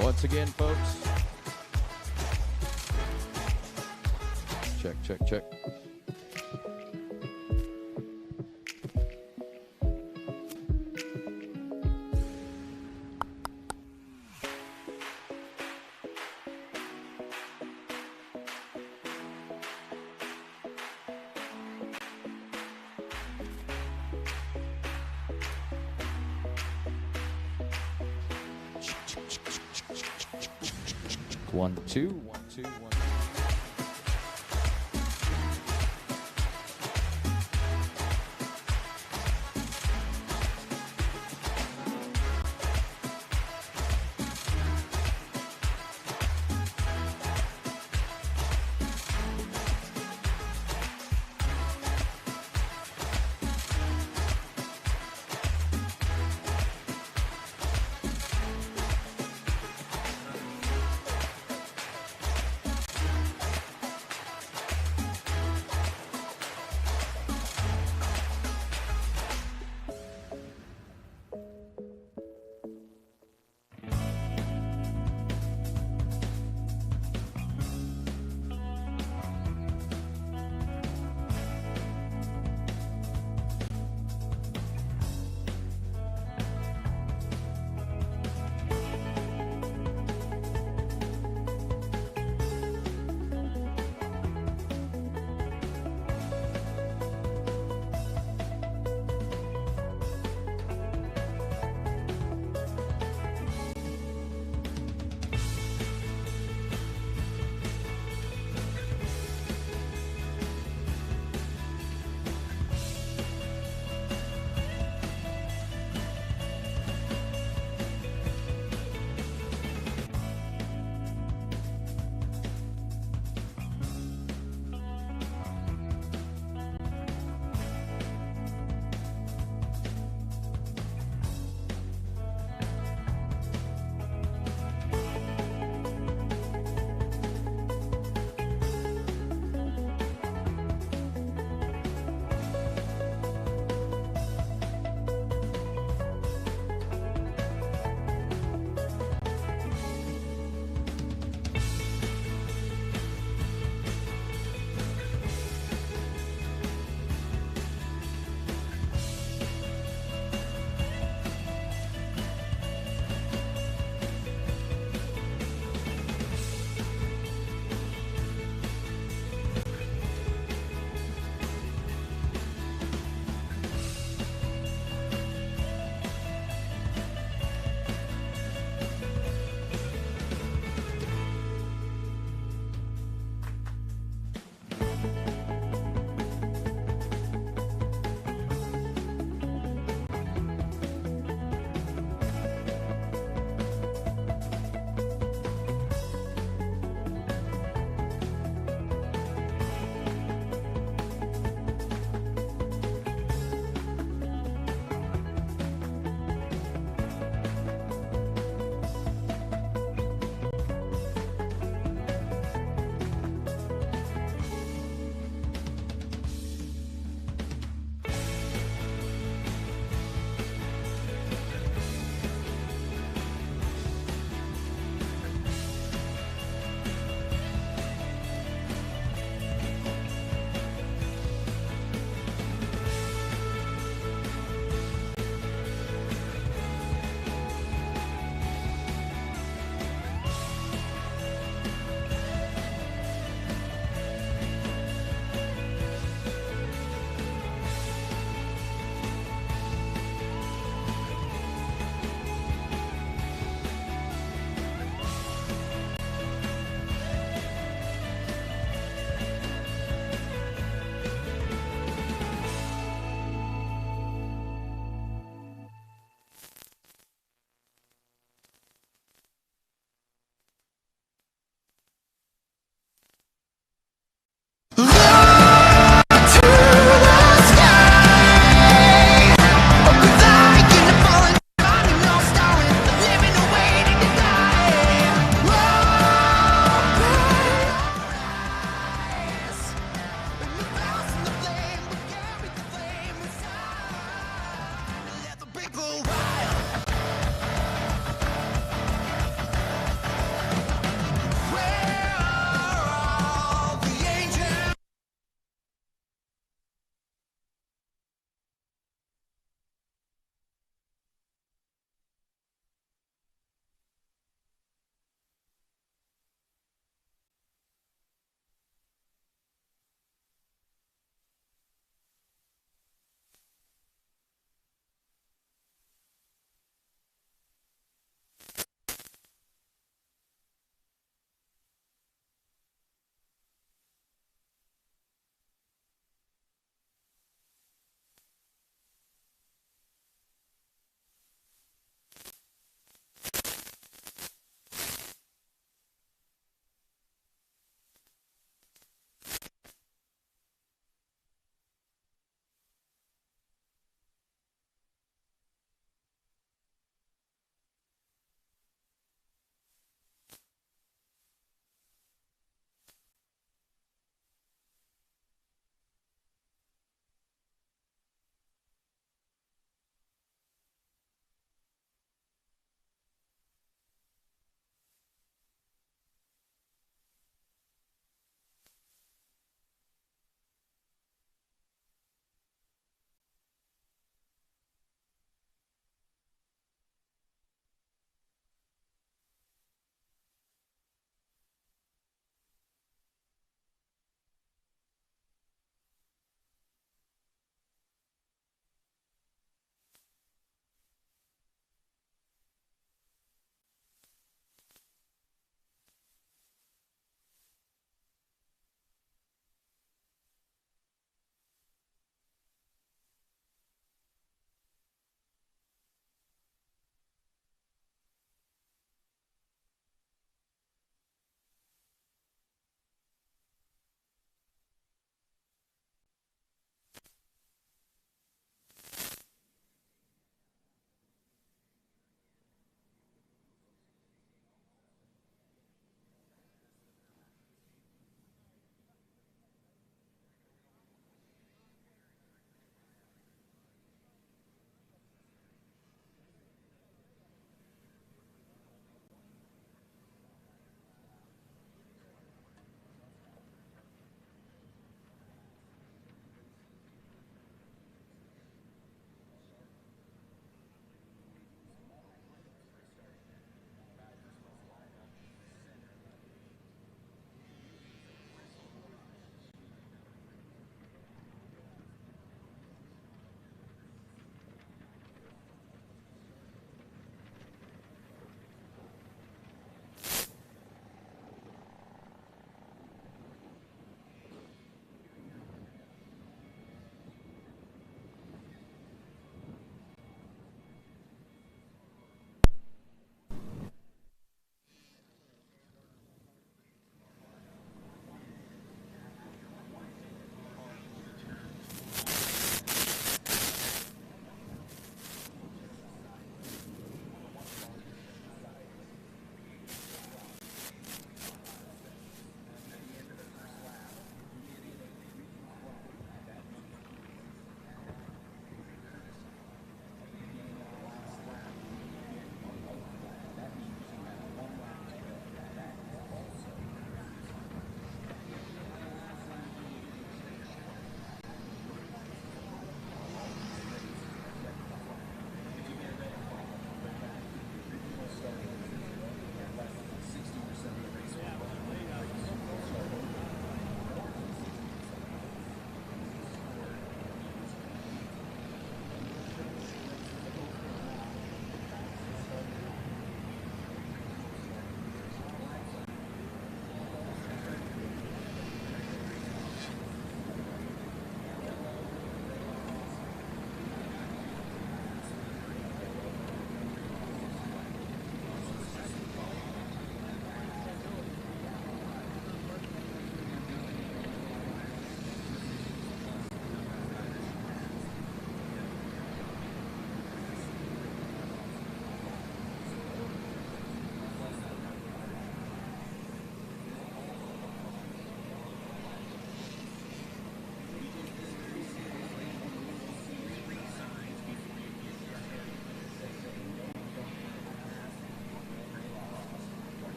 Once again, folks. Check, check, check. One, two, one, two, one.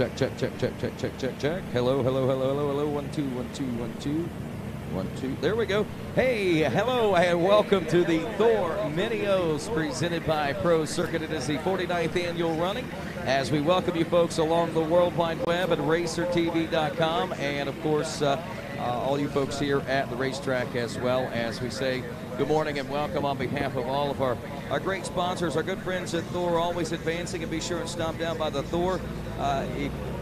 Check, check, check, check, check, check, check, check. Hello, hello, hello, hello, hello. 1 2 1 2 1 2 1 2. There we go. Hey, hello, and welcome to the Thor Mini-O's presented by Pro Circuit. It is the 49th annual running. As we welcome you folks along the World Wide Web at RacerTV.com, and of course, all you folks here at the racetrack as well. As we say good morning and welcome on behalf of all of our great sponsors, our good friends at Thor, always advancing, and be sure and stop down by the Thor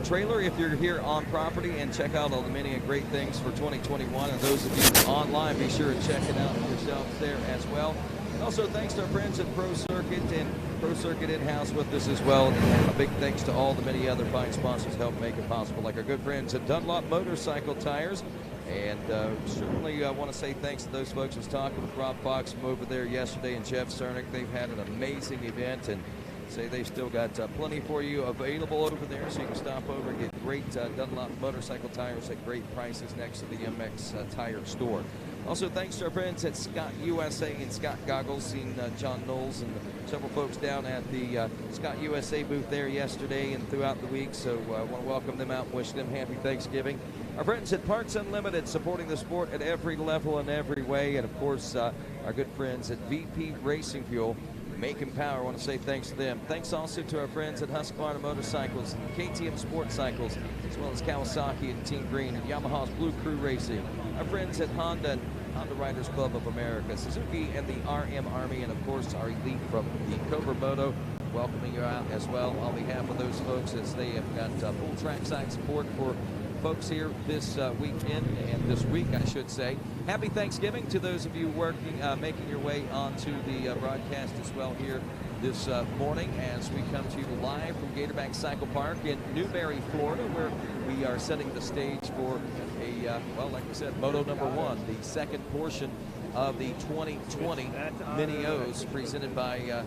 trailer if you're here on property and check out all the many and great things for 2021. And those of you online, be sure and check it out yourselves there as well. And also thanks to our friends at Pro Circuit and Pro Circuit in-house with us as well. And a big thanks to all the many other fine sponsors who help make it possible, like our good friends at Dunlop Motorcycle Tires. And certainly I want to say thanks to those folks. I was talking with Rob Fox from over there yesterday and Jeff Cernick. They've had an amazing event, and say they've still got plenty for you available over there, so you can stop over and get great Dunlop motorcycle tires at great prices next to the MX Tire store. Also, thanks to our friends at Scott USA and Scott Goggles. Seen John Knowles and several folks down at the Scott USA booth there yesterday and throughout the week, so I want to welcome them out and wish them happy Thanksgiving. Our friends at Parts Unlimited, supporting the sport at every level and every way, and of course our good friends at VP Racing Fuel, making power. I want to say thanks to them. Thanks also to our friends at Husqvarna Motorcycles, KTM Sport Cycles, as well as Kawasaki and Team Green, and Yamaha's Blue Crew Racing. Our friends at Honda and Honda Riders Club of America, Suzuki and the RM Army, and of course our elite from the Cobra Moto, welcoming you out as well on behalf of those folks, as they have got full trackside support for folks here this weekend, and this week I should say. Happy Thanksgiving to those of you working, making your way onto the broadcast as well here this morning, as we come to you live from Gatorback Cycle Park in Newberry, Florida, where we are setting the stage for a, well, like we said, Moto number 1, the second portion of the 2020 Mini-O's presented by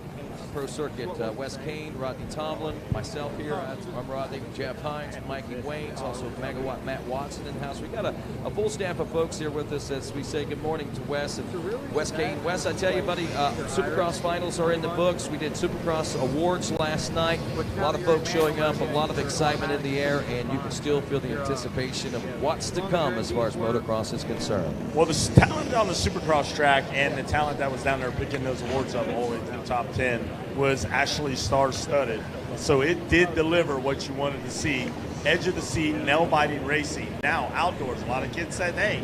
Pro Circuit. Wes Kane, Rodney Tomlin, myself here, I'm Rodney, Jeff Hines, Mikey Waynes, also Megawatt Matt Watson in house. We got a full staff of folks here with us as we say good morning to Wes and Wes Kane. Wes, I tell you, buddy, Supercross finals are in the books. We did Supercross awards last night. A lot of folks showing up, a lot of excitement in the air, and you can still feel the anticipation of what's to come as far as motocross is concerned. Well, the talent on the Supercross track and the talent that was down there picking those awards up all the way to the top 10 was actually star-studded. So it did deliver what you wanted to see. Edge of the seat, nail-biting racing. Now, outdoors, a lot of kids said, hey,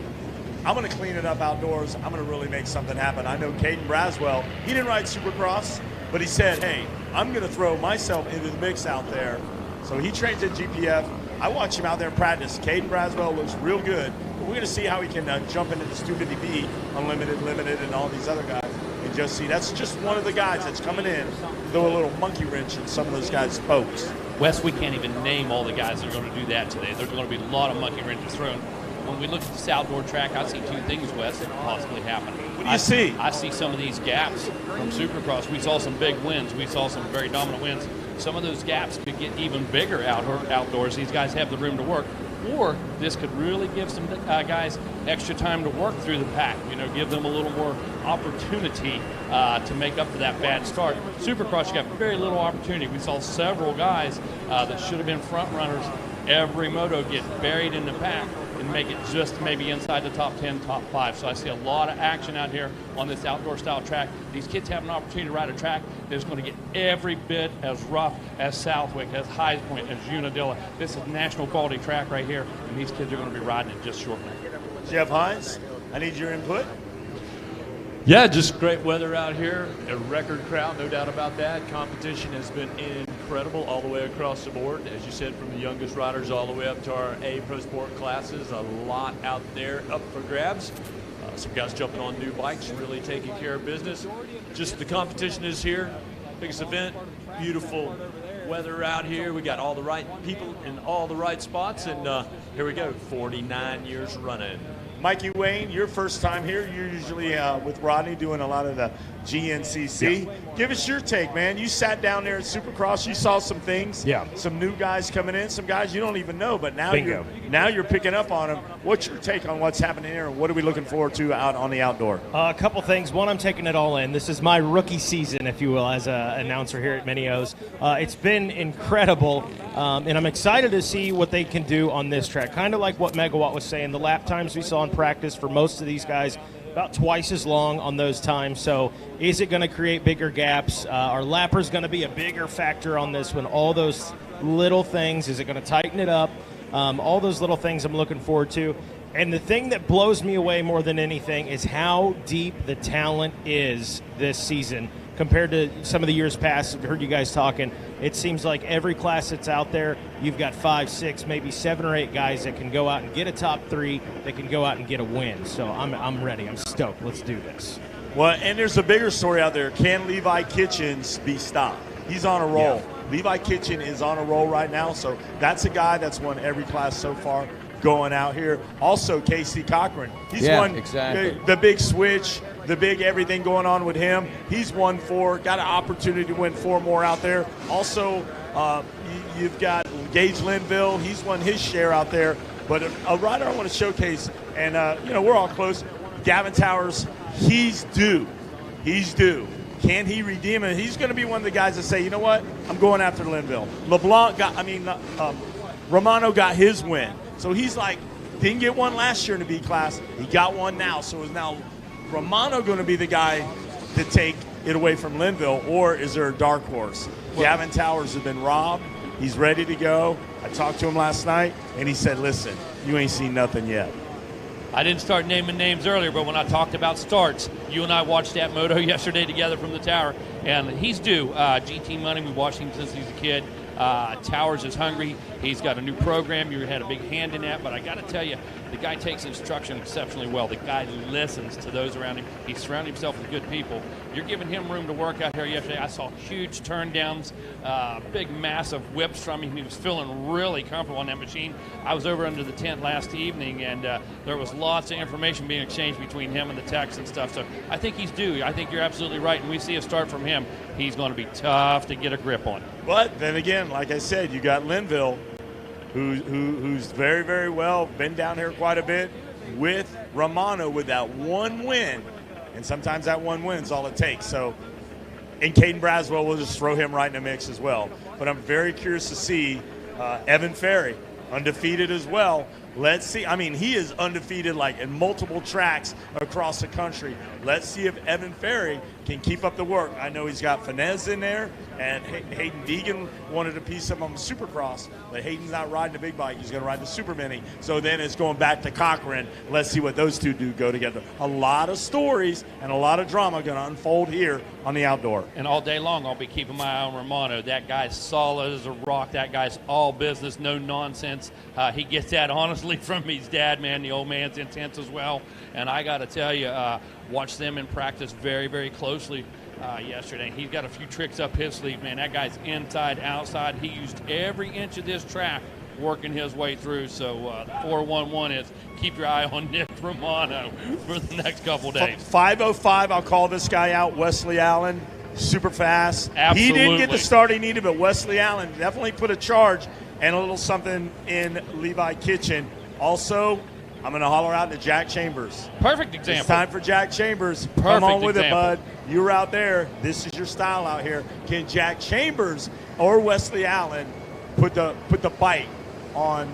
I'm going to clean it up outdoors. I'm going to really make something happen. I know Caden Braswell, he didn't ride Supercross, but he said, hey, I'm going to throw myself into the mix out there. So he trains at GPF. I watch him out there practice. Caden Braswell looks real good. But we're going to see how he can jump into the 250B, Unlimited, Limited, and all these other guys. And just see, that's just one of the guys that's coming in, throw a little monkey wrench in some of those guys' spokes. Wes, we can't even name all the guys that are going to do that today. There's going to be a lot of monkey wrenches thrown. When we look at this outdoor track, I see two things, Wes, that possibly happen. What do you see? I see some of these gaps from Supercross. We saw some big wins. We saw some very dominant wins. Some of those gaps could get even bigger outdoors. These guys have the room to work. Or this could really give some guys extra time to work through the pack, give them a little more opportunity to make up for that bad start. Supercross, you got very little opportunity. We saw several guys that should have been front runners every moto get buried in the pack and make it just maybe inside the top 10, top 5. So I see a lot of action out here on this outdoor style track. These kids have an opportunity to ride a track that's going to get every bit as rough as Southwick, as High Point, as Unadilla. This is national quality track right here, and these kids are going to be riding it just shortly. Jeff Hines, I need your input. Yeah, just great weather out here. A record crowd, no doubt about that. Competition has been incredible all the way across the board. As you said, from the youngest riders all the way up to our A Pro Sport classes, a lot out there up for grabs. Some guys jumping on new bikes, really taking care of business. Just the competition is here. Biggest event, beautiful weather out here. We got all the right people in all the right spots, and here we go, 49 years running. Mikey Wayne, your first time here. You're usually with Rodney doing a lot of the GNCC. Give us your take, man. You sat down there at Supercross. You saw some things. Yeah. Some new guys coming in. Some guys you don't even know, but now Bingo. you're picking up on them. What's your take on what's happening here, and what are we looking forward to out on the outdoor? A couple things. One, I'm taking it all in. This is my rookie season, if you will, as an announcer here at Mini-O's. It's been incredible, and I'm excited to see what they can do on this track. Kind of like what Megawatt was saying. The lap times we saw in practice for most of these guys, about twice as long on those times. So is it going to create bigger gaps? Are lappers going to be a bigger factor on this one? All those little things. Is it going to tighten it up? All those little things I'm looking forward to. And the thing that blows me away more than anything is how deep the talent is this season compared to some of the years past. I've heard you guys talking. It seems like every class that's out there, you've got 5, 6, maybe 7 or 8 guys that can go out and get a top 3, that can go out and get a win. So I'm ready. I'm stoked. Let's do this. Well, and there's a bigger story out there. Can Levi Kitchens be stopped? He's on a roll. Yeah. Levi Kitchen is on a roll right now, so that's a guy that's won every class so far going out here. Also, Casey Cochran. He's won exactly. the big switch, the big everything going on with him. He's won 4, got an opportunity to win 4 more out there. Also, you've got Gage Linville. He's won his share out there. But a rider I want to showcase, and we're all close. Gavin Towers, he's due. He's due. Can he redeem it? He's going to be one of the guys that say, you know what, I'm going after Linville. Romano got his win. So he's like, didn't get one last year in the B class. He got one now. So is now Romano going to be the guy to take it away from Linville, or is there a dark horse? Gavin Towers has been robbed. He's ready to go. I talked to him last night, and he said, listen, you ain't seen nothing yet. I didn't start naming names earlier, but when I talked about starts, you and I watched that moto yesterday together from the tower, and he's due. GT Money, we watched him since he's a kid. Towers is hungry. He's got a new program. You had a big hand in that, but I got to tell you, the guy takes instruction exceptionally well. The guy listens to those around him. He's surrounded himself with good people. You're giving him room to work out here yesterday. I saw huge turndowns, big massive whips from him. He was feeling really comfortable on that machine. I was over under the tent last evening, and there was lots of information being exchanged between him and the techs and stuff. So I think he's due. I think you're absolutely right, and we see a start from him. He's going to be tough to get a grip on. But then again, like I said, you got Linville, who's very, very well, been down here quite a bit, with Romano with that one win. And sometimes that one win's all it takes. So, and Caden Braswell, we'll just throw him right in the mix as well. But I'm very curious to see Evan Ferry, undefeated as well. Let's see. I mean, he is undefeated like in multiple tracks across the country. Let's see if Evan Ferry can keep up the work. I know he's got Finesse in there, and Hayden Deegan wanted a piece of him on the Supercross, but Hayden's not riding the big bike. He's going to ride the Super Mini. So then it's going back to Cochran. Let's see what those two do go together. A lot of stories and a lot of drama going to unfold here on the outdoor. And all day long, I'll be keeping my eye on Romano. That guy's solid as a rock. That guy's all business, no nonsense. He gets that honestly from his dad, man. The old man's intense as well. And I got to tell you, watched them in practice very, very closely yesterday. He's got a few tricks up his sleeve, man. That guy's inside, outside. He used every inch of this track working his way through. So the 411 is keep your eye on Nick Romano for the next couple days. 5:05, I'll call this guy out, Wesley Allen. Super fast. Absolutely. He didn't get the start he needed, but Wesley Allen definitely put a charge and a little something in Levi Kitchen. Also, I'm going to holler out to Jack Chambers. Perfect example. It's time for Jack Chambers. Perfect Come on with example. it, bud. You were out there. This is your style out here. Can Jack Chambers or Wesley Allen put the bite on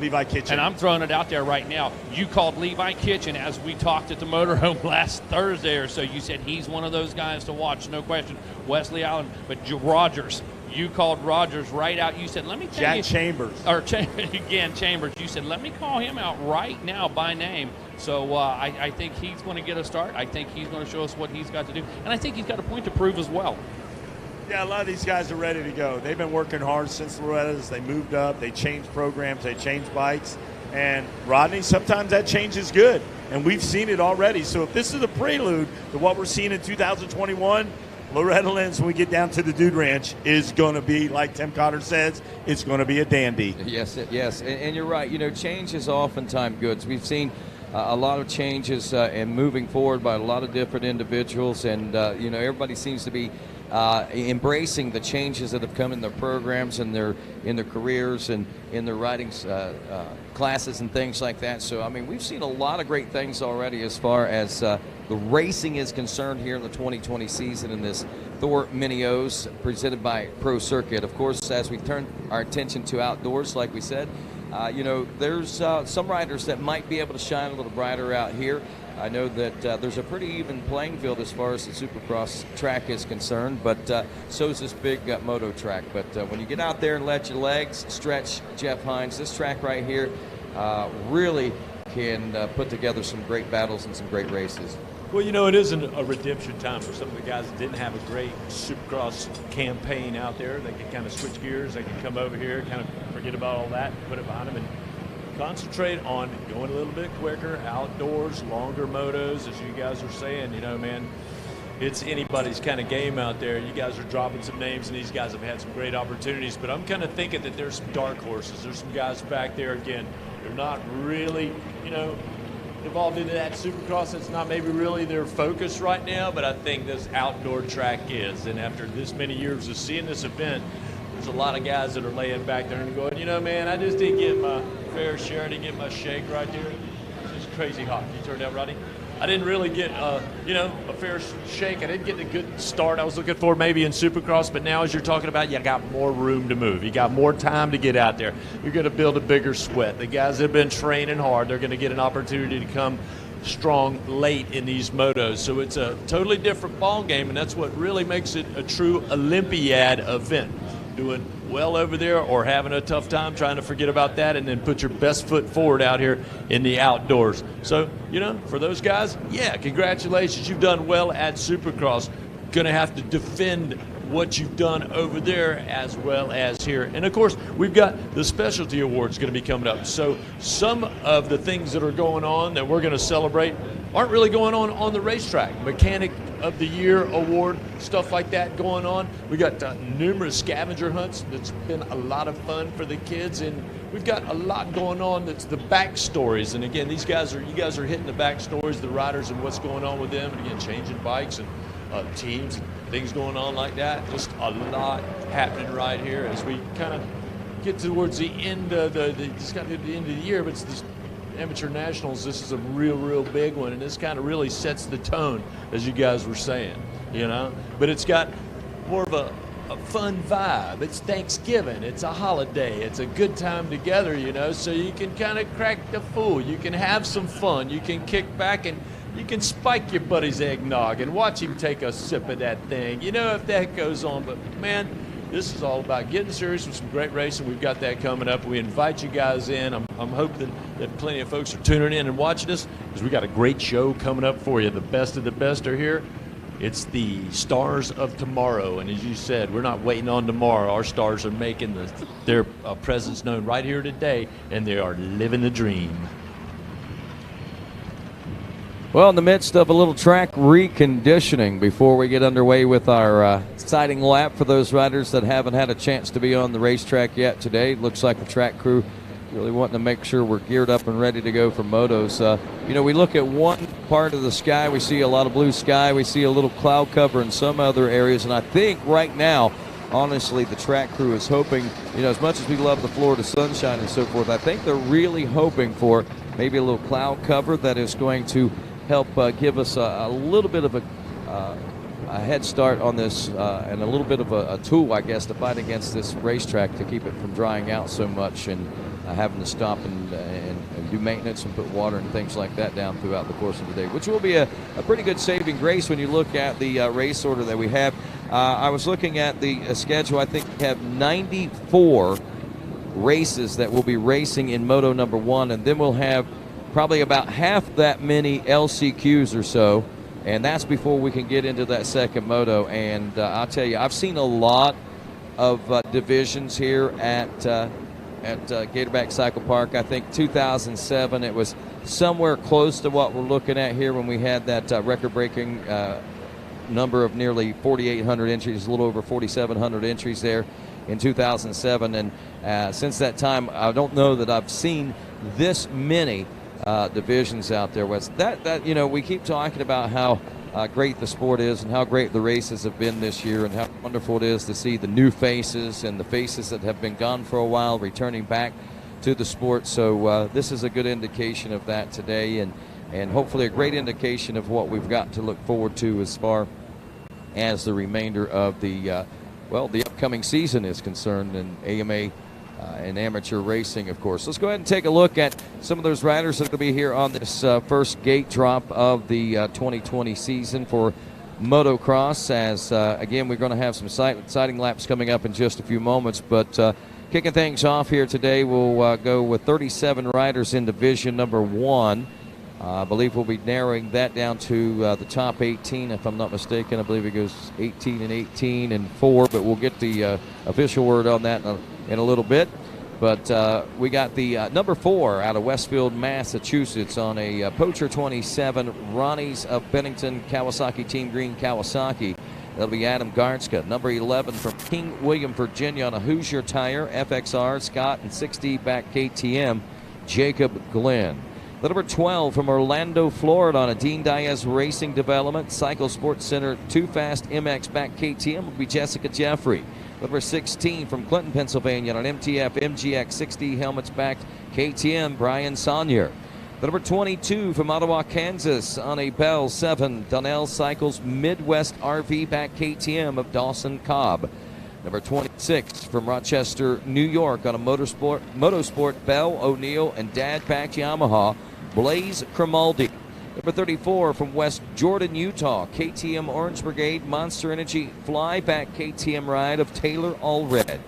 Levi Kitchen? And I'm throwing it out there right now. You called Levi Kitchen as we talked at the motorhome last Thursday or so. You said he's one of those guys to watch, no question. Wesley Allen, but Rogers. You called Rogers right out. You said, let me tell you. Jack Chambers. Or again, Chambers. You said, let me call him out right now by name. So I think he's going to get a start. I think he's going to show us what he's got to do. And I think he's got a point to prove as well. Yeah, a lot of these guys are ready to go. They've been working hard since Loretta's. They moved up. They changed programs. They changed bikes. And, Rodney, sometimes that change is good. And we've seen it already. So if this is a prelude to what we're seeing in 2021, Loretta Lynn's, when we get down to the Dude Ranch, is going to be, like Tim Cotter says, it's going to be a dandy. Yes, yes. And you're right. You know, change is oftentimes good. So we've seen a lot of changes and moving forward by a lot of different individuals, and you know, everybody seems to be embracing the changes that have come in their programs and in their careers and in their riding classes and things like that. So I mean, we've seen a lot of great things already as far as the racing is concerned here in the 2020 season in this Thor Mini O's presented by Pro Circuit. Of course, as we turn our attention to outdoors, like we said, you know, there's some riders that might be able to shine a little brighter out here. I know that there's a pretty even playing field as far as the Supercross track is concerned, but so is this big moto track. But when you get out there and let your legs stretch, Jeff Hines, this track right here really can put together some great battles and some great races. Well, you know, it isn't a redemption time for some of the guys that didn't have a great Supercross campaign out there. They can kind of switch gears. They can come over here, kind of forget about all that, put it behind them, and concentrate on going a little bit quicker, outdoors, longer motos, as you guys are saying. You know, man, it's anybody's kind of game out there. You guys are dropping some names, and these guys have had some great opportunities. But I'm kind of thinking that there's some dark horses. There's some guys back there, again, they're not really, you know, involved into that Supercross. It's not maybe really their focus right now, but I think this outdoor track is. And after this many years of seeing this event, there's a lot of guys that are laying back there and going, you know, man, I just didn't get my fair share. I didn't get my shake right there. It's just crazy hot. Can you turn that, Roddy? I didn't really get, you know, a fair shake. I didn't get the good start I was looking for maybe in Supercross, but now as you're talking about, you got more room to move. You got more time to get out there. You're going to build a bigger sweat. The guys that have been training hard, they're going to get an opportunity to come strong late in these motos. So it's a totally different ball game, and that's what really makes it a true Olympiad event. Doing well over there or having a tough time, trying to forget about that and then put your best foot forward out here in the outdoors. So, you know, for those guys, yeah, congratulations. You've done well at Supercross. Going to have to defend what you've done over there as well as here. And, of course, we've got the specialty awards going to be coming up. So some of the things that are going on that we're going to celebrate aren't really going on the racetrack. Mechanic of the Year award, stuff like that going on. We got numerous scavenger hunts. That's been a lot of fun for the kids, and we've got a lot going on. That's the backstories. And again, you guys are hitting the backstories, the riders, and what's going on with them. And again, changing bikes and teams and things going on like that. Just a lot happening right here as we kind of get towards the end of it's got to be the end of the year, but it's this Amateur Nationals. This is a real big one, and this kind of really sets the tone, as you guys were saying, you know. But it's got more of a fun vibe. It's Thanksgiving. It's a holiday. It's a good time together, you know, so you can kind of crack the fool. You can have some fun. You can kick back and you can spike your buddy's eggnog and watch him take a sip of that thing, you know, if that goes on. But, man, this is all about getting serious with some great racing. We've got that coming up. We invite you guys in. I'm hoping that plenty of folks are tuning in and watching us because we got a great show coming up for you. The best of the best are here. It's the stars of tomorrow. And as you said, we're not waiting on tomorrow. Our stars are making their presence known right here today, and they are living the dream. Well, in the midst of a little track reconditioning before we get underway with our exciting lap for those riders that haven't had a chance to be on the racetrack yet today, looks like the track crew really wanting to make sure we're geared up and ready to go for motos. You know, we look at one part of the sky, we see a lot of blue sky, we see a little cloud cover in some other areas, and I think right now, honestly, the track crew is hoping, you know, as much as we love the Florida sunshine and so forth, I think they're really hoping for maybe a little cloud cover that is going to help give us a little bit of a head start on this and a little bit of a tool, I guess, to fight against this racetrack to keep it from drying out so much and having to stop and do maintenance and put water and things like that down throughout the course of the day, which will be a pretty good saving grace when you look at the race order that we have. I was looking at the schedule. I think we have 94 races that will be racing in Moto number 1, and then we'll have probably about half that many LCQs or so, and that's before we can get into that second moto. And I'll tell you, I've seen a lot of divisions here at Gatorback Cycle Park. I think 2007 it was somewhere close to what we're looking at here when we had that record-breaking number of nearly 4,800 entries, a little over 4,700 entries there in 2007. And since that time, I don't know that I've seen this many divisions out there, Wes. That you know, we keep talking about how great the sport is and how great the races have been this year and how wonderful it is to see the new faces and the faces that have been gone for a while returning back to the sport. So this is a good indication of that today, and hopefully a great indication of what we've got to look forward to as far as the remainder of the the upcoming season is concerned, and AMA and amateur racing, of course. Let's go ahead and take a look at some of those riders that are going to be here on this first gate drop of the 2020 season for motocross, as again, we're going to have some sighting laps coming up in just a few moments, but kicking things off here today, we'll go with 37 riders in division number 1. I believe we'll be narrowing that down to the top 18, if I'm not mistaken. I believe it goes 18 and 18 and 4, but we'll get the official word on that in a little bit. But we got the number 4 out of Westfield, Massachusetts on a Poacher 27, Ronnie's of Bennington, Kawasaki Team Green Kawasaki. That'll be Adam Gartzka. Number 11 from King William, Virginia on a Hoosier Tire, FXR, Scott, and 60 back KTM, Jacob Glenn. The number 12 from Orlando, Florida on a Dean Diaz Racing Development, Cycle Sports Center, Too Fast MX back KTM will be Jessica Jeffrey. Number 16 from Clinton, Pennsylvania on an MTF MGX 60 helmets backed KTM, Brian Saunier. The number 22 from Ottawa, Kansas on a Bell 7 Donnell Cycles Midwest RV back KTM of Dawson Cobb. Number 26 from Rochester, New York on a Motosport Bell, O'Neill, and Dad back Yamaha, Blaze Cremaldi. Number 34 from West Jordan, Utah, KTM Orange Brigade Monster Energy Flyback KTM ride of Taylor Allred.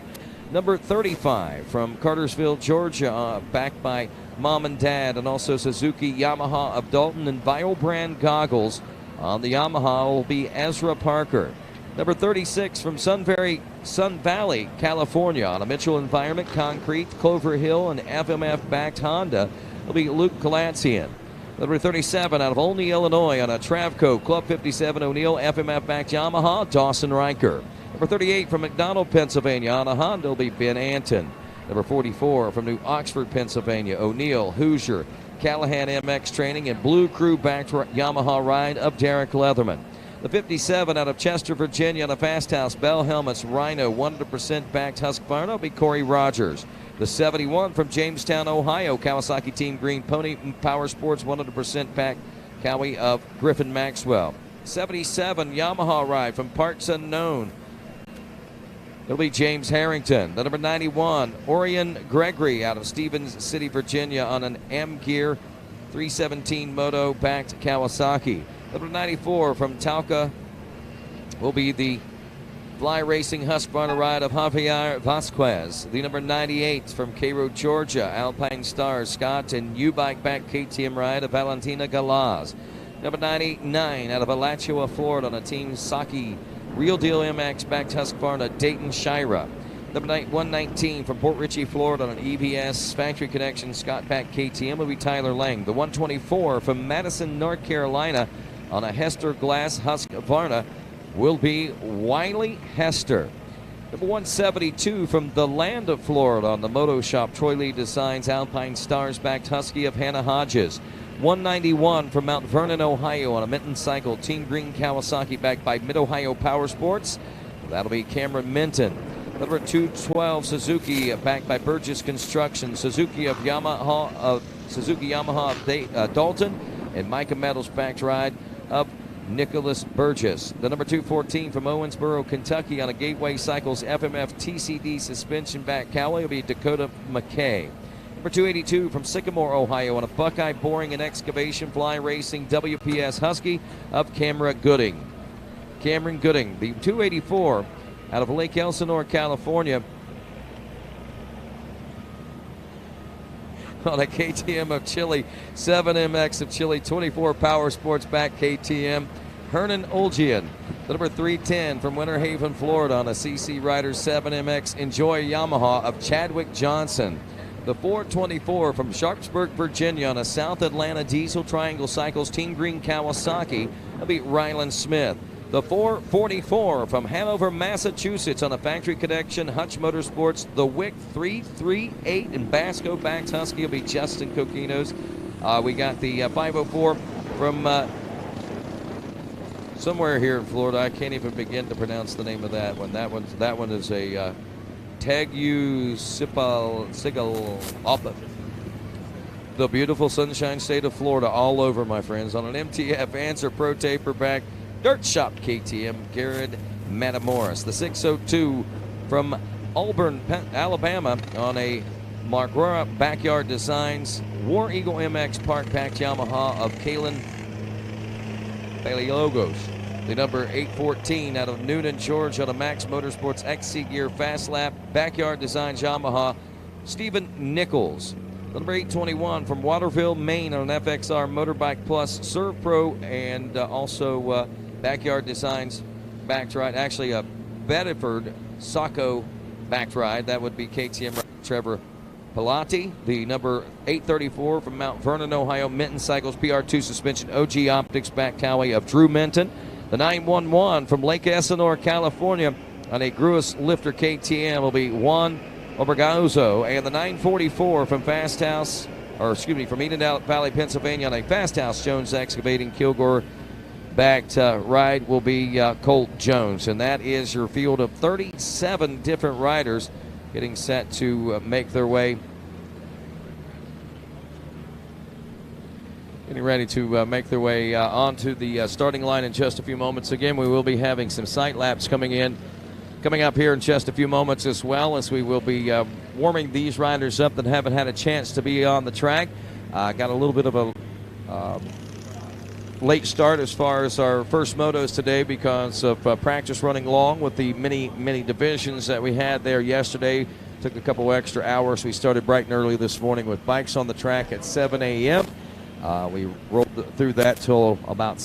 Number 35 from Cartersville, Georgia, backed by Mom and Dad, and also Suzuki Yamaha of Dalton, and Viral Brand Goggles on the Yamaha will be Ezra Parker. Number 36 from Sun Valley, California on a Mitchell Environment Concrete, Clover Hill, and FMF-backed Honda will be Luke Galatzian. Number 37 out of Olney, Illinois on a Travco Club 57 O'Neill FMF-backed Yamaha, Dawson Riker. Number 38 from McDonald, Pennsylvania on a Honda will be Ben Anton. Number 44 from New Oxford, Pennsylvania, O'Neill, Hoosier, Callahan MX Training, and Blue Crew-backed Yamaha ride of Derek Leatherman. The 57 out of Chester, Virginia on a Fast House Bell Helmets Rhino 100% backed Husqvarna will be Corey Rogers. The 71 from Jamestown, Ohio, Kawasaki Team Green Pony Power Sports 100% backed Cowie of Griffin Maxwell. 77 Yamaha ride from Parts Unknown. It'll be James Harrington. The number 91 Orion Gregory out of Stevens City, Virginia on an M Gear 317 Moto backed Kawasaki. Number 94 from Talca will be the Fly Racing Husqvarna ride of Javier Vasquez. The number 98 from Cairo, Georgia, Alpine Stars Scott, and U-Bike back KTM ride of Valentina Galaz. Number 99 out of Alachua, Florida on a Team Saki Real Deal MX backed Husqvarna, Dayton Shira. Number 119 from Port Richey, Florida on an EVS Factory Connection Scott back KTM will be Tyler Lang. The 124 from Madison, North Carolina on a Hester Glass Husqvarna will be Wiley Hester. Number 172 from the land of Florida on the Moto Shop Troy Lee Designs Alpine Stars backed Husky of Hannah Hodges. 191 from Mount Vernon, Ohio on a Minton Cycle Team Green Kawasaki backed by Mid-Ohio Power Sports. That'll be Cameron Minton. Number 212 Suzuki backed by Burgess Construction. Suzuki Yamaha of Dalton, and Micah Metals backed ride of Nicholas Burgess. The number 214 from Owensboro, Kentucky on a Gateway Cycles FMF TCD suspension back Cowley will be Dakota McKay. Number 282 from Sycamore, Ohio on a Buckeye Boring and Excavation Fly Racing WPS Husky of Cameron Gooding. Cameron Gooding. The 284 out of Lake Elsinore, California on a KTM of Chile, 7MX of Chile, 24 Power Sports back KTM, Hernan Olgian. The number 310 from Winter Haven, Florida on a CC Rider 7MX Enjoy Yamaha of Chadwick Johnson. The 424 from Sharpsburg, Virginia on a South Atlanta Diesel Triangle Cycles Team Green Kawasaki will be Ryland Smith. The 444 from Hanover, Massachusetts on a Factory Connection Hutch Motorsports, the Wick 338 and Basco backed Husky will be Justin Coquinos. We got the 504 from somewhere here in Florida. I can't even begin to pronounce the name of that one. That one is a Tagu Sigal Alpha. The beautiful Sunshine State of Florida all over, my friends, on an MTF Answer Pro Taperback Dirt Shop KTM Garrett Matamoros. The 602 from Auburn, Alabama, on a Margora Backyard Designs War Eagle MX Park Packed Yamaha of Kalen Paleologos. The number 814 out of Noonan, Georgia, on a Max Motorsports XC Gear Fast Lap Backyard Designs Yamaha, Stephen Nichols. The number 821 from Waterville, Maine, on an FXR Motorbike Plus Serve Pro, and also Backyard Designs backed ride. Actually, a Bedford Saco backed ride. That would be KTM Trevor Pilati. The number 834 from Mount Vernon, Ohio, Minton Cycles PR2 Suspension OG Optics back Cowie of Drew Minton. The 911 from Lake Elsinore, California, on a Gruis Lifter KTM will be Juan Obergauzo. And the 944 from from Eden Valley, Pennsylvania, on a Fast House Jones Excavating Kilgore backed ride will be Colt Jones. And that is your field of 37 different riders getting set to make their way. Getting ready to make their way onto the starting line in just a few moments. Again, we will be having some sight laps coming up here in just a few moments, as well as we will be warming these riders up that haven't had a chance to be on the track. Got a little bit of a late start as far as our first motos today because of practice running long with the many divisions that we had there yesterday. Took a couple extra hours. We started bright and early this morning with bikes on the track at 7 a.m. We rolled through that till about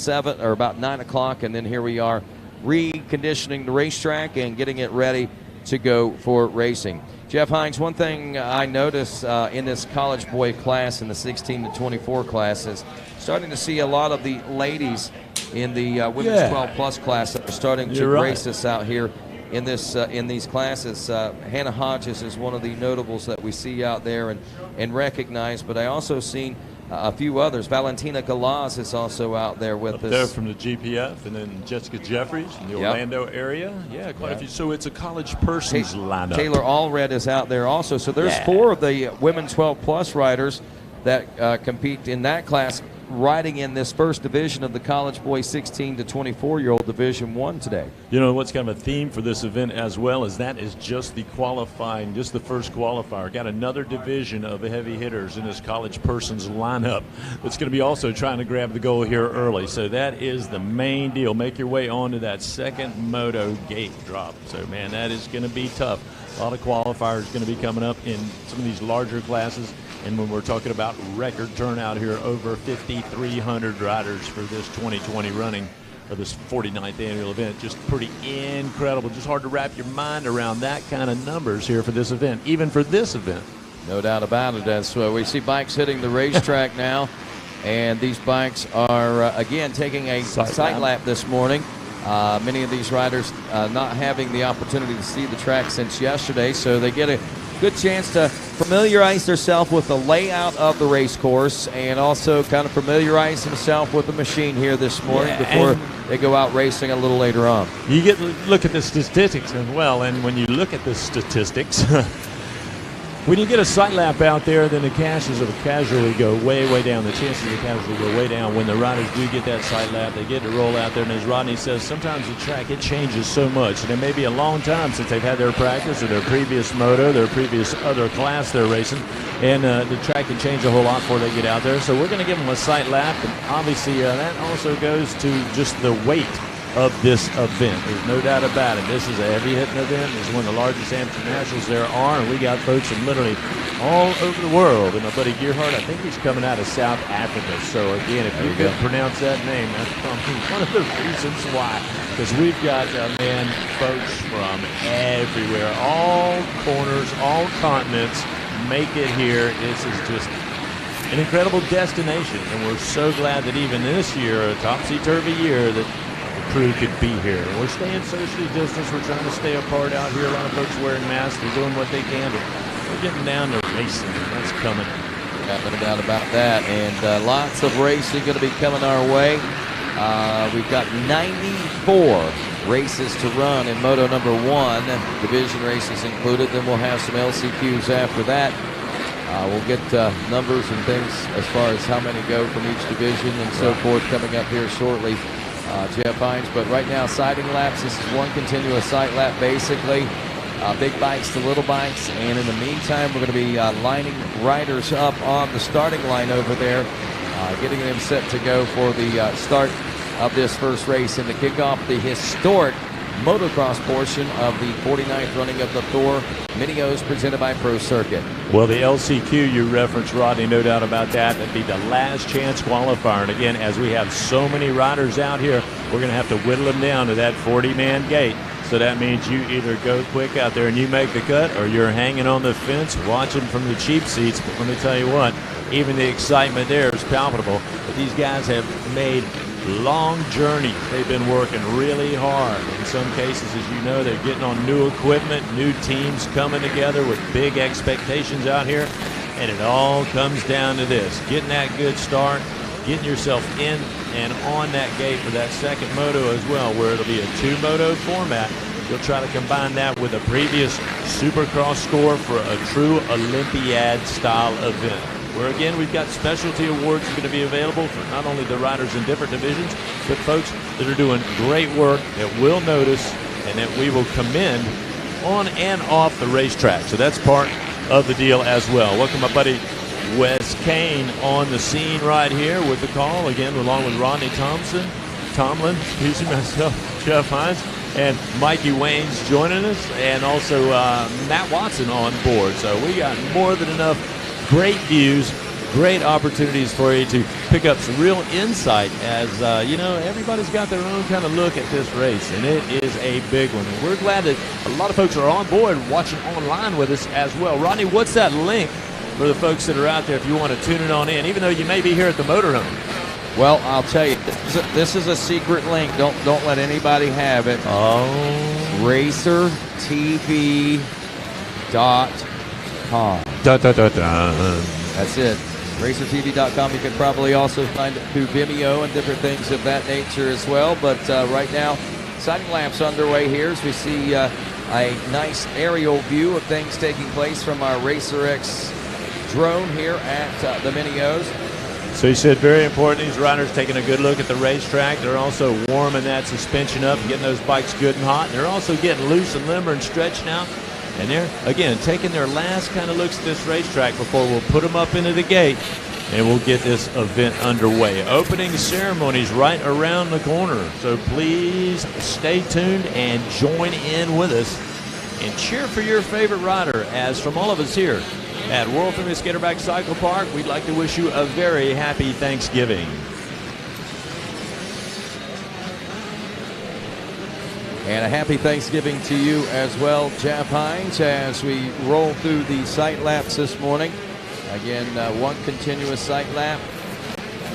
9 o'clock, and then here we are reconditioning the racetrack and getting it ready to go for racing. Jeff Hines, one thing I noticed in this college boy class, in the 16 to 24 class, is starting to see a lot of the ladies in the women's 12 plus class that are starting to race us out here in these classes. Hannah Hodges is one of the notables that we see out there and recognize, but I also seen a few others. Valentina Galaz is also out there with us. There from the GPF, and then Jessica Jeffries in the Orlando area. Yeah, quite a few. So it's a college person's lineup. Taylor Allred is out there also. So there's 4 of the women 12 plus riders that compete in that class, riding in this first division of the college boy 16 to 24-year-old Division 1 today. You know what's kind of a theme for this event as well is that is just the qualifying, just the first qualifier. Got another division of heavy hitters in this college person's lineup that's going to be also trying to grab the goal here early. So that is the main deal. Make your way onto that second moto gate drop. So, man, that is going to be tough. A lot of qualifiers going to be coming up in some of these larger classes. And when we're talking about record turnout here, over 5,300 riders for this 2020 running of this 49th annual event. Just pretty incredible. Just hard to wrap your mind around that kind of numbers here for this event, even for this event. No doubt about it. As we see bikes hitting the racetrack now, and these bikes are, again, taking a sight lap this morning. Many of these riders not having the opportunity to see the track since yesterday, so they get a good chance to familiarize themselves with the layout of the race course and also kind of familiarize themselves with the machine here this morning before they go out racing a little later on. You get to look at the statistics as well, and when you look at the statistics, when you get a sight lap out there, then the chances of a casualty go way, way down. The chances of a casualty go way down. When the riders do get that sight lap, they get to roll out there, and as Rodney says, sometimes the track, it changes so much, and it may be a long time since they've had their practice or their previous moto, their previous other class they're racing, and the track can change a whole lot before they get out there. So we're going to give them a sight lap, and obviously that also goes to just the weight of this event. There's no doubt about it. This is a heavy hitting event. This is one of the largest amateur nationals there are, and we got folks from literally all over the world. And my buddy Gearhart, I think he's coming out of South Africa. So again, if you can pronounce that name, that's probably one of the reasons why. Because we've got folks from everywhere, all corners, all continents make it here. This is just an incredible destination, and we're so glad that even this year, a topsy-turvy year, that crew could be here. We're staying socially distanced. We're trying to stay apart out here. A lot of folks wearing masks. They're doing what they can, but we're getting down to racing. That's coming. Yeah, no doubt about that. And lots of racing going to be coming our way. We've got 94 races to run in Moto number 1, division races included. Then we'll have some LCQs after that. We'll get numbers and things as far as how many go from each division and so forth coming up here shortly, Jeff Hines. But right now, sighting laps, this is one continuous sight lap basically. Big bikes to little bikes, and in the meantime, we're going to be lining riders up on the starting line over there, getting them set to go for the start of this first race and to kick off the historic motocross portion of the 49th running of the Thor Mini-O's presented by Pro Circuit. Well, the LCQ you referenced, Rodney, no doubt about that. That'd be the last chance qualifier. And again, as we have so many riders out here, we're going to have to whittle them down to that 40-man gate. So that means you either go quick out there and you make the cut, or you're hanging on the fence watching from the cheap seats. But let me tell you what, even the excitement there is palpable. But these guys have made long journeys. They've been working really hard. In some cases, as you know, they're getting on new equipment, new teams coming together with big expectations out here. And it all comes down to this, getting that good start, getting yourself in and on that gate for that second moto as well, where it'll be a 2-moto format. You'll try to combine that with a previous Supercross score for a true Olympiad-style event, where again we've got specialty awards going to be available for not only the riders in different divisions, but folks that are doing great work that we'll notice and that we will commend on and off the racetrack. So that's part of the deal as well. Welcome my buddy Wes Kane on the scene right here with the call, again along with Rodney Tomlin, excuse me, myself, Jeff Hines, and Mikey Wayne's joining us, and also Matt Watson on board. So we got more than enough great views, great opportunities for you to pick up some real insight as, you know, everybody's got their own kind of look at this race, and it is a big one. And we're glad that a lot of folks are on board watching online with us as well. Rodney, what's that link for the folks that are out there if you want to tune it on in, even though you may be here at the motorhome? Well, I'll tell you, this is a secret link. Don't let anybody have it. Oh. RacerTV.com. Dun, dun, dun, dun. That's it. RacerTV.com. You can probably also find it through Vimeo and different things of that nature as well. But right now, sighting laps underway here as we see a nice aerial view of things taking place from our RacerX drone here at the Mini-O's. So you said very important, these riders taking a good look at the racetrack. They're also warming that suspension up, getting those bikes good and hot. And they're also getting loose and limber and stretched now. And they're, again, taking their last kind of looks at this racetrack before we'll put them up into the gate and we'll get this event underway. Opening ceremonies right around the corner. So please stay tuned and join in with us and cheer for your favorite rider. As from all of us here at World Famous Gatorback Cycle Park, we'd like to wish you a very happy Thanksgiving. And a happy Thanksgiving to you as well, Jeff Hines, as we roll through the sight laps this morning. Again, one continuous sight lap.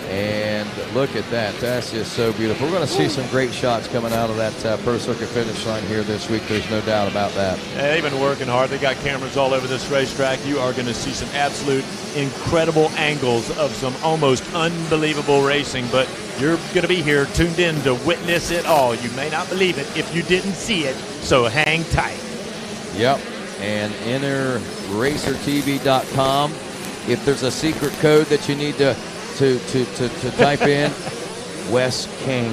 And look at that. That's just so beautiful. We're going to see some great shots coming out of that Pro Circuit finish line here this week. There's no doubt about that. Yeah, they've been working hard. They got cameras all over this racetrack. You are going to see some absolute incredible angles of some almost unbelievable racing. But you're going to be here tuned in to witness it all. You may not believe it if you didn't see it. So hang tight. Yep. And enter RacerTV.com. If there's a secret code that you need to type in, Wes Kane.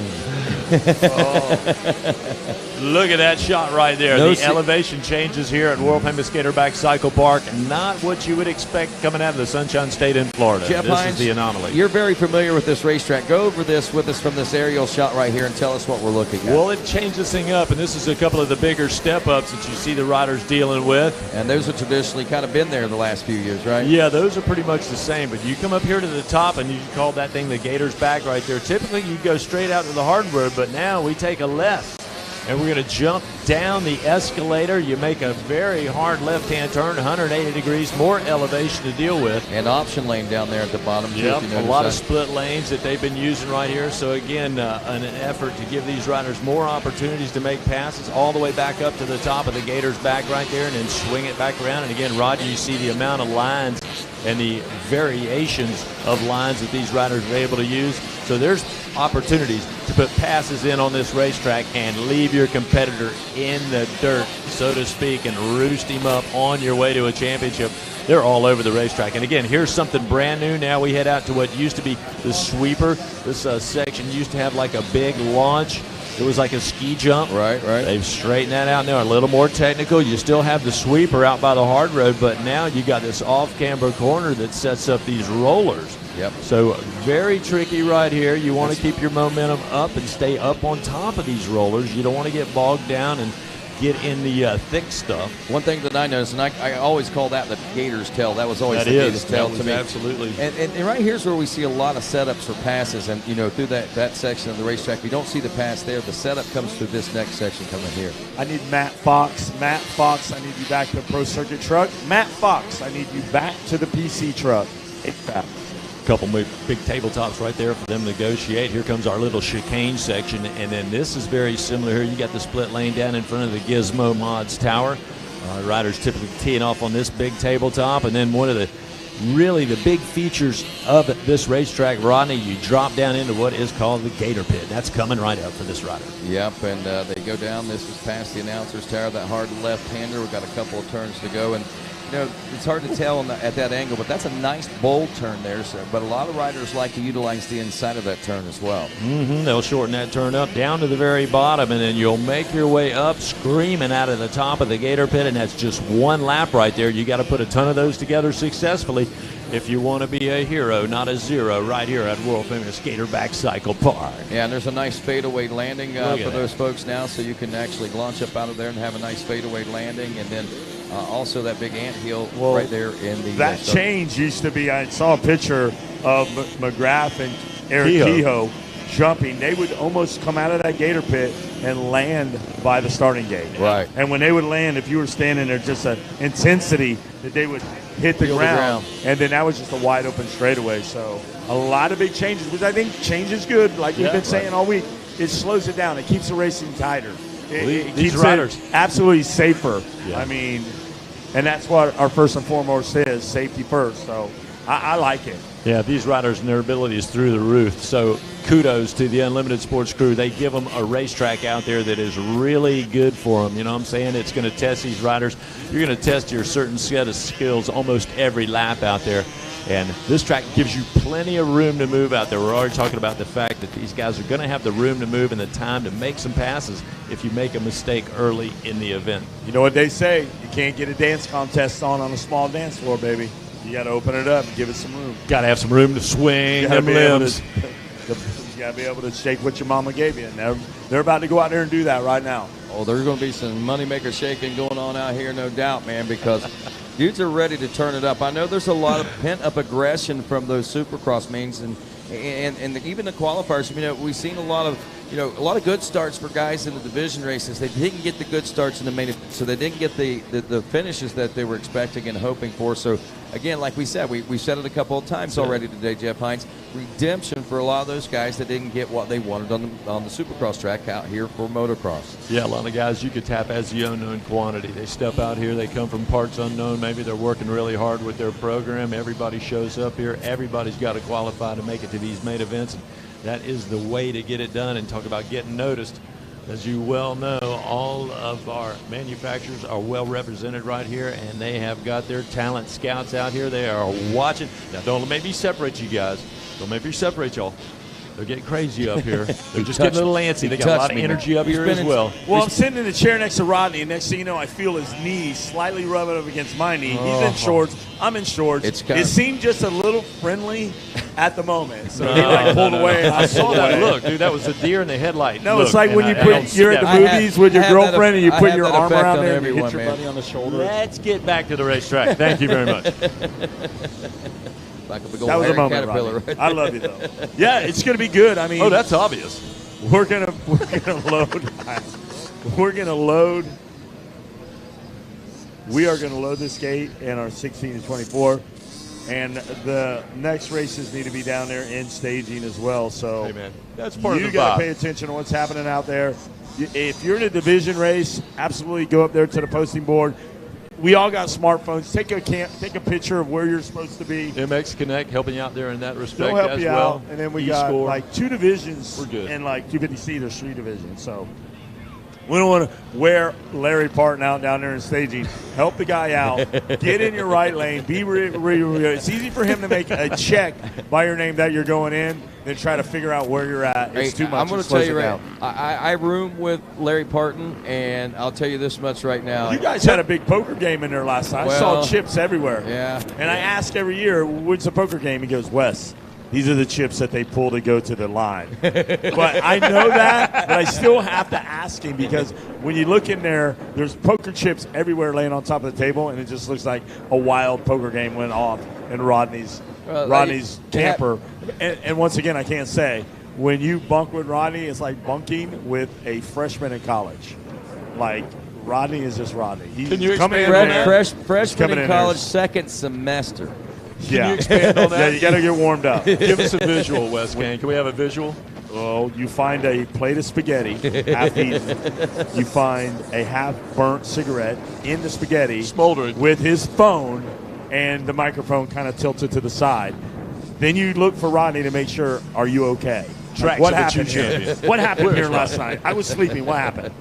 Look at that shot right there. The elevation changes here at World Famous Gatorback Cycle Park. Not what you would expect coming out of the Sunshine State in Florida. Jeff This Hines, is the anomaly. You're very familiar with this racetrack. Go over this with us from this aerial shot right here and tell us what we're looking at. Well, it changed this thing up, and this is a couple of the bigger step-ups that you see the riders dealing with. And those have traditionally kind of been there the last few years, right? Yeah, those are pretty much the same. But you come up here to the top, and you call that thing the Gator's Back right there. Typically, you go straight out to the hard road, but now we take a left. And we're going to jump down the escalator. You make a very hard left-hand turn, 180 degrees, more elevation to deal with. And option lane down there at the bottom. Yep, a lot of split lanes that they've been using right here. So again, an effort to give these riders more opportunities to make passes all the way back up to the top of the Gator's Back right there and then swing it back around. And again, Roger, you see the amount of lines and the variations of lines that these riders are able to use. So there's opportunities to put passes in on this racetrack and leave your competitor in the dirt, so to speak, and roost him up on your way to a championship. They're all over the racetrack. And again, here's something brand new. Now we head out to what used to be the sweeper. This section used to have like a big launch. It was like a ski jump. Right. They've straightened that out now, a little more technical. You still have the sweeper out by the hard road, but now you got this off-camber corner that sets up these rollers. Yep. So very tricky right here. You want to keep your momentum up and stay up on top of these rollers. You don't want to get bogged down and get in the thick stuff. One thing that I noticed, and I always call that the gator's tail. That was always the gator's tail to me. Absolutely. And right here's where we see a lot of setups for passes. And, you know, through that section of the racetrack, we don't see the pass there. The setup comes through this next section coming here. I need Matt Fox. Matt Fox, I need you back to the Pro Circuit truck. Matt Fox, I need you back to the PC truck. Couple big tabletops right there for them to negotiate. Here comes our little chicane section, and then this is very similar here. You got the split lane down in front of the Gizmo Mods Tower. Riders typically teeing off on this big tabletop, and then one of the big features of this racetrack, Rodney, you drop down into what is called the Gator Pit. That's coming right up for this rider. Yep, and they go down. This is past the announcer's tower, that hard left-hander. We've got a couple of turns to go, and you know, it's hard to tell at that angle, but that's a nice bold turn there. So, but a lot of riders like to utilize the inside of that turn as well. They'll shorten that turn up down to the very bottom, and then you'll make your way up screaming out of the top of the Gator Pit, and that's just one lap right there. You got to put a ton of those together successfully if you want to be a hero, not a zero, right here at world famous Gatorback Cycle Park. Yeah, and there's a nice fadeaway landing for those folks now, so you can actually launch up out of there and have a nice fadeaway landing, and then also that big anthill right there in the... That change used to be, I saw a picture of McGrath and Eric Kehoe jumping. They would almost come out of that Gator Pit and land by the starting gate. Right. And when they would land, if you were standing there, just an intensity that they would hit the ground. And then that was just a wide open straightaway. So a lot of big changes, which I think change is good, like we've been saying all week. It slows it down. It keeps the racing tighter. It keeps riders absolutely safer. Yeah. I mean, and that's what our first and foremost is, safety first. So I like it. Yeah, these riders and their ability is through the roof. So kudos to the Unlimited Sports crew. They give them a racetrack out there that is really good for them. You know what I'm saying? It's going to test these riders. You're going to test your certain set of skills almost every lap out there. And this track gives you plenty of room to move out there. We're already talking about the fact that these guys are going to have the room to move and the time to make some passes if you make a mistake early in the event. You know what they say, you can't get a dance contest on a small dance floor, baby. You got to open it up and give it some room. Got to have some room to swing them limbs. You got to be able to shake what your mama gave you. And they're about to go out there and do that right now. Oh, there's going to be some moneymaker shaking going on out here, no doubt, man, because dudes are ready to turn it up. I know there's a lot of pent-up aggression from those Supercross meets and even the qualifiers. You know, we've seen a lot of good starts for guys in the division races. They didn't get the good starts in the main, so they didn't get the finishes that they were expecting and hoping for. So again, like we said, we said it a couple of times already today, Jeff Hines. Redemption for a lot of those guys that didn't get what they wanted on the Supercross track out here for motocross. Yeah, a lot of guys you could tap as the unknown quantity. They step out here, they come from parts unknown. Maybe they're working really hard with their program. Everybody shows up here. Everybody's got to qualify to make it to these main events. And that is the way to get it done. And talk about getting noticed. As you well know, all of our manufacturers are well represented right here, and they have got their talent scouts out here. They are watching. Now, don't make me separate you guys. Don't make me separate y'all. They're getting crazy up here. They're just getting a little antsy. They got a lot of energy up here as well. Well, I'm sitting in the chair next to Rodney, and next thing you know, I feel his knee slightly rubbing up against my knee. He's in shorts. I'm in shorts. It seemed just a little friendly at the moment. So he pulled away. I saw that look, dude. That was a deer in the headlight. No, it's like when you're at the movies with your girlfriend and you put your arm around there and you hit your buddy on the shoulder. Let's get back to the racetrack. Thank you very much. Like a big old that was a moment, right? I love you though. Yeah, it's going to be good. I mean, that's obvious. We're gonna load. We're gonna load. We are going to load this gate in our 16 to 24, and the next races need to be down there in staging as well. So, hey man, that's part of the vibe. You got to pay attention to what's happening out there. If you're in a division race, absolutely go up there to the posting board. we all got smartphones. Take a picture of where you're supposed to be. MX Connect helping you out there in that respect They'll help as you well. out. And then we E-score. got like 2 divisions. We're good. And like 250C, there's 3 divisions. So we don't want to wear Larry Parton out down there in staging. Help the guy out. Get in your right lane. It's easy for him to make a check by your name that you're going in than try to figure out where you're at. It's too much. I'm going to tell you right now, I room with Larry Parton, and I'll tell you this much right now. You guys had a big poker game in there last night. I saw chips everywhere. Yeah. And I ask every year, what's the poker game? He goes, Wes, these are the chips that they pull to go to the line. But I know that, but I still have to ask him because when you look in there, there's poker chips everywhere laying on top of the table, and it just looks like a wild poker game went off in Rodney's camper. And once again, I can't say, when you bunk with Rodney, it's like bunking with a freshman in college. Like, Rodney is just Rodney. He's Can you coming in expand there. on that? Freshman in college, second semester. Can you expand on that? Yeah, you got to get warmed up. Give us a visual, Wes Gang. Can we have a visual? Well, you find a plate of spaghetti, half eaten. You find a half-burnt cigarette in the spaghetti. Smoldering. With his phone and the microphone kind of tilted to the side. Then you look for Rodney to make sure, are you okay? Track What to the happened two here? champions. What happened here last night? I was sleeping. What happened?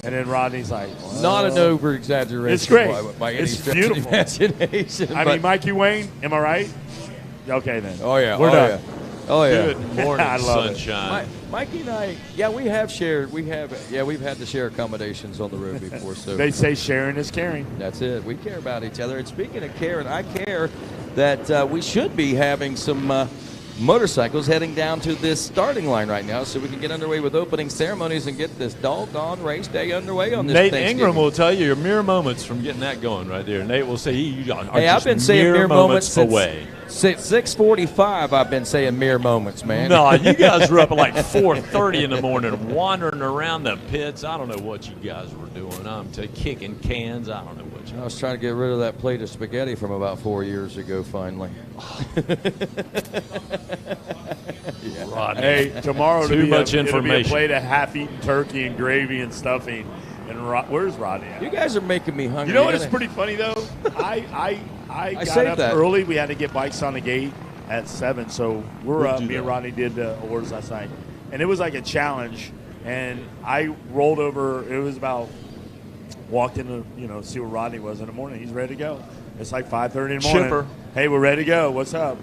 And then Rodney's like, well, Not an over-exaggeration. It's great. By any It's stretch of beautiful. imagination. I mean, Mikey Wayne, am I right? Okay, then. Oh, yeah. We're done. Yeah. Oh, yeah. Good morning, I love it. sunshine. Mikey and I, we've had to share accommodations on the road before. So They say sharing is caring. that's it. We care about each other. And speaking of caring, I care that we should be having some motorcycles heading down to this starting line right now so we can get underway with opening ceremonies and get this doggone race day underway on this Nate Thanksgiving. Ingram will tell you you're mere moments from getting that going right there. Nate will say you are Hey, just I've been saying mere moments away. Since 6:45, I've been saying mere moments, man. No, you guys were up at like 4:30 in the morning wandering around the pits. I don't know what you guys were doing. I'm kicking cans. I don't know what you I was trying to get rid of that plate of spaghetti from about 4 years ago, finally. Rodney. Hey, tomorrow Too much it'll be information. a plate of half-eaten turkey and gravy and stuffing. And where's Rodney at? You guys are making me hungry. You know what is pretty funny though? I got saved up that. early. We had to get bikes on the gate at 7, so we're up. do Me and that. Rodney did the awards last night, and it was like a challenge. And I rolled over. It was about walked in to see where Rodney was in the morning. He's ready to go. It's like 5:30 in the morning. Chipper. Hey, we're ready to go. What's up?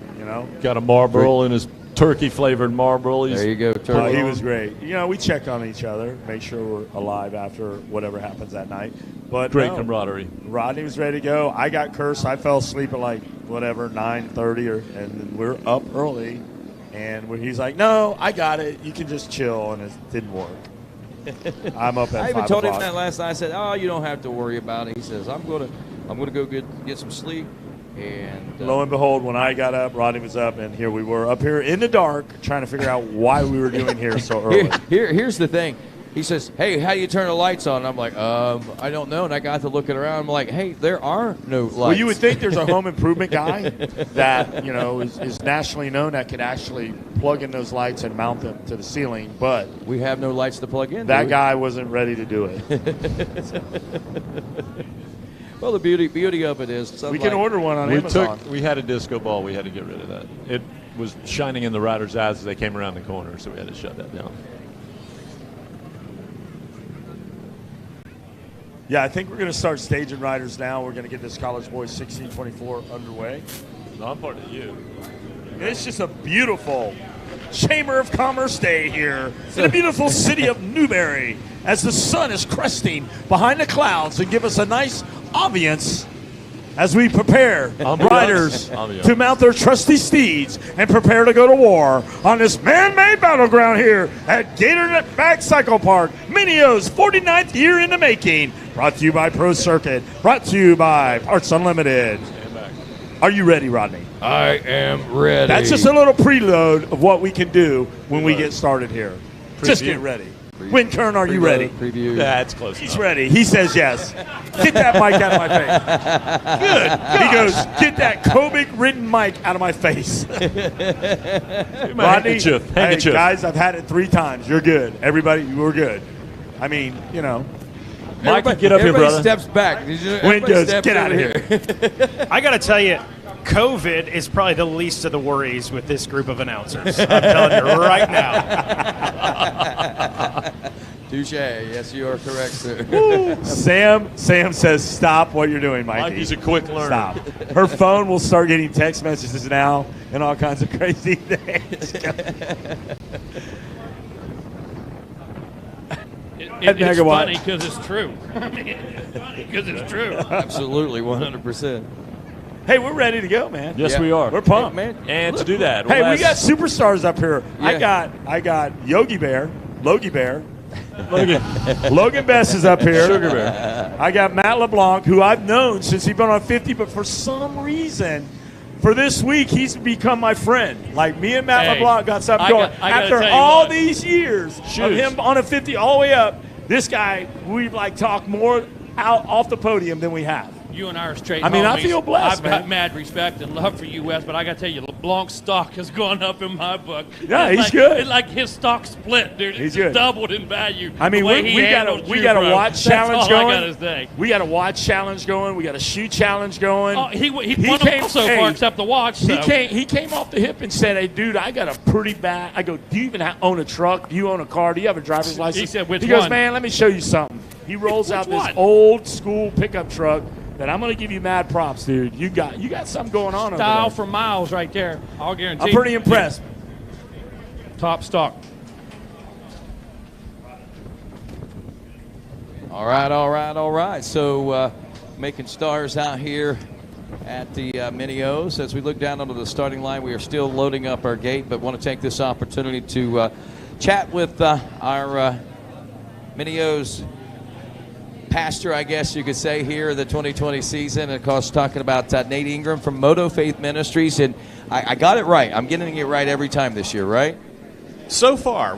Got a Marlboro in his turkey-flavored Marlboro. There you go, He turkey. was great. We check on each other, make sure we're alive after whatever happens that night. But Great no, camaraderie. Rodney was ready to go. I got cursed. I fell asleep at like 9:30, and then we're up early. And he's like, "No, I got it. You can just chill," and it didn't work. I'm up at 5 I even told him o'clock. that last night. I said, "Oh, you don't have to worry about it." He says, "I'm gonna go get some sleep." And Lo and behold, when I got up, Rodney was up, and here we were up here in the dark trying to figure out why we were doing here so early. Here's the thing. He says, "Hey, how do you turn the lights on?" I'm like, I don't know. And I got to looking around. I'm like, "Hey, there are no lights." Well, you would think there's a home improvement guy that is nationally known that could actually plug in those lights and mount them to the ceiling, but we have no lights to plug in. that do we? guy wasn't ready to do it. Well, the beauty of it is We can order one on Amazon. We had a disco ball. We had to get rid of that. It was shining in the riders' eyes as they came around the corner, so we had to shut that down. Yeah, I think we're going to start staging riders now. We're going to get this College Boys 1624 underway. No, I'm part of you. It's just a beautiful Chamber of Commerce day here in the beautiful city of Newberry as the sun is cresting behind the clouds and give us a nice ambience as we prepare riders to mount their trusty steeds and prepare to go to war on this man-made battleground here at Gator Back Cycle Park. Minio's 49th year in the making. Brought to you by Pro Circuit. Brought to you by Parts Unlimited. Are you ready, Rodney? I am ready. That's just a little preload of what we can do when we get started here. Just get ready. When Kern, are you ready? Preview. That's close. He's ready. He says yes. Get that mic out of my face. Good. He goes, get that Kobik-ridden mic out of my face. Rodney, handkerchief. Hey, guys, I've had it 3 times. You're good. Everybody, you were good. I mean, Mikey, get up here, brother. Steps back. Wind goes, get out of here. I got to tell you, COVID is probably the least of the worries with this group of announcers. I'm telling you right now. Touche. Yes, you are correct, sir. Sam says, stop what you're doing, Mikey. Mikey's a quick learner. Stop. Her phone will start getting text messages now and all kinds of crazy things. It's funny because it's true. Because it's true. Absolutely, 100%. Hey, we're ready to go, man. Yes, we are. We're pumped. Hey, man. And to do that, Hey, we got superstars up here. Yeah. I got Yogi Bear, Logie Bear. Logan Bess is up here. Sugar Bear. I got Matt LeBlanc, who I've known since he's been on 50, but for some reason, for this week, he's become my friend. Like, me and Matt LeBlanc got something going. After all these years of him on a 50 all the way up, this guy, we've like talked more out off the podium than we have. You and I are straight. I mean, homies. I feel blessed, I've man. got mad respect and love for you, Wes, but I got to tell you, LeBlanc's stock has gone up in my book. Yeah, It's he's like, good. It's like his stock split, dude. He's It's good. doubled in value. I mean, we got a watch challenge going. I gotta say. We got a watch challenge going. We got a shoe challenge going. Oh, he won them all so far except the watch. So. He came off the hip and said, "Hey, dude, I got a pretty bad." I go, "Do you even own a truck? Do you own a car? Do you have a driver's license?" He said, "Which He goes, one?" "Man, let me show you something." He rolls out this one? old school pickup truck that I'm going to give you mad props, dude. You got something going on Style over for miles right there. I'll there. guarantee. I'm pretty impressed. Top stock. All right. So making stars out here at the Mini O's. As we look down onto the starting line, we are still loading up our gate, but want to take this opportunity to chat with our Mini O's pastor, I guess you could say, here the 2020 season. And of course, talking about Nate Ingram from Moto Faith Ministries. And I got it right. I'm getting it right every time this year, right? So far.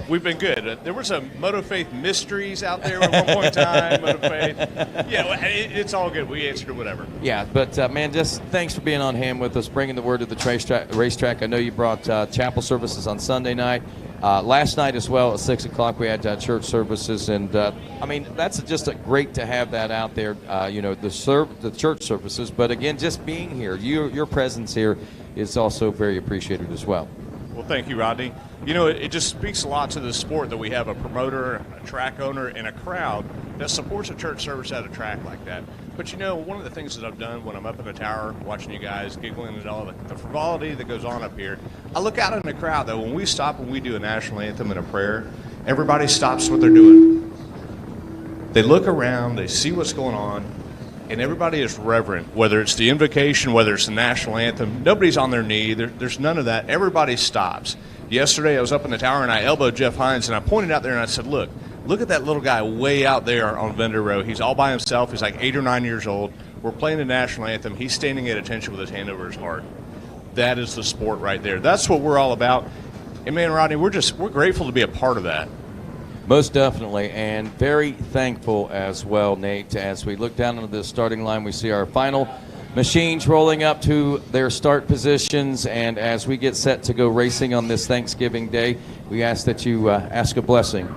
We've been good. There were some Moto Faith mysteries out there at one point in time. Moto Faith. Yeah, well, it's all good. We answered it, whatever. Yeah, but, man, just thanks for being on hand with us, bringing the word to the racetrack. I know you brought chapel services on Sunday night. Last night as well at 6 o'clock we had church services, and I mean that's just great to have that out there. The church services, but again, just being here, your presence here is also very appreciated as well. Well, thank you, Rodney. You know, it just speaks a lot to the sport that we have a promoter, a track owner, and a crowd that supports a church service at a track like that. But, you know, one of the things that I've done when I'm up in the tower watching you guys giggling and all the frivolity that goes on up here, I look out in the crowd, though. When we stop and we do a national anthem and a prayer, everybody stops what they're doing. They look around, they see what's going on, and everybody is reverent, whether it's the invocation, whether it's the national anthem. Nobody's on their knee. There's none of that. Everybody stops. Yesterday I was up in the tower and I elbowed Jeff Hines and I pointed out there and I said, look at that little guy way out there on Vendor Row. He's all by himself. He's like 8 or 9 years old. We're playing the national anthem. He's standing at attention with his hand over his heart. That is the sport right there. That's what we're all about. And man, Rodney, we're grateful to be a part of that. Most definitely, and very thankful as well, Nate. As we look down into the starting line, we see our final machines rolling up to their start positions, and as we get set to go racing on this Thanksgiving Day, we ask that you ask a blessing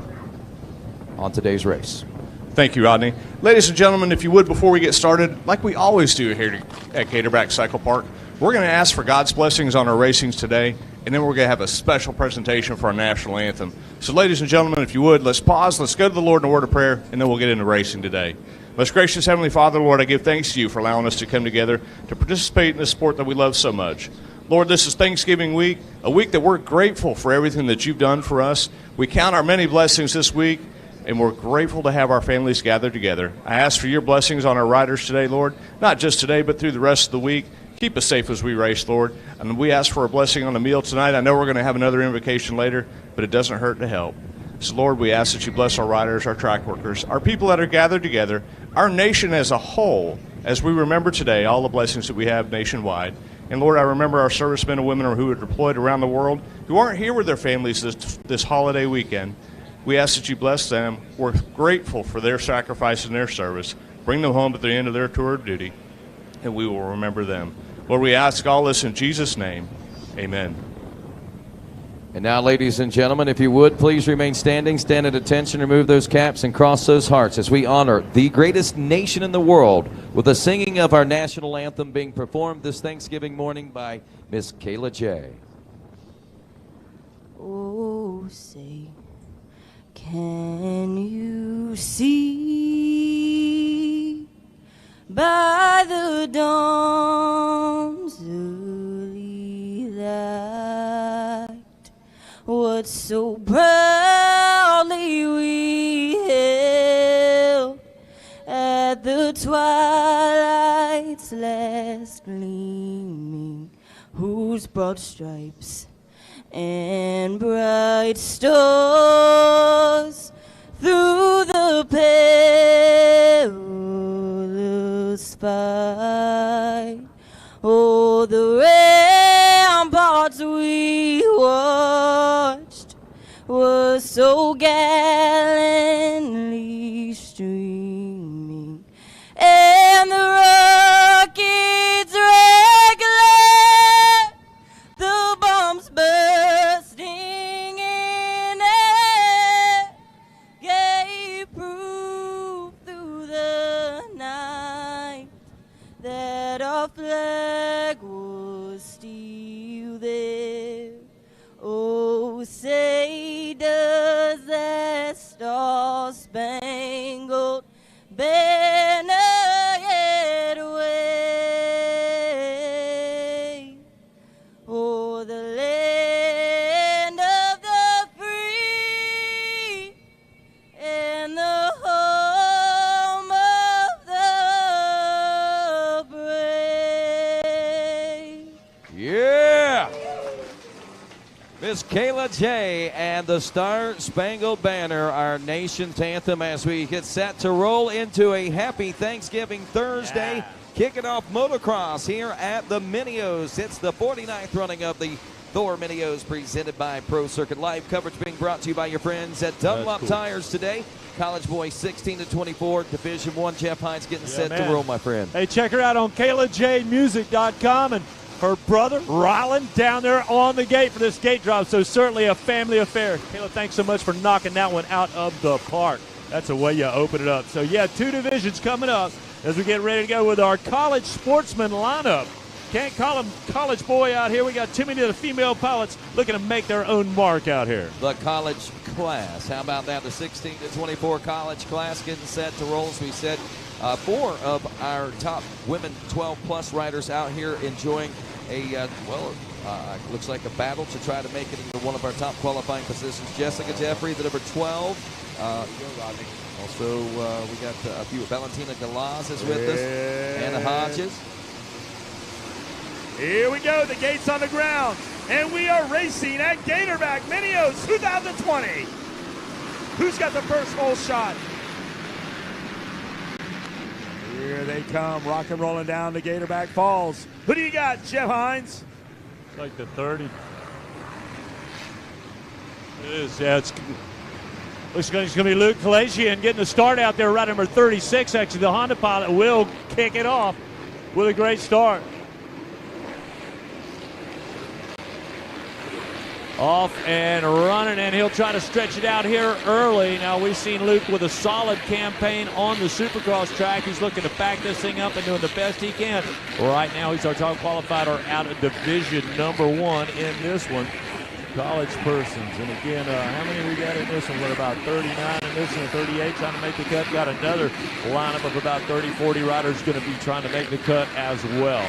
on today's race. Thank you, Rodney. Ladies and gentlemen, if you would, before we get started, like we always do here at Gatorback Cycle Park, we're going to ask for God's blessings on our racings today, and then we're going to have a special presentation for our national anthem. So, ladies and gentlemen, if you would, let's pause, let's go to the Lord in a word of prayer, and then we'll get into racing today. Most gracious Heavenly Father, Lord, I give thanks to you for allowing us to come together to participate in this sport that we love so much. Lord, this is Thanksgiving week, a week that we're grateful for everything that you've done for us. We count our many blessings this week, and we're grateful to have our families gathered together. I ask for your blessings on our riders today, Lord, not just today, but through the rest of the week. Keep us safe as we race, Lord. And we ask for a blessing on the meal tonight. I know we're going to have another invocation later, but it doesn't hurt to help. So, Lord, we ask that you bless our riders, our track workers, our people that are gathered together, our nation as a whole, as we remember today all the blessings that we have nationwide. And, Lord, I remember our servicemen and women who are deployed around the world who aren't here with their families this holiday weekend. We ask that you bless them. We're grateful for their sacrifice and their service. Bring them home at the end of their tour of duty, and we will remember them. Lord, we ask all this in Jesus' name. Amen. And now, ladies and gentlemen, if you would, please remain standing, stand at attention, remove those caps, and cross those hearts as we honor the greatest nation in the world with the singing of our national anthem being performed this Thanksgiving morning by Miss Kayla J. Oh, say, can you see by the dawn's early light what so proudly we held at the twilight's last gleaming, whose broad stripes and bright stars through the perilous fight, oh, the ramparts we watched were so gallantly streaming, and the rockets regular, the bombs bursting in air, gave proof through the night that our flag was still there. Oh, say does that star-spangled banner yet wave o'er the land of the free and the home of the brave? Yeah! Miss Kayla J. and the Star-Spangled Banner, our nation's anthem, as we get set to roll into a happy Thanksgiving Thursday. Kicking off motocross here at the Mini-O's. It's the 49th running of the Thor Mini-O's presented by Pro Circuit. Live coverage being brought to you by your friends at Dunlop Tires today. College boys 16 to 24, Division I. Jeff Hines getting set to roll, my friend. Hey, check her out on KaylaJmusic.com, and her brother, Rylan, down there on the gate for this gate drop. So certainly a family affair. Kayla, thanks so much for knocking that one out of the park. That's the way you open it up. So, yeah, 2 divisions coming up as we get ready to go with our college sportsman lineup. Can't call him college boy out here. We got too many of the female pilots looking to make their own mark out here. The college class. How about that? The 16 to 24 college class getting set to roll. As we said, 4 of our top women 12-plus riders out here enjoying a, looks like a battle to try to make it into one of our top qualifying positions. Jessica Jeffrey, the number 12. Also, we got a few. Valentina Galaz is with us. Anna Hodges. Here we go, the gate's on the ground, and we are racing at Gatorback Mini-O's 2020. Who's got the first hole shot? Here they come, rock and rolling down the Gatorback Falls. Who do you got, Jeff Hines? It's like the 30. It is, yeah. Looks like it's going to be Luke Kalajian getting the start out there, right number 36. Actually, the Honda pilot will kick it off with a great start. Off and running, and he'll try to stretch it out here early. Now, we've seen Luke with a solid campaign on the Supercross track. He's looking to back this thing up and doing the best he can. Right now, he's our top qualified or out of division number 1 in this one. College persons. And again, how many we got in this one? What, about 39 in this one, 38 trying to make the cut. Got another lineup of about 30, 40 riders going to be trying to make the cut as well.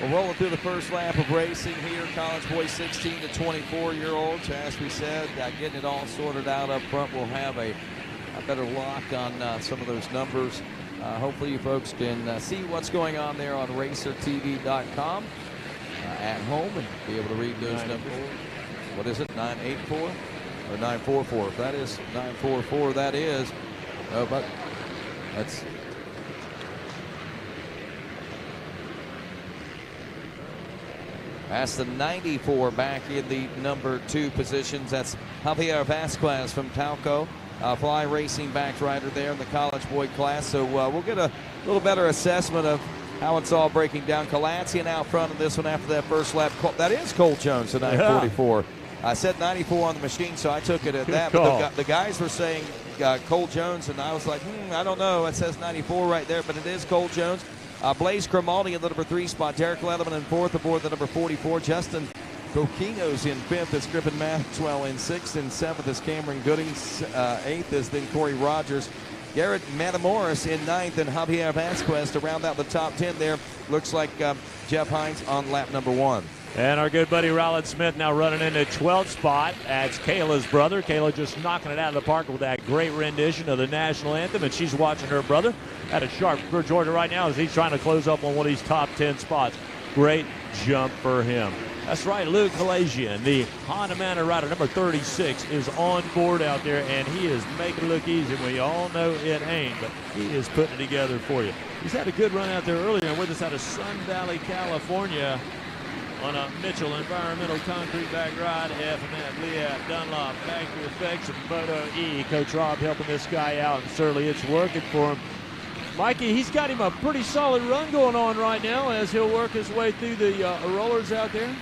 We're rolling through the first lap of racing here. College boys 16 to 24-year-olds. As we said, getting it all sorted out up front. We'll have a better lock on some of those numbers. Hopefully you folks can see what's going on there on RacerTV.com at home and be able to read those numbers. What is it, 984 or 944? If that is 944, that is. Oh, but that's... That's the 94 back in the number 2 positions. That's Javier Vasquez from Talco. Fly Racing backed rider there in the college boy class. So we'll get a little better assessment of how it's all breaking down. Calatsian out front of this one after that first lap. That is Cole Jones at 944. I said 94 on the machine, so I took it at that. But the guys were saying Cole Jones, and I was like, I don't know. It says 94 right there, but it is Cole Jones. Blaze Grimaldi in the number 3 spot. Derek Leatherman in 4th aboard the number 44. Justin Coquino's in 5th. It's Griffin Maxwell in 6th. And 7th is Cameron Goodings. 8th is then Corey Rogers. Garrett Matamoros in 9th. And Javier Vasquez to round out the top 10 there. Looks like Jeff Hines on lap number 1. And our good buddy Rollin Smith now running in the 12th spot. That's Kayla's brother. Kayla just knocking it out of the park with that great rendition of the national anthem, and she's watching her brother at a sharp for Georgia right now as he's trying to close up on one of these top 10 spots. Great jump for him. That's right, Luke Halasian, the Honda Manor rider, number 36, is on board out there, and he is making it look easy. We all know it ain't, but he is putting it together for you. He's had a good run out there earlier with us out of Sun Valley, California, on a Mitchell Environmental Concrete Bag Ride, F&F, Leapp, Dunlop, Factory Effects, and Moto E. Coach Rob helping this guy out, and certainly it's working for him. Mikey, he's got him a pretty solid run going on right now as he'll work his way through the rollers out there.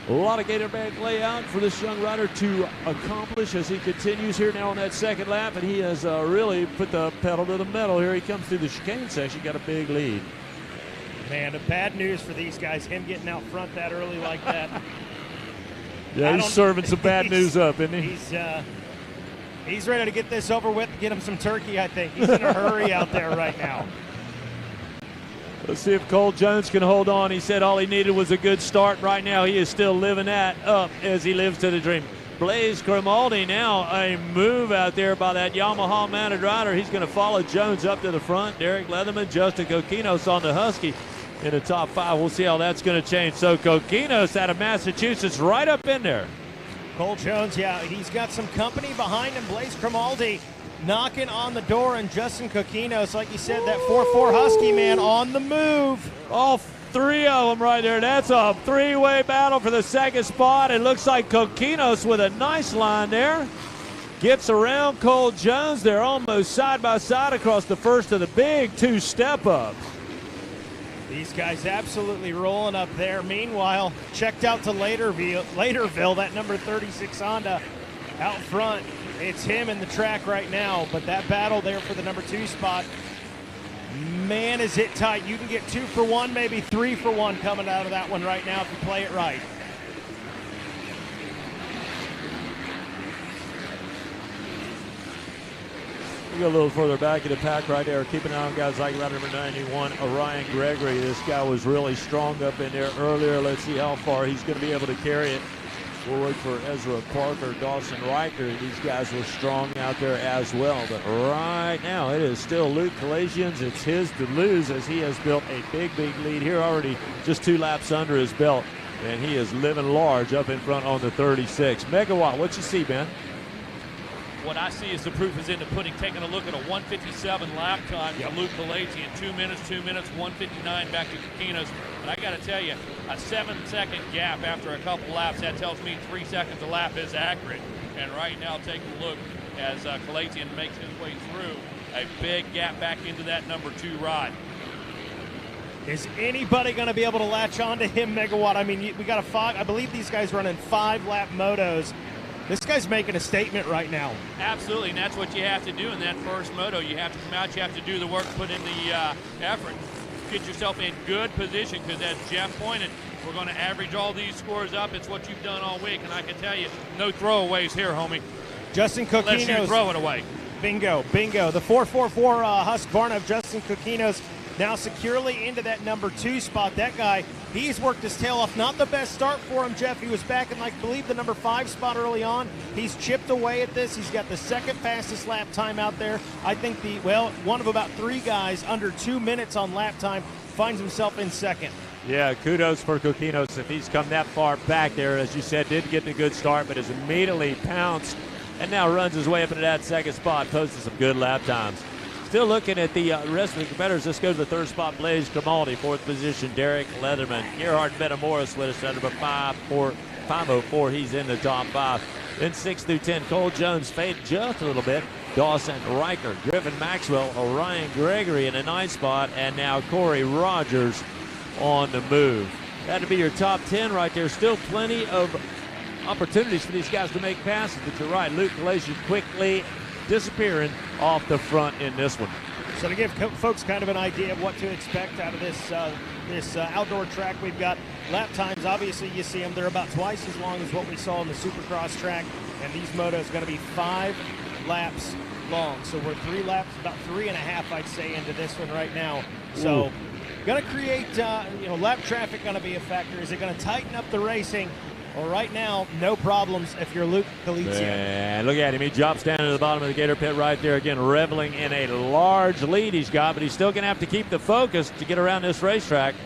A lot of gator bag layout for this young rider to accomplish as he continues here now on that second lap, and he has really put the pedal to the metal here. He comes through the chicane section, got a big lead. Man, the bad news for these guys, him getting out front that early like that. Yeah, he's serving some bad news up, isn't he? He's ready to get this over with and get him some turkey, I think. He's in a hurry out there right now. Let's see if Cole Jones can hold on. He said all he needed was a good start. Right now, he is still living that up as he lives to the dream. Blaze Grimaldi now a move out there by that Yamaha mounted rider. He's going to follow Jones up to the front. Derek Leatherman, Justin Coquinos on the Husky in the top 5. We'll see how that's going to change. So Coquinos out of Massachusetts right up in there. Cole Jones, yeah, he's got some company behind him. Blaze Grimaldi knocking on the door, and Justin Coquinos, like you said, that 4-4 Husky man on the move. All 3 of them right there. That's a 3-way battle for the second spot. It looks like Coquinos with a nice line there gets around Cole Jones. They're almost side by side across the first of the big 2 step-ups. These guys absolutely rolling up there. Meanwhile, checked out to Laterville, that number 36 Honda out front. It's him in the track right now, but that battle there for the number 2 spot, man, is it tight. You can get 2 for 1, maybe 3 for 1 coming out of that one right now if you play it right. We go a little further back in the pack right there, keeping an eye on guys like rider number 91, Orion Gregory. This guy was really strong up in there earlier. Let's see how far he's going to be able to carry it. We'll wait for Ezra Parker, Dawson Riker. These guys were strong out there as well. But right now, it is still Luke Kalasian's. It's his to lose as he has built a big, big lead here already, just 2 laps under his belt. And he is living large up in front on the 36. Megawatt, what you see, Ben? What I see is the proof is in the pudding. Taking a look at a 1:57 lap time for Luke Kalasian. 2 minutes, 1:59 back to Coquinos. And I got to tell you, a 7-second gap after a couple laps, that tells me 3 seconds a lap is accurate. And right now, take a look as Kalasian makes his way through. A big gap back into that number 2 ride. Is anybody going to be able to latch on to him, Megawatt? I mean, we got a 5. I believe these guys running 5-lap motos. This guy's making a statement right now. Absolutely, and that's what you have to do in that first moto. You have to come out, you have to do the work, put in the effort. Get yourself in good position, because as Jeff pointed, we're going to average all these scores up. It's what you've done all week, and I can tell you, no throwaways here, homie. Justin Coquinos. Unless you throw it away. Bingo, bingo. The 444 Husqvarna of Justin Coquinos now securely into that number 2 spot. That guy, he's worked his tail off. Not the best start for him, Jeff. He was back in, I believe, the number 5 spot early on. He's chipped away at this. He's got the 2nd fastest lap time out there. I think one of about 3 guys under 2 minutes on lap time finds himself in 2nd. Yeah, kudos for Coquinos if he's come that far back there. As you said, didn't get a good start, but has immediately pounced and now runs his way up into that 2nd spot, posting some good lap times. still looking at the rest of the competitors. Let's go to the third spot. Blaze Grimaldi, fourth position. Derek Leatherman. Gerhard Metamoris with us at number 504. He's in the top 5. Then 6 through 10, Cole Jones faded just a little bit. Dawson Riker, Griffin Maxwell, Orion Gregory in the 9th spot, and now Corey Rogers on the move. That'd be your top 10 right there. Still plenty of opportunities for these guys to make passes, but you're right. Luke Galatian quickly disappearing off the front in this one. So to give folks kind of an idea of what to expect out of this outdoor track, we've got lap times. Obviously, you see them. They're about twice as long as what we saw on the Supercross track, and these motos going to be 5 laps long. So we're 3 laps, about 3.5, I'd say, into this one right now. So going to create, lap traffic going to be a factor. Is it going to tighten up the racing? Well, right now, no problems if you're Luke Galizia. And look at him. He drops down to the bottom of the Gator pit right there. Again, reveling in a large lead he's got, but he's still going to have to keep the focus to get around this racetrack.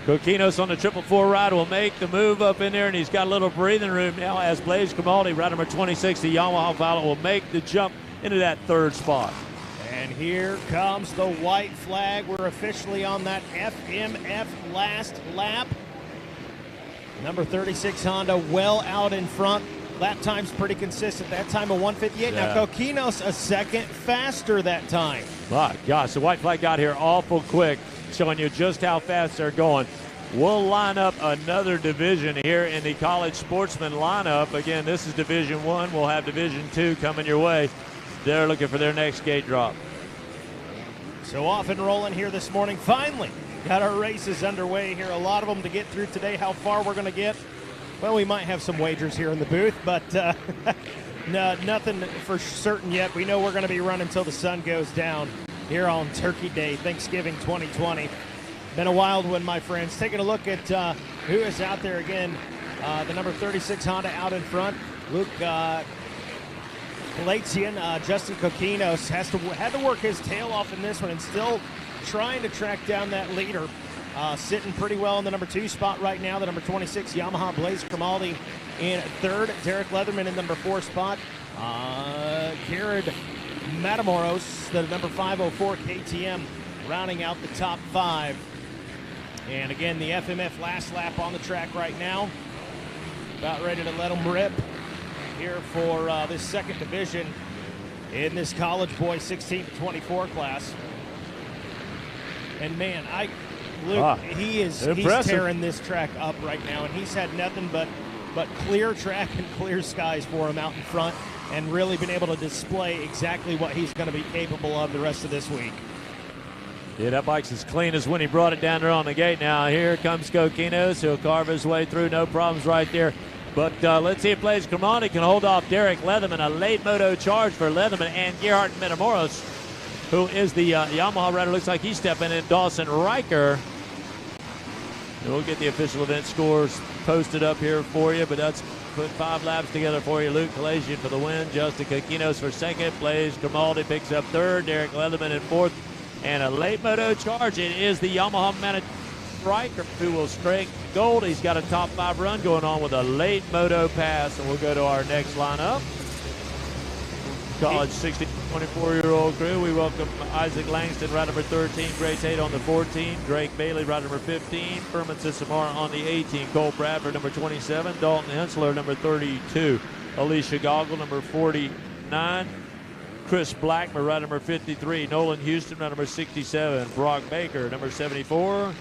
Coquinos on the 444 ride will make the move up in there, and he's got a little breathing room now as Blaze Grimaldi, ride number 26, the Yamaha pilot, will make the jump into that 3rd spot. And here comes the white flag. We're officially on that FMF last lap. Number 36 Honda well out in front. Lap time's pretty consistent. That time of 1:58. Yeah. Now Coquinos a second faster that time. My gosh, the white flag got here awful quick, showing you just how fast they're going. We'll line up another division here in the college sportsman lineup. Again, this is Division 1. We'll have Division 2 coming your way. They're looking for their next gate drop. So off and rolling here this morning. Finally got our races underway here. A lot of them to get through today. How far we're going to get? Well, we might have some wagers here in the booth, but no, nothing for certain yet. We know we're going to be running until the sun goes down here on Turkey Day, Thanksgiving 2020. Been a wild one, my friends. Taking a look at who is out there again. The number 36 Honda out in front. Luke Galatian, Justin Coquinos had to work his tail off in this one and still trying to track down that leader. Sitting pretty well in the number 2 spot right now. The number 26 Yamaha Blaze Grimaldi in 3rd. Derek Leatherman in number 4 spot. Gerhard Matamoros, the number 504 KTM, rounding out the top 5. And again, the FMF last lap on the track right now. About ready to let them rip here for this 2nd division in this college boy 16 to 24 class. And man, Luke, he's tearing this track up right now, and he's had nothing but clear track and clear skies for him out in front, and really been able to display exactly what he's going to be capable of the rest of this week. Yeah, that bike's as clean as when he brought it down there on the gate. Now here comes Coquinos. He'll carve his way through, no problems right there. But let's see if Blaze Grimaldi can hold off Derek Leatherman. A late moto charge for Leatherman and Gerhard Metamoros, who is the Yamaha rider. Looks like he's stepping in. Dawson Riker. And we'll get the official event scores posted up here for you, but that's put 5 laps together for you. Luke Galatian for the win. Justin Coquinos for 2nd. Blaze Grimaldi picks up 3rd. Derek Leatherman in 4th. And a late moto charge. It is the Yamaha mounted Riker who will strike gold. He's got a top 5 run going on with a late moto pass. And we'll go to our next lineup. College 16 to 24-year-old crew. We welcome Isaac Langston, ride number 13. Gray Tate on the 14. Drake Bailey, ride number 15. Furman Sissamara on the 18. Cole Bradford, number 27. Dalton Hensler, number 32. Alicia Goggle, number 49. Chris Blackmer, ride number 53. Nolan Houston, ride number 67. Brock Baker, number 74.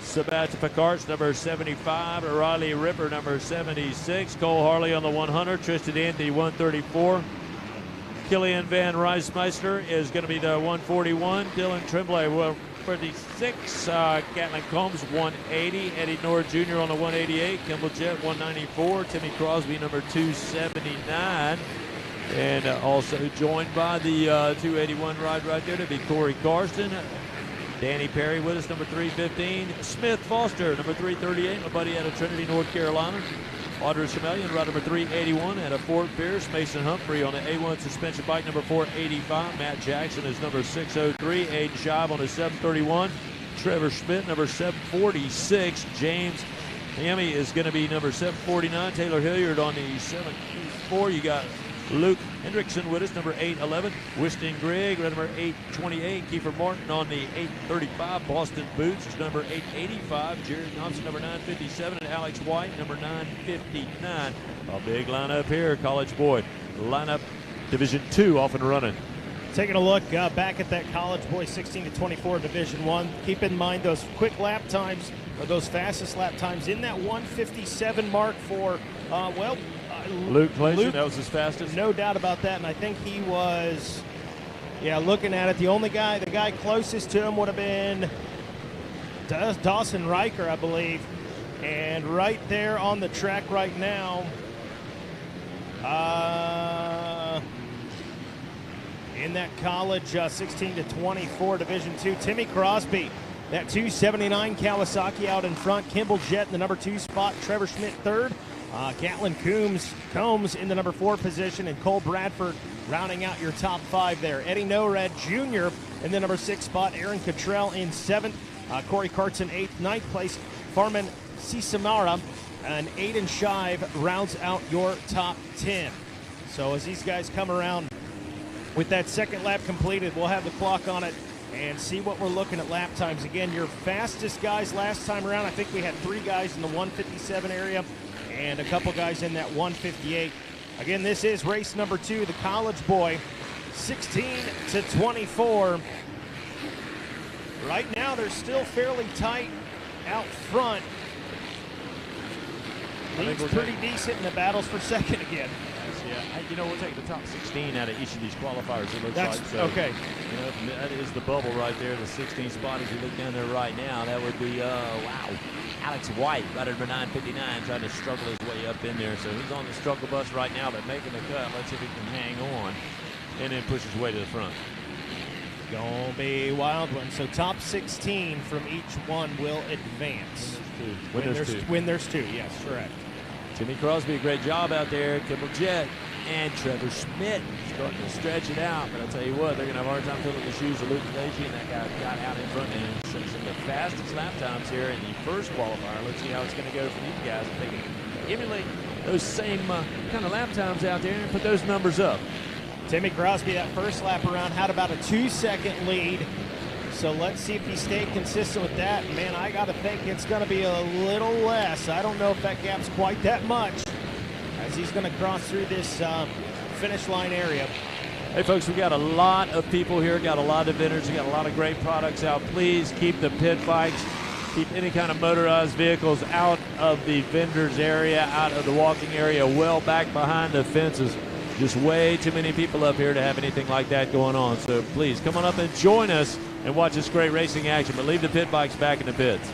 Sebastian Picard, number 75. Riley Ripper, number 76. Cole Harley on the 100. Tristan Anthony, 134. Killian Van Rijsmeister is going to be the 141. Dylan Tremblay, 136. Gatlin Combs, 180. Eddie Nord Jr. on the 188. Kimball Jett, 194. Timmy Crosby, number 279. And also joined by the 281 ride right there to be Corey Karsten. Danny Perry with us, number 315. Smith Foster, number 338. My buddy out of Trinity, North Carolina. Audrey Chameleon, ride number 381. Out of Fort Pierce. Mason Humphrey on the A1 suspension bike, number 485. Matt Jackson is number 603. Aiden Shive on the 731. Trevor Schmidt, number 746. James Hammy is going to be number 749. Taylor Hilliard on the 724. You got Luke Hendrickson with us, number 811. Wisting Grigg, number 828. Kiefer Martin on the 835. Boston Boots, number 885. Jared Thompson, number 957. And Alex White, number 959. A big lineup here, College Boy. Lineup Division 2 off and running. Taking a look back at that College Boy 16 to 24 Division 1. Keep in mind those quick lap times, or those fastest lap times in that 157 mark for, Luke Clayson, that was his fastest. No doubt about that, and I think he was, looking at it, the guy closest to him would have been Dawson Riker, I believe. And right there on the track right now, in that College 16 to 24 Division 2, Timmy Crosby, that 279 Kawasaki out in front. Kimball Jett in the number 2 spot. Trevor Schmidt third. Catlin Combs in the number 4 position, and Cole Bradford rounding out your top 5 there. Eddie Norad Jr. in the number 6 spot. Aaron Cottrell in 7th. Corey Karts in 8th. 9th place, Farman Cisamara, and Aiden Shive rounds out your top 10. So as these guys come around with that second lap completed, we'll have the clock on it and see what we're looking at lap times. Again, your fastest guys last time around, I think we had 3 guys in the 157 area and a couple guys in that 158. Again, this is race number 2, the College Boy 16 to 24. Right now, they're still fairly tight out front. Lead's pretty decent in the battles for second again. Yeah, we'll take the top 16 out of each of these qualifiers, it looks like. So, okay. That is the bubble right there, the 16 spot. As you look down there right now, that would be, Alex White, right at number 959, trying to struggle his way up in there. So he's on the struggle bus right now, but making the cut. Let's see if he can hang on and then push his way to the front. Gonna be a wild one. So top 16 from each one will advance. When there's two, yes, correct. Timmy Crosby, a great job out there. Kimball Jett and Trevor Schmidt starting to stretch it out. But I'll tell you what, they're going to have a hard time filling the shoes of Luke Leahy, and that guy got out in front and some of the fastest lap times here in the first qualifier. Let's see how it's going to go for these guys if they can emulate those same kind of lap times out there and put those numbers up. Timmy Crosby, that first lap around, had about a 2-second lead. So let's see if he stayed consistent with that. Man, I got to think it's going to be a little less. I don't know if that gap's quite that much as he's going to cross through this finish line area. Hey, folks, we got a lot of people here, got a lot of vendors, we got a lot of great products out. Please keep the pit bikes, keep any kind of motorized vehicles out of the vendors area, out of the walking area, well back behind the fences. Just way too many people up here to have anything like that going on. So please come on up and join us and watch this great racing action, but leave the pit bikes back in the pits.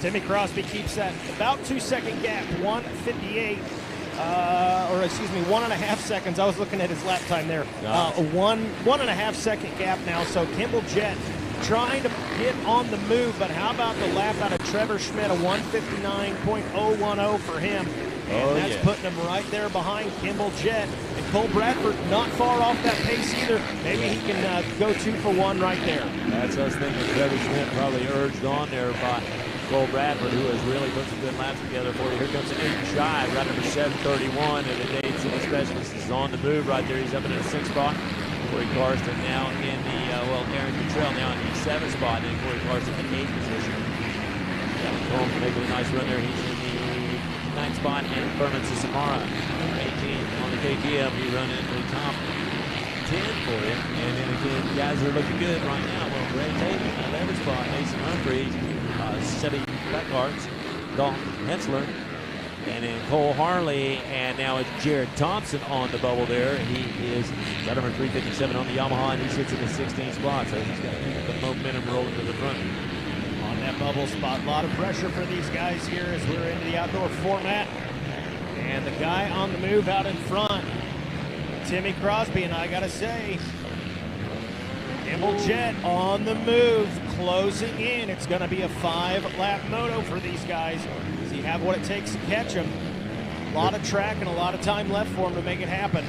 Timmy Crosby keeps that about 2-second gap, 1.5 seconds. I was looking at his lap time there. 1.5 second gap now. So Kimball Jett trying to get on the move, but how about the lap out of Trevor Schmidt, a 159.010 for him. And that's putting him right there behind Kimball Jett. And Cole Bradford not far off that pace either. Maybe he can go 2 for 1 right there. That's us thinking. Trevor Schmidt probably urged on there by Cole Bradford, who has really put some good laps together for you. Here comes Aiden Shive, right number 731, and the Dade City Specialist is on the move right there. He's up in the 6th spot. Corey Karsten now in the, Aaron Cottrell now in the 7th spot, and Corey Karsten in the 8th position. Cole making a nice run there. He's in the 9th spot, and Furman Cisamara, 18 on the KTM. He run in the top 10 for you. And then again, guys are looking good right now. Well, Ray Tate in the 11th spot, Mason Humphreys, Sebby Beckhartz, Dalton Hensler, and then Cole Harley, and now it's Jared Thompson on the bubble there. He is got number 357 on the Yamaha, and he sits in the 16th spot, so he's got the momentum rolling to the front. On that bubble spot, a lot of pressure for these guys here as we're into the outdoor format. And the guy on the move out in front, Timmy Crosby, and I gotta say, Kimball Jett on the move, closing in. It's gonna be a 5-lap moto for these guys. Does he have what it takes to catch him? A lot of track and a lot of time left for him to make it happen.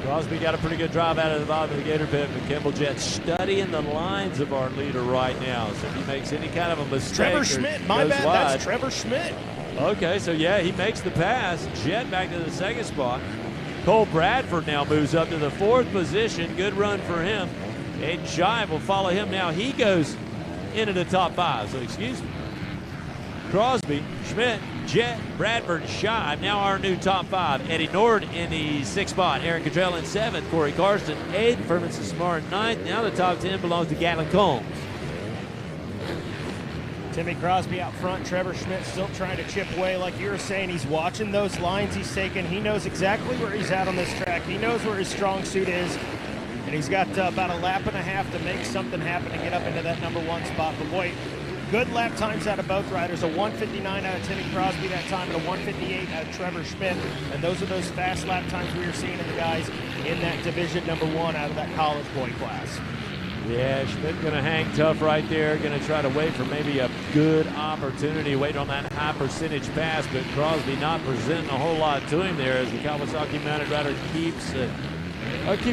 Crosby got a pretty good drive out of the bottom of the Gator pit, but Kimball Jett studying the lines of our leader right now. So if he makes any kind of a mistake, Trevor Schmidt, my bad, wide, that's Trevor Schmidt. Okay, so yeah, he makes the pass. Jett back to the 2nd spot. Cole Bradford now moves up to the 4th position. Good run for him. Aiden Shive will follow him now. He goes into the top 5. So excuse me. Crosby, Schmidt, Jett, Bradford, Shive. Now our new top 5. Eddie Nord in the 6th spot. Aaron Cottrell in 7th. Corey Karsten 8th. Ferguson Smart 9th. Now the top 10 belongs to Gatlin Combs. Timmy Crosby out front. Trevor Schmidt still trying to chip away. Like you were saying, he's watching those lines he's taking. He knows exactly where he's at on this track. He knows where his strong suit is. And he's got about a lap and a half to make something happen to get up into that number 1 spot. But boy, good lap times out of both riders. A 1:59 out of Timmy Crosby that time, and a 1:58 out of Trevor Schmidt. And those are those fast lap times we were seeing in the guys in that division number 1 out of that college boy class. Yeah, Schmidt going to hang tough right there. Going to try to wait for maybe a good opportunity. Wait on that high percentage pass, but Crosby not presenting a whole lot to him there as the Kawasaki mounted rider keeps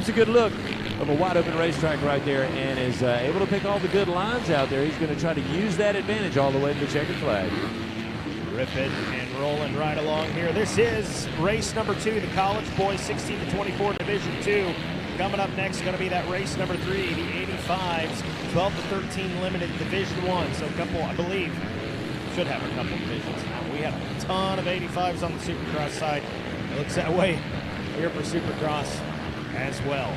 a good look of a wide open racetrack right there and is able to pick all the good lines out there. He's going to try to use that advantage all the way to the checkered flag. Ripping and rolling right along here. This is race number 2, the college boys 16 to 24 division 2. Coming up next is going to be that race number 3, the 85s, 12 to 13 limited division 1. So a couple, I believe, should have a couple divisions now. We had a ton of 85s on the Supercross side. It looks that way here for Supercross as well.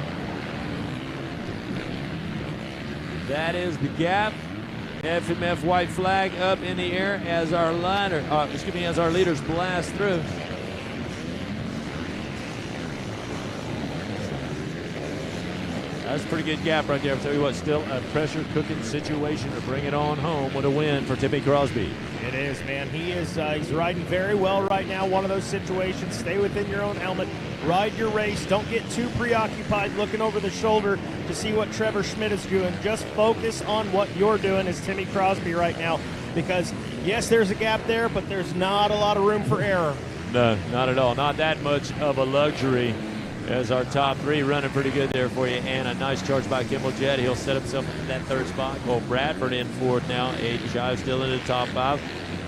That is the gap. FMF white flag up in the air as our as our leaders blast through. That's a pretty good gap right there. I'll tell you what, still a pressure cooking situation to bring it on home with a win for Timmy Crosby. It is, man. He is he's riding very well right now. One of those situations, stay within your own helmet, ride your race. Don't get too preoccupied looking over the shoulder to see what Trevor Schmidt is doing. Just focus on what you're doing as Timmy Crosby right now, because yes, there's a gap there, but there's not a lot of room for error. No, not at all. Not that much of a luxury. As our top 3 running pretty good there for you, and a nice charge by Kimball Jett. He'll set himself in that 3rd spot. Cole Bradford in 4th now. Aiden Shive still in the top 5.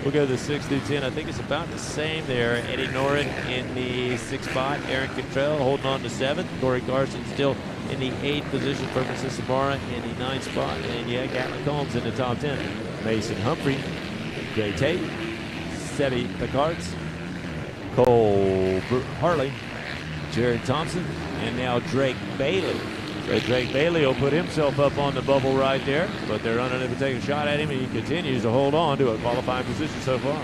We'll go to the 6 through 10. I think it's about the same there. Eddie Norin in the 6th spot. Aaron Cottrell holding on to 7th. Corey Carson still in the 8th position. Ferguson Sabara in the 9th spot. And yeah, Gatlin Combs in the top 10. Mason Humphrey, Gray Tate, Sebi Picards, Cole Harley, Jared Thompson, and now Drake Bailey. So Drake Bailey will put himself up on the bubble right there, but they're unable to take a shot at him, and he continues to hold on to a qualifying position so far.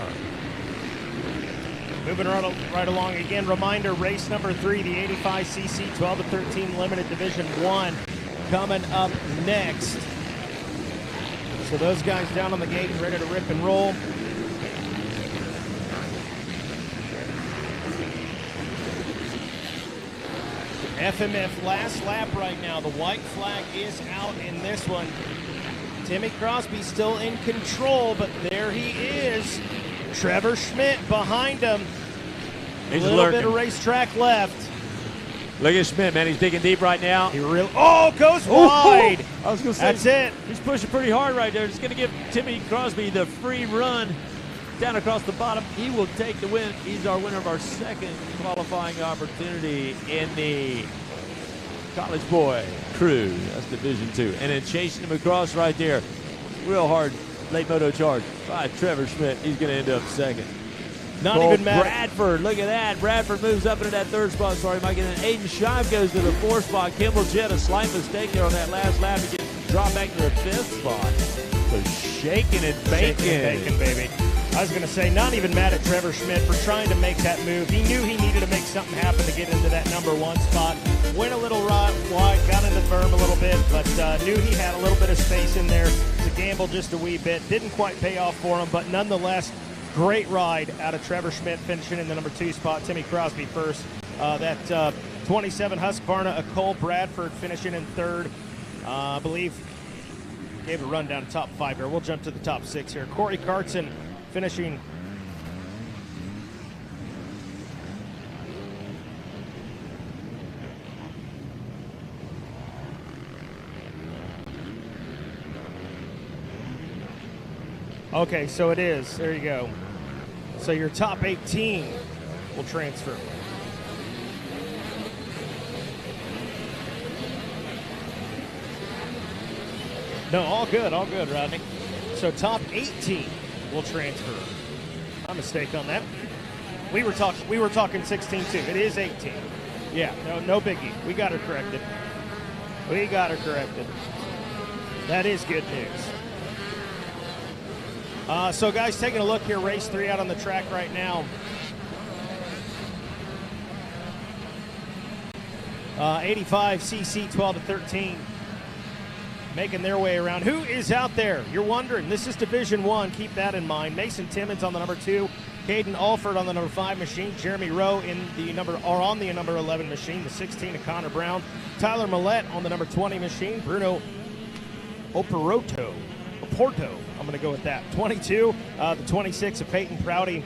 Moving right along again, reminder, race number 3, the 85cc 12 to 13 limited division 1 coming up next. So those guys down on the gate ready to rip and roll. FMF last lap right now. The white flag is out in this one. Timmy Crosby still in control, but there he is. Trevor Schmidt behind him. He's a little lurking. bit of racetrack left. Look at Schmidt, man. He's digging deep right now. He really, goes wide. I was going to say, that's it. He's pushing pretty hard right there. Just going to give Timmy Crosby the free run down across the bottom. He will take the win. He's our winner of our 2nd qualifying opportunity in the College Boy Crew. That's Division 2. And then chasing him across right there. Real hard late moto charge by Trevor Schmidt. He's going to end up 2nd. Not even mad. Bradford, look at that. Bradford moves up into that 3rd spot. Sorry, Mike. And then Aiden Shive goes to the 4th spot. Kimball Jett, a slight mistake there on that last lap. He gets dropped back to the 5th spot. So shaking and baking. Shaking and baking, baby. I was going to say, not even mad at Trevor Schmidt for trying to make that move. He knew he needed to make something happen to get into that number 1 spot. Went a little wide, got into the berm a little bit, but knew he had a little bit of space in there to gamble just a wee bit. Didn't quite pay off for him, but nonetheless, great ride out of Trevor Schmidt finishing in the number 2 spot. Timmy Crosby first. That 27 Husqvarna, Cole Bradford finishing in 3rd. I believe gave a run down to top 5 here. We'll jump to the top 6 here. Corey Carson finishing okay, so it is. There you go. So your top 18 will transfer. No, all good, Rodney. So top 18 will transfer. My mistake on that. We were talking 16 too. It is 18. Yeah, no biggie. We got her corrected. That is good news. So guys, taking a look here, race 3 out on the track right now. 85cc 12 to 13. Making their way around. Who is out there? You're wondering. This is Division 1. Keep that in mind. Mason Timmons on the number 2. Caden Alford on the number 5 machine. Jeremy Rowe on the number 11 machine. The 16 of Connor Brown. Tyler Millette on the number 20 machine. Bruno Oporto. I'm going to go with that. 22. The 26 of Peyton Prouty.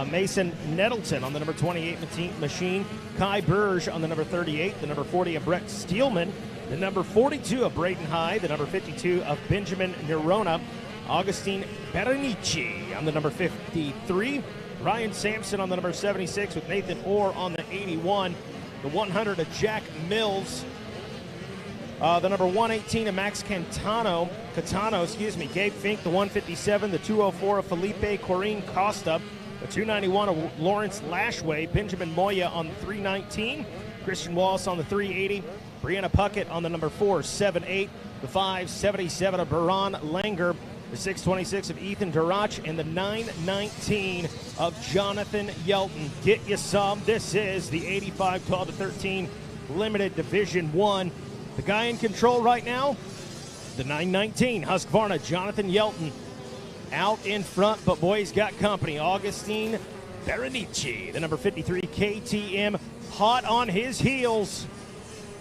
Mason Nettleton on the number 28 machine. Kai Burge on the number 38. The number 40 of Brett Steelman. The number 42 of Braden High, the number 52 of Benjamin Nerona, Augustine Berenici on the number 53, Ryan Sampson on the number 76 with Nathan Orr on the 81, the 100 of Jack Mills, the number 118 of Max Catano, Gabe Fink, the 157, the 204 of Felipe Corrine Costa, the 291 of Lawrence Lashway, Benjamin Moya on the 319, Christian Wallace on the 380, Brianna Puckett on the number 478, the 577 of Baran Langer, the 626 of Ethan Durach, and the 919 of Jonathan Yelton. Get you some. This is the 85 12 to 13 Limited Division 1. The guy in control right now, the 919 Husqvarna, Jonathan Yelton, out in front, but boy, he's got company. Augustine Berenici, the number 53 KTM, hot on his heels.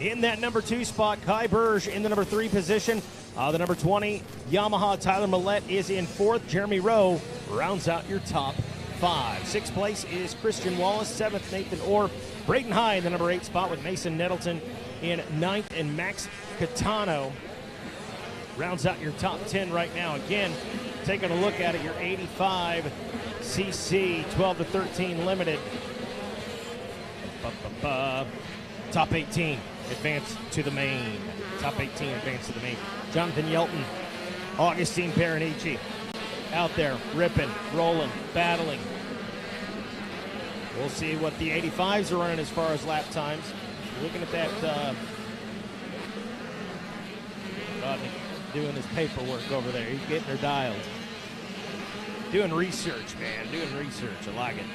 In that number 2 spot, Kai Burge in the number 3 position. The number 20 Yamaha Tyler Millette is in 4th. Jeremy Rowe rounds out your top 5. 6th place is Christian Wallace. 7th, Nathan Orr. Braden High in the number 8 spot with Mason Nettleton in 9th. And Max Catano rounds out your top 10 right now. Again, taking a look at it, your 85cc 12 to 13 Limited. Top 18. Advance to the main. Top 18 advance to the main. Jonathan Yelton, Augustine Berenici out there ripping, rolling, battling. We'll see what the 85s are running as far as lap times. Looking at that, Rodney doing his paperwork over there. He's getting her dialed. Doing research, man. Doing research. I like it.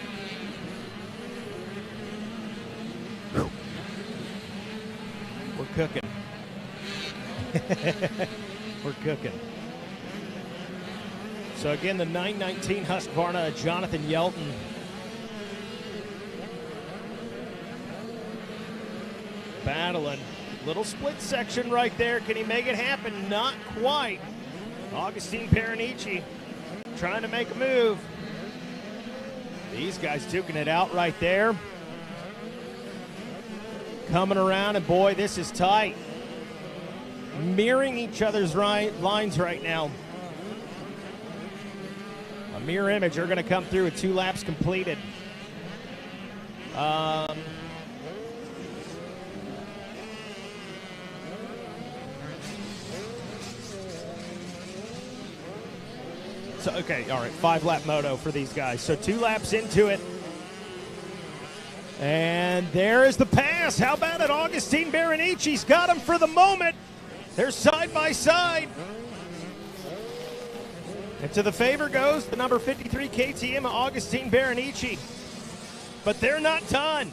We're cooking. We're cooking. So again, the 919 Husqvarna, Jonathan Yelton. Battling. Little split section right there. Can he make it happen? Not quite. Augustine Berenici trying to make a move. These guys duking it out right there. Coming around, and boy, this is tight. Mirroring each other's lines right now. A mirror image are going to come through with 2 laps completed. So, okay, all right, 5-lap moto for these guys. So 2 laps into it. And there is the pass. How about it? Augustine Berenici's got him for the moment. They're side by side. And to the favor goes the number 53 KTM, Augustine Berenici. But they're not done.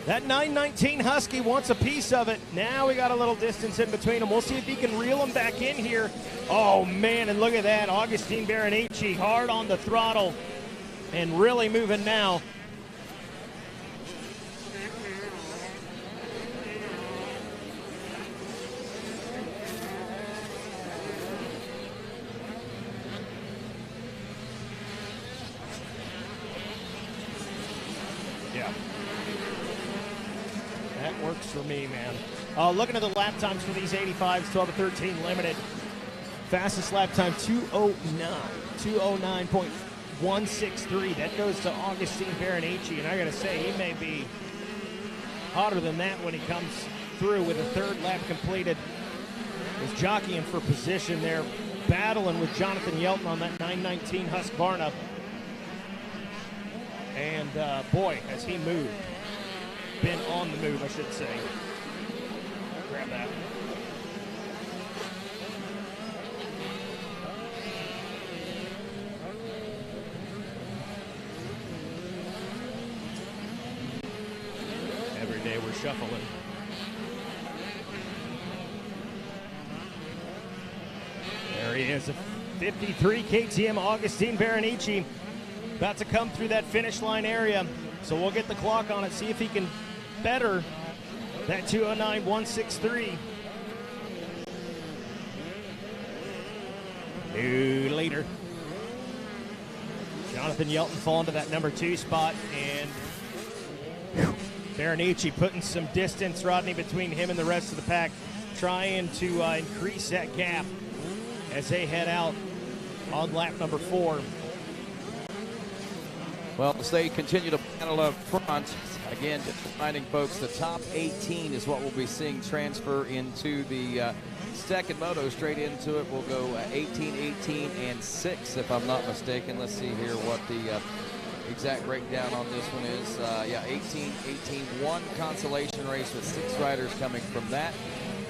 That 919 Husky wants a piece of it. Now we got a little distance in between them. We'll see if he can reel them back in here. Oh, man, and look at that. Augustine Berenici hard on the throttle and really moving now. Yeah. That works for me, man. Looking at the lap times for these 85s, 12 to 13 limited. Fastest lap time, 209.163. That goes to Augustine Berenici, and I got to say, he may be hotter than that when he comes through with a 3rd lap completed. is jockeying for position there, battling with Jonathan Yelton on that 919 Husqvarna. And boy, has he moved. Been on the move, I should say. Grab that. Every day we're shuffling. There he is, a 53 KTM Augustine Berenici, about to come through that finish line area. So we'll get the clock on it, see if he can better that 209.163. New leader. Jonathan Yelton falling to that number 2 spot, and Berenici putting some distance, Rodney, between him and the rest of the pack, trying to increase that gap as they head out on lap number 4. Well, as they continue to battle up front, again, just reminding folks, the top 18 is what we'll be seeing transfer into the second moto. Straight into it, we'll go 18, 18, and 6, if I'm not mistaken. Let's see here what the exact breakdown on this one is. Yeah, 18, 18, one consolation race with 6 riders coming from that.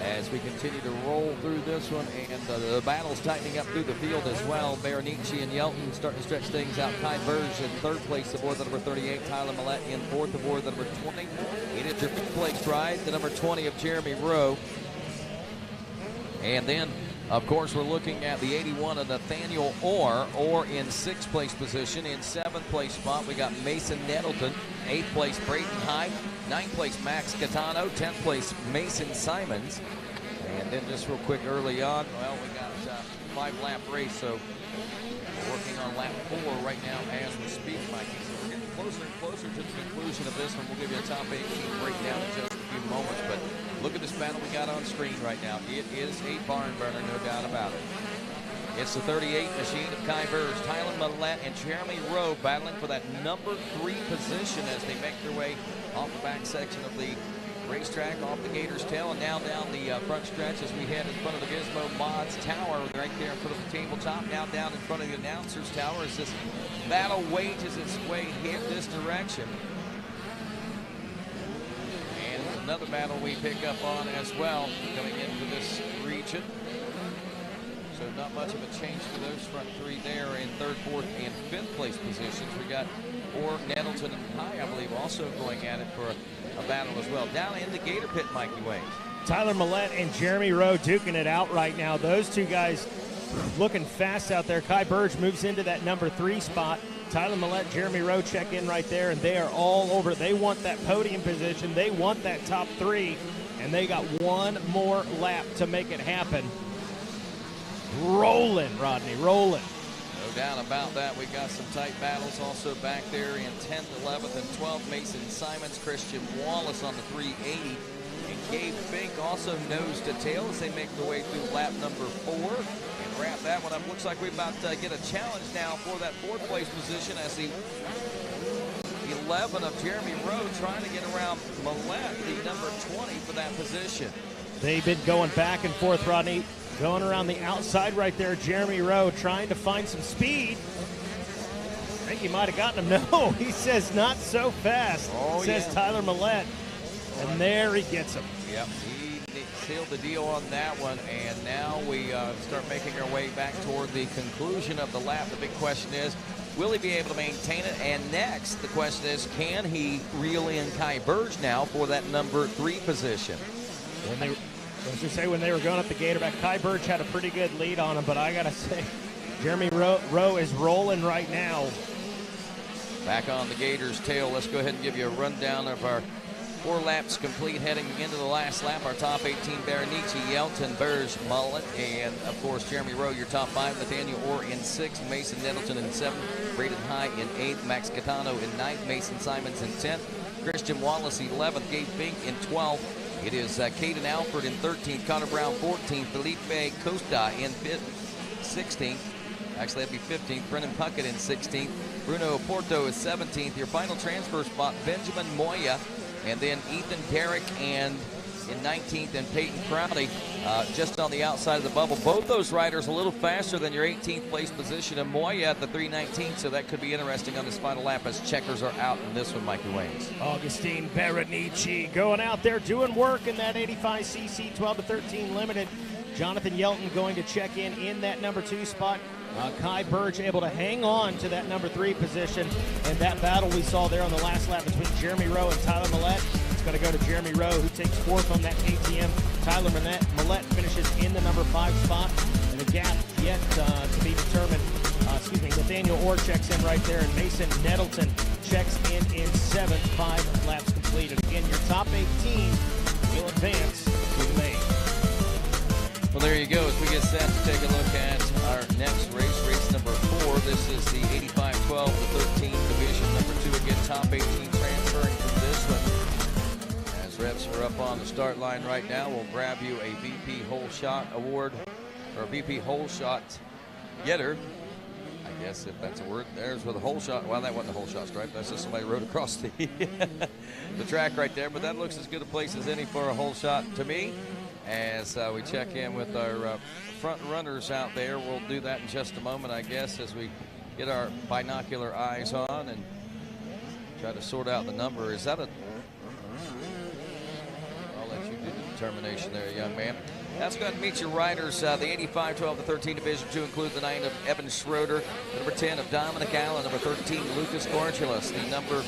As we continue to roll through this one, and the battle's tightening up through the field as well. Berenici and Yelton starting to stretch things out. Kai Berge in 3rd place aboard the number 38. Tyler Millette in 4th aboard the number 20. It is your 5th place ride, the number 20 of Jeremy Rowe. And then, of course, we're looking at the 81 of Nathaniel Orr in 6th place position. In 7th place spot, we got Mason Nettleton. 8th place, Brayden Hyde. 9th place, Max Gaetano. 10th place, Mason Simons. And then just real quick early on, well, we got a 5-lap race, so we're working on lap 4 right now as we speak, Mikey. So we're getting closer and closer to the conclusion of this one. We'll give you a top 18 breakdown in just a few moments, but look at this battle we got on screen right now. It is a barn burner, no doubt about it. It's the 38 machine of Kai Berge, Tyler Millette, and Jeremy Rowe battling for that number 3 position as they make their way off the back section of the racetrack, off the Gator's tail, and now down the front stretch as we head in front of the Gizmo Mods Tower right there in front of the tabletop. Now down in front of the announcer's tower as this battle wages its way here this direction. And another battle we pick up on as well coming into this region. So not much of a change for those front 3 there in 3rd, 4th, and 5th place positions. We got Orr, Nettleton, and High, I believe, also going at it for a battle as well. Down in the Gator Pit, Mikey Wayne. Tyler Millette and Jeremy Rowe duking it out right now. Those 2 guys looking fast out there. Kai Berge moves into that number 3 spot. Tyler Millette, Jeremy Rowe check in right there, and they are all over. They want that podium position. They want that top 3, and they got one more lap to make it happen. Rolling, Rodney, rolling. No doubt about that. We got some tight battles also back there in 10th, 11th, and 12th. Mason Simons, Christian Wallace on the 380. And Gabe Fink also nose to tail as they make their way through lap number 4. And wrap that one up. Looks like we're about to get a challenge now for that 4th place position as the 11 of Jeremy Rowe trying to get around Millette, the number 20 for that position. They've been going back and forth, Rodney. Going around the outside right there, Jeremy Rowe trying to find some speed. I think he might have gotten him. No, he says not so fast, says yeah. Tyler Millette. And there he gets him. Yep, he sealed the deal on that one. And now we start making our way back toward the conclusion of the lap. The big question is, will he be able to maintain it? And next, the question is, can he reel in Kai Berge now for that number 3 position? When they were going up the Gatorback, Kai Berge had a pretty good lead on him, but I got to say, Jeremy Rowe is rolling right now. Back on the Gator's tail, let's go ahead and give you a rundown of our 4 laps complete heading into the last lap. Our top 18, Berenici, Yelton, Berge, Mullet, and, of course, Jeremy Rowe, your top 5. Nathaniel Orr in 6th, Mason Nettleton in 7th, Brayden High in 8th, Max Gaetano in 9th, Mason Simons in 10th, Christian Wallace 11th, Gabe Fink in 12th. It is Caden Alford in 13th, Connor Brown 14th, Felipe Costa in 16th. Actually, that'd be 15th. Brennan Puckett in 16th. Bruno Porto is 17th. Your final transfer spot, Benjamin Moya. And then Ethan Derrick and in 19th, and Peyton Crowley just on the outside of the bubble. Both those riders a little faster than your 18th place position, and Moya at the 3:19, so that could be interesting on this final lap as checkers are out in this one, Mikey Waynes. Augustine Berenici going out there doing work in that 85cc 12-13 limited. Jonathan Yelton going to check in that number 2 spot. Kai Burge able to hang on to that number 3 position, and that battle we saw there on the last lap between Jeremy Rowe and Tyler Millette. It's going to go to Jeremy Rowe, who takes 4th on that KTM. Tyler Millette finishes in the number 5 spot, and the gap yet to be determined. Nathaniel Orr checks in right there, and Mason Nettleton checks in 7th, 5 laps completed. Again, your top 18 will advance to the main. Well, there you go. As we get set to take a look at our next race, race number 4. This is the 85-12, the 13 division number 2. Again, top 18 transferring from this one. As reps are up on the start line right now, we'll grab you a VP Hole Shot Award, or VP Hole Shot Getter. I guess if that's a word. There's with a hole shot. Well, that wasn't a hole shot stripe. That's just somebody rode across the the track right there. But that looks as good a place as any for a hole shot to me. As we check in with our front runners out there. We'll do that in just a moment, I guess, as we get our binocular eyes on and try to sort out the number. Is that a... I'll let you do the determination there, young man. That's going to meet your riders. The 85-12, the 13 Division 2 include the 9 of Evan Schroeder, the number 10 of Dominic Allen, number 13 Lucas Gorgelas, the number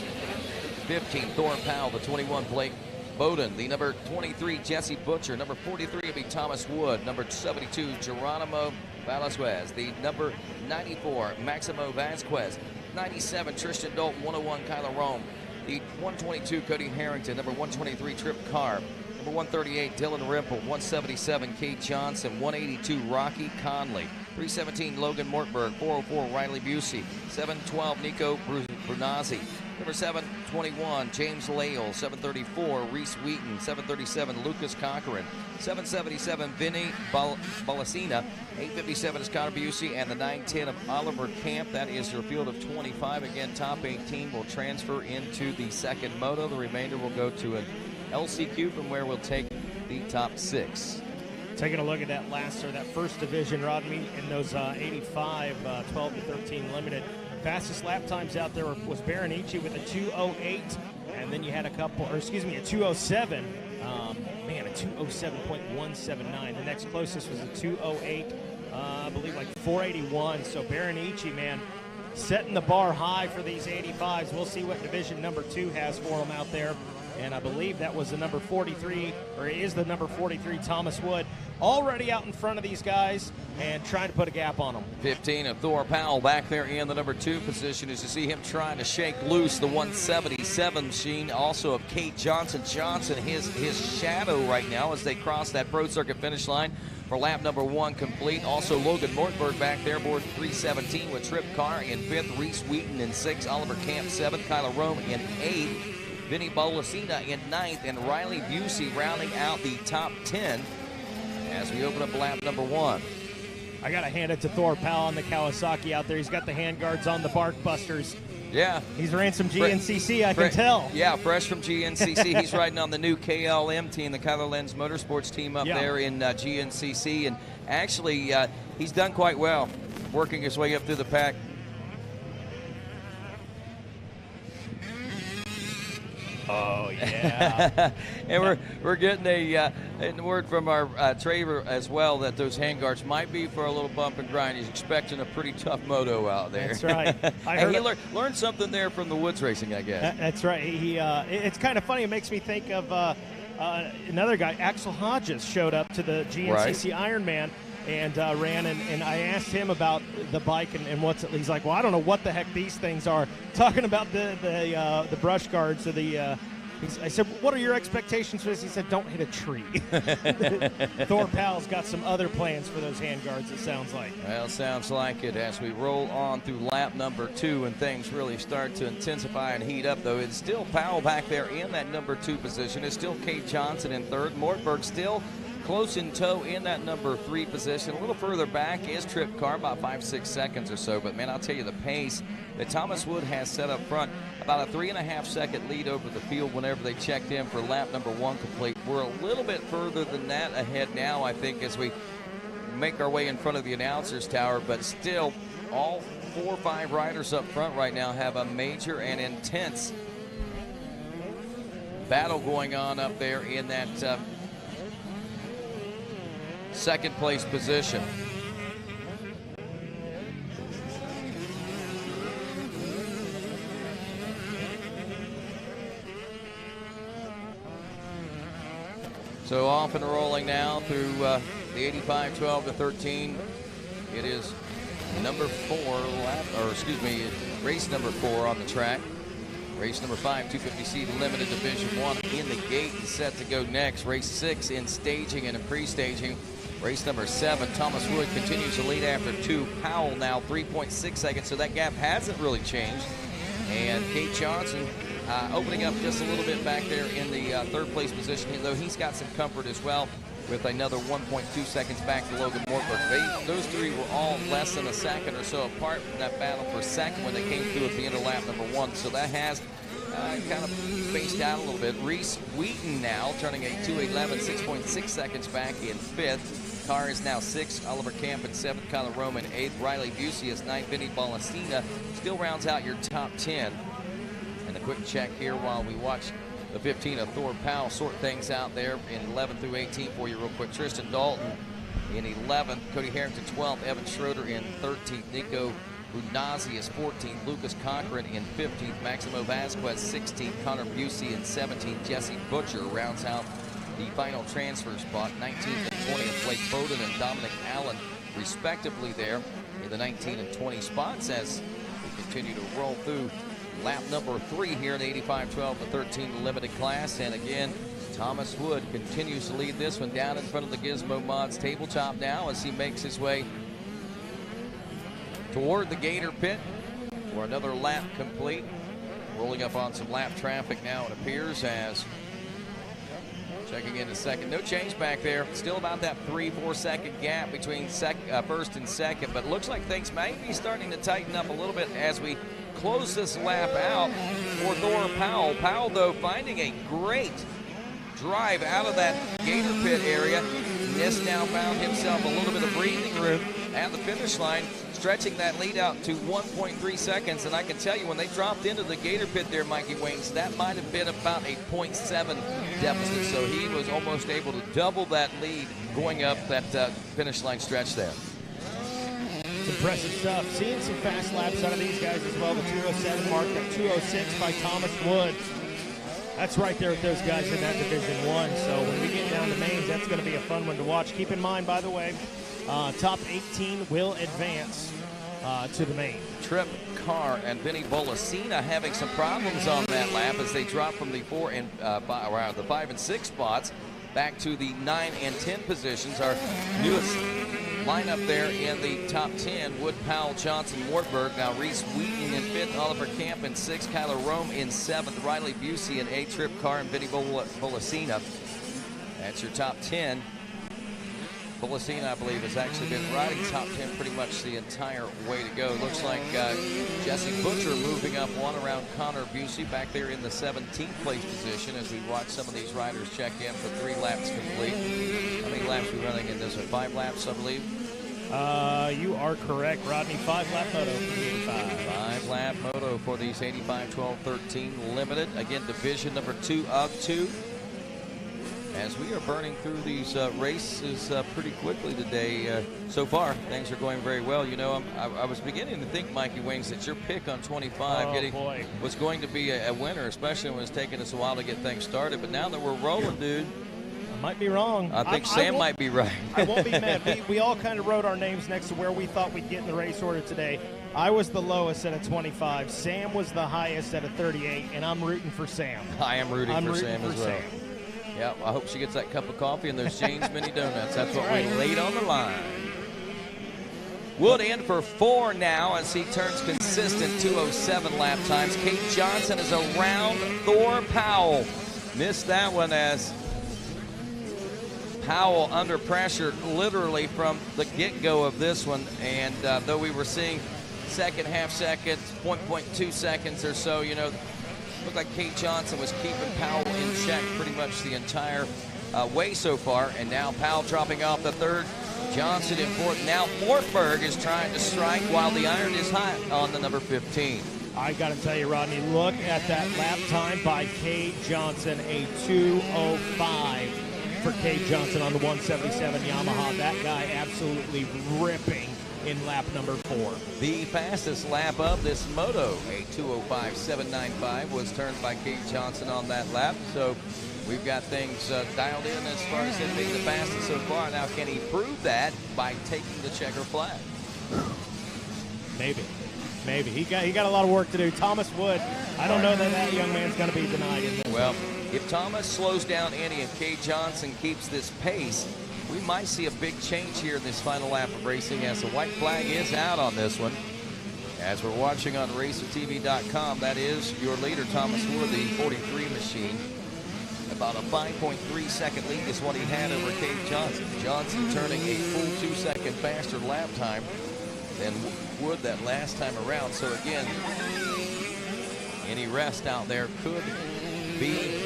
15 Thor Powell, the 21 Blake Bowden, the number 23 Jesse Butcher, number 43 will be Thomas Wood, number 72 Geronimo Velasquez, the number 94 Maximo Vasquez, 97 Tristan Dalton, 101 Kyler Rome, the 122 Cody Harrington, number 123 Trip Carr, number 138 Dylan Rimple, 177 Kate Johnson, 182 Rocky Conley, 317 Logan Mortberg, 404 Riley Busey, 712 Nico Brunazzi, number 721 James Lale, 734 Reese Wheaton, 737 Lucas Cochran, 777 Vinny Balasina, 857 is Connor Busey, and the 910 of Oliver Camp. That is your field of 25. Again, top 18 will transfer into the second moto. The remainder will go to an LCQ, from where we'll take the top 6. Taking a look at that first division, Rodney, in those 85, 12 to 13 limited. Fastest lap times out there was Berenici with a 2:08, and then you had a 2:07. A 2:07.179. The next closest was a 2:08, I believe like 481. So Berenici, man, setting the bar high for these 85s. We'll see what division number 2 has for them out there. And I believe that was the number 43, or is the number 43, Thomas Wood, already out in front of these guys and trying to put a gap on them. 15 of Thor Powell back there in the number 2 position, as you see him trying to shake loose the 177 machine. Also of Kate Johnson. His shadow right now as they cross that Pro Circuit finish line for lap number 1 complete. Also Logan Mortberg back there aboard 317 with Trip Carr in 5th, Reese Wheaton in 6th, Oliver Camp 7th, Kyler Rome in 8th, Vinny Bolasina in 9th, and Riley Busey rounding out the top 10 as we open up lap number 1. I got to hand it to Thor Powell on the Kawasaki out there. He's got the handguards on the Bark Busters. Yeah. He's ran some GNCC, I can tell. Yeah, fresh from GNCC. He's riding on the new KLM team, the Kyler Lenz Motorsports team up there in GNCC. And actually, he's done quite well working his way up through the pack. Oh, yeah. And we're getting a word from our Traver as well that those handguards might be for a little bump and grind. He's expecting a pretty tough moto out there. That's right. He learned something there from the woods racing, I guess. That's right. It's kind of funny. It makes me think of another guy, Axel Hodges, showed up to the GNCC Ironman and ran, and I asked him about the bike and what's it. He's like, well, I don't know what the heck these things are. Talking about the brush guards or the. I said, what are your expectations for this? He said, don't hit a tree. Thor Powell's got some other plans for those handguards, it sounds like. Well, sounds like it as we roll on through lap number 2 and things really start to intensify and heat up, though. It's still Powell back there in that number 2 position. It's still Kate Johnson in 3rd. Mortberg still close in tow in that number 3 position. A little further back is Trip Car, about 5-6 seconds or so. But, man, I'll tell you, the pace that Thomas Wood has set up front, about a 3.5-second lead over the field whenever they checked in for lap number 1 complete. We're a little bit further than that ahead now, I think, as we make our way in front of the announcer's tower. But still, all 4 or 5 riders up front right now have a major and intense battle going on up there in that second place position. So off and rolling now through the 85, 12 to 13. It is number 4 lap, or excuse me, race number 4 on the track. Race number 5, 250C Limited Division 1 in the gate and set to go next. Race 6 in staging and in pre-staging. Race number 7, Thomas Wood continues to lead after 2. Powell now 3.6 seconds, so that gap hasn't really changed. And Kate Johnson opening up just a little bit back there in the 3rd place position, though he's got some comfort as well with another 1.2 seconds back to Logan Mortberg. Those 3 were all less than a second or so apart from that battle for second when they came through at the end of lap number 1. So that has kind of spaced out a little bit. Reese Wheaton now turning a 2:11, 6.6 seconds back in 5th. Carr is now 6th. Oliver Camp in 7th. Kyler Roman 8th. Riley Busey is 9th. Vinny Ballasina still rounds out your top 10. And a quick check here while we watch the 15 of Thor Powell sort things out there in 11 through 18 for you real quick. Tristan Dalton in 11th. Cody Harrington 12th. Evan Schroeder in 13th. Nico Unazi is 14th. Lucas Cochran in 15th. Maximo Vasquez 16th. Connor Busey in 17th. Jesse Butcher rounds out the final transfer spot. 19th and 20th. Blake Bowden and Dominic Allen respectively there in the 19 and 20 spots as we continue to roll through lap number 3 here in the 85, 12 to 13 limited class. And again, Thomas Wood continues to lead this one down in front of the Gizmo Mods tabletop now as he makes his way toward the Gator pit for another lap complete. Rolling up on some lap traffic now, it appears, as checking into second. No change back there. Still about that 3-4 second gap between first and second, but looks like things might be starting to tighten up a little bit as we close this lap out for Thor Powell. Powell, though, finding a great drive out of that Gator pit area. Just now found himself a little bit of breathing room at the finish line, stretching that lead out to 1.3 seconds. And I can tell you, when they dropped into the Gator pit there, Mikey Wings, that might have been about a 0.7 deficit. So he was almost able to double that lead going up that finish line stretch there. It's impressive stuff. Seeing some fast laps out of these guys as well. The 207 mark, that 206 by Thomas Wood. That's right there with those guys in that Division 1. So when we get down to mains, that's going to be a fun one to watch. Keep in mind, by the way, top 18 will advance to the main. Trip Carr and Vinny Ballasina having some problems on that lap as they drop from the 5 and 6 spots back to the 9 and 10 positions. Our newest lineup there in the top 10, Wood, Powell, Johnson, Wartburg. Now Reese Wheaton in 5th, Oliver Camp in 6th, Kyler Rome in 7th, Riley Busey in 8th, Trip Carr and Vinny Ballasina. That's your top 10. Ballasina, I believe, has actually been riding top 10 pretty much the entire way to go. Looks like Jesse Butcher moving up one around Connor Busey back there in the 17th place position as we watch some of these riders check in for 3 laps complete. How many laps are we running in this one? 5 laps, I believe? You are correct, Rodney. 5-lap moto for the 85. 5-lap moto for these 85, 12, 13 limited. Again, division number 2 of 2. As we are burning through these races pretty quickly today. So far, things are going very well. You know, I was beginning to think, Mikey Wings, that your pick on 25 was going to be a winner, especially when it's taking us a while to get things started. But now that we're rolling, dude. I might be wrong. I think Sam might be right. I won't be mad. We all kind of wrote our names next to where we thought we'd get in the race order today. I was the lowest at a 25. Sam was the highest at a 38, and I'm rooting for Sam. I am rooting for Sam as well. Yeah, well, I hope she gets that cup of coffee and those Jane's Mini Donuts. That's what we laid on the line. Wood in for 4 now as he turns consistent 207 lap times. Kate Johnson is around Thor Powell. Missed that one as Powell under pressure literally from the get-go of this one, and though we were seeing second half seconds, 0.2 seconds or so, you know, looked like Kate Johnson was keeping Powell in check pretty much the entire way so far, and now Powell dropping off the third, Johnson in fourth. Now Mortberg is trying to strike while the iron is hot on the number 15. I got to tell you, Rodney, look at that lap time by Kate Johnson, a 2:05 for Kate Johnson on the 177 Yamaha. That guy absolutely ripping in lap number 4. The fastest lap of this moto, a 2:05.795, was turned by Kate Johnson on that lap. So we've got things dialed in as far as it being the fastest so far. Now, can he prove that by taking the checker flag? Maybe. He got a lot of work to do. Thomas Wood, I don't know that young man's going to be denied in this. Well, if Thomas slows down any and Kate Johnson keeps this pace, we might see a big change here in this final lap of racing, as the white flag is out on this one. As we're watching on RacerTV.com, that is your leader, Thomas Wood, the 43 machine. About a 5.3 second lead is what he had over Kate Johnson. Johnson turning a full 2 second faster lap time than Wood that last time around. So again, any rest out there could be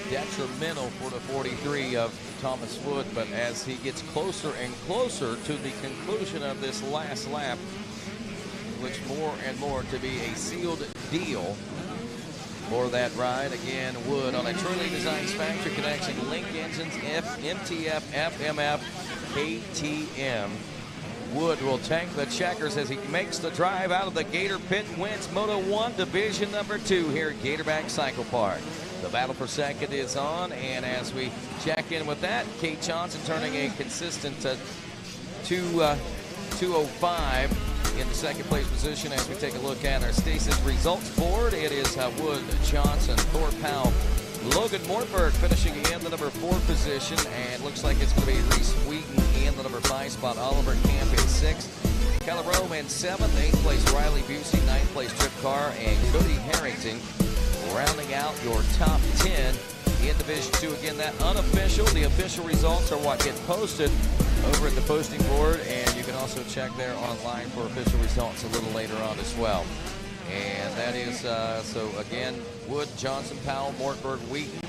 detrimental for the 43 of Thomas Wood, but as he gets closer and closer to the conclusion of this last lap, it looks more and more to be a sealed deal for that ride. Again, Wood on a truly designed factory connection, link engines, MTF, FMF, KTM. Wood will tank the checkers as he makes the drive out of the Gator pit and wins Moto 1 Division number 2 here at Gatorback Cycle Park. The battle for second is on, and as we check in with that, Kate Johnson turning a consistent 2:05 in the second place position. As we take a look at our Stasis results board, it is Wood, Johnson, Thor, Powell, Logan Mortberg finishing in the number 4 position, and looks like it's going to be Reese Wheaton in the number 5 spot. Oliver Camp in 6th. Keller Rome in 7th. 8th place Riley Busey. 9th place Trip Carr and Cody Harrington. Rounding out your top 10 in Division 2. Again, that unofficial. The official results are what get posted over at the posting board, and you can also check there online for official results a little later on as well. And that is, so again, Wood, Johnson, Powell, Mortberg, Wheaton,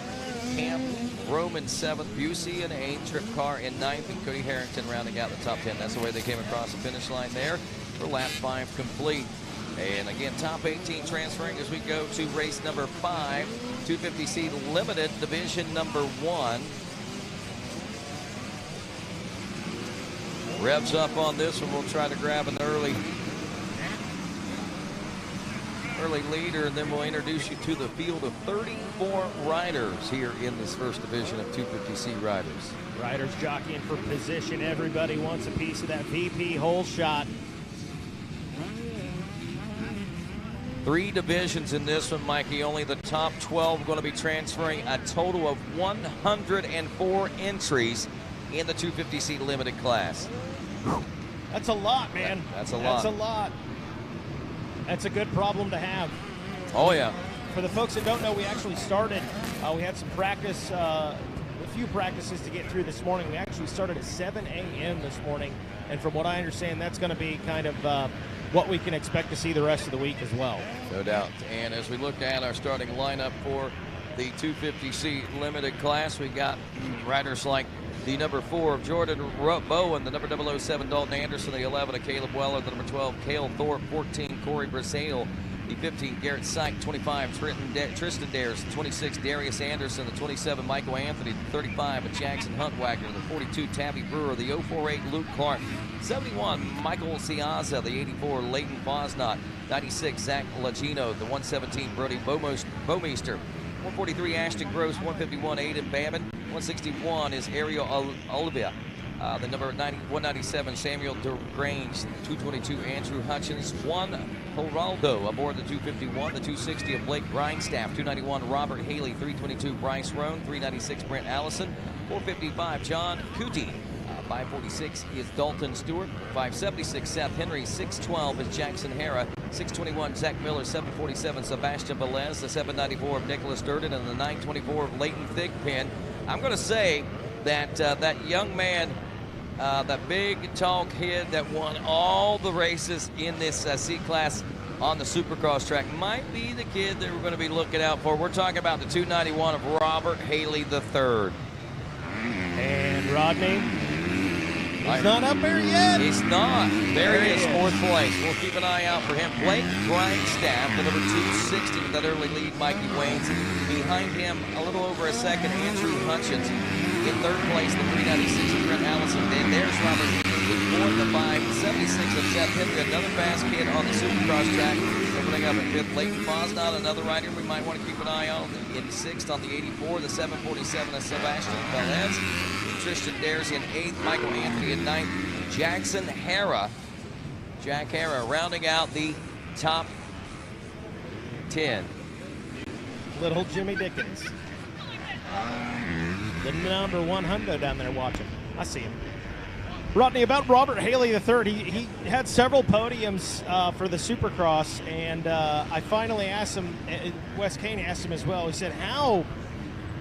Camp, Rome in 7th, Busey in 8th, Trip Carr in 9th, and Cody Harrington rounding out the top 10. That's the way they came across the finish line there for lap 5 complete. And again, top 18 transferring as we go to race number 5, 250C Limited, Division number 1. Revs up on this one. We'll try to grab an early leader, and then we'll introduce you to the field of 34 riders here in this first division of 250C riders. Riders jockeying for position. Everybody wants a piece of that VP hole shot. 3 divisions in this one, Mikey. Only the top 12 going to be transferring. A total of 104 entries in the 250C Limited class. That's a lot, man. That's a lot. That's a lot. That's a good problem to have. Oh, yeah. For the folks that don't know, we actually started, we had some practice, a few practices to get through this morning. We actually started at 7 a.m. this morning, and from what I understand, that's going to be kind of what we can expect to see the rest of the week as well. No doubt. And as we look at our starting lineup for the 250C Limited class, we got riders like the number 4 of Jordan Bowen, the number 007 Dalton Anderson, the 11 of Caleb Weller, the number 12 Cale Thorpe, 14 Corey Brazale, the 15 Garrett Syke, 25 Tristan Dares, the 26 Darius Anderson, the 27 Michael Anthony, the 35 Jackson Huntwagner, the 42 Tabby Brewer, the 048 Luke Clark, 71 Michael Ciazza, the 84 Leighton Fosnot, 96 Zach Lagino, the 117 Brody Bomeister, 143 Ashton Gross, 151 Aiden Babbitt, 161 is Ariel Olivia. The number 197 Samuel DeGrange, 222 Andrew Hutchins, 1 Geraldo aboard the 251, the 260 of Blake Grindstaff, 291 Robert Haley, 322 Bryce Roan, 396 Brent Allison, 455 John Cootie, 546 is Dalton Stewart, 576 Seth Henry, 612 is Jackson Hara, 621 Zach Miller, 747 Sebastian Velez, the 794 of Nicholas Durden, and the 924 of Leighton Thigpen. I'm going to say that young man, that big, tall kid that won all the races in this C-Class on the Supercross track might be the kid that we're going to be looking out for. We're talking about the 291 of Robert Haley III. And Rodney, he's not up there yet. He's not. There he is, 4th place. We'll keep an eye out for him. Blake Grindstaff, the number 260 with that early lead, Mikey Waynes. Behind him, a little over a second, Andrew Hutchins. In 3rd place, the 396 of Brent Allison. Then there's Robert Haley with 4th, the 576 of Seth Henry, another fast kid on the Supercross track. Opening up in 5th, Leighton Fosnot, another rider we might want to keep an eye on. In 6th on the 84, the 747 of Sebastian Velez. Tristan Dares in 8th, Michael Anthony in 9th, Jackson Hara. Jack Hara rounding out the top 10. Little Jimmy Dickens. The number 100 down there watching. I see him. Rodney, about Robert Haley III, he had several podiums for the Supercross, and I finally asked him, Wes Kane asked him as well, he said, how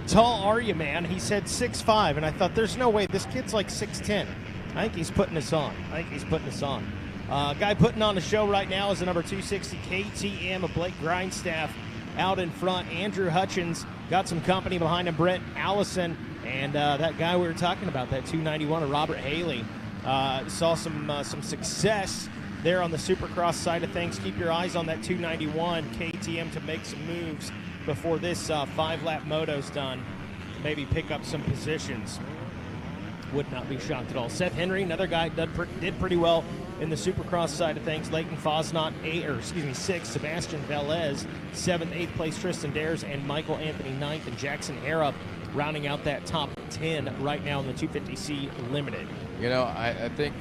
tall are you, man? He said 6'5", and I thought, there's no way, this kid's like 6'10". I think he's putting us on. Guy putting on the show right now is the number 260 KTM of Blake Grindstaff out in front. Andrew Hutchins got some company behind him, Brent Allison, and that guy we were talking about, that 291 of Robert Haley. Saw some success there on the Supercross side of things. Keep your eyes on that 291 KTM to make some moves before this 5-lap moto's done. Maybe pick up some positions. Would not be shocked at all. Seth Henry, another guy, did pretty well in the Supercross side of things. Leighton Fosnot, 6th. Sebastian Velez, 7th, 8th place. Tristan Dares and Michael Anthony, 9th. And Jackson Hara rounding out that top 10 right now in the 250C Limited. You know, I think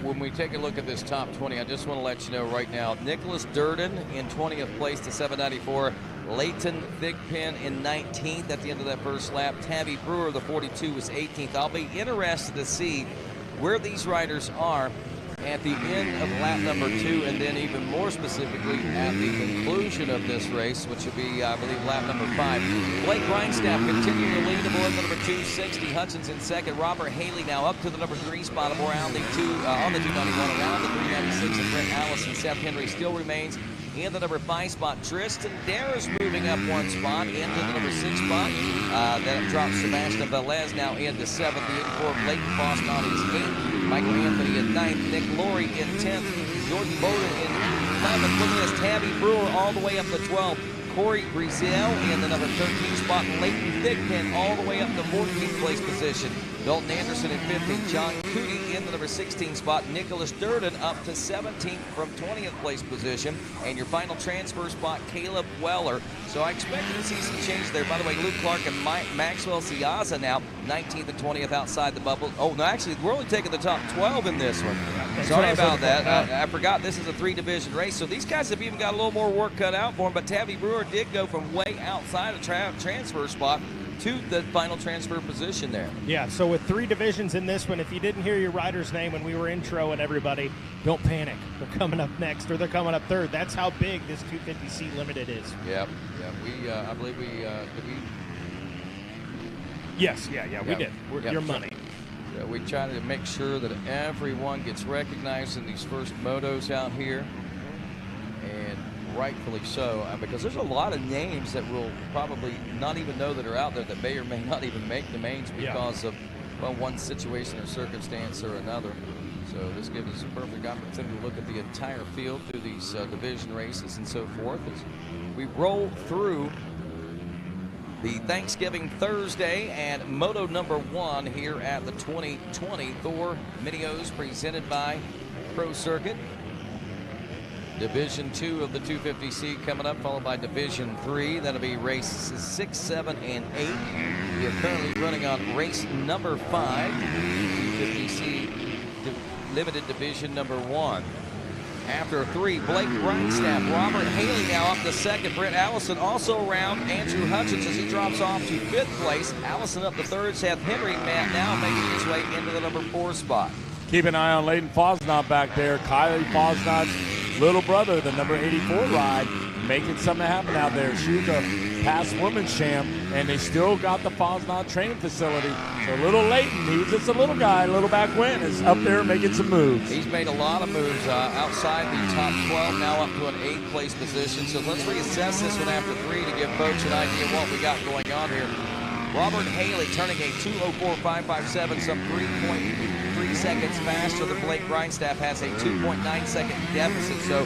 when we take a look at this top 20, I just want to let you know right now, Nicholas Durden in 20th place to 794. Leighton Thigpen in 19th at the end of that first lap. Tabby Brewer, the 42, was 18th. I'll be interested to see where these riders are at the end of lap number 2, and then even more specifically at the conclusion of this race, which will be, I believe, lap number 5. Blake Grindstaff continuing to lead aboard the number 260. Hutchins in 2nd. Robert Haley now up to the number 3 spot aboard on the 291, around the 396 of Brent Allison. Seth Henry still remains in the number 5 spot. Tristan Dares moving up 1 spot into the number 6 spot. That drops Sebastian Velez now into 7th. The 84 of Leighton Fosnot is 8th. Michael Anthony in 9th. Nick Laurie in 10th. Jordan Bowden in 11th. Look at this, Tabby Brewer all the way up to 12th. Corey Brizel in the number 13 spot. Leighton Thigpen all the way up to 14th place position. Dalton Anderson in 15th. John Cootie in the number 16 spot. Nicholas Durden up to 17th from 20th place position. And your final transfer spot, Caleb Weller. So I expect to see some change there. By the way, Luke Clark and Maxwell Ciaza now 19th and 20th outside the bubble. Oh, no, actually, we're only taking the top 12 in this one. Sorry about that. I forgot this is a 3-division race. So these guys have even got a little more work cut out for them. But Tabby Brewer did go from way outside the transfer spot to the final transfer position there. Yeah, so with 3 divisions in this one, if you didn't hear your rider's name when we were introing everybody, don't panic. They're coming up next, or they're coming up third. That's how big this 250C Limited is. Yep. I believe we did we? Yes, we did. Your money. Yeah, we try to make sure that everyone gets recognized in these first motos out here, and rightfully so, because there's a lot of names that we'll probably not even know that are out there that may or may not even make the mains because of, well, one situation or circumstance or another. So this gives us a perfect opportunity to look at the entire field through these division races and so forth as we roll through the Thanksgiving Thursday and moto number 1 here at the 2020 Thor Mini-O's presented by Pro Circuit. Division 2 of the 250C coming up, followed by Division 3. That'll be races 6, 7, and 8. We are currently running on race number 5, 250C Limited Division number 1. After 3, Blake Grindstaff, Robert Haley now up to 2nd. Brent Allison also around. Andrew Hutchins as he drops off to 5th place. Allison up to 3rd. Seth Henry now making his way into the number 4 spot. Keep an eye on Leighton Fosnot back there. Kylie Fosnot's little brother, the number 84 ride, making something happen out there. She was a past women's champ, and they still got the Fosnod training facility. So little Leighton, he's just a little guy, little back win, is up there making some moves. He's made a lot of moves outside the top 12, now up to an 8th place position. So let's reassess this one after 3 to give folks an idea of what we got going on here. Robert Haley turning a 2:04.557, some 3.3 seconds faster than Blake Grindstaff, has a 2.9 second deficit. So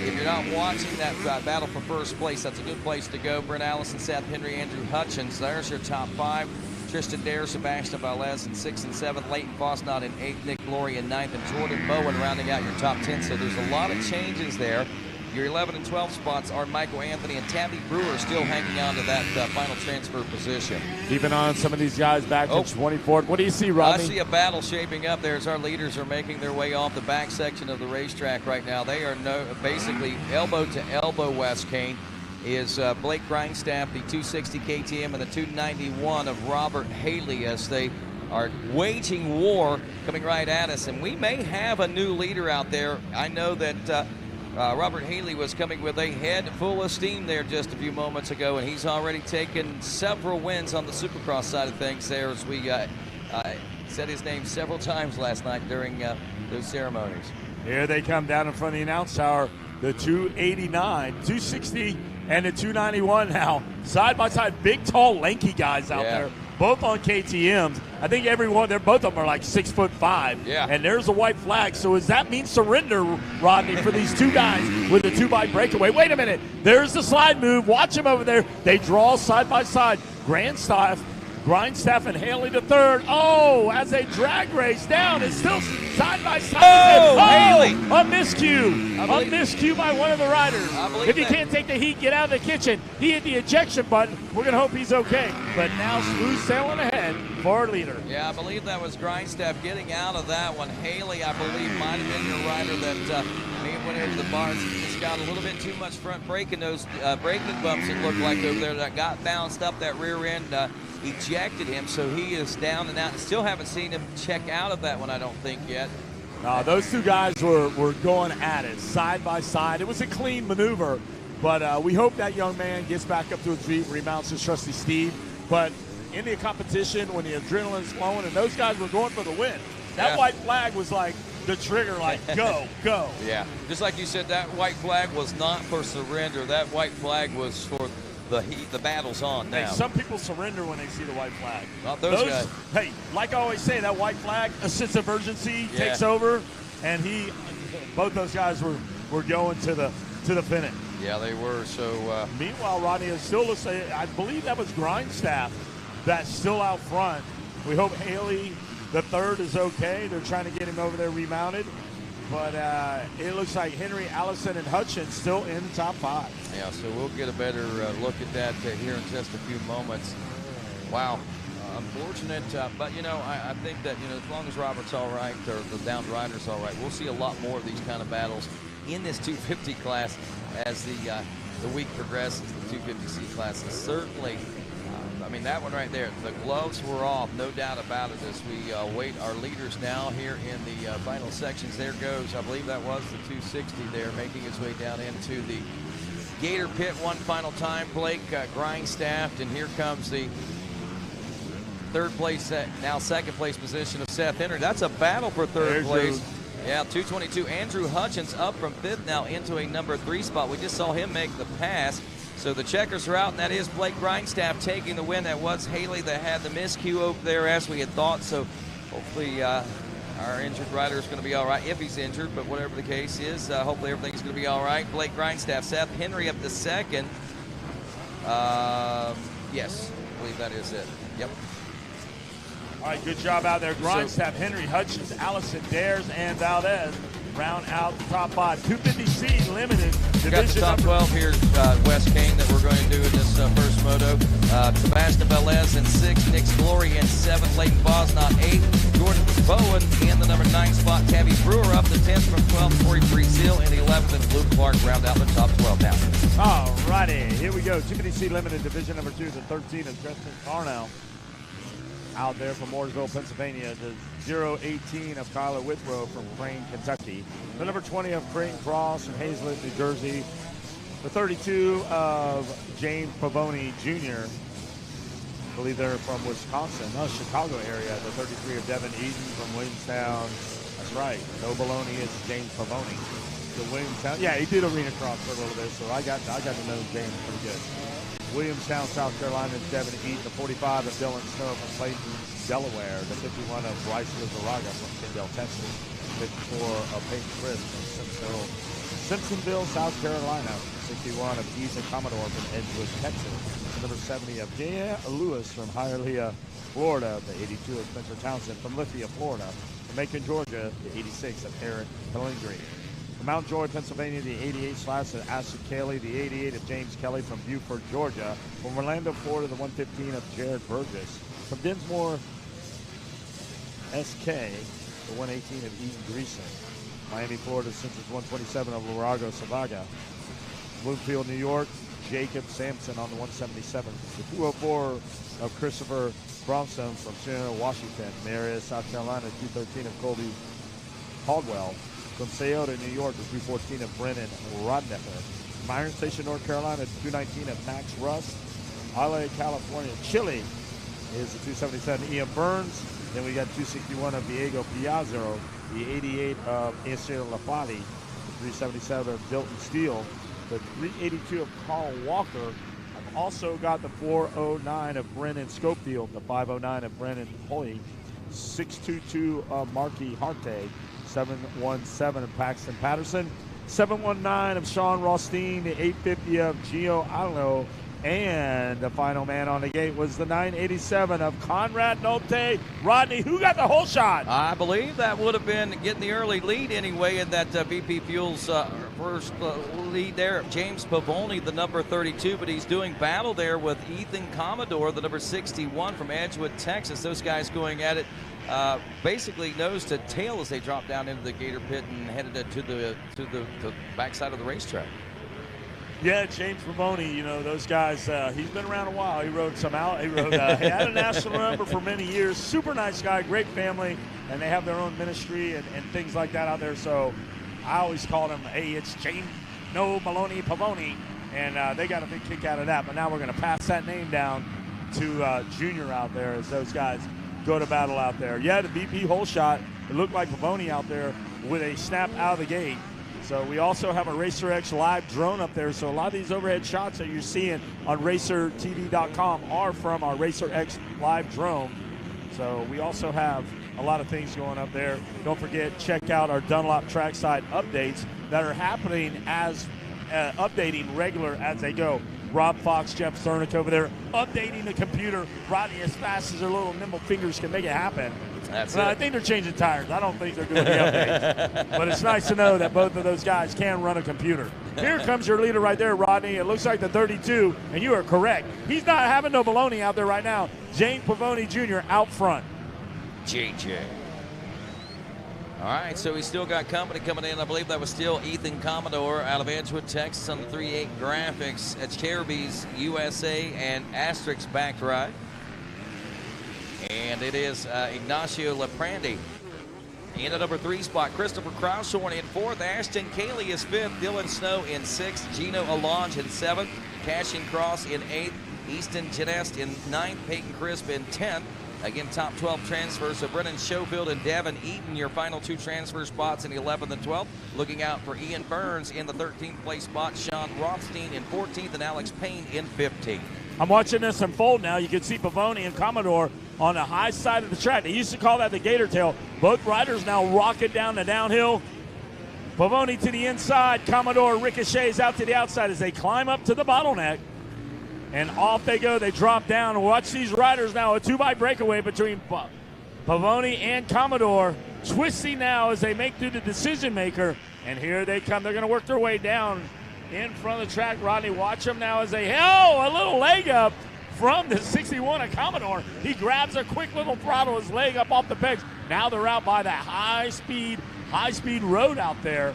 if you're not watching that battle for first place, that's a good place to go. Brent Allison, Seth Henry, Andrew Hutchins, there's your top 5. Tristan Dare, Sebastian Valles in 6 and 7, Leighton Fosnod in 8th, Nick Glory in 9th, and Jordan Bowen rounding out your top 10. So there's a lot of changes there. Your 11 and 12 spots are Michael Anthony and Tabby Brewer still hanging on to that final transfer position. Keeping on some of these guys back to 24th. What do you see, Rodney? I see a battle shaping up there as our leaders are making their way off the back section of the racetrack right now. They are basically elbow to elbow. Wes Kane is Blake Grindstaff, the 260 KTM, and the 291 of Robert Haley as they are waging war coming right at us. And we may have a new leader out there. I know that Robert Haley was coming with a head full of steam there just a few moments ago, and he's already taken several wins on the Supercross side of things there as we said his name several times last night during those ceremonies. Here they come down in front of the announce tower, the 289, 260, and the 291 now. Side by side, big, tall, lanky guys out there. Both on KTMs. I think everyone, both of them are like 6'5". Yeah. And there's a white flag. So does that mean surrender, Rodney, for these two guys with the 2-bike breakaway? Wait a minute. There's the slide move. Watch them over there. They draw side by side. Grindstaff and Haley to third. Oh, as they drag race down, it's still side by side. Oh, Haley! A miscue. A miscue by one of the riders. If you can't take the heat, get out of the kitchen. He hit the ejection button. We're going to hope he's okay. But now smooth sailing ahead for our leader. Yeah, I believe that was Grindstaff getting out of that one. Haley, I believe, might have been your rider that may have went over the bars. He just got a little bit too much front brake in those braking bumps, it looked like, over there that got bounced up. That rear end ejected him, so he is down and out. Still haven't seen him check out of that one, I don't think, yet. No, those two guys were going at it side by side. It was a clean maneuver, but we hope that young man gets back up to his feet, remounts his trusty steed. But in the competition, when the adrenaline's flowing, and those guys were going for the win, that white flag was like the trigger, like go, go. Yeah, just like you said, that white flag was not for surrender. That white flag was for the heat. The battle's on now. Hey, some people surrender when they see the white flag. Not those guys. Hey, like I always say, that white flag, a sense of urgency takes over, and both those guys were going to the finish. Yeah, they were. So meanwhile, Rodney, it still looks like, I believe that was Grindstaff that's still out front. We hope Haley, the third, is okay. They're trying to get him over there remounted. But it looks like Henry, Allison, and Hutchins still in the top 5. Yeah, so we'll get a better look at that here in just a few moments. Wow, unfortunate, but, you know, I think that, you know, as long as Robert's all right, or the downed rider's all right, we'll see a lot more of these kind of battles in this 250 class as the week progresses, the 250C class. And certainly, I mean, that one right there, the gloves were off, no doubt about it, as we await our leaders now here in the final sections. There goes, I believe that was the 260 there, making its way down into the Gator pit one final time. Blake Grindstaff, and here comes the third place, now second place position of Seth Henry. That's a battle for third place. Yeah, 222. Andrew Hutchins up from 5th now into a number 3 spot. We just saw him make the pass. So the checkers are out, and that is Blake Grindstaff taking the win. That was Haley that had the miscue over there, as we had thought. So hopefully our injured rider is going to be all right, if he's injured. But whatever the case is, hopefully everything's going to be all right. Blake Grindstaff, Seth Henry up to second. Yes, I believe that is it. Yep. All right, good job out there. Grindstaff, Henry, Hutchins, Allison, Dares, and Valdez round out the top 5. 250C limited. We got the top 12 here, Wes Kane, that we're going to do in this first moto. Sebastian Velez in 6th, Nick's Glory in 7th, Leighton Fosnod 8th, Jordan Bowen in the number 9 spot, Tabby Brewer up to 10th from 12th, Corey Breezeal in the 11th, and Luke Clark round out the top 12 now. All righty, here we go. 250C limited division number 2, the 13 of Justin Carnell. out there from Mooresville, Pennsylvania. The 018 of Kyler Withrow from Crane, Kentucky. The number 20 of Crane Cross from Hazlet, New Jersey. The 32 of James Pavoni Jr. I believe they're from Wisconsin, Chicago area. The 33 of Devin Eaton from Williamstown. That's right. No baloney is James Pavoni. The Williamstown. Yeah, he did arena cross for a little bit, so I got to know James pretty good. Williamstown, South Carolina, is Devin Eaton. The 45 of Dylan Snow from Clayton, Delaware. The 51 of Bryce Lizaraga from Kendall, Texas. 54 of Peyton Chris from Simpsonville, South Carolina. 61 of Ethan Commodore from Edgewood, Texas. The number 70 of Jaya Lewis from Hialeah, Florida. The 82 of Spencer Townsend from Lithia, Florida. From Macon, Georgia, the 86 of Aaron Pelingri. From Mount Joy, Pennsylvania, the 88 slash of Ashton Kelly. The 88 of James Kelly from Beaufort, Georgia. From Orlando, Florida, the 115 of Jared Burgess. From Dinsmore, SK, the 118 of Eden Greason. Miami, Florida, Census 127 of Lurago Savaga. Bloomfield, New York, Jacob Sampson on the 177. The 204 of Christopher Bromstone from Seattle, Washington. Marietta, South Carolina, 213 of Colby Caldwell. From Sayota, New York, the 314 of Brennan Rodnecker. From Iron Station, North Carolina, 219 of Max Russ. LA, California, Chile is the 277 Ian Burns. Then we got 261 of Diego Piazzo. The 88 of Esther Lafati. The 377 of Dilton Steele. The 382 of Carl Walker. I've also got the 409 of Brennan Schofield. The 509 of Brennan Hoy. 622 of Marky Harte. 717 of Paxton Patterson. 719 of Sean Rothstein. The 850 of Gio Alno. And the final man on the gate was the 987 of Conrad Nolte. Rodney, who got the whole shot? I believe that would have been getting the early lead anyway in that VP Fuels first lead there. James Pavoni, the number 32, but he's doing battle there with Ethan Commodore, the number 61 from Edgewood, Texas. Those guys going at it basically nose to tail as they drop down into the Gator Pit and headed to the backside of the racetrack. Yeah, James Pavoni, you know, those guys, he's been around a while. He rode some out. He rode, he had a national number for many years. Super nice guy, great family, and they have their own ministry and things like that out there. So I always called him, hey, it's James No Maloney Pavoni, and they got a big kick out of that. But now we're going to pass that name down to Junior out there as those guys go to battle out there. Yeah, the VP hole shot, it looked like Pavoni out there with a snap out of the gate. So we also have a RacerX live drone up there. So a lot of these overhead shots that you're seeing on RacerTV.com are from our RacerX live drone. So we also have a lot of things going up there. Don't forget, check out our Dunlop trackside updates that are happening as updating regular as they go. Rob Fox, Jeff Cernick over there updating the computer, Rodney as fast as their little nimble fingers can make it happen. That's I think they're changing tires. I don't think they're doing the updates. But it's nice to know that both of those guys can run a computer. Here comes your leader right there, Rodney. It looks like the 32, and you are correct. He's not having no baloney out there right now. James Pavoni Jr. out front. JJ. All right, so he's still got company coming in. I believe that was still Ethan Commodore out of Edgewood, Texas on the 3.8 graphics at Cherubies USA and Asterix backed ride. And it is Ignacio Leprandi in the number 3 spot. Christopher Kraushorn in 4th. Ashton Cayley is 5th. Dylan Snow in 6th. Gino Alonge in 7th. Cashin Cross in 8th. Easton Genest in 9th. Peyton Crisp in 10th. Again, top 12 transfers. So Brennan Schofield and Devin Eaton, your final 2 transfer spots in 11th and 12th. Looking out for Ian Burns in the 13th place spot. Sean Rothstein in 14th and Alex Payne in 15th. I'm watching this unfold now. You can see Pavoni and Commodore on the high side of the track. They used to call that the gator tail. Both riders now rocket down the downhill. Pavoni to the inside. Commodore ricochets out to the outside as they climb up to the bottleneck. And off they go. They drop down. Watch these riders now. A 2x breakaway between Pavoni and Commodore. Twisting now as they make through the decision maker. And here they come. They're going to work their way down in front of the track. Rodney, watch them now as they, a little leg up from the 61 of Commodore. He grabs a quick little throttle, his leg up off the pegs. Now they're out by that high speed road out there.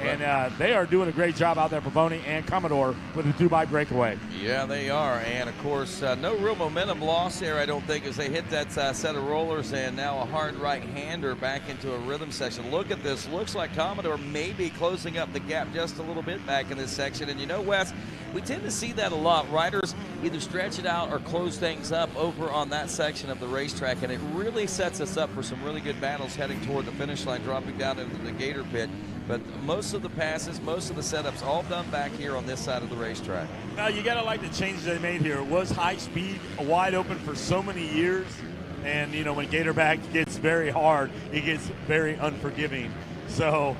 And they are doing a great job out there, Pavoni and Commodore, with the Dubai breakaway. Yeah, they are. And, of course, no real momentum loss there, I don't think, as they hit that set of rollers and now a hard right-hander back into a rhythm section. Look at this. Looks like Commodore may be closing up the gap just a little bit back in this section. And, you know, Wes, we tend to see that a lot. Riders either stretch it out or close things up over on that section of the racetrack, and it really sets us up for some really good battles heading toward the finish line, dropping down into the Gator pit. But most of the passes, most of the setups, all done back here on this side of the racetrack. Now, you got to like the changes they made here. It was high speed, wide open for so many years. And, you know, when Gatorback gets very hard, it gets very unforgiving. So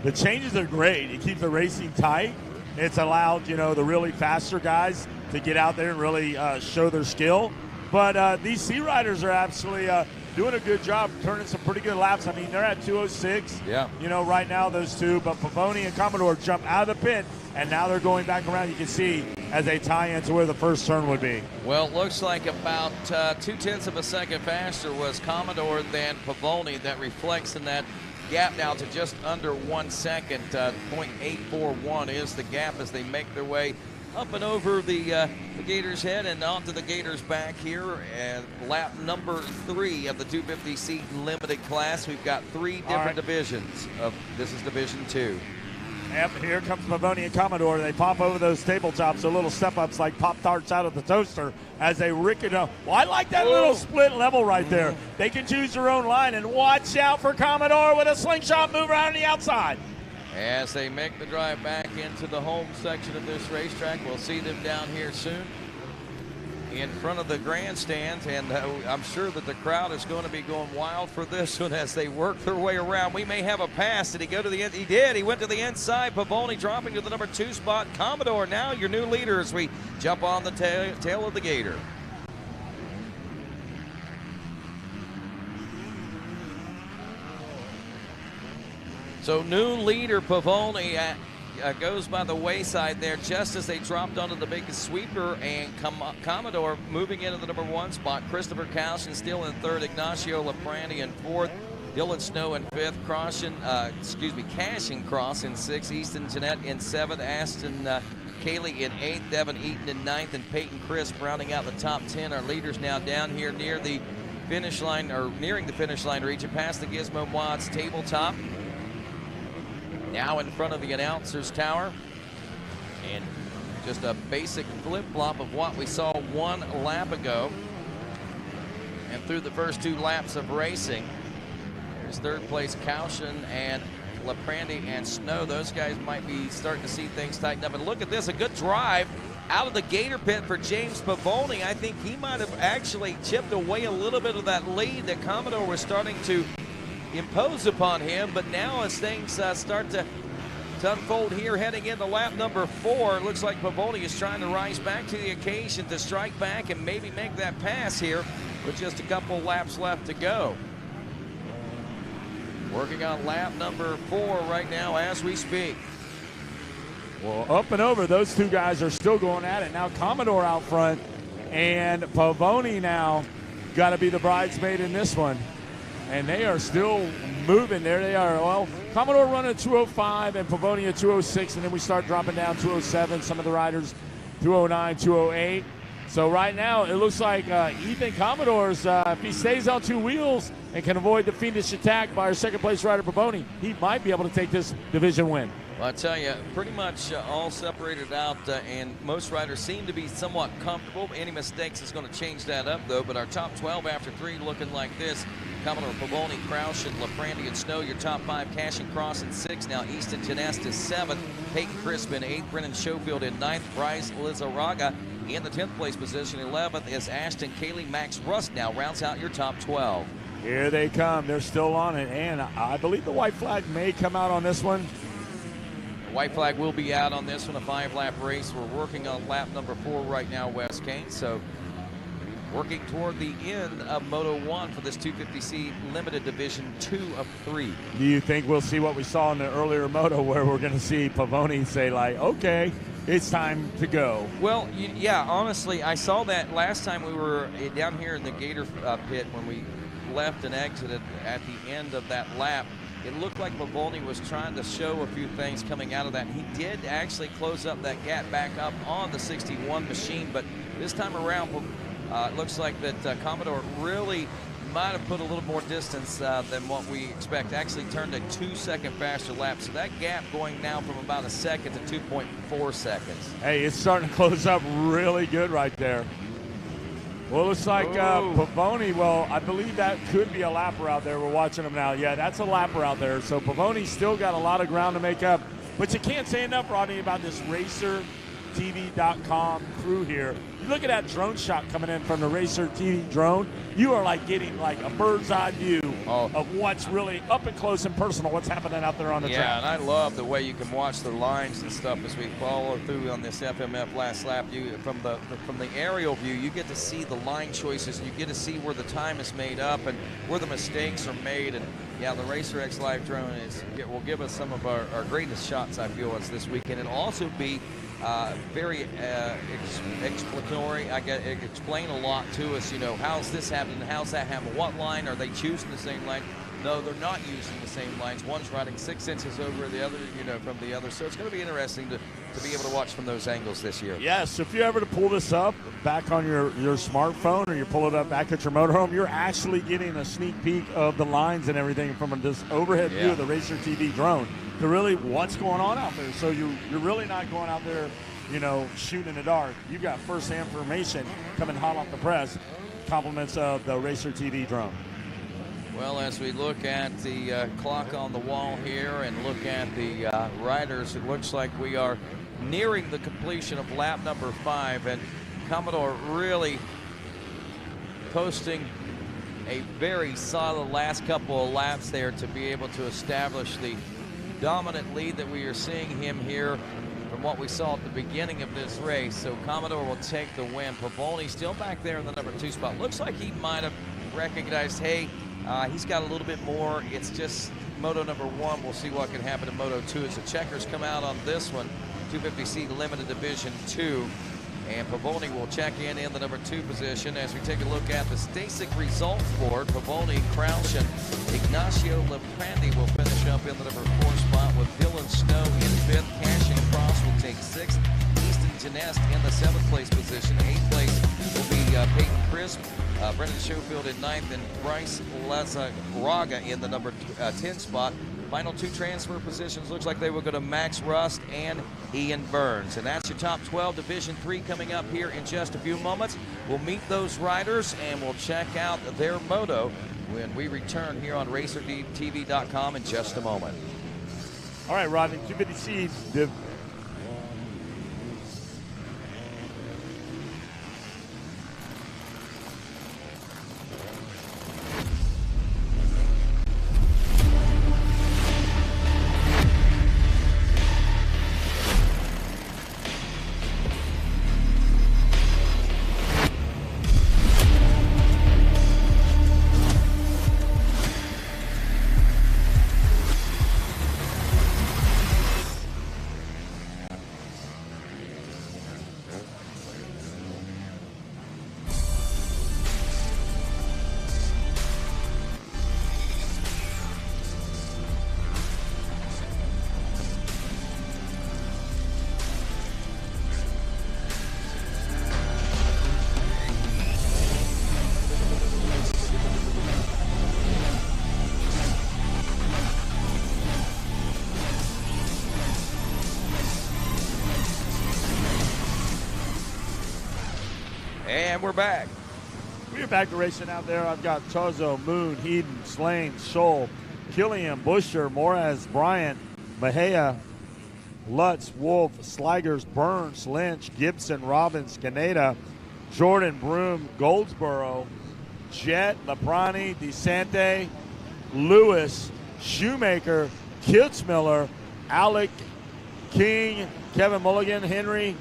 the changes are great. It keeps the racing tight. It's allowed, you know, the really faster guys to get out there and really show their skill. But these C Riders are absolutely doing a good job, turning some pretty good laps. I mean, they're at 206. Yeah. You know, right now, those two. But Pavoni and Commodore jump out of the pit, and now they're going back around. You can see as they tie into where the first turn would be. Well, it looks like about 0.2 of a second faster was Commodore than Pavoni. That reflects in that gap now to just under 1 second. 0.841 is the gap as they make their way up and over the Gators' head and onto the Gators' back here. And lap number 3 of the 250C limited class. We've got 3 different divisions. This is Division 2. Yep, here comes Pavoni and Commodore. They pop over those tabletops, so little step-ups like Pop-Tarts out of the toaster as they rick it up. Well, I like that little split level right there. They can choose their own line, and watch out for Commodore with a slingshot move around the outside. As they make the drive back into the home section of this racetrack, we'll see them down here soon in front of the grandstands, and I'm sure that the crowd is going to be going wild for this one as they work their way around. We may have a pass. Did he go to the end? He did. He went to the inside. Pavoni dropping to the number 2 spot. Commodore now your new leader as we jump on the tail of the Gator. So new leader Pavoni goes by the wayside there just as they dropped onto the big sweeper, and Commodore moving into the number 1 spot. Christopher Cowshin still in 3rd, Ignacio Laprandi in 4th, Dylan Snow in 5th, Cashin Cross in 6th, Easton Jeanette in 7th, Aston Cayley in 8th, Devin Eaton in 9th, and Peyton Crisp rounding out the top 10. Our leaders now down here near the finish line, or nearing the finish line region, past the Gizmo Watts tabletop. Now in front of the announcer's tower, and just a basic flip-flop of what we saw 1 lap ago. And through the first 2 laps of racing, there's 3rd place Cowshin and Laprandi and Snow. Those guys might be starting to see things tighten up. And look at this, a good drive out of the Gator pit for James Pavoni. I think he might have actually chipped away a little bit of that lead that Commodore was starting to impose upon him, but now as things start to unfold here heading into lap number 4, it looks like Pavoni is trying to rise back to the occasion to strike back and maybe make that pass here with just a couple laps left to go. Working on lap number 4 right now as we speak. Well, up and over, those 2 guys are still going at it. Now Commodore out front, and Pavoni now got to be the bridesmaid in this one. And they are still moving. There they are. Well, Commodore running at 205 and Pavoni at 206, and then we start dropping down 207. Some of the riders 209, 208. So right now it looks like Ethan Commodore's, if he stays on 2 wheels and can avoid the fiendish attack by our 2nd place rider Pavoni, he might be able to take this division win. Well, I tell you, pretty much all separated out, and most riders seem to be somewhat comfortable. Any mistakes is going to change that up, though. But our top 12 after 3 looking like this. Commodore, Pavoni, Crouch, and Laprandi and Snow. Your top 5, Cashin Cross in 6th. Now Easton Janest is 7th. Peyton Crisp in 8th. Brennan Schofield in 9th. Bryce Lizarraga in the 10th place position. 11th is Ashton Cayley. Max Rust now rounds out your top 12. Here they come. They're still on it, and I believe the white flag may come out on this one. White flag will be out on this one, a 5-lap race. We're working on lap number 4 right now, Wes Kane. So working toward the end of Moto 1 for this 250C limited division 2 of 3. Do you think we'll see what we saw in the earlier Moto where we're going to see Pavoni say like, okay, it's time to go? Well, yeah, honestly, I saw that last time we were down here in the Gator pit when we left and exited at the end of that lap. it looked like Pavoni was trying to show a few things coming out of that. He did actually close up that gap back up on the 61 machine, but this time around, it looks like that Commodore really might have put a little more distance than what we expect. Actually turned a 2-second faster lap, so that gap going now from about a second to 2.4 seconds. Hey, it's starting to close up really good right there. Well, it looks like Pavoni, well, I believe that could be a lapper out there. We're watching him now. Yeah, that's a lapper out there. So Pavoni's still got a lot of ground to make up. But you can't say enough, Rodney, about this RacerTV.com crew here. You look at that drone shot coming in from the Racer TV drone, you are like getting like a bird's eye view of what's really up and close and personal, what's happening out there on the track. Yeah, and I love the way you can watch the lines and stuff as we follow through on this FMF last lap. You from the aerial view, you get to see the line choices, and you get to see where the time is made up and where the mistakes are made. And yeah, the Racer X Live drone will give us some of our greatest shots, I feel, this weekend. It'll also be very explanatory. Explain a lot to us, you know, how's this happening, how's that happening, what line are they choosing the same line? No, they're not using the same lines. One's riding 6 inches over the other, you know, from the other. So it's going to be interesting to be able to watch from those angles this year. Yes, if you ever to pull this up back on your smartphone, or you pull it up back at your motorhome, you're actually getting a sneak peek of the lines and everything from this overhead view of the Racer TV drone to really what's going on out there. So you're really not going out there, you know, shooting in the dark. You've got first-hand information coming hot off the press, compliments of the Racer TV drone. Well, as we look at the clock on the wall here and look at the riders, it looks like we are nearing the completion of lap number 5, and Commodore really posting a very solid last couple of laps there to be able to establish the dominant lead that we are seeing him here from what we saw at the beginning of this race. So Commodore will take the win. Pavoni still back there in the number 2 spot. Looks like he might have recognized, hey, he's got a little bit more. It's just Moto number 1. We'll see what can happen in Moto 2 as the checkers come out on this one. 250C Limited Division 2. And Pavoni will check in the number 2 position as we take a look at the Stasic results board. Pavoni, Crouch, and Ignacio Lamprandi will finish up in the number 4 spot with Dylan Snow in 5th. Cash and Cross will take 6th. Easton Genest in the 7th place position. 8th place will be Peyton Crisp. Brendan Schofield in 9th, and Bryce Lazaraga in the number 10 spot. Final 2 transfer positions, looks like they will go to Max Rust and Ian Burns. And that's your top 12, Division 3 coming up here in just a few moments. We'll meet those riders and we'll check out their moto when we return here on RacerTV.com in just a moment. All right, Rodney, 250C. And we're back. We are back to racing out there. I've got Tuzzo, Moon, Heaton, Slane, Scholl, Killian, Busher, Moraz, Bryant, Mejia, Lutz, Wolf, Sligers, Burns, Lynch, Gibson, Robbins, Caneda, Jordan, Broom, Goldsboro, Jet, Laprani, DeSante, Lewis, Shoemaker, Kitzmiller, Alec, King, Kevin Mulligan, Henry,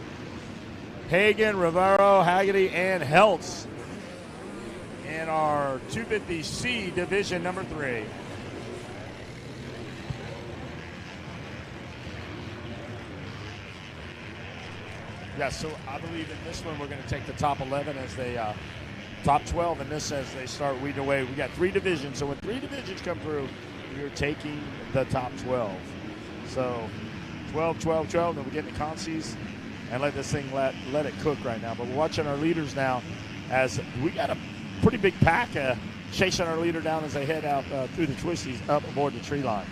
Hagen, Rivero, Haggerty, and Heltz in our 250C division number 3. Yeah, so I believe in this one we're going to take the top 11 as they top 12 in this as they start weeding away. We got 3 divisions, so when 3 divisions come through, you're taking the top 12. So 12, 12, 12, then we get into consies and let this thing let it cook right now. But we're watching our leaders now as we got a pretty big pack chasing our leader down as they head out through the twisties up aboard the tree line.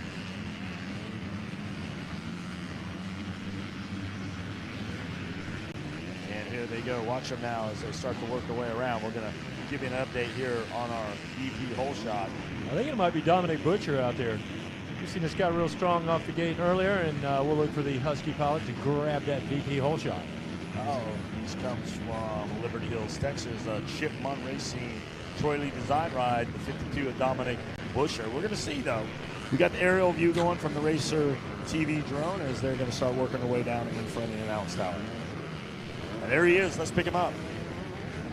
And here they go. Watch them now as they start to work their way around. We're going to give you an update here on our VP hole shot. I think it might be Dominic Butcher out there. You've seen this guy real strong off the gate earlier, and we'll look for the Husky pilot to grab that VP hole shot. Oh, this comes from Liberty Hills, Texas. Chip Munn Racing Troy Lee Design Ride, the 52 of Dominic Busher. We're going to see, though. We got the aerial view going from the Racer TV drone as they're going to start working their way down in front of the announce tower. And there he is. Let's pick him up.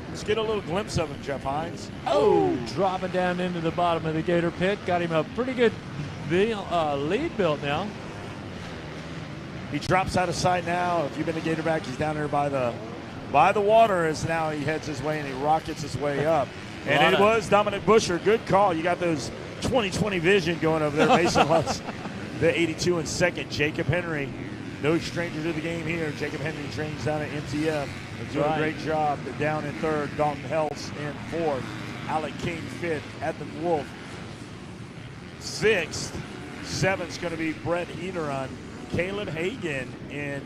Let's get a little glimpse of him, Jeff Hines. Oh, dropping down into the bottom of the Gator pit. Got him a pretty good lead built now. He drops out of sight now. If you've been to Gatorback, he's down there by the water as now he heads his way and he rockets his way up. And it was Dominic Busher. Good call. You got those 20/20 vision going over there. Mason Lutz, the 82 in second. Jacob Henry, no stranger to the game here. Jacob Henry trains down at MTF. He's doing a great job. Down in third. Dalton Helps in fourth. Alec King fifth. Ethan Wolf sixth. Seventh's going to be Brett Ederon. Caleb Hagan in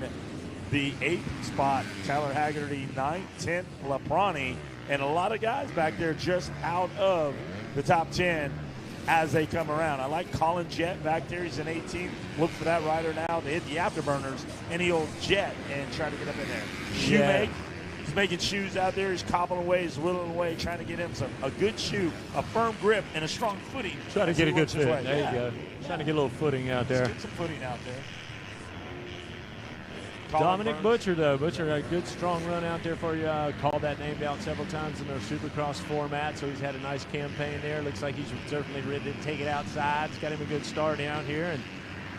the 8th spot. Tyler Haggerty 9th. 10th. Laprani. And a lot of guys back there just out of the top 10 as they come around. I like Colin Jett back there. He's in 18th. Look for that rider now to hit the afterburners, and he'll jet and try to get up in there. Shoemake, he's making shoes out there. He's cobbling away, he's whittling away, trying to get him a good shoe, a firm grip, and a strong footing. Trying to get a good fit. There you go. Trying to get a little footing out there. Let's get some footing out there. Dominic Butcher, though. Butcher, a good, strong run out there for you. Called that name out several times in their Supercross format, so he's had a nice campaign there. Looks like he's certainly ready to take it outside. He's got him a good start out here and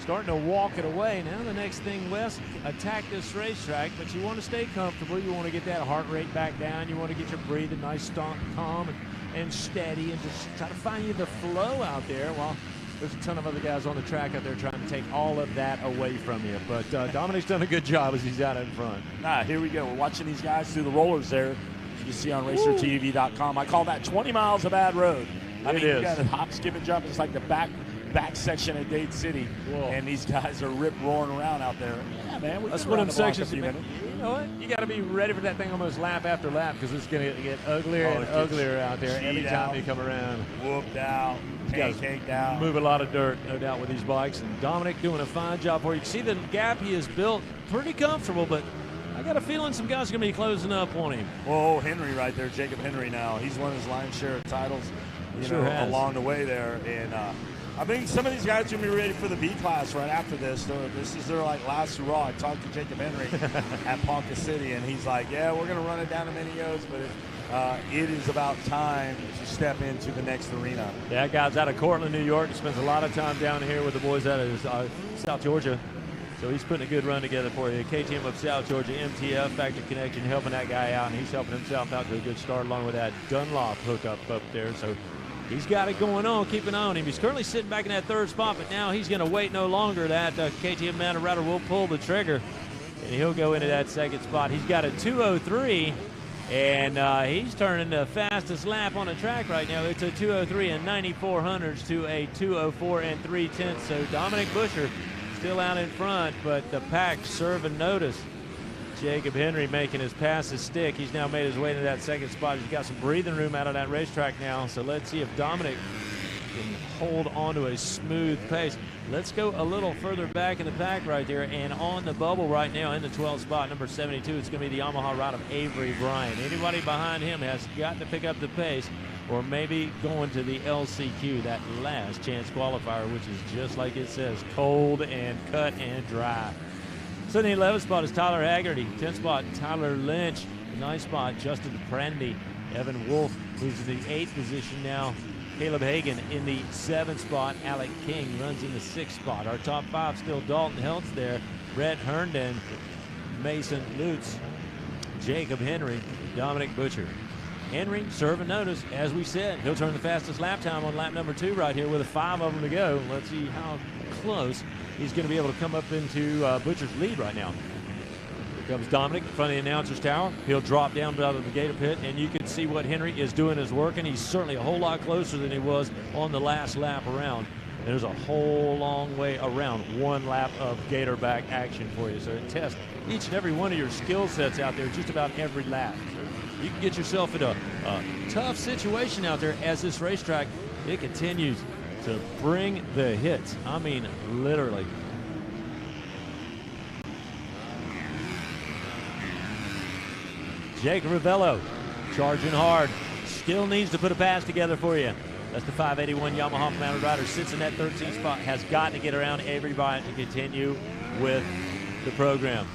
starting to walk it away. Now the next thing, Wes, attack this racetrack, but you want to stay comfortable. You want to get that heart rate back down. You want to get your breathing nice, calm, and steady, and just try to find you the flow out there while there's a ton of other guys on the track out there trying to take all of that away from you. But Dominic's done a good job as he's out in front. Here we go. We're watching these guys through the rollers there. You can see on RacerTV.com. I call that 20 miles of bad road. I mean, you got a hop, skip, and jump. It's like the back section of Dade City. Whoa. And these guys are roaring around out there. Yeah, man. That's one of them sections. You know what? You got to be ready for that thing almost lap after lap because it's going to get uglier and uglier out there every time you come around. Whooped out. Pancaked out. Move a lot of dirt, no doubt, with these bikes. And Dominic doing a fine job for you. You see the gap he has built. Pretty comfortable, but I got a feeling some guys are going to be closing up on him. Well, Henry right there, Jacob Henry now. He's won his lion's share of titles along the way there. And I think some of these guys are going to be ready for the B class right after this. This is their last hurrah. I talked to Jacob Henry at Ponca City, and he's like, yeah, we're going to run it down to Minios, but it is about time to step into the next arena. Yeah, guy's out of Cortland, New York. He spends a lot of time down here with the boys out of South Georgia. So he's putting a good run together for you. KTM of South Georgia, MTF, Factory Connection, helping that guy out, and he's helping himself out to a good start along with that Dunlop hookup up there. So he's got it going on. Keep an eye on him. He's currently sitting back in that third spot, but now he's going to wait no longer. That KTM mounted rider will pull the trigger, and he'll go into that second spot. He's got a 2:03. And he's turning the fastest lap on the track right now. It's a 2:03 and 9400s to a 2:04 and 3/10. So Dominic Busher still out in front, but the pack serving notice. Jacob Henry making his passes stick. He's now made his way to that second spot. He's got some breathing room out of that racetrack now. So let's see if Dominic can hold on to a smooth pace. Let's go a little further back in the pack right there, and on the bubble right now in the 12th spot, number 72, it's going to be the Yamaha ride of Avery Bryant. Anybody behind him has got to pick up the pace, or maybe going to the LCQ, that last chance qualifier, which is just like it says, cold and cut and dry. So in the 11th spot is Tyler Haggerty. 10th spot, Tyler Lynch. 9th spot, Justin Prandy. Evan Wolf moves to the 8th position now. Caleb Hagan in the 7th spot. Alec King runs in the 6th spot. Our top 5 still Dalton Heltz there. Brett Herndon, Mason Lutz, Jacob Henry, Dominic Butcher. Henry serving notice. As we said, he'll turn the fastest lap time on lap number 2 right here with 5 of them to go. Let's see how close he's going to be able to come up into Butcher's lead right now. Here comes Dominic in front of the announcer's tower. He'll drop down out of the gator pit, and you can see what Henry is doing is working. He's certainly a whole lot closer than he was on the last lap around. And there's a whole long way around 1 lap of gator back action for you. So it tests each and every one of your skill sets out there just about every lap. So you can get yourself in a tough situation out there as this racetrack, it continues to bring the hits. I mean, literally. Jake Ravello charging hard. Still needs to put a pass together for you. That's the 581 Yamaha mounted rider. Sits in that 13th spot. Has got to get around Avery Bryant to continue with the program.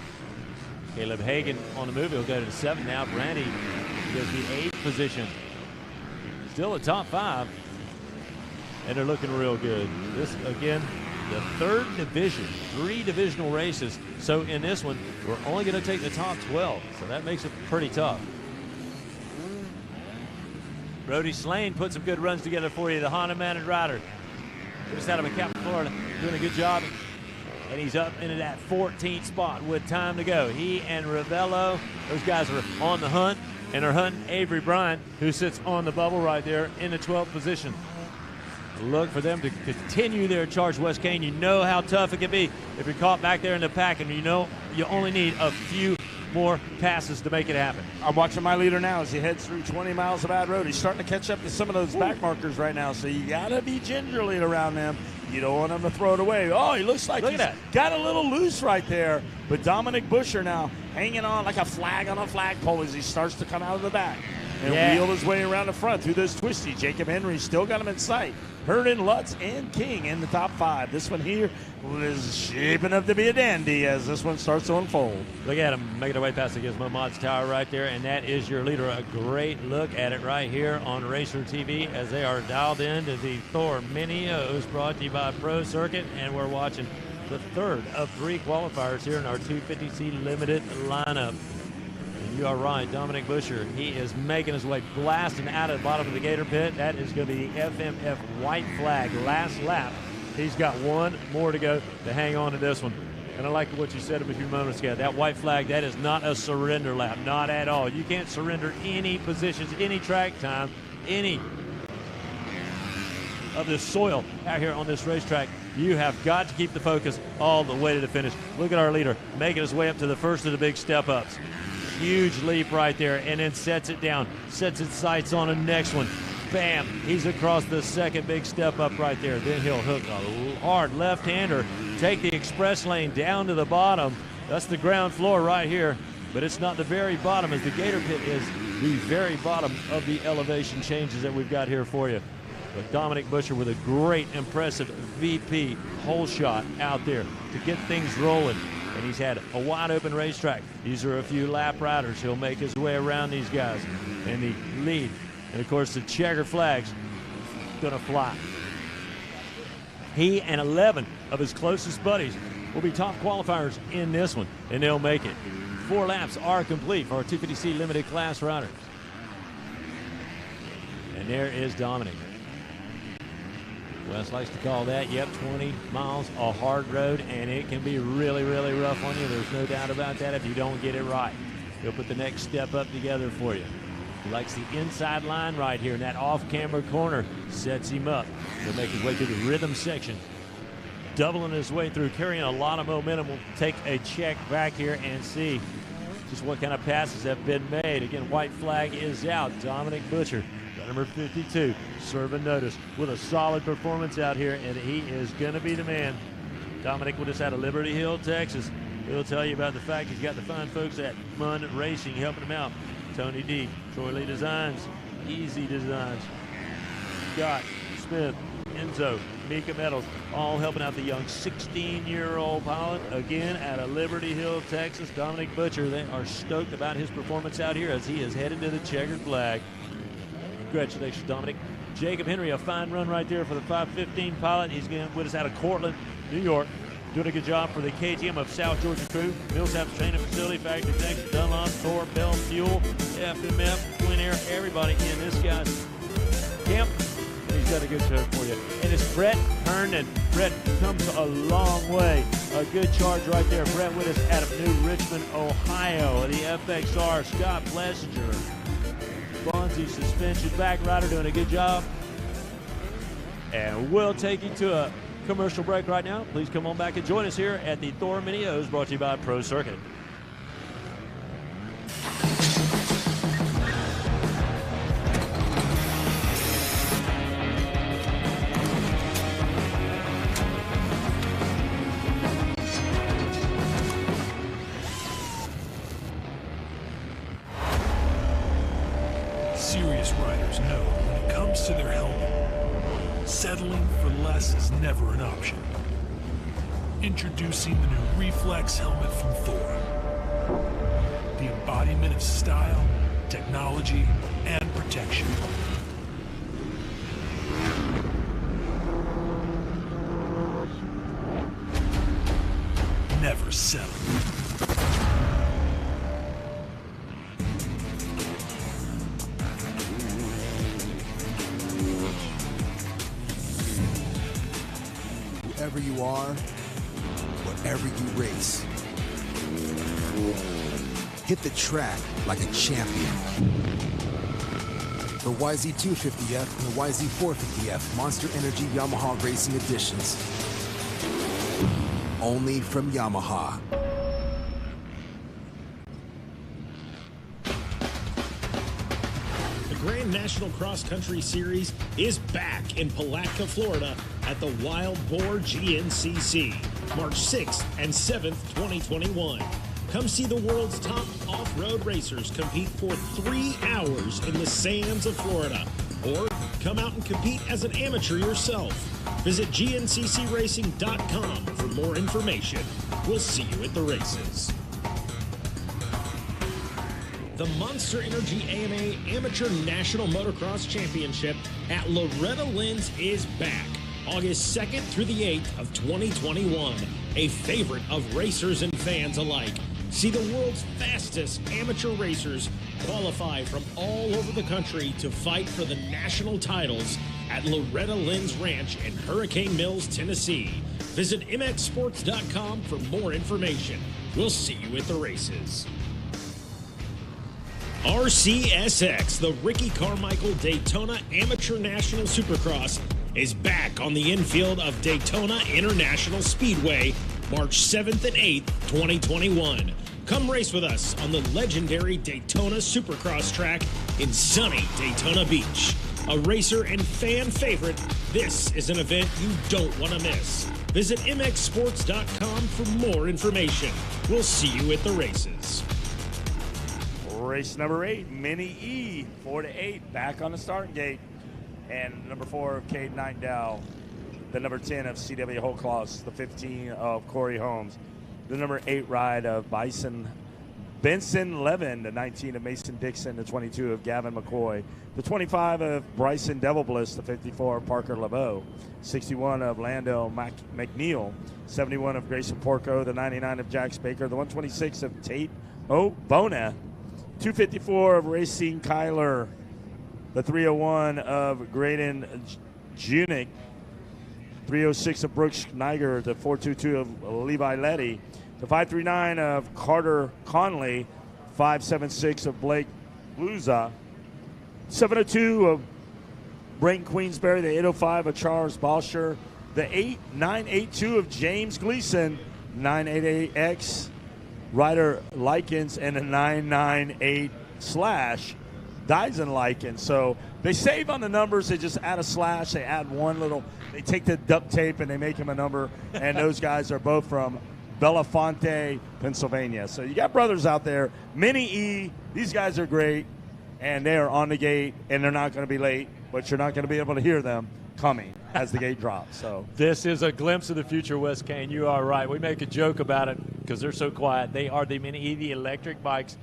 Caleb Hagan on the move. He'll go to the 7th now. Brandy goes to the 8th position. Still a top 5. And they're looking real good. This, again, the 3rd division. 3 divisional races. So in this one, we're only going to take the top 12. So that makes it pretty tough. Brody Slane put some good runs together for you, the Honda mounted rider. Just out of McAllen, Florida, doing a good job. And he's up into that 14th spot with time to go. He and Ravello, those guys are on the hunt, and they're hunting Avery Bryant, who sits on the bubble right there in the 12th position. Look for them to continue their charge. West Kane, you know how tough it can be if you're caught back there in the pack, and you know you only need a few more passes to make it happen. I'm watching my leader now as he heads through 20 miles of bad road. He's starting to catch up to some of those back markers right now, so you got to be gingerly around them. You don't want him to throw it away. Oh, he looks like he's got a little loose right there. But Dominic Busher now hanging on like a flag on a flagpole as he starts to come out of the back and wheel his way around the front through this twisty. Jacob Henry still got him in sight. Herndon, Lutz, and King in the top 5. This one here is shaping up to be a dandy as this one starts to unfold. Look at him making their way past the Gizmo Mods Tower right there, and that is your leader. A great look at it right here on Racer TV as they are dialed into the Thor Mini O's brought to you by Pro Circuit, and we're watching the 3rd of 3 qualifiers here in our 250C limited lineup. You are right, Dominic Busher. He is making his way, blasting out of the bottom of the gator pit. That is going to be the FMF white flag last lap. He's got 1 more to go to hang on to this one. And I like what you said a few moments ago. That white flag, that is not a surrender lap, not at all. You can't surrender any positions, any track time, any of the soil out here on this racetrack. You have got to keep the focus all the way to the finish. Look at our leader making his way up to the first of the big step-ups. Huge leap right there, and then sets it down, sets its sights on the next one. Bam, he's across the 2nd big step up right there. Then he'll hook a hard left-hander, take the express lane down to the bottom. That's the ground floor right here, but it's not the very bottom, as the gator pit is the very bottom of the elevation changes that we've got here for you. But Dominic Busher with a great, impressive VP hole shot out there to get things rolling. And he's had a wide open racetrack. These are a few lap riders. He'll make his way around these guys in the lead. And of course the checker flag's gonna fly. He and 11 of his closest buddies will be top qualifiers in this one, and they'll make it. 4 laps are complete for our 250C limited class riders. And there is Dominic. Wes likes to call that, 20 miles a hard road, and it can be really, really rough on you. There's no doubt about that if you don't get it right. He'll put the next step up together for you. He likes the inside line right here, and that off-camera corner sets him up. He'll make his way through the rhythm section, doubling his way through, carrying a lot of momentum. We'll take a check back here and see just what kind of passes have been made. Again, white flag is out. Dominic Busher, number 52, serving notice with a solid performance out here, and he is going to be the man. Dominic with us out of Liberty Hill, Texas. He'll tell you about the fact he's got the fine folks at Munn Racing helping him out. Tony D, Troy Lee Designs, Easy Designs, Scott Smith, Enzo, Mika Metals, all helping out the young 16-year-old pilot, again, out of Liberty Hill, Texas. Dominic Busher, they are stoked about his performance out here as he is headed to the checkered flag. Congratulations, Dominic. Jacob Henry, a fine run right there for the 515 pilot. He's going with us out of Cortland, New York. Doing a good job for the KTM of South Georgia crew. Millsaps Training Facility, Factory Texas, Dunlop, Thor, Bell Fuel. FMF, Twin Air, everybody in this guy's camp. He's got a good turn for you. And it's Brett Herndon. Brett comes a long way. A good charge right there. Brett with us out of New Richmond, Ohio. The FXR, Scott Blessinger. Bonzi suspension back rider doing a good job. And we'll take you to a commercial break right now. Please come on back and join us here at the Thor Mini O's, brought to you by Pro Circuit. Serious riders know when it comes to their helmet, settling for less is never an option. Introducing the new Reflex helmet from Thor. The embodiment of style, technology, and protection. Never settle. Wherever you are, wherever you race, hit the track like a champion. The YZ250F and the YZ450F Monster Energy Yamaha Racing Editions. Only from Yamaha. The Grand National Cross Country Series is back in Palatka, Florida at the Wild Boar GNCC, March 6th and 7th, 2021. Come see the world's top off-road racers compete for 3 hours in the sands of Florida. Or come out and compete as an amateur yourself. Visit GNCCRacing.com for more information. We'll see you at the races. The Monster Energy AMA Amateur National Motocross Championship at Loretta Lynn's is back, August 2nd through the 8th of 2021, a favorite of racers and fans alike. See the world's fastest amateur racers qualify from all over the country to fight for the national titles at Loretta Lynn's Ranch in Hurricane Mills, Tennessee. Visit mxsports.com for more information. We'll see you at the races. RCSX, the Ricky Carmichael Daytona Amateur National Supercross, is back on the infield of Daytona International Speedway, March 7th and 8th, 2021. Come race with us on the legendary Daytona Supercross track in sunny Daytona Beach. A racer and fan favorite, this is an event you don't want to miss. Visit mxsports.com for more information. We'll see you at the races. Race number 8, Mini E, 4-8, back on the starting gate. And number 4 of Cade Nightingale, the number 10 of CW Holclaws, the 15 of Corey Holmes, the number 8 ride of Benson Levin, the 19 of Mason Dixon, the 22 of Gavin McCoy, the 25 of Bryson Devilbliss, the 54 of Parker LeBeau, 61 of Lando McNeil, 71 of Grayson Porco, the 99 of Jax Baker, the 126 of Tate O'Bona, 254 of Racine Kyler, the 301 of Graydon Junick, 306 of Brooks Niger, the 422 of Levi Letty, the 539 of Carter Conley, 576 of Blake Luza, 702 of Brayton Queensberry, the 805 of Charles Balsher, the 982 of James Gleason, 988X Ryder Likens, and a 998 slash Dyson Likens. So they save on the numbers. They just add a slash. They add one little. They take the duct tape and they make him a number. And those guys are both from Belafonte, Pennsylvania. So you got brothers out there. Mini E. These guys are great, and they are on the gate, and they're not going to be late. But you're not going to be able to hear them coming as the gate drops. So this is a glimpse of the future, Wes Kane. You are right. We make a joke about it because they're so quiet. They are the Mini E, the electric bikes.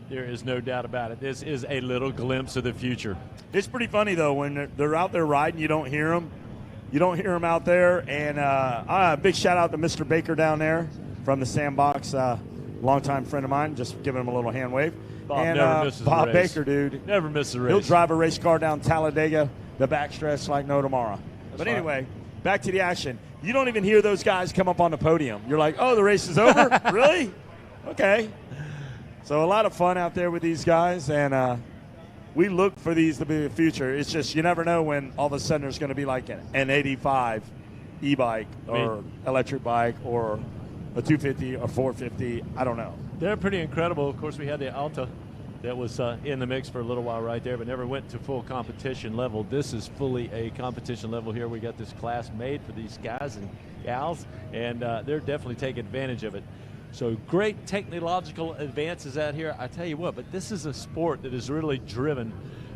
There is no doubt about it. This is a little glimpse of the future. It's pretty funny, though, when they're out there riding, you don't hear them. You don't hear them out there. And big shout-out to Mr. Baker down there from the Sandbox longtime friend of mine, just giving him a little hand wave. Bob and never misses Bob a race. Baker, dude. Never misses a race. He'll drive a race car down Talladega, the backstretch like no tomorrow. But right. anyway, back to the action. You don't even hear those guys come up on the podium. You're like, oh, the race is over? Really? Okay. So a lot of fun out there with these guys, and we look for these to be the future. It's just you never know when all of a sudden there's going to be like an 85 e-bike or electric bike or a 250 or 450. I don't know. They're pretty incredible. Of course, we had the Alta that was in the mix for a little while right there, but never went to full competition level. This is fully a competition level here. We got this class made for these guys and gals, and they're definitely taking advantage of it. So great technological advances out here. I tell you what, but this is a sport that is really driven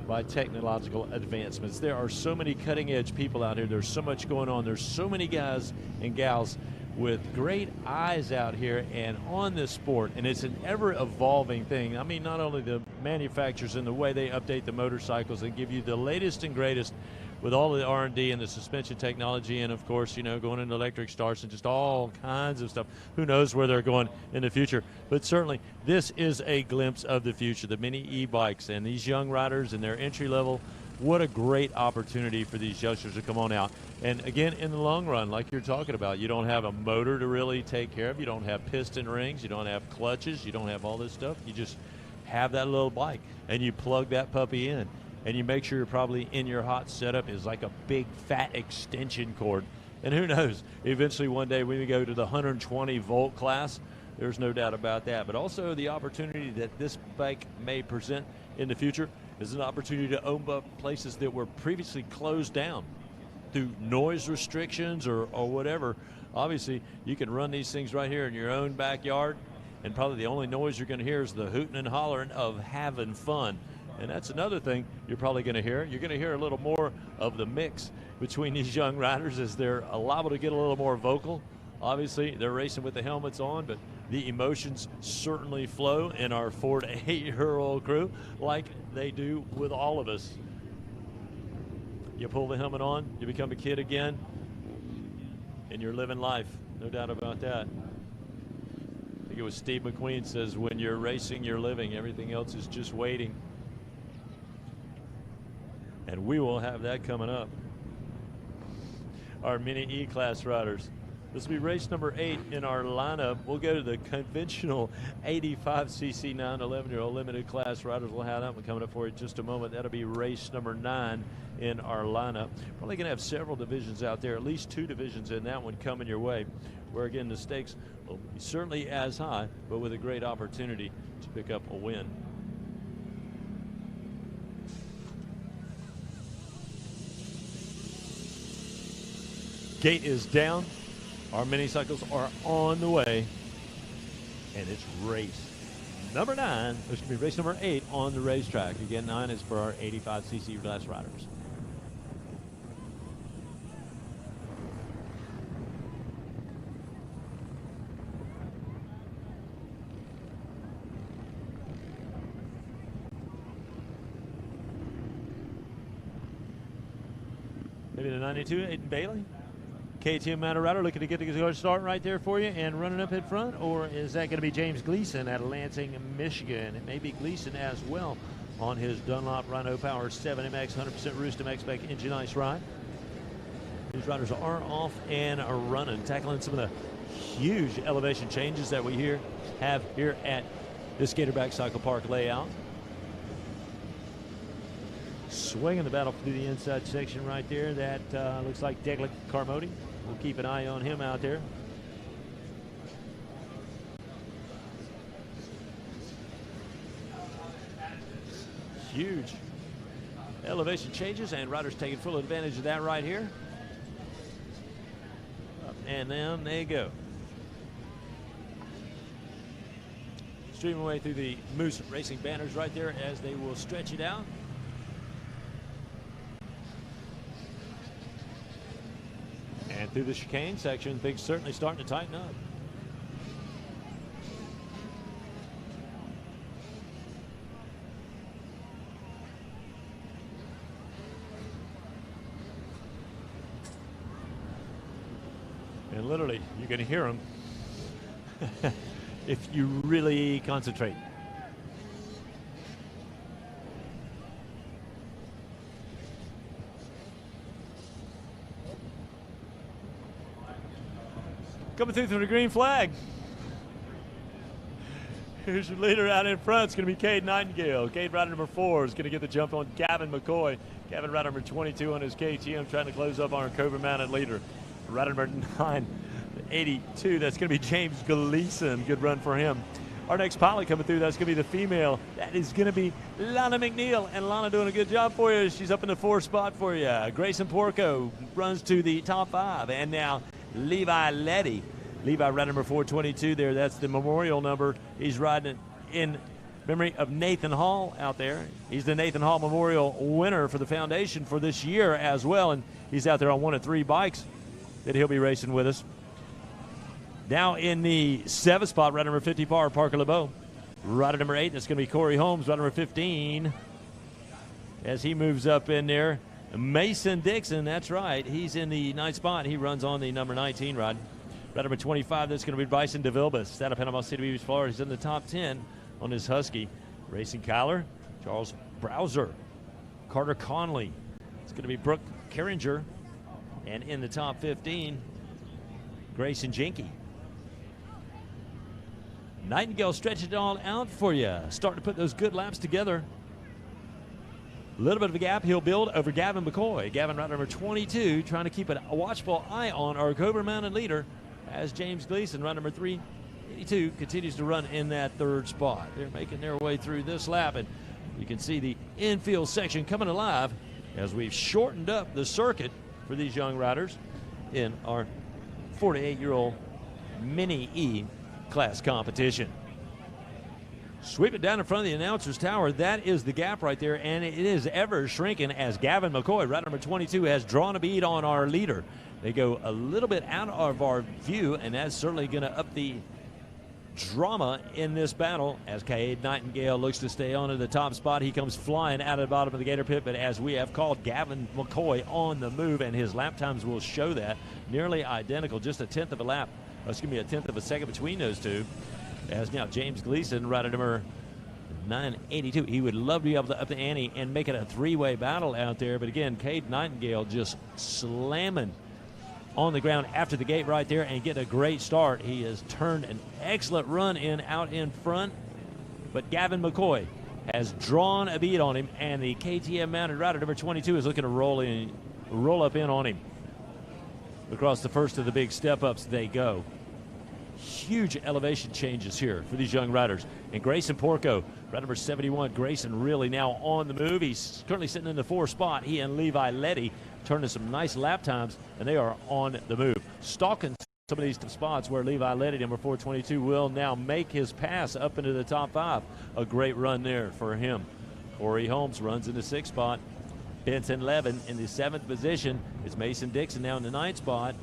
by technological advancements. There are so many cutting-edge people out here. There's so much going on. There's so many guys and gals with great eyes out here and on this sport, and it's an ever-evolving thing. I mean, not only the manufacturers and the way they update the motorcycles and give you the latest and greatest with all the R&D and the suspension technology, and of course, you know, going into electric starts and just all kinds of stuff. Who knows where they're going in the future? But certainly, this is a glimpse of the future, the mini e-bikes and these young riders and their entry level. What a great opportunity for these youngsters to come on out. And again, in the long run, like you're talking about, you don't have a motor to really take care of. You don't have piston rings. You don't have clutches. You don't have all this stuff. You just have that little bike, and you plug that puppy in. And you make sure you're probably in your hot setup is like a big fat extension cord. And who knows, eventually one day when we go to the 120 volt class, there's no doubt about that. But also the opportunity that this bike may present in the future is an opportunity to open up places that were previously closed down through noise restrictions or whatever. Obviously, you can run these things right here in your own backyard, and probably the only noise you're going to hear is the hooting and hollering of having fun. And that's another thing you're probably going to hear. You're going to hear a little more of the mix between these young riders as they're liable to get a little more vocal. Obviously, they're racing with the helmets on, but the emotions certainly flow in our 4 to 8 year old crew like they do with all of us. You pull the helmet on, you become a kid again, and you're living life. No doubt about that. I think it was Steve McQueen says, when you're racing, you're living. Everything else is just waiting. And we will have that coming up. Our mini E-class riders. This will be race number 8 in our lineup. We'll go to the conventional 85cc 9 to 11-year-old limited class riders. We'll have that one coming up for you in just a moment. That'll be race number 9 in our lineup. Probably going to have several divisions out there, at least 2 divisions in that one coming your way, where again the stakes will be certainly as high, but with a great opportunity to pick up a win. Gate is down. Our mini cycles are on the way, and it's race number 9. This should be race number 8 on the racetrack. Again, 9 is for our 85cc class riders. Maybe the 92, Aiden Bailey. KTM Mounted Rider looking to get the good start right there for you and running up in front, or is that going to be James Gleason out of Lansing, Michigan? It may be Gleason as well on his Dunlop Rhino Power 7MX 100% Roost MX spec engine ice ride. These riders are off and are running, tackling some of the huge elevation changes that we have here at this Gatorback Cycle Park layout. Swinging the battle through the inside section right there. That looks like Declan Carmody. We'll keep an eye on him out there. Huge elevation changes, and riders taking full advantage of that right here. Up and down they go. Streaming away through the Moose Racing banners right there as they will stretch it out. And through the chicane section, things certainly starting to tighten up. And literally, you can hear them. if you really concentrate. Coming through the green flag. Here's your leader out in front. It's going to be Cade Nightingale. Cade, rider number 4, is going to get the jump on Gavin McCoy. Gavin, rider number 22 on his KTM, trying to close up our Cobra Mounted leader. Rider number 9, 82, that's going to be James Gleason. Good run for him. Our next pilot coming through, that's going to be the female. That is going to be Lana McNeil. And Lana doing a good job for you. She's up in the 4th spot for you. Grayson Porco runs to the top 5. And now Levi Letty. Levi, rider number 422 there. That's the memorial number. He's riding in memory of Nathan Hall out there. He's the Nathan Hall Memorial winner for the foundation for this year as well. And he's out there on 1 of 3 bikes that he'll be racing with us. Now in the 7th spot, rider number 50, Parker LeBeau. Rider number 8, that's going to be Corey Holmes. Rider number 15, as he moves up in there, Mason Dixon, that's right. He's in the 9th spot. He runs on the number 19 rod. Rider number 25, that's going to be Bryson DeVilbiss. Out of Panama City Beach, Florida. He's in the top 10 on his Husky. Racing Kyler, Charles Browser. Carter Conley. It's going to be Brooke Carringer. And in the top 15, Grayson Jenke. Nightingale stretching it all out for you. Starting to put those good laps together. A little bit of a gap he'll build over Gavin McCoy. Gavin, rider number 22, trying to keep a watchful eye on our Cobra Mounted leader as James Gleason, rider number 382, continues to run in that 3rd spot. They're making their way through this lap, and you can see the infield section coming alive as we've shortened up the circuit for these young riders in our 4 to 8-year-old Mini E class competition. Sweep it down in front of the announcer's tower. That is the gap right there, and it is ever shrinking as Gavin McCoy, rider number 22, has drawn a bead on our leader. They go a little bit out of our view, and that's certainly going to up the drama in this battle as Cade Nightingale looks to stay on to the top spot. He comes flying out of the bottom of the Gator Pit, but as we have called, Gavin McCoy on the move, and his lap times will show that. Nearly identical, just a 1/10 of a lap. Excuse me, a 1/10 of a second between those two. As now James Gleason, rider number 982, he would love to be able to up the ante and make it a 3-way battle out there. But again, Cade Nightingale just slamming on the ground after the gate right there and get a great start. He has turned an excellent run out in front, but Gavin McCoy has drawn a bead on him, and the KTM mounted rider number 22 is looking to roll up in on him. Across the first of the big step-ups they go. Huge elevation changes here for these young riders. And Grayson Porco, rider number 71, Grayson really now on the move. He's currently sitting in the 4th spot. He and Levi Letty turning some nice lap times, and they are on the move. Stalking some of these spots where Levi Letty, number 422, will now make his pass up into the top 5. A great run there for him. Corey Holmes runs in the 6th spot. Benson Levin in the 7th position. It's Mason Dixon now in the 9th spot.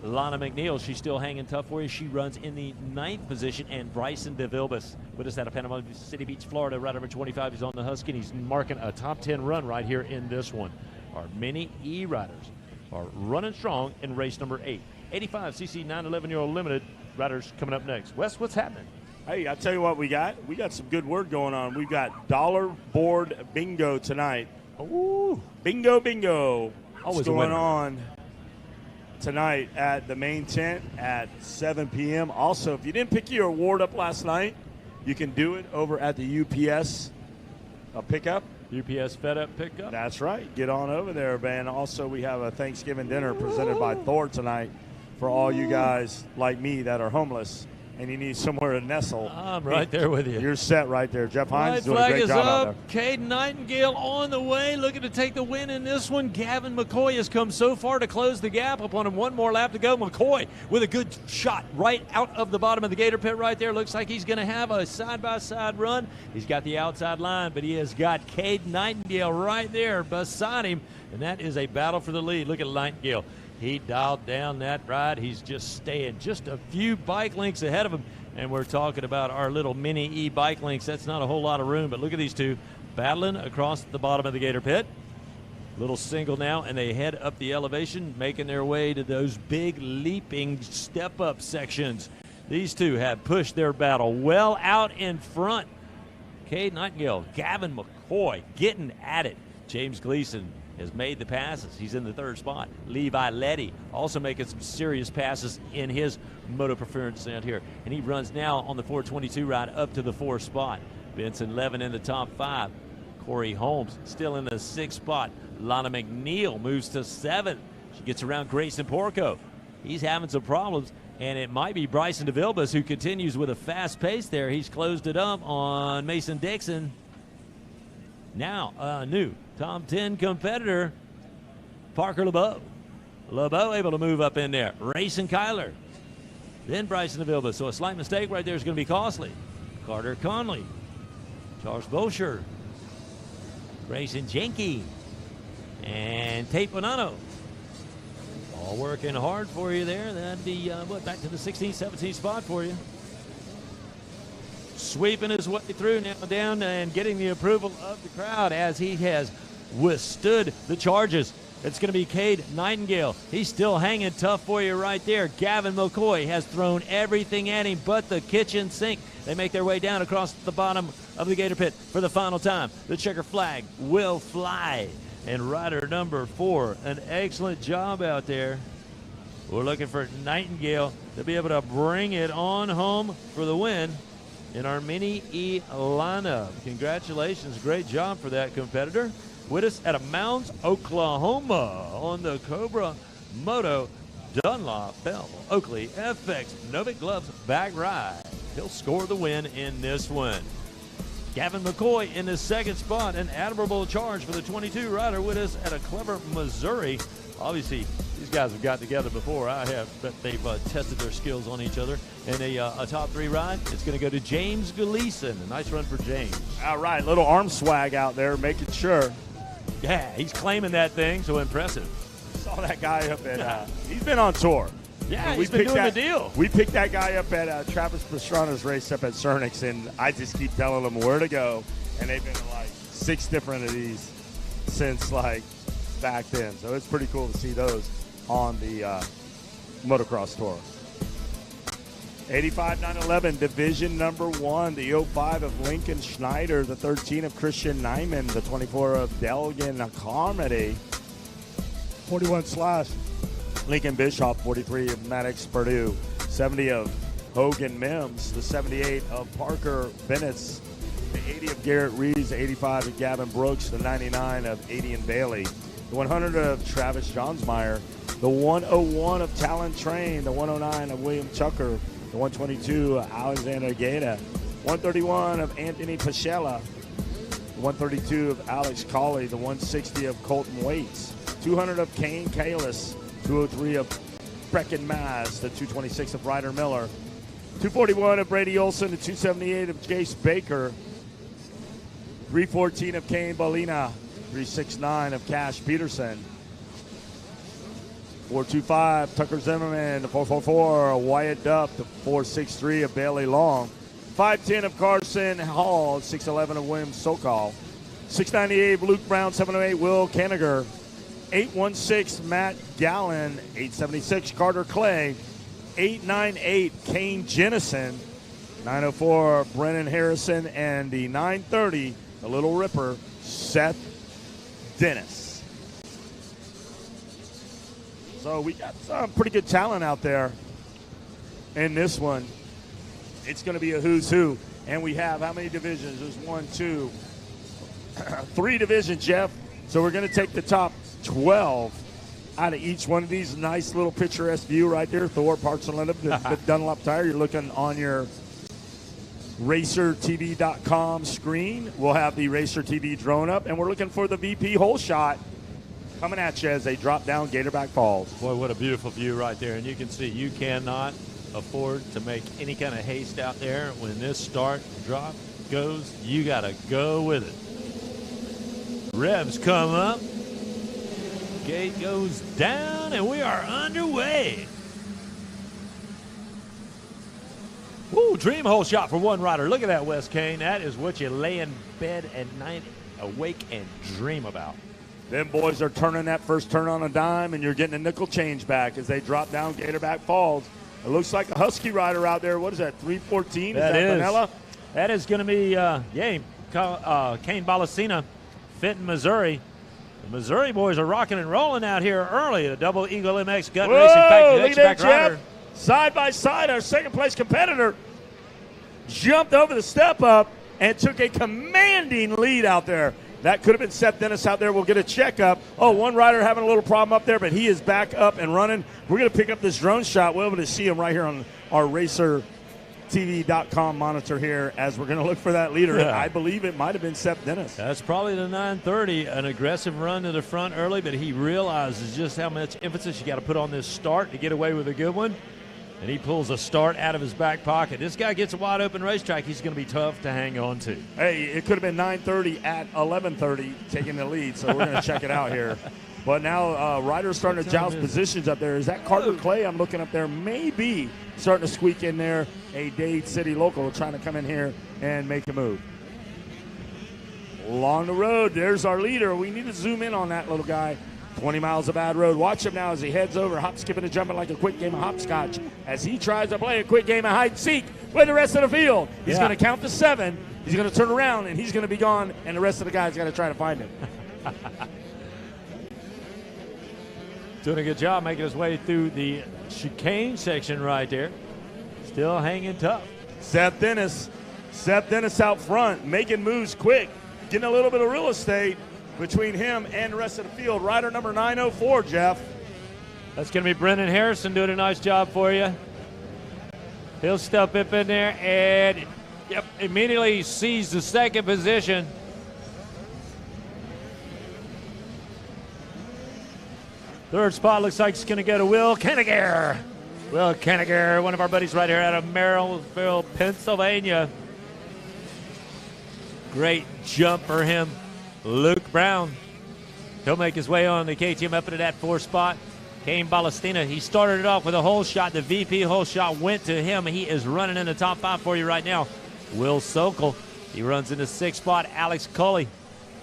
Lana McNeil, she's still hanging tough for you. She runs in the 9th position. And Bryson DeVilbiss with us out of Panama City Beach, Florida. Rider number 25 is on the Husky, and he's marking a top 10 run right here in this one. Our Mini E riders are running strong in race number 8. 85cc 911-year-old limited riders coming up next. Wes, what's happening? Hey, I tell you what we got. We got some good word going on. We've got dollar board bingo tonight. Ooh, bingo, bingo. Always what's going on tonight at the main tent at 7 p.m. Also, if you didn't pick your award up last night, you can do it over at the UPS pickup. UPS Fed Up pickup. That's right. Get on over there, man. Also, we have a Thanksgiving dinner presented by Thor tonight for all you guys like me that are homeless and you need somewhere to nestle. I'm right there with you. You're set right there. Jeff Hines doing a flag great is job out up. there. Cade Nightingale on the way, looking to take the win in this one. Gavin McCoy has come so far to close the gap upon him. One more lap to go. McCoy with a good shot right out of the bottom of the Gator Pit right there. Looks like he's going to have a side-by-side run. He's got the outside line, but he has got Cade Nightingale right there beside him, and that is a battle for the lead. Look at Nightingale. He dialed down that ride. He's just staying just a few bike lengths ahead of him. And we're talking about our little Mini E bike links. That's not a whole lot of room, but look at these two battling across the bottom of the Gator Pit. Little single now, and they head up the elevation, making their way to those big leaping step-up sections. These two have pushed their battle well out in front. Cade Nightingale, Gavin McCoy getting at it. James Gleason has made the passes. He's in the third spot. Levi Letty also making some serious passes in his moto preference out here. And he runs now on the 422 ride up to the 4th spot. Benson Levin in the top 5. Corey Holmes still in the 6th spot. Lana McNeil moves to 7th. She gets around Grayson Porco. He's having some problems, and it might be Bryson DeVilbiss who continues with a fast pace there. He's closed it up on Mason Dixon. Now a new top 10 competitor, Parker LeBeau. LeBeau able to move up in there. Racing Kyler. Then Bryson DeVilbiss. So a slight mistake right there is going to be costly. Carter Conley. Charles Boucher. Grayson Jenke. And Tate Bonanno. All working hard for you there. That'd be, back to the 16th, 17th spot for you. Sweeping his way through now down and getting the approval of the crowd as he has withstood the charges. It's going to be Cade Nightingale. He's still hanging tough for you right there. Gavin McCoy has thrown everything at him but the kitchen sink. They make their way down across the bottom of the Gator Pit for the final time. The checker flag will fly. And rider number 4, an excellent job out there. We're looking for Nightingale to be able to bring it on home for the win in our Mini E lineup. Congratulations, great job for that competitor. With us at Mounds, Oklahoma on the Cobra Moto Dunlop Bell Oakley FX Novik Gloves back ride. He'll score the win in this one. Gavin McCoy in the 2nd spot, an admirable charge for the 22 rider with us at a Clever, Missouri. Obviously, these guys have got together before. I have, but they've tested their skills on each other. And a top 3 ride, it's going to go to James Gleason. A nice run for James. All right, little arm swag out there, making sure. Yeah, he's claiming that thing, so impressive. Saw that guy up at, he's been on tour. Yeah, he's been doing the deal. We picked that guy up at Travis Pastrana's race up at Cernix, and I just keep telling them where to go. And they've been to like 6 different of these since like back then. So it's pretty cool to see those on the motocross tour. 85-911, division number 1, the 05 of Lincoln Schneider, the 13 of Christian Nyman, the 24 of Delgan Carmody, 41 slash Lincoln Bishop, 43 of Maddox Purdue, 70 of Hogan Mims, the 78 of Parker Bennett, the 80 of Garrett Reeves, the 85 of Gavin Brooks, the 99 of Adian Bailey, the 100 of Travis Johnsmeyer, the 101 of Talon Train, the 109 of William Tucker, the 122 of Alexander Gaeta, 131 of Anthony Pachella, the 132 of Alex Colley, the 160 of Colton Waits, 200 of Kane Kalis, 203 of Brecken Maz, the 226 of Ryder Miller, 241 of Brady Olson, the 278 of Jace Baker, 314 of Kane Bolina, 369 of Cash Peterson, 425 Tucker Zimmerman, the 444 Wyatt Duff, the 463 of Bailey Long, 510 of Carson Hall, 611 of William Sokol, 698 of Luke Brown, 708 Will Kaniger, 816 Matt Gallen, 876 Carter Clay, 898 Kane Jennison, 904 Brennan Harrison, and the 930, the Little Ripper, Seth Dennis. So we got some pretty good talent out there in this one. It's going to be a who's who. And we have how many divisions? There's 1, 2, 3 divisions, Jeff. So we're going to take the top 12 out of each one of these. Nice little picturesque view right there. Thor, Parks and London, the Dunlop tire. You're looking on your RacerTV.com screen. We'll have the RacerTV drone up, and we're looking for the VP hole shot coming at you as they drop down Gatorback Falls. Boy, what a beautiful view right there. And you can see you cannot afford to make any kind of haste out there. When this start drop goes, you got to go with it. Revs come up. Gate goes down, and we are underway. Woo, dream hole shot for one rider. Look at that, Wes Kane. That is what you lay in bed at night, awake, and dream about. Them boys are turning that first turn on a dime, and you're getting a nickel change back as they drop down Gatorback Falls. It looks like a Husky rider out there. What is that, 314? That is is. that Vanilla? That is going to be, Kane Ballasina, Fenton, Missouri. The Missouri boys are rocking and rolling out here early. The Double Eagle MX Gut Racing Factory Look at that, rider. Jeff. Side by side, our second-place competitor jumped over the step-up and took a commanding lead out there. That could have been Seth Dennis out there. We'll get a checkup. Oh, one rider having a little problem up there, but he is back up and running. We're going to pick up this drone shot. We're able to see him right here on our RacerTV.com monitor here as we're going to look for that leader. Yeah. I believe it might have been Seth Dennis. That's probably the 930, an aggressive run to the front early, but he realizes just how much emphasis you got to put on this start to get away with a good one. And he pulls a start out of his back pocket. This guy gets a wide open racetrack. He's going to be tough to hang on to. Hey, it could have been 9:30 at 11:30 taking the lead, so we're going to check it out here. But now riders starting to joust positions up there. Is that Carter Clay I'm looking up there? Maybe starting to squeak in there. A Dade City local trying to come in here and make a move. Along the road, there's our leader. We need to zoom in on that little guy. 20 miles of bad road. Watch him now as he heads over, hop, skipping, and jumping like a quick game of hopscotch as he tries to play a quick game of hide and seek with the rest of the field. He's going to count to 7. He's going to turn around, and he's going to be gone, and the rest of the guys got to try to find him. Doing a good job making his way through the chicane section right there. Still hanging tough. Seth Dennis out front, making moves quick, getting a little bit of real estate between him and the rest of the field. Rider number 904, Jeff. That's going to be Brendan Harrison doing a nice job for you. He'll step up in there and immediately sees the second position. Third spot looks like it's going to go to Will Kennegar. Will Kennegar, one of our buddies right here out of Merrillville, Pennsylvania. Great jump for him. Luke Brown, he'll make his way on the KTM up into that 4th spot. Kane Ballasina, he started it off with a hole shot. The VP hole shot went to him. He is running in the top 5 for you right now. Will Sokol, he runs in the 6th spot. Alex Culley,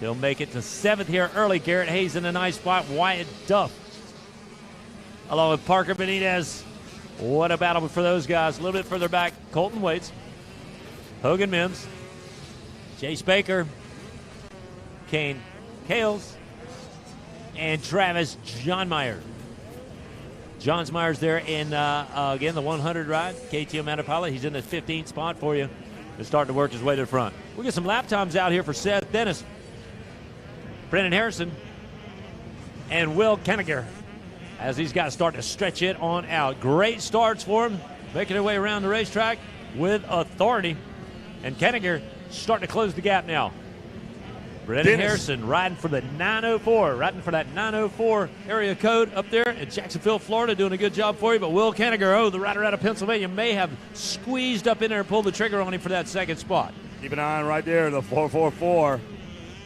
he'll make it to 7th here early. Garrett Hayes in the 9th spot. Wyatt Duff, along with Parker Benitez. What a battle for those guys. A little bit further back, Colton Waits, Hogan Mims, Chase Baker, Kane Kales, and Travis Johnmeyer. Johnsmeyer's there in, again, the 100 ride. KTM Autopilot. He's in the 15th spot for you. He's starting to work his way to the front. We'll get some lap times out here for Seth Dennis, Brendan Harrison, and Will Kennegar as these guys start to stretch it on out. Great starts for him, making their way around the racetrack with authority. And Kennegar starting to close the gap now. Brendan Harrison riding for the 904, riding for that 904 area code up there in Jacksonville, Florida, doing a good job for you. But Will Kennegar, the rider out of Pennsylvania, may have squeezed up in there and pulled the trigger on him for that 2nd spot. Keep an eye on right there, the 444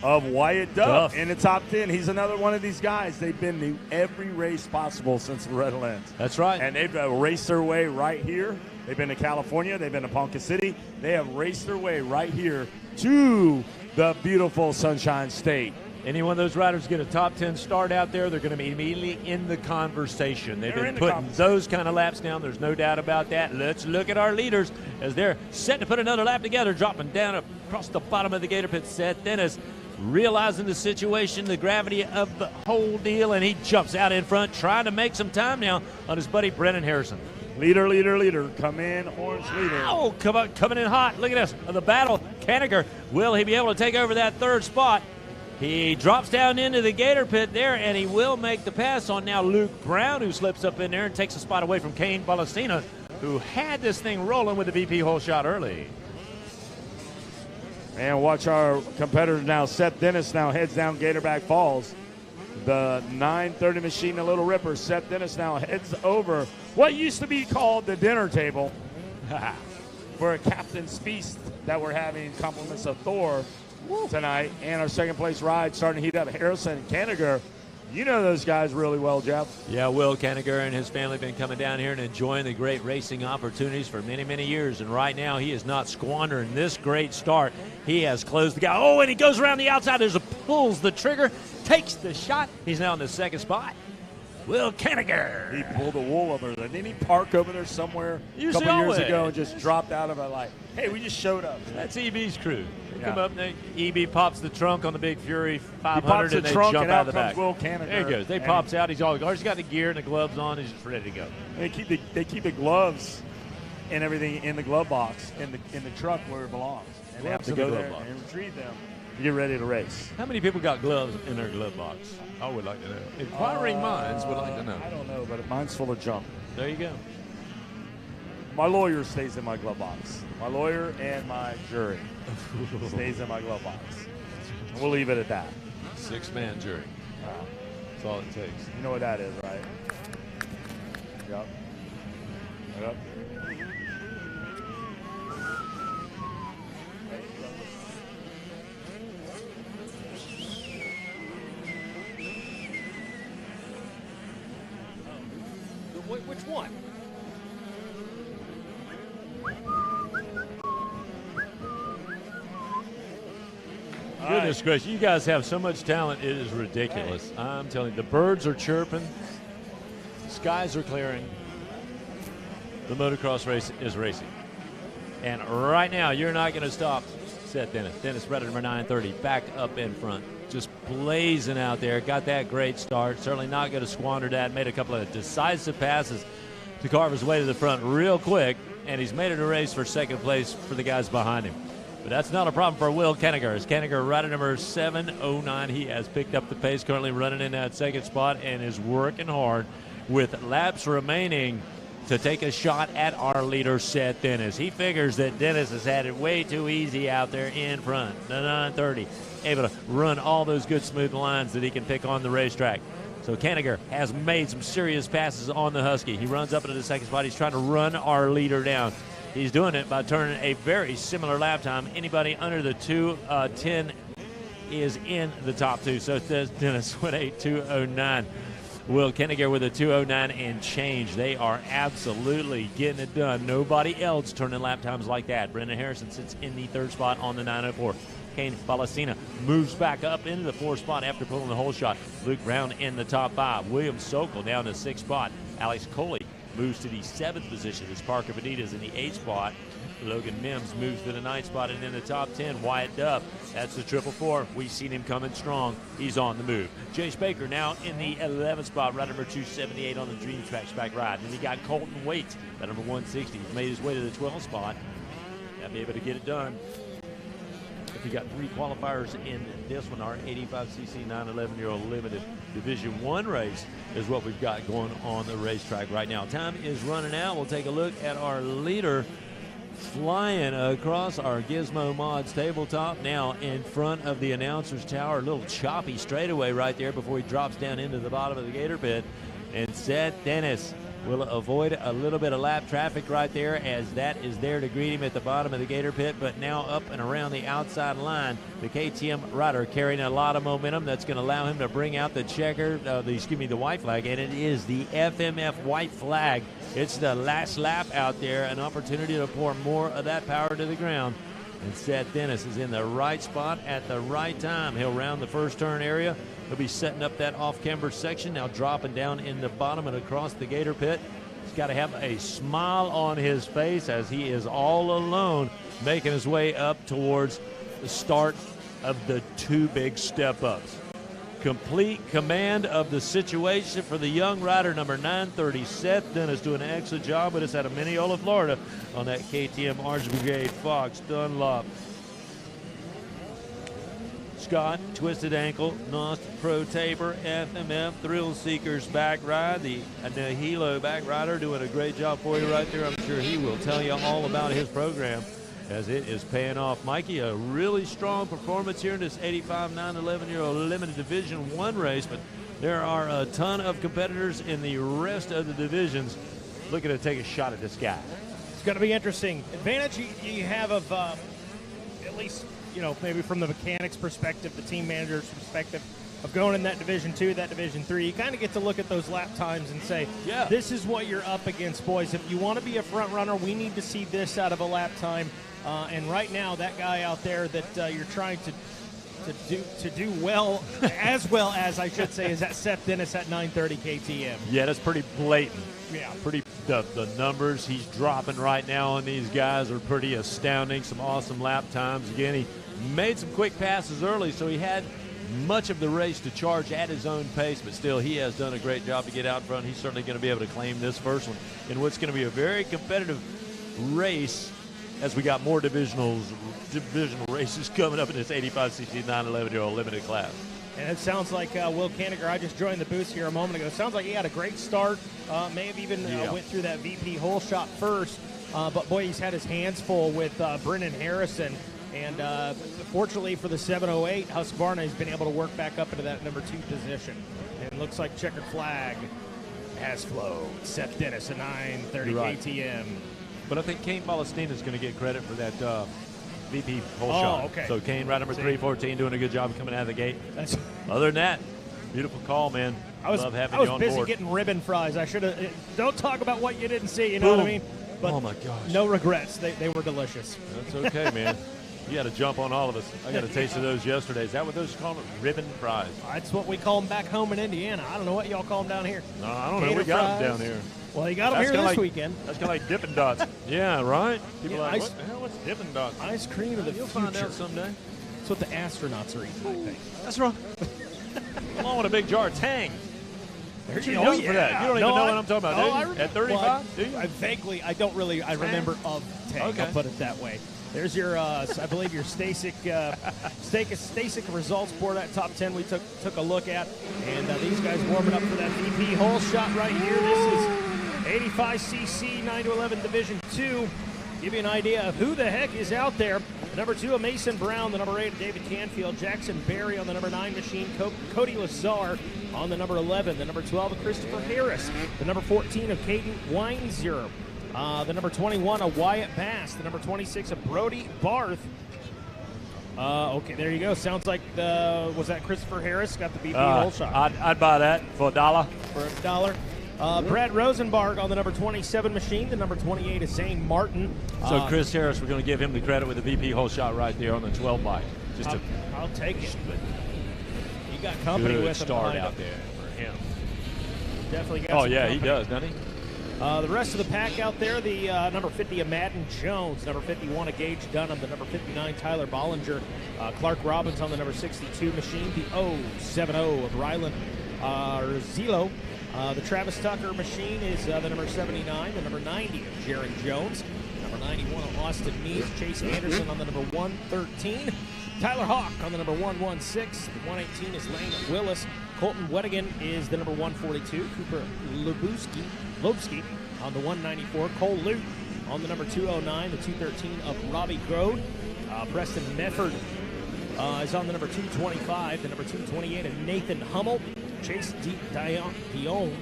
of Wyatt Duff in the top 10. He's another one of these guys. They've been to every race possible since Loretta Lynn's. That's right. And they've raced their way right here. They've been to California. They've been to Ponca City. They have raced their way right here to the beautiful Sunshine State. Any one of those riders get a top 10 start out there, they're going to be immediately in the conversation. They've been putting those kind of laps down. There's no doubt about that. Let's look at our leaders as they're set to put another lap together, dropping down across the bottom of the Gator Pit. Seth Dennis realizing the situation, the gravity of the whole deal, and he jumps out in front, trying to make some time now on his buddy Brendan Harrison. Leader. Come in, orange leader. Oh, coming in hot. Look at this. The battle. Kennegar, will he be able to take over that 3rd spot? He drops down into the Gator Pit there, and he will make the pass on now Luke Brown, who slips up in there and takes a spot away from Kane Ballasina, who had this thing rolling with the VP hole shot early. And watch our competitors now. Seth Dennis now heads down Gatorback Falls. The 930 machine, the Little Ripper. Seth Dennis now heads over what used to be called the dinner table for a captain's feast that we're having, compliments of Thor tonight. And our 2nd place ride starting to heat up. Harrison and Kennegar. You know those guys really well, Jeff. Yeah, Will Kennegar and his family have been coming down here and enjoying the great racing opportunities for many, many years. And right now, he is not squandering this great start. He has closed the gap. Oh, and he goes around the outside. Pulls the trigger, takes the shot. He's now in the 2nd spot. Will Kenniger. He pulled the wool over there. Didn't he park over there somewhere a Usually couple years always. ago and just dropped out of it like, hey, we just showed up. That's EB's crew. They Yeah. come up, EB pops the trunk on the big Fury 500, pops the and they trunk jump and out out of the comes back. Will Kenniger. There he goes. They And pops out. He's got the gear and the gloves on. He's just ready to go. They keep the gloves and everything in the glove box in the truck where it belongs. And they have Gloves to in the go glove there box. and retrieve them to get ready to race. How many people got gloves in their glove box? I would like to know. Inquiring minds would like to know. I don't know, but mine's full of junk. There you go. My lawyer stays in my glove box. My lawyer and my jury stays in my glove box. And we'll leave it at that. 6-man jury. That's all it takes. You know what that is, right? Yep. Yep. Which one? Goodness gracious, you guys have so much talent, it is ridiculous. I'm telling you, the birds are chirping, skies are clearing, the motocross race is racing. And right now, you're not going to stop Seth Dennis. Dennis, rider number 930, back up in front. Just blazing out there, got that great start. Certainly not going to squander that. Made a couple of decisive passes to carve his way to the front real quick, and he's made it a race for second place for the guys behind him. But that's not a problem for Will Kenniger. As Kenniger, rider number 709, he has picked up the pace, currently running in that second spot and is working hard with laps remaining to take a shot at our leader, Seth Dennis. He figures that Dennis has had it way too easy out there in front. The 930, able to run all those good smooth lines that he can pick on the racetrack. So Kenniger has made some serious passes on the Husky. He runs up into the second spot. He's trying to run our leader down. He's doing it by turning a very similar lap time. Anybody under the 2:10 is in the top two. So Dennis with a 2:09. Will Kenniger with a 2:09 and change. They are absolutely getting it done. Nobody else turning lap times like that. Brendan Harrison sits in the third spot on the 904. Kane Balacina moves back up into the fourth spot after pulling the whole shot. Luke Brown in the top five. William Sokol down to sixth spot. Alex Coley moves to the seventh position as Parker Benitez in the eighth spot. Logan Mims moves to the ninth spot, and in the top 10, Wyatt Duff. That's the 444. We've seen him coming strong. He's on the move. Chase Baker now in the 11th spot, right number 278 on the Dream Tracks back ride. And then you got Colton Waits, that number 160. He's made his way to the 12th spot. That'll be able to get it done. If you got three qualifiers in this one, our 85cc 9-11-year-old limited Division 1 race is what we've got going on the racetrack right now. Time is running out. We'll take a look at our leader flying across our Gizmo Mods tabletop, now in front of the announcer's tower. A little choppy straightaway right there before he drops down into the bottom of the gator pit. And Seth Dennis will avoid a little bit of lap traffic right there, as that is there to greet him at the bottom of the gator pit. But now up and around the outside line, the KTM rider carrying a lot of momentum. That's going to allow him to bring out the the white flag, and it is the FMF white flag. It's the last lap out there, an opportunity to pour more of that power to the ground. And Seth Dennis is in the right spot at the right time. He'll round the first turn area. He'll be setting up that off-camber section, now dropping down in the bottom and across the gator pit. He's got to have a smile on his face as he is all alone, making his way up towards the start of the two big step-ups. Complete command of the situation for the young rider, number 930, Seth Dennis, doing an excellent job with us out of Mineola, Florida, on that KTM Orange Brigade Fox Dunlop. Scott, Twisted Ankle, Nost, Pro Taper, FMF, Thrill Seekers back ride. The Nahilo back rider doing a great job for you right there. I'm sure he will tell you all about his program as it is paying off. Mikey, a really strong performance here in this 85 9-11-year-old limited Division 1 race, but there are a ton of competitors in the rest of the divisions looking to take a shot at this guy. It's going to be interesting. Advantage you have of at least, maybe from the mechanics perspective, the team manager's perspective of going in that Division 2, that Division 3, you kind of get to look at those lap times and say, yeah, this is what you're up against, boys. If you want to be a front runner, we need to see this out of a lap time. And right now, that guy out there that you're trying to to do well, as well as I should say, is that Seth Dennis at 930 KTM. Yeah, that's pretty blatant. Yeah. The numbers he's dropping right now on these guys are pretty astounding. Some awesome lap times. Again, he made some quick passes early, so he had much of the race to charge at his own pace, but still he has done a great job to get out front. He's certainly going to be able to claim this first one in what's going to be a very competitive race as we got more divisional races coming up in this 85cc 911-year-old limited class. And it sounds like Will Kanigher, I just joined the booth here a moment ago. It sounds like he had a great start. May have even went through that VP hole shot first. But, boy, he's had his hands full with Brennan Harrison. And fortunately for the 708, Husqvarna has been able to work back up into that number 2 position. And it looks like checkered flag has flowed. Seth Dennis, a 930 KTM. But I think Kane Balestina is going to get credit for that VP hole shot. Okay. So Kane, ride number 314, doing a good job coming out of the gate. Other than that, beautiful call, man. Love having you on board. I was busy getting ribbon fries. I should have. Don't talk about what you didn't see. You know what I mean? But oh my gosh. No regrets. They were delicious. That's okay, man. You got to jump on all of us. I got a taste of those yesterday. Is that what those call them? Ribbon fries. That's what we call them back home in Indiana. I don't know what y'all call them down here. No, I don't know. We got them down here. Well, you got them here this weekend. That's kind of like Dippin' Dots. Yeah, right? People Yeah, are like, what the hell? What's Dippin' Dots? Ice cream of the You'll future. find out someday. That's what the astronauts are eating, I think. That's wrong. Along with a big jar of Tang. There's you young for that. You don't even know what I'm talking about, do you? At 35? Do you? I don't really, I remember of Tang, Okay. I'll put it that way. There's your, I believe your Stasic results board at top 10 we took a look at. And these guys warming up for that VP hole shot right here. This is 85cc 9-11 Division 2. Give you an idea of who the heck is out there. The number 2 of Mason Brown, the number 8 of David Canfield, Jackson Berry on the number 9 machine, Cody Lazar on the number 11, the number 12 of Christopher Harris, the number 14 of Caden Weinzer, the number 21 of Wyatt Bass, the number 26 of Brody Barth. Okay, there you go. Sounds like was that Christopher Harris got the VP hole shot? I'd buy that for $1. For $1. Brad Rosenbarg on the number 27 machine. The number 28 is Zane Martin. So Chris Harris, we're going to give him the credit with the VP hole shot right there on the 12 bike. I'll take it. You got company good with him start behind out him. there for him. Definitely got Oh some yeah, company. he does, doesn't he? The rest of the pack out there, the number 50 of Madden Jones, number 51 of Gage Dunham, the number 59 Tyler Bollinger, Clark Robbins on the number 62 machine, the 070 of Ryland Zilo. The Travis Tucker machine is the number 79, the number 90 of Jaron Jones, number 91 of Austin Meade, Chase Anderson on the number 113, Tyler Hawk on the number 116, the 118 is Lane Willis, Colton Wettigan is the number 142, Cooper Lobsky on the 194, Cole Lute on the number 209, the 213 of Robbie Grode, Preston Mefford is on the number 225, the number 228 of Nathan Hummel, Chase Dion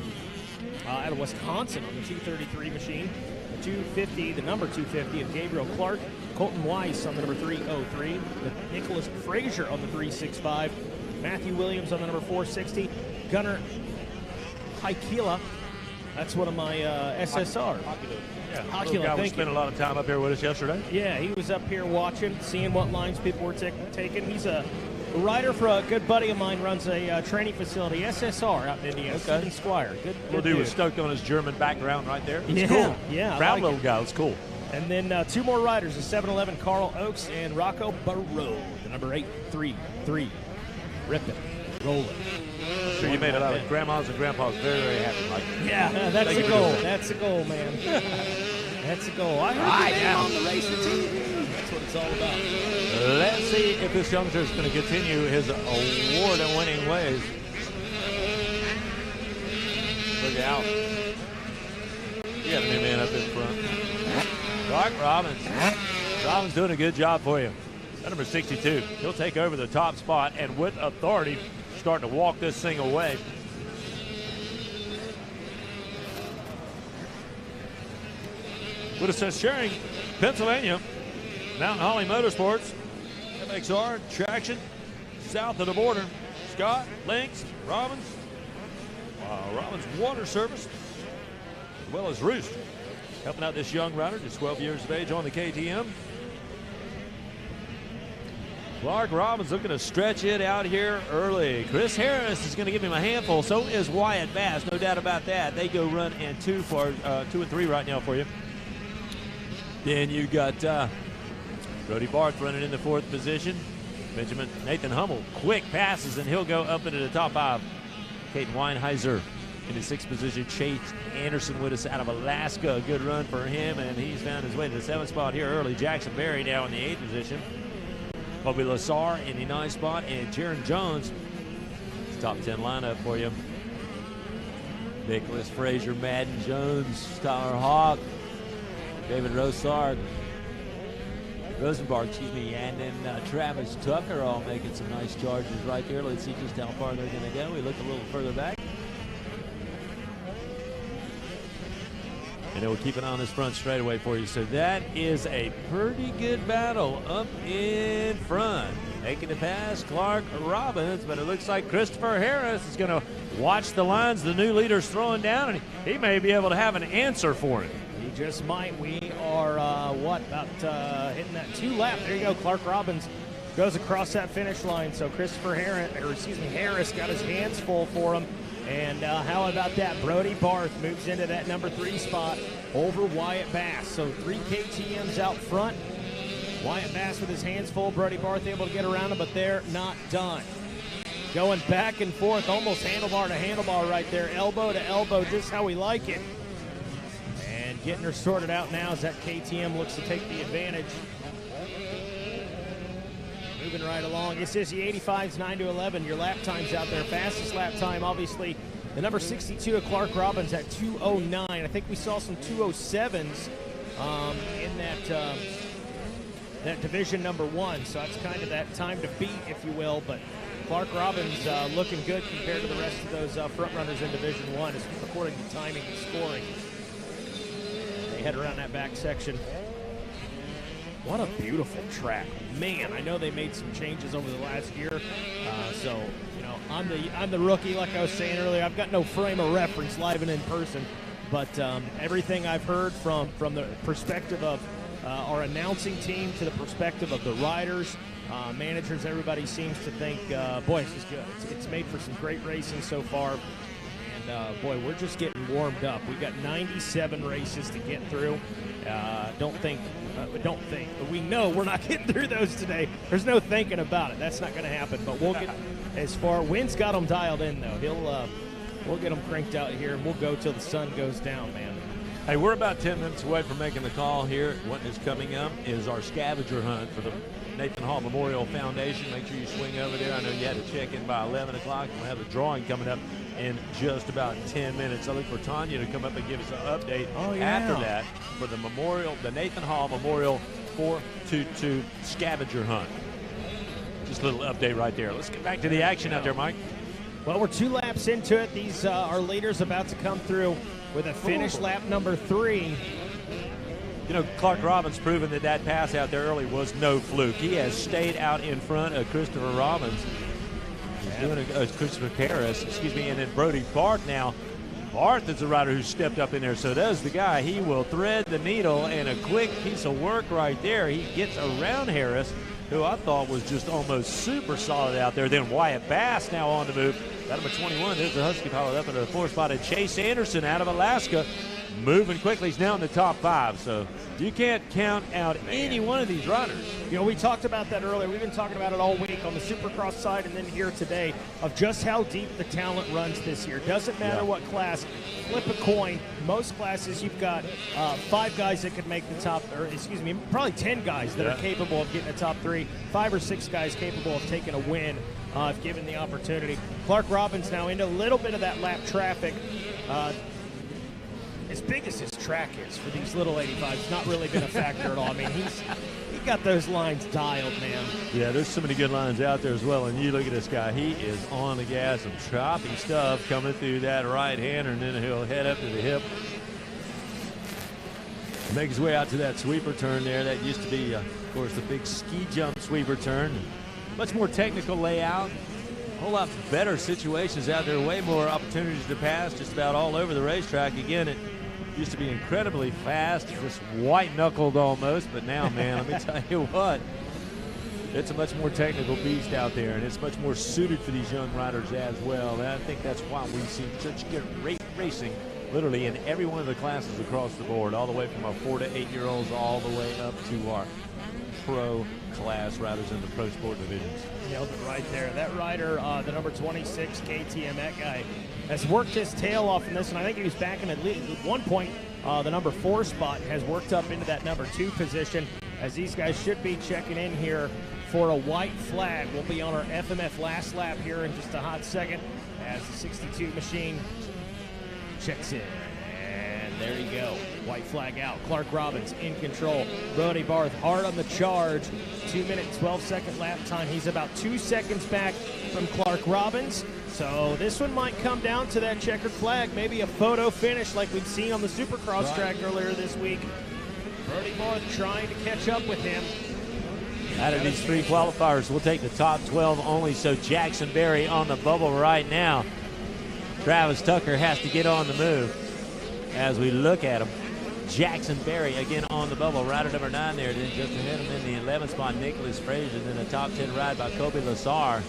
out of Wisconsin on the 233 machine, the 250, the number 250 of Gabriel Clark, Colton Weiss on the number 303, the Nicholas Frazier on the 365, Matthew Williams on the number 460, Gunnar Haikila. That's one of my SSR. Yeah, Haikila, guy thank spent you. a lot of time up here with us yesterday. Yeah, he was up here watching, seeing what lines people were taking. He's a rider for a good buddy of mine, runs a training facility, SSR, out in Indiana, Stephen Squire. Good Little dude was stoked on his German background right there. It's Yeah, cool. yeah, I Proud like little it. guy. It's cool. And then 2 more riders, the 711 Carl Oakes and Rocco Barreau, the number 833. Ripping, rolling. So you made a lot of grandmas and grandpas very, very happy. Like, Yeah, that's the goal. That's the goal, man. That's the goal. I heard your name on the RacerTV. That's what it's all about. Let's see if this youngster is going to continue his award-winning ways. Look out. You got a new man up in front. Clark Robbins. Robbins doing a good job for you. That number 62. He'll take over the top spot and with authority starting to walk this thing away. With us sharing Pennsylvania, Mountain Holly Motorsports, MXR, Traction, south of the border, Scott, Lynx, Robbins, Robbins Water Service, as well as Roost, helping out this young rider, just 12 years of age on the KTM. Clark Robbins looking to stretch it out here early. Chris Harris is going to give him a handful. So is Wyatt Bass, no doubt about that. They go run and 2 and 3 right now for you. Then you got Brody Barth running in the 4th position. Nathan Hummel, quick passes, and he'll go up into the top 5. Caden Weinheiser in the 6th position. Chase Anderson with us out of Alaska. A good run for him, and he's found his way to the 7th spot here early. Jackson Berry now in the 8th position. Kobe Lassar in the 9th spot, and Jaron Jones. Top 10 lineup for you. Nicholas Frazier, Madden Jones, Tyler Hawk, David Rosenbarg, and then Travis Tucker all making some nice charges right there. Let's see just how far they're going to go. We look a little further back. And it will keep it on this front straightaway for you. So that is a pretty good battle up in front. Making the pass, Clark Robbins, but it looks like Christopher Harris is going to watch the lines the new leader's throwing down, and he may be able to have an answer for him. He just might. We are, about hitting that 2 lap. There you go. Clark Robbins goes across that finish line. So Christopher Harris got his hands full for him. And how about that? Brody Barth moves into that number 3 spot over Wyatt Bass. So 3 KTMs out front. Wyatt Bass with his hands full. Brody Barth able to get around him, but they're not done. Going back and forth, almost handlebar to handlebar right there. Elbow to elbow, just how we like it. And getting her sorted out now as that KTM looks to take the advantage. Moving right along. It says the 85's 9-11. Your lap time's out there. Fastest lap time, obviously, the number 62 of Clark Robbins at 2:09. I think we saw some 2:07s in that division number 1. So that's kind of that time to beat, if you will. But Clark Robbins looking good compared to the rest of those front runners in Division 1, according to timing and scoring. They head around that back section. What a beautiful track. Man, I know they made some changes over the last year. So, you know, I'm the rookie, like I was saying earlier. I've got no frame of reference live and in person. But everything I've heard from the perspective of our announcing team to the perspective of the riders, managers, everybody seems to think, boy, this is good. It's made for some great racing so far. And, boy, we're just getting warmed up. We've got 97 races to get through. But we know we're not getting through those today. There's no thinking about it. That's not going to happen. But we'll get as far. Wynn's got them dialed in, though. We'll get them cranked out here, and we'll go till the sun goes down, man. Hey, we're about 10 minutes away from making the call here. What is coming up is our scavenger hunt for the Nathan Hall Memorial Foundation. Make sure you swing over there. I know you had to check in by 11 o'clock. We'll have a drawing coming up in just about 10 minutes. I look for Tanya to come up and give us an update after that for the Nathan Hall Memorial 422 scavenger hunt. Just a little update right there. Let's get back to the action out there, Mike. Well, we're 2 laps into it. These our leaders about to come through with a finish lap number 3. You know, Clark Robbins proving that pass out there early was no fluke. He has stayed out in front of Christopher Robbins. He's doing Christopher Harris, and then Brody Barth now. Barth is the rider who stepped up in there, so does the guy. He will thread the needle, and a quick piece of work right there. He gets around Harris, who I thought was just almost super solid out there. Then Wyatt Bass now on the move. That number 21, there's the Husky pilot up into the 4th spot. And Chase Anderson out of Alaska moving quickly. He's now in the top 5, so you can't count out any one of these riders. You know, we talked about that earlier. We've been talking about it all week on the Supercross side and then here today of just how deep the talent runs this year. Doesn't matter what class. Flip a coin. Most classes you've got 5 guys that could make the top, probably 10 guys that are capable of getting the top 3. 5 or 6 guys capable of taking a win if given the opportunity. Clark Robbins now into a little bit of that lap traffic. As big as his track is for these little 85s, it's not really been a factor at all. I mean, he got those lines dialed, man. Yeah, there's so many good lines out there as well. And you look at this guy, he is on the gas, some choppy stuff coming through that right hander, and then he'll head up to the hip. Make his way out to that sweeper turn there. That used to be, of course, the big ski jump sweeper turn. Much more technical layout. A whole lot better situations out there, way more opportunities to pass just about all over the racetrack. Again, it used to be incredibly fast, just white-knuckled almost, but now, man, let me tell you what, it's a much more technical beast out there, and it's much more suited for these young riders as well. And I think that's why we've seen such good racing literally in every one of the classes across the board, all the way from our 4 to 8 year olds all the way up to our pro class riders in the pro sport divisions. Nailed it right there. That rider, the number 26 KTM, that guy has worked his tail off in this, and I think he was back in at one point. The number 4 spot has worked up into that number 2 position, as these guys should be checking in here for a white flag. We'll be on our FMF last lap here in just a hot second as the 62 machine checks in. And there you go. White flag out. Clark Robbins in control. Brody Barth hard on the charge. 2-minute, 12-second lap time. He's about 2 seconds back from Clark Robbins. So this one might come down to that checkered flag. Maybe a photo finish like we've seen on the Supercross track earlier this week. Brody Barth trying to catch up with him. Out of these 3 qualifiers, we'll take the top 12 only. So Jackson Berry on the bubble right now. Travis Tucker has to get on the move as we look at him. Jackson Berry again on the bubble. Rider number 9 there. Then just ahead of him in the 11th spot, Nicholas Frazier. Then a top 10 ride by Kobe Lazar.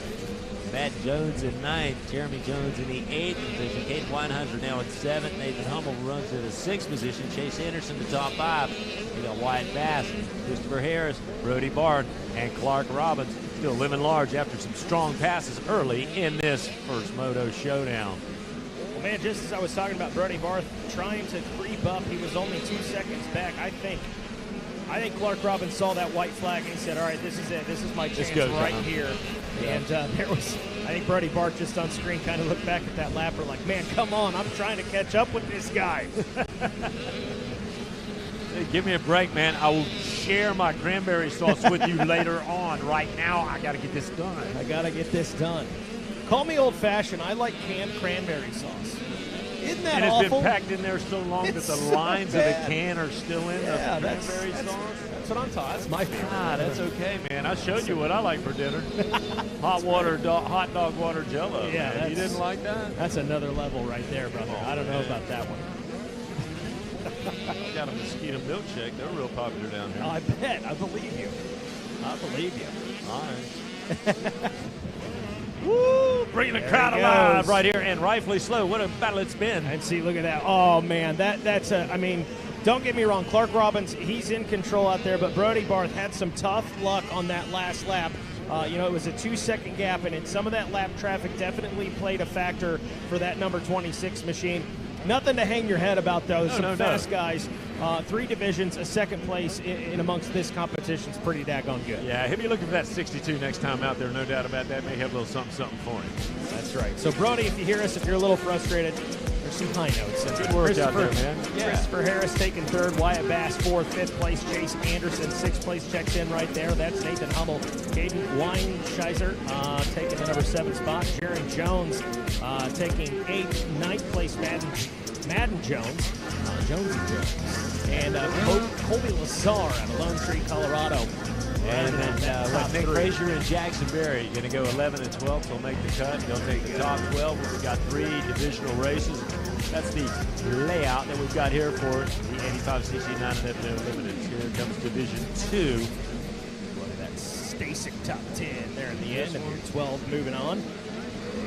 Matt Jones in 9th. Jeremy Jones in the 8th position. Kate Weinheiser now in 7th. Nathan Hummel runs to the 6th position. Chase Anderson the top 5. We got Wyatt Bass, Christopher Harris, Brody Barth, and Clark Robbins still living large after some strong passes early in this first Moto Showdown. Well, man, just as I was talking about Brody Barth trying to creep up, he was only 2 seconds back. I think Clark Robbins saw that white flag and he said, all right, this is it. This is my chance right here. Yeah. And there was, I think Brody Barth just on screen kind of looked back at that lapper like, man, come on, I'm trying to catch up with this guy. Hey, give me a break, man. I will share my cranberry sauce with you later on. Right now, I got to get this done. I got to get this done. Call me old-fashioned. I like canned cranberry sauce. Isn't that awful? And it's been packed in there so long that the lines of the can are still in the cranberry sauce. That's what I'm talking. That's my favorite. That's okay, man. I showed you what I like for dinner. Hot dog water Jello. Yeah, man. You didn't like that? That's another level right there, brother. I don't know about that one. I got a mosquito milkshake. They're real popular down here. I bet. I believe you. I believe you. All right. Woo! Bringing the crowd alive right here, and rightfully slow. What a battle it's been. And see, look at that. Oh, man. That's a, I mean, don't get me wrong. Clark Robbins, he's in control out there, but Brody Barth had some tough luck on that last lap. It was a 2-second gap, and some of that lap traffic definitely played a factor for that number 26 machine. Nothing to hang your head about, though. Some fast guys. 3 divisions, a second place in amongst this competition is pretty daggone good. Yeah, he'll be looking for that 62 next time out there, no doubt about that. May have a little something for him. That's right. So, Brody, if you hear us, if you're a little frustrated, there's some high notes. Good work out there, man. Yeah. Christopher Harris taking 3rd, Wyatt Bass 4th, 5th place, Chase Anderson 6th place checks in right there. That's Nathan Hummel. Caden Weinscheiser taking the number 7 spot. Jerry Jones taking 8th, 9th place, Madden Jones. And Colby Lazar out of Lone Tree, Colorado. And then Nick Frazier and Jackson Berry going to go 11 and 12, so they'll make the cut. They'll take the top 12. We've got 3 divisional races. That's the layout that we've got here for the 85, 69, and FNO Limited. Here comes Division 2. Look at that Stasic top 10 there in the end, and your 12 moving on.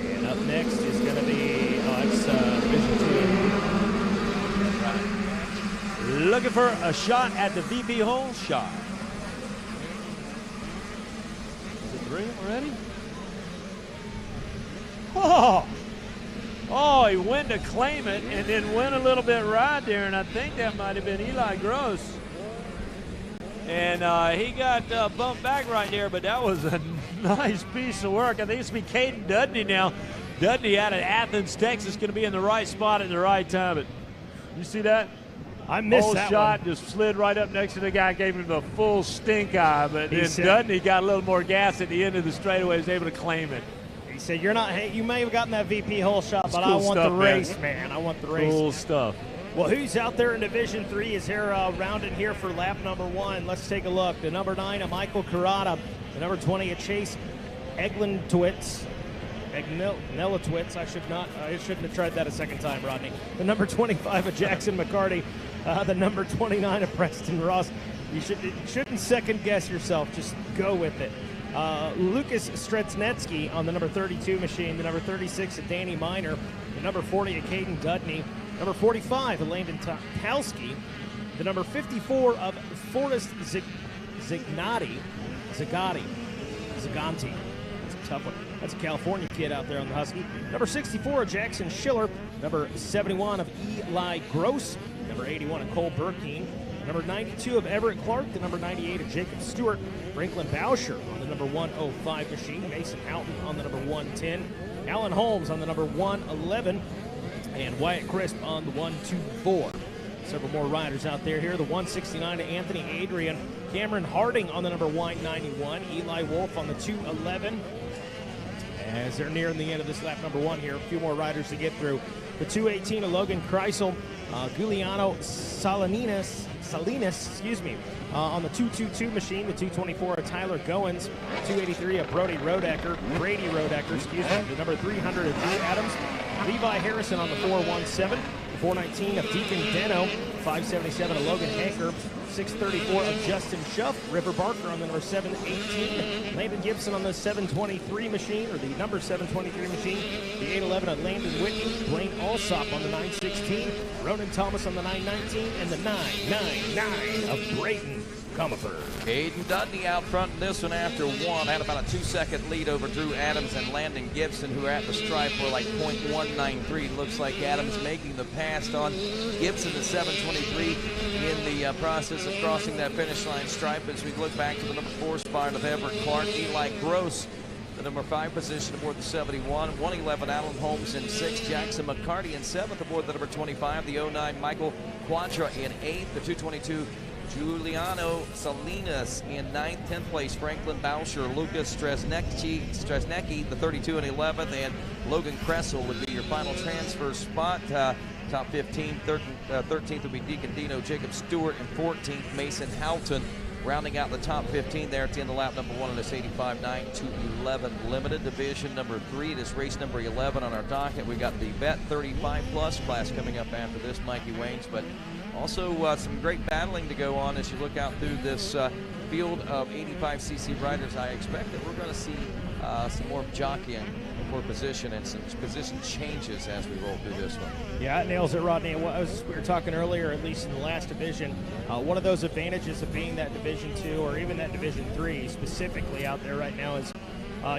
And up next is going to be, Division 2. Right. Looking for a shot at the VP hole shot. Is it 3 already? Oh, he went to claim it and then went a little bit right there, and I think that might have been Eli Gross. And he got bumped back right there, but that was a nice piece of work. I think it's going to be Caden Dudney now. Dudney out of Athens, Texas, going to be in the right spot at the right time. But you see that? I missed that shot one. Just slid right up next to the guy, gave him the full stink eye, but then Dudney got a little more gas at the end of the straightaway, was able to claim it. He said, you may have gotten that VP hole shot, but cool I want stuff, the race, man. I want the race. Cool stuff. Well, who's out there in Division 3 is here rounding here for lap number 1. Let's take a look. The number 9, a Michael Kurata. The number 20, a Chase Eglentwitz. Eglentwitz. I shouldn't have tried that a second time, Rodney. The number 25, a Jackson McCarty. The number 29, a Preston Ross. You shouldn't second guess yourself. Just go with it. Lucas Stretsnetsky on the number 32 machine, the number 36 of Danny Miner, the number 40 of Caden Dudney, number 45 of Landon Talski, the number 54 of Forrest Zaganti. That's a tough one. That's a California kid out there on the Husky. Number 64 of Jackson Schiller, number 71 of Eli Gross, number 81 of Cole Burkeen, number 92 of Everett Clark, the number 98 of Jacob Stewart, Franklin Bauscher on the number 105 machine, Mason Houghton on the number 110, Alan Holmes on the number 111, and Wyatt Crisp on the 124. Several more riders out there here. The 169 to Anthony Adrian, Cameron Harding on the number 191, Eli Wolf on the 211. As they're nearing the end of this lap number 1 here, a few more riders to get through. The 218 of Logan Kreisel, Giuliano Salinas, on the 222 machine. The 224 of Tyler Goins, 283 of Brady Rodecker, the number 300 of Drew Adams, Levi Harrison on the 417, the 419 of Deacon Deno, 577 of Logan Hanker, 634 of Justin Schuff, River Barker on the number 718, Landon Gibson on the 723 machine, or the number 723 machine, the 811 of Landon Whitney, Blaine Alsop on the 916, Ronan Thomas on the 919, and the 999 of Brayton Comerford. Caden Dudney out front in this one after 1. Had about a 2-second lead over Drew Adams and Landon Gibson, who are at the stripe for like .193. Looks like Adams making the pass on Gibson at 723 in the process of crossing that finish line stripe. As we look back to the number 4 spot of Everett Clark, Eli Gross, the number 5 position aboard the 71, 111 Alan Holmes in 6, Jackson McCarty in 7th aboard the number 25, the 09 Michael Quadra in 8th, the 222 Giuliano Salinas in 9th, 10th place Franklin Bauscher, Lucas Stresnecki, the 32 and 11th, and Logan Kressel would be your final transfer spot. Top 15, 13th would be Deacon Dino, Jacob Stewart, and 14th Mason Houghton. Rounding out the top 15 there at the end of lap number 1 of this 85.9 to 11 limited division number 3. This race number 11 on our docket. We got the Vet 35 plus class coming up after this, Mikey Waynes, but also some great battling to go on as you look out through this field of 85cc riders. I expect that we're going to see some more jockeying for position and some position changes as we roll through this one. Yeah, it nails it, Rodney. We were talking earlier, at least in the last division, one of those advantages of being that Division 2 or even that Division 3 specifically out there right now is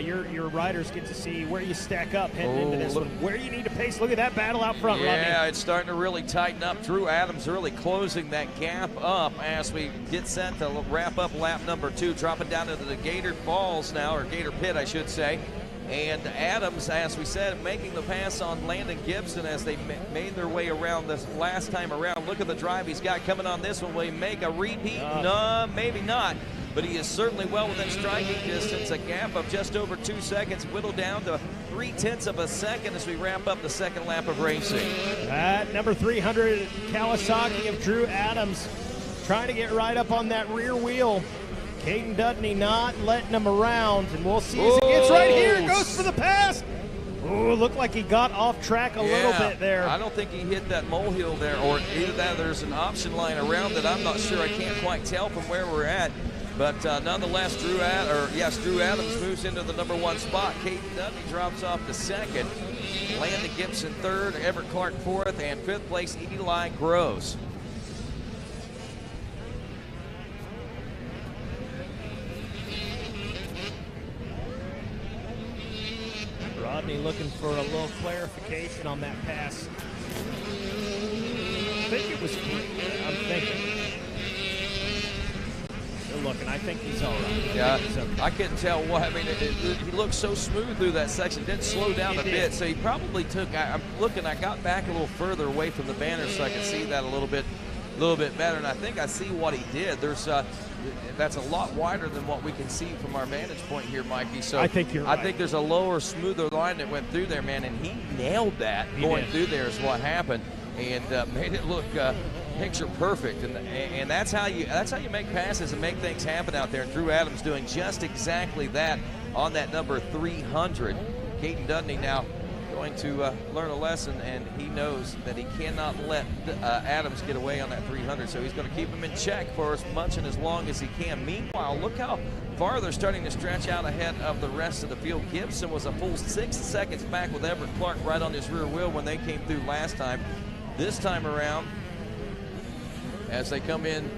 your riders get to see where you stack up heading into this one, where you need to pace. Look at that battle out front, Rodney. Yeah, it's starting to really tighten up. Drew Adams really closing that gap up as we get set to wrap up lap number 2, dropping down into the Gator Falls now, or Gator Pit, I should say. And Adams, as we said, making the pass on Landon Gibson as they made their way around this last time around. Look at the drive he's got coming on this one. Will he make a repeat? No, maybe not. But he is certainly well within striking distance. A gap of just over 2 seconds, whittled down to 0.3 of a second as we wrap up the second lap of racing. At number 300, Kawasaki of Drew Adams, trying to get right up on that rear wheel. Caden Dudney not letting him around, and we'll see as he gets right here. Goes for the pass. Oh, looked like he got off track a little bit there. I don't think he hit that molehill there, or either that or there's an option line around it. I'm not sure. I can't quite tell from where we're at. But nonetheless, Drew Adams moves into the number 1 spot. Caden Dudney drops off to 2nd. Landon Gibson 3rd, Everett Clark 4th, and 5th place Eli Gross. Rodney looking for a little clarification on that pass. I think it was free. I'm thinking. Good looking. I think he's all right. Yeah, I couldn't tell what. I mean, he looked so smooth through that section. Didn't slow down a bit, so he probably took. I'm looking. I got back a little further away from the banner so I could see that a little bit better. And I think I see what he did. There's that's a lot wider than what we can see from our vantage point here, Mikey. So I think you're right. I think there's a lower, smoother line that went through there, man, and he nailed that. Going through there is what happened, and made it look picture perfect. And that's how you make passes and make things happen out there. And Drew Adams doing just exactly that on that number 300. Caden Dudney now going to learn a lesson, and he knows that he cannot let Adams get away on that 300, so he's going to keep him in check for as much and as long as he can. Meanwhile, look how far they're starting to stretch out ahead of the rest of the field. Gibson was a full 6 seconds back with Everett Clark right on his rear wheel when they came through last time. This time around, as they come in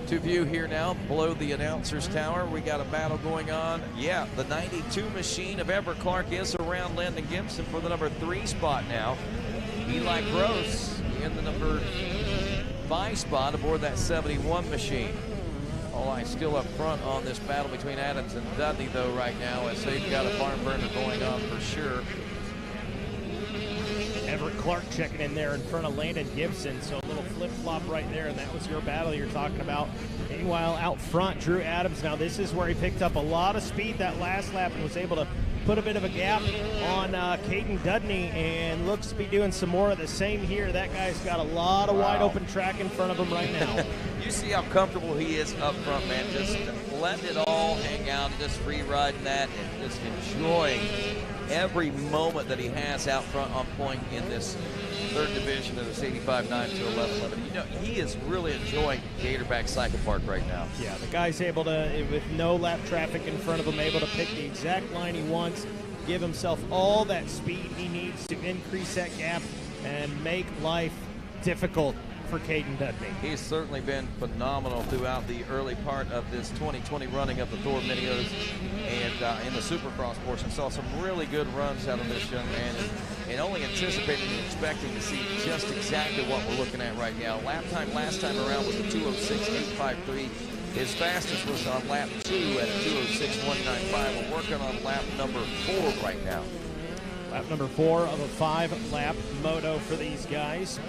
to view here now below the announcer's tower, we got a battle going on. Yeah, the 92 machine of Everett Clark is around Landon Gibson for the number 3 spot now. Eli Gross in the number 5 spot aboard that 71 machine. All eyes still up front on this battle between Adams and Dudley, though, right now, as they've got a barn burner going on for sure. Everett Clark checking in there in front of Landon Gibson, so a little flip-flop right there, and that was your battle you're talking about. Meanwhile, out front, Drew Adams. Now, this is where he picked up a lot of speed that last lap and was able to put a bit of a gap on Caden Dudney, and looks to be doing some more of the same here. That guy's got a lot of wide-open track in front of him right now. You see how comfortable he is up front, man. Just letting it all hang out and just free riding that and just enjoying every moment that he has out front on point in this 3rd division of this 85-9 to 11-11. You know, he is really enjoying Gatorback Cycle Park right now. Yeah, the guy's able to, with no lap traffic in front of him, able to pick the exact line he wants, give himself all that speed he needs to increase that gap and make life difficult for Caden Dudley. He's certainly been phenomenal throughout the early part of this 2020 running of the Thor Mini-O's, and in the Supercross portion saw some really good runs out of this young man, and only anticipating and expecting to see just exactly what we're looking at right now. Lap time last time around was a 2:06.853. His fastest was on lap 2 at a 2:06.195. We're working on lap number 4 right now. Lap number 4 of a 5-lap moto for these guys.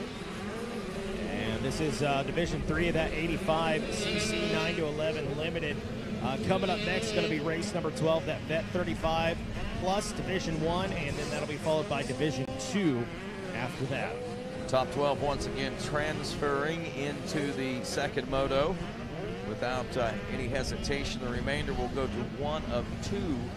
And this is Division 3 of that 85cc 9 to 11 limited. Coming up next is going to be race number 12, that Vet 35 plus Division 1, and then that'll be followed by Division 2 after that. Top 12 once again transferring into the 2nd moto without any hesitation. The remainder will go to one of 2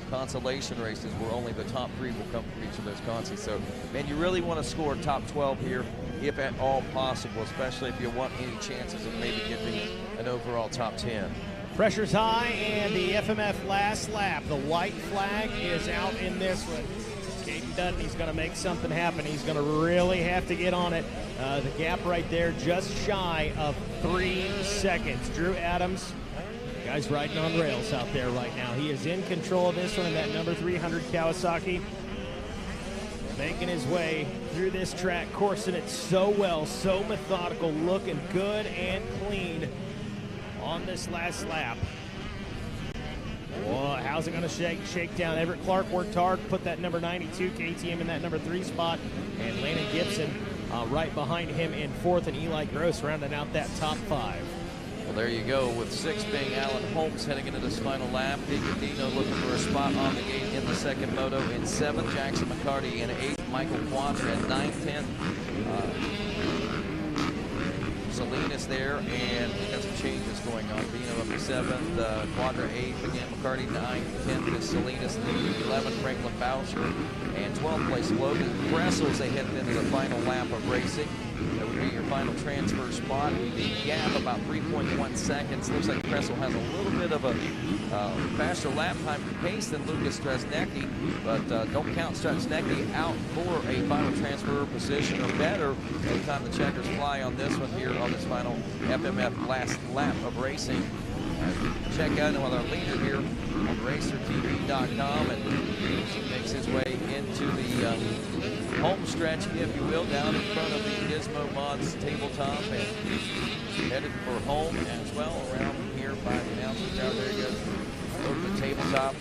consolation races where only the top 3 will come from each of those consies. So, man, you really want to score top 12 here if at all possible, especially if you want any chances of maybe getting an overall top 10. Pressure's high, and the FMF last lap. The white flag is out in this one. Caden Dudley's going to make something happen. He's going to really have to get on it. The gap right there just shy of 3 seconds. Drew Adams, the guy's riding on rails out there right now. He is in control of this one in that number 300 Kawasaki. Making his way through this track, coursing it so well, so methodical, looking good and clean on this last lap. Whoa, how's it going to shake down? Everett Clark worked hard, put that number 92 KTM in that number 3 spot, and Landon Gibson right behind him in 4th, and Eli Gross rounding out that top 5. Well, there you go, with 6 being Alan Holmes heading into this final lap. Dino looking for a spot on the gate in the 2nd moto. In 7th, Jackson McCarty in 8th, Michael Quadra in 9th, 10th. Salinas there, and got some changes going on. Dino up to 7th, Quadra 8th, again McCarty 9th, 10th is Salinas, 11th Franklin Boucher, and 12th place Logan Kressel as they head into the final lap of racing. That would be your final transfer spot. The gap about 3.1 seconds. Looks like Kressel has a little bit of a faster lap time pace than Lucas Stresnecki, but don't count Stresnecki out for a final transfer position or better every time the checkers fly on this one here on this final FMF last lap of racing. Check out with our leader here on RacerTV.com, and he makes his way into the home stretch, if you will, down in front of the Gizmo Mods tabletop, and headed for home as well around here by the announcer tower. There he goes over the tabletop.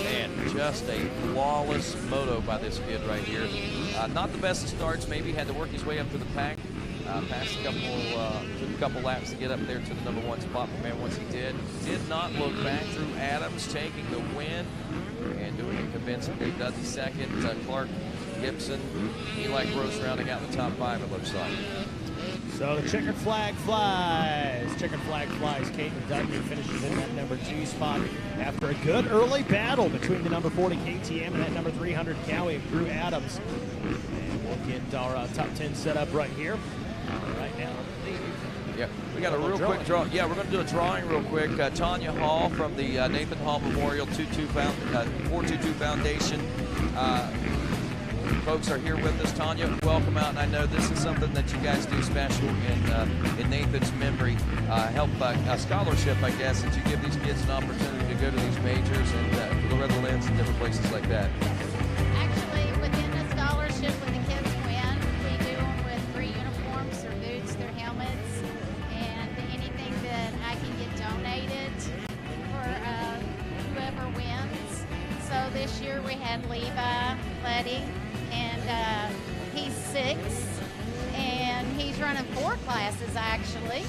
And just a flawless moto by this kid right here. Not the best of starts, maybe had to work his way up to the pack. Passed took a couple laps to get up there to the number 1 spot, but man, once he did not look back. Through Adams taking the win and doing it convincingly. Dudley 2nd, Clark, Gibson, Eli Gross rounding out the top 5, it looks like. So the checkered flag flies. Checkered flag flies. Caden Dudley finishes in that number 2 spot after a good early battle between the number 40 KTM and that number 300 Cowie of Drew Adams. And we'll get our top 10 set up right here. Right now. Yeah, we got a real quick draw. Yeah, we're going to do a drawing real quick. Tanya Hall from the Nathan Hall Memorial 422 Foundation. Folks are here with us. Tanya, welcome out. And I know this is something that you guys do special in Nathan's memory. Help a scholarship, I guess, that you give these kids an opportunity to go to these majors and Loretta Lynn's and different places like that. Actually, within the scholarship, when the kids win, we do them with free uniforms, their boots, their helmets, and anything that I can get donated for whoever wins. So this year we had Levi Letty, and he's 6, and he's running 4 classes actually.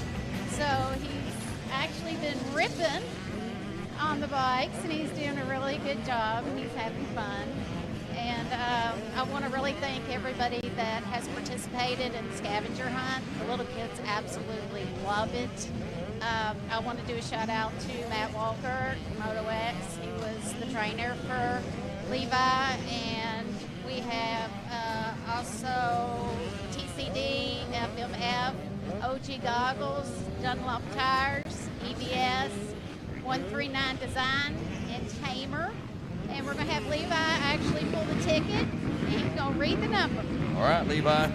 So he's actually been ripping on the bikes, and he's doing a really good job, and he's having fun. And I want to really thank everybody that has participated in the scavenger hunt. The little kids absolutely love it. I want to do a shout out to Matt Walker, Moto X. He was the trainer for Levi, and we have also TCD, FMF, OG Goggles, Dunlop Tires, EVS, 139 Design, and Tamer. And we're going to have Levi actually pull the ticket, and he's going to read the number. All right, Levi,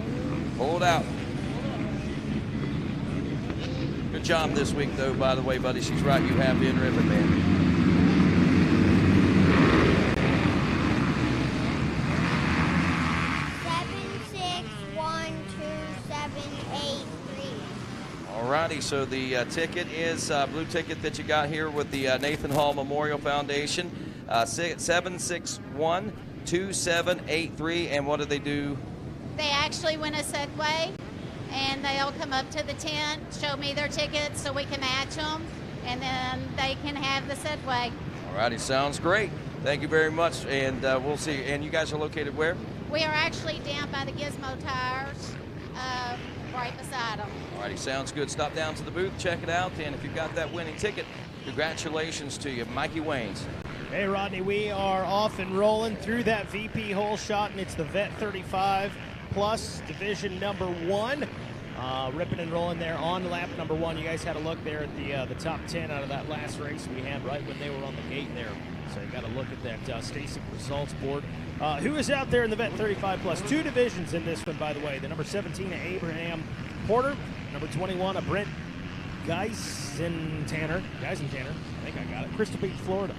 hold out. Good job this week, though, by the way, buddy. She's right. You have been ripping, man. Alrighty, so the ticket is blue ticket that you got here with the Nathan Hall Memorial Foundation, 761-2783. And what do they do? They actually win a Segway, and they'll come up to the tent, show me their tickets so we can match them, and then they can have the Segway. Alrighty, sounds great. Thank you very much, and we'll see. And you guys are located where? We are actually down by the Gizmo Tires, right beside them. Alrighty, sounds good. Stop down to the booth, check it out, and if you've got that winning ticket, congratulations to you, Mikey Waynes. Hey, Rodney, we are off and rolling through that VP hole shot, and it's the Vet 35 Plus Division number 1. Ripping and rolling there on lap number 1. You guys had a look there at the top 10 out of that last race we had right when they were on the gate there. So you got to look at that STACYC results board. Who is out there in the Vet 35 Plus? 2 divisions in this one, by the way. The number 17, Abraham Porter. Number 21, Brent Geisentanner. I think I got it. Crystal Beach, Florida.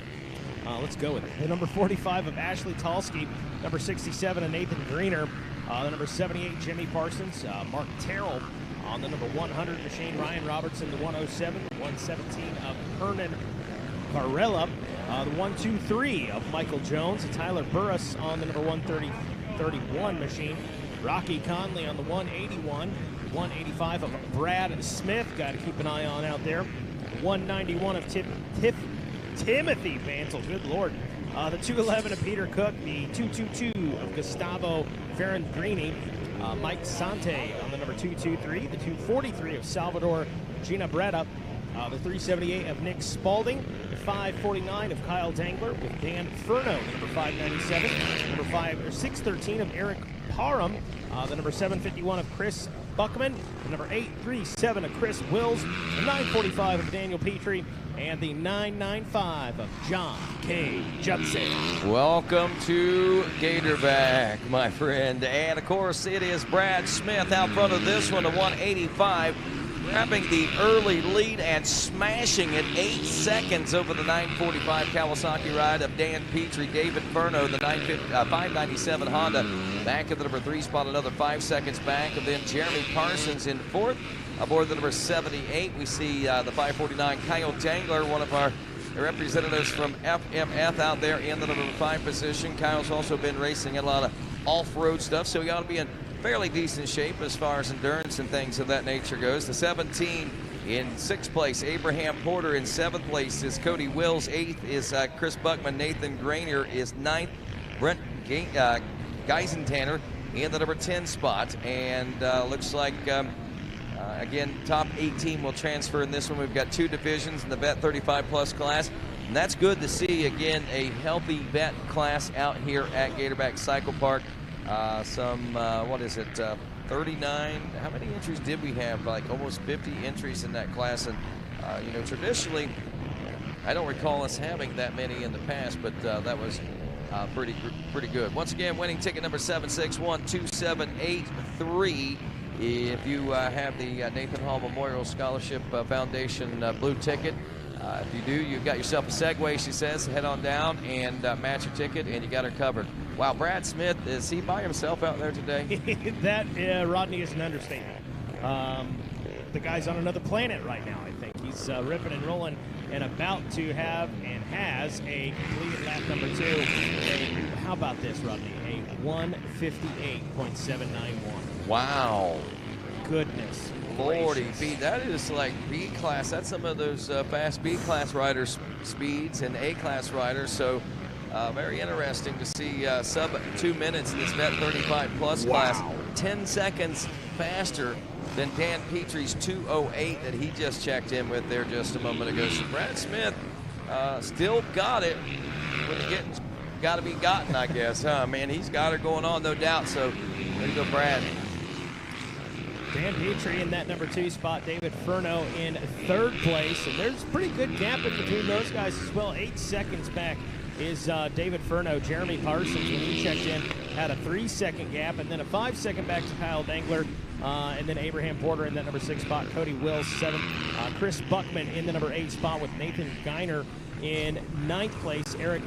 Let's go with it. The number 45 of Ashley Talski. Number 67 of Nathan Greener. The number 78, Jimmy Parsons. Mark Terrell on the number 100 machine. Ryan Robertson, the 107. The 117 of Hernan Varela. The 123 of Michael Jones. Tyler Burris on the number 131 machine. Rocky Conley on the 181. 185 of Brad Smith. Got to keep an eye on out there. 191 of Timothy Bantle. Good Lord. The 211 of Peter Cook. The 222 of Gustavo Ferrandrini. Mike Sante on the number 223. The 243 of Salvador Ginabretta. The 378 of Nick Spalding. The 549 of Kyle Dangler with Dan Furno. Number 597. Number 613 of Eric Parham. The number 751 of Chris Buckman. The number 837 of Chris Wills. The 945 of Daniel Petrie. And the 995 of John K. Judson. Welcome to Gatorback, my friend. And of course, it is Brad Smith out front of this one, a 185. Grabbing the early lead and smashing it 8 seconds over the 945 Kawasaki ride of Dan Petrie. David Furno, the 597 Honda, back at the number 3 spot, another 5 seconds back. And then Jeremy Parsons in 4th. Aboard the number 78, we see the 549 Kyle Dangler, one of our representatives from FMF out there in the number 5 position. Kyle's also been racing a lot of off-road stuff, so he ought to be in fairly decent shape as far as endurance and things of that nature goes. The 17 in 6th place, Abraham Porter. In 7th place is Cody Wills. 8th is Chris Buckman. Nathan Granier is 9th. Brent Geisentanner in the number 10 spot. And looks like Again, top 18 will transfer in this one. We've got 2 divisions in the Vet 35 Plus class, and that's good to see. Again, a healthy vet class out here at Gatorback Cycle Park. What is it, 39? How many entries did we have? Like almost 50 entries in that class, and you know, traditionally, I don't recall us having that many in the past, but that was pretty good. Once again, winning ticket number 7612783. If you have the Nathan Hall Memorial Scholarship Foundation blue ticket, if you do, you've got yourself a Segway, she says. Head on down and match your ticket, and you got her covered. Wow, Brad Smith, is he by himself out there today? That, Rodney, is an understatement. The guy's on another planet right now, I think. He's ripping and rolling and about to have and has a completed lap number 2. How about this, Rodney? A 158.791. Wow. Goodness. Lordy, B, that is like B class. That's some of those fast B class riders' speeds and A class riders. So very interesting to see sub 2 minutes in this Vet 35 Plus class. 10 seconds faster than Dan Petrie's 2:08 that he just checked in with there just a moment ago. So Brad Smith still got it when the getting's got to be gotten, I guess, huh? Man, he's got her going on, no doubt. So there you go, Brad. Dan Petrie in that number 2 spot. David Furno in 3rd place. And there's a pretty good gap in between those guys as well. 8 seconds back is David Furno. Jeremy Parsons, when he checked in, had a 3-second gap, and then a 5-second back to Kyle Dangler. And then Abraham Porter in that number 6 spot. Cody Wills, 7th. Chris Buckman in the number 8 spot with Nathan Geiner in 9th place. Eric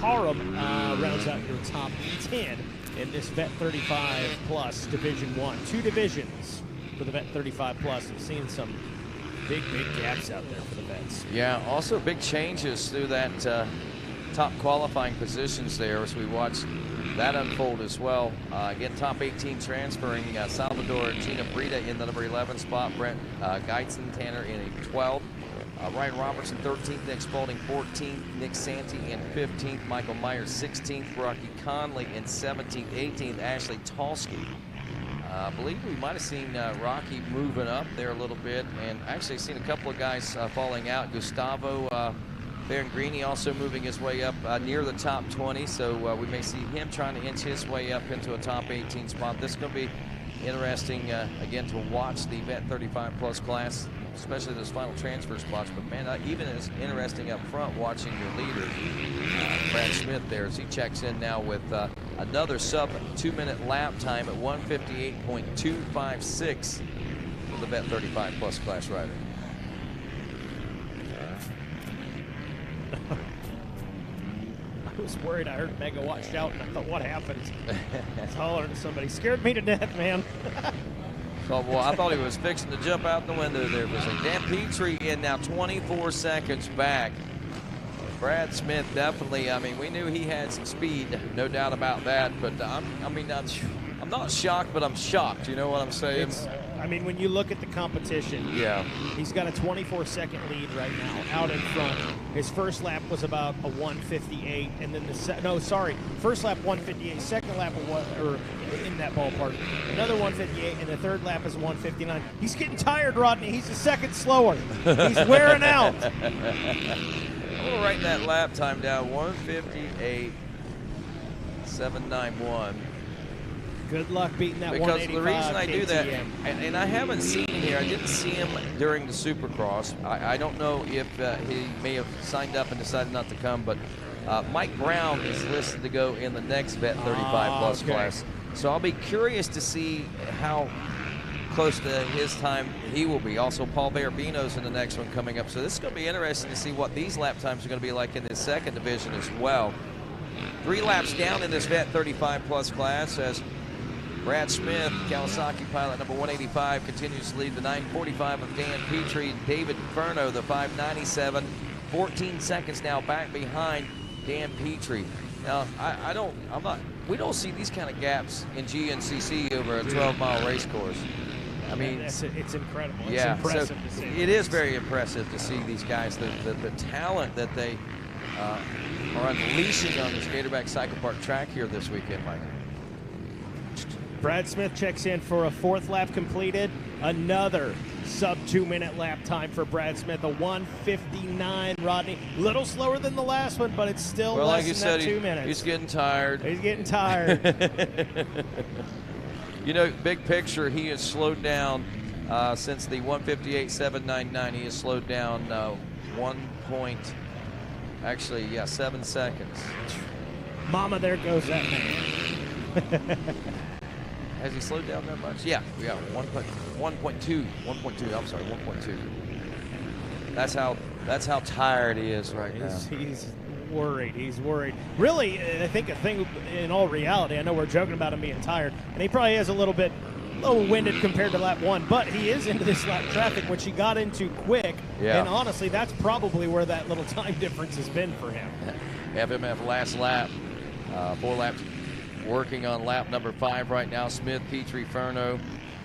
Parham rounds out your top 10 in this Vet 35 Plus Division 1. 2 divisions for the Vet 35 Plus. We've seen some big gaps out there for the vets. Yeah, also big changes through that top qualifying positions there as we watch that unfold as well. Again, top 18 transferring Salvador Gina Brita in the number 11 spot. Brent Geitzen Tanner in a 12th. Ryan Robertson 13th, Nick Spalding 14th, Nick Santee in 15th, Michael Myers 16th, Rocky Conley in 17th, 18th, Ashley Talski. I believe we might have seen Rocky moving up there a little bit, and actually seen a couple of guys falling out. Gustavo Berengrini also moving his way up near the top 20, so we may see him trying to inch his way up into a top 18 spot. This is going to be interesting, again, to watch the Vet 35 Plus class, especially those final transfer spots. But, man, even as interesting up front watching your leader, Brad Smith there, as he checks in now with another sub 2-minute lap time at 158.256 for the Vet 35 Plus class rider. I was worried. I heard Megawatt shout, and I thought, what happened? I was hollering to somebody. Scared me to death, man. Oh, well, I thought he was fixing to jump out the window there. But Dan Petrie in now 24 seconds back. Brad Smith definitely, I mean, we knew he had some speed, no doubt about that. But, I'm not shocked, but I'm shocked. You know what I'm saying? I mean, when you look at the competition, yeah, he's got a 24-second lead right now out in front. His first lap was about a 158, and then first lap 158, second lap or in that ballpark, another 158, and the third lap is 159. He's getting tired, Rodney. He's a second slower. He's wearing out. I'm gonna write that lap time down: 158.791. Good luck beating that because 185 the reason I do that, KTM. and I haven't seen him here, I didn't see him during the Supercross. I don't know if he may have signed up and decided not to come, but Mike Brown is listed to go in the next Vet 35 Plus class. So I'll be curious to see how close to his time he will be. Also, Paul Barabino's in the next one coming up. So this is going to be interesting to see what these lap times are going to be like in this second division as well. 3 laps down in this Vet 35 Plus class as Brad Smith, Kawasaki pilot number 185, continues to lead the 945 of Dan Petrie. David Furno, the 597, 14 seconds now back behind Dan Petrie. Now, we don't see these kind of gaps in GNCC over a 12-mile race course. I mean, it's incredible. Yeah, it's impressive so to see. it is very impressive to see these guys, the talent that they are unleashing on the Gatorback Cycle Park track here this weekend, Mike. Brad Smith checks in for a 4th lap completed. Another sub 2-minute lap time for Brad Smith, a 1:59. Rodney, little slower than the last one, but it's still Well, less like you than said, that 2 minutes. he's getting tired. He's getting tired. You know, big picture, he has slowed down since the 1:58.799. He has slowed down 7 seconds. Mama, there goes that man. Has he slowed down that much? Yeah, 1.2. I'm sorry, 1.2. That's how tired he is right now. He's worried. He's worried. Really, I think a thing in all reality, I know we're joking about him being tired, and he probably is a little winded compared to lap 1, but he is into this lap traffic, which he got into quick. Yeah. And honestly, that's probably where that little time difference has been for him. FMF last lap, 4 laps. Working on lap number 5 right now. Smith, Petrie, Ferno,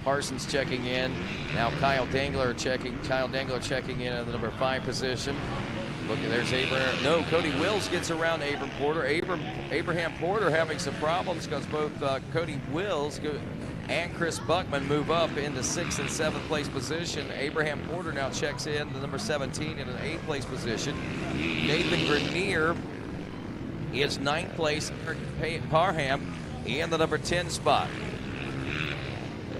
Parsons checking in. Now Kyle Dangler checking in at the number 5 position. Look, there's Abraham. No, Cody Wills gets around Abraham Porter. Abraham Porter having some problems because both Cody Wills and Chris Buckman move up into 6th and 7th place position. Abraham Porter now checks in the number 17 in an 8th place position. Nathan Grenier is 9th place. Parham in the number 10 spot.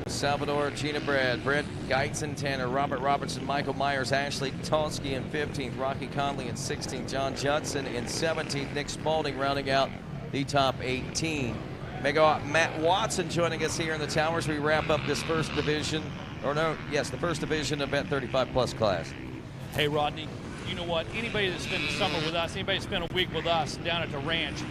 Salvador, Gina Brad, Brent Geitzen, Tanner, Robert Robertson, Michael Myers, Ashley Tonsky in 15th, Rocky Conley in 16th, John Judson in 17th, Nick Spalding rounding out the top 18. Megawatt Matt Watson joining us here in the towers. We wrap up this first division, the first division event 35 plus class. Hey, Rodney, you know what? Anybody that spent the summer with us, anybody that spent a week with us down at the ranch,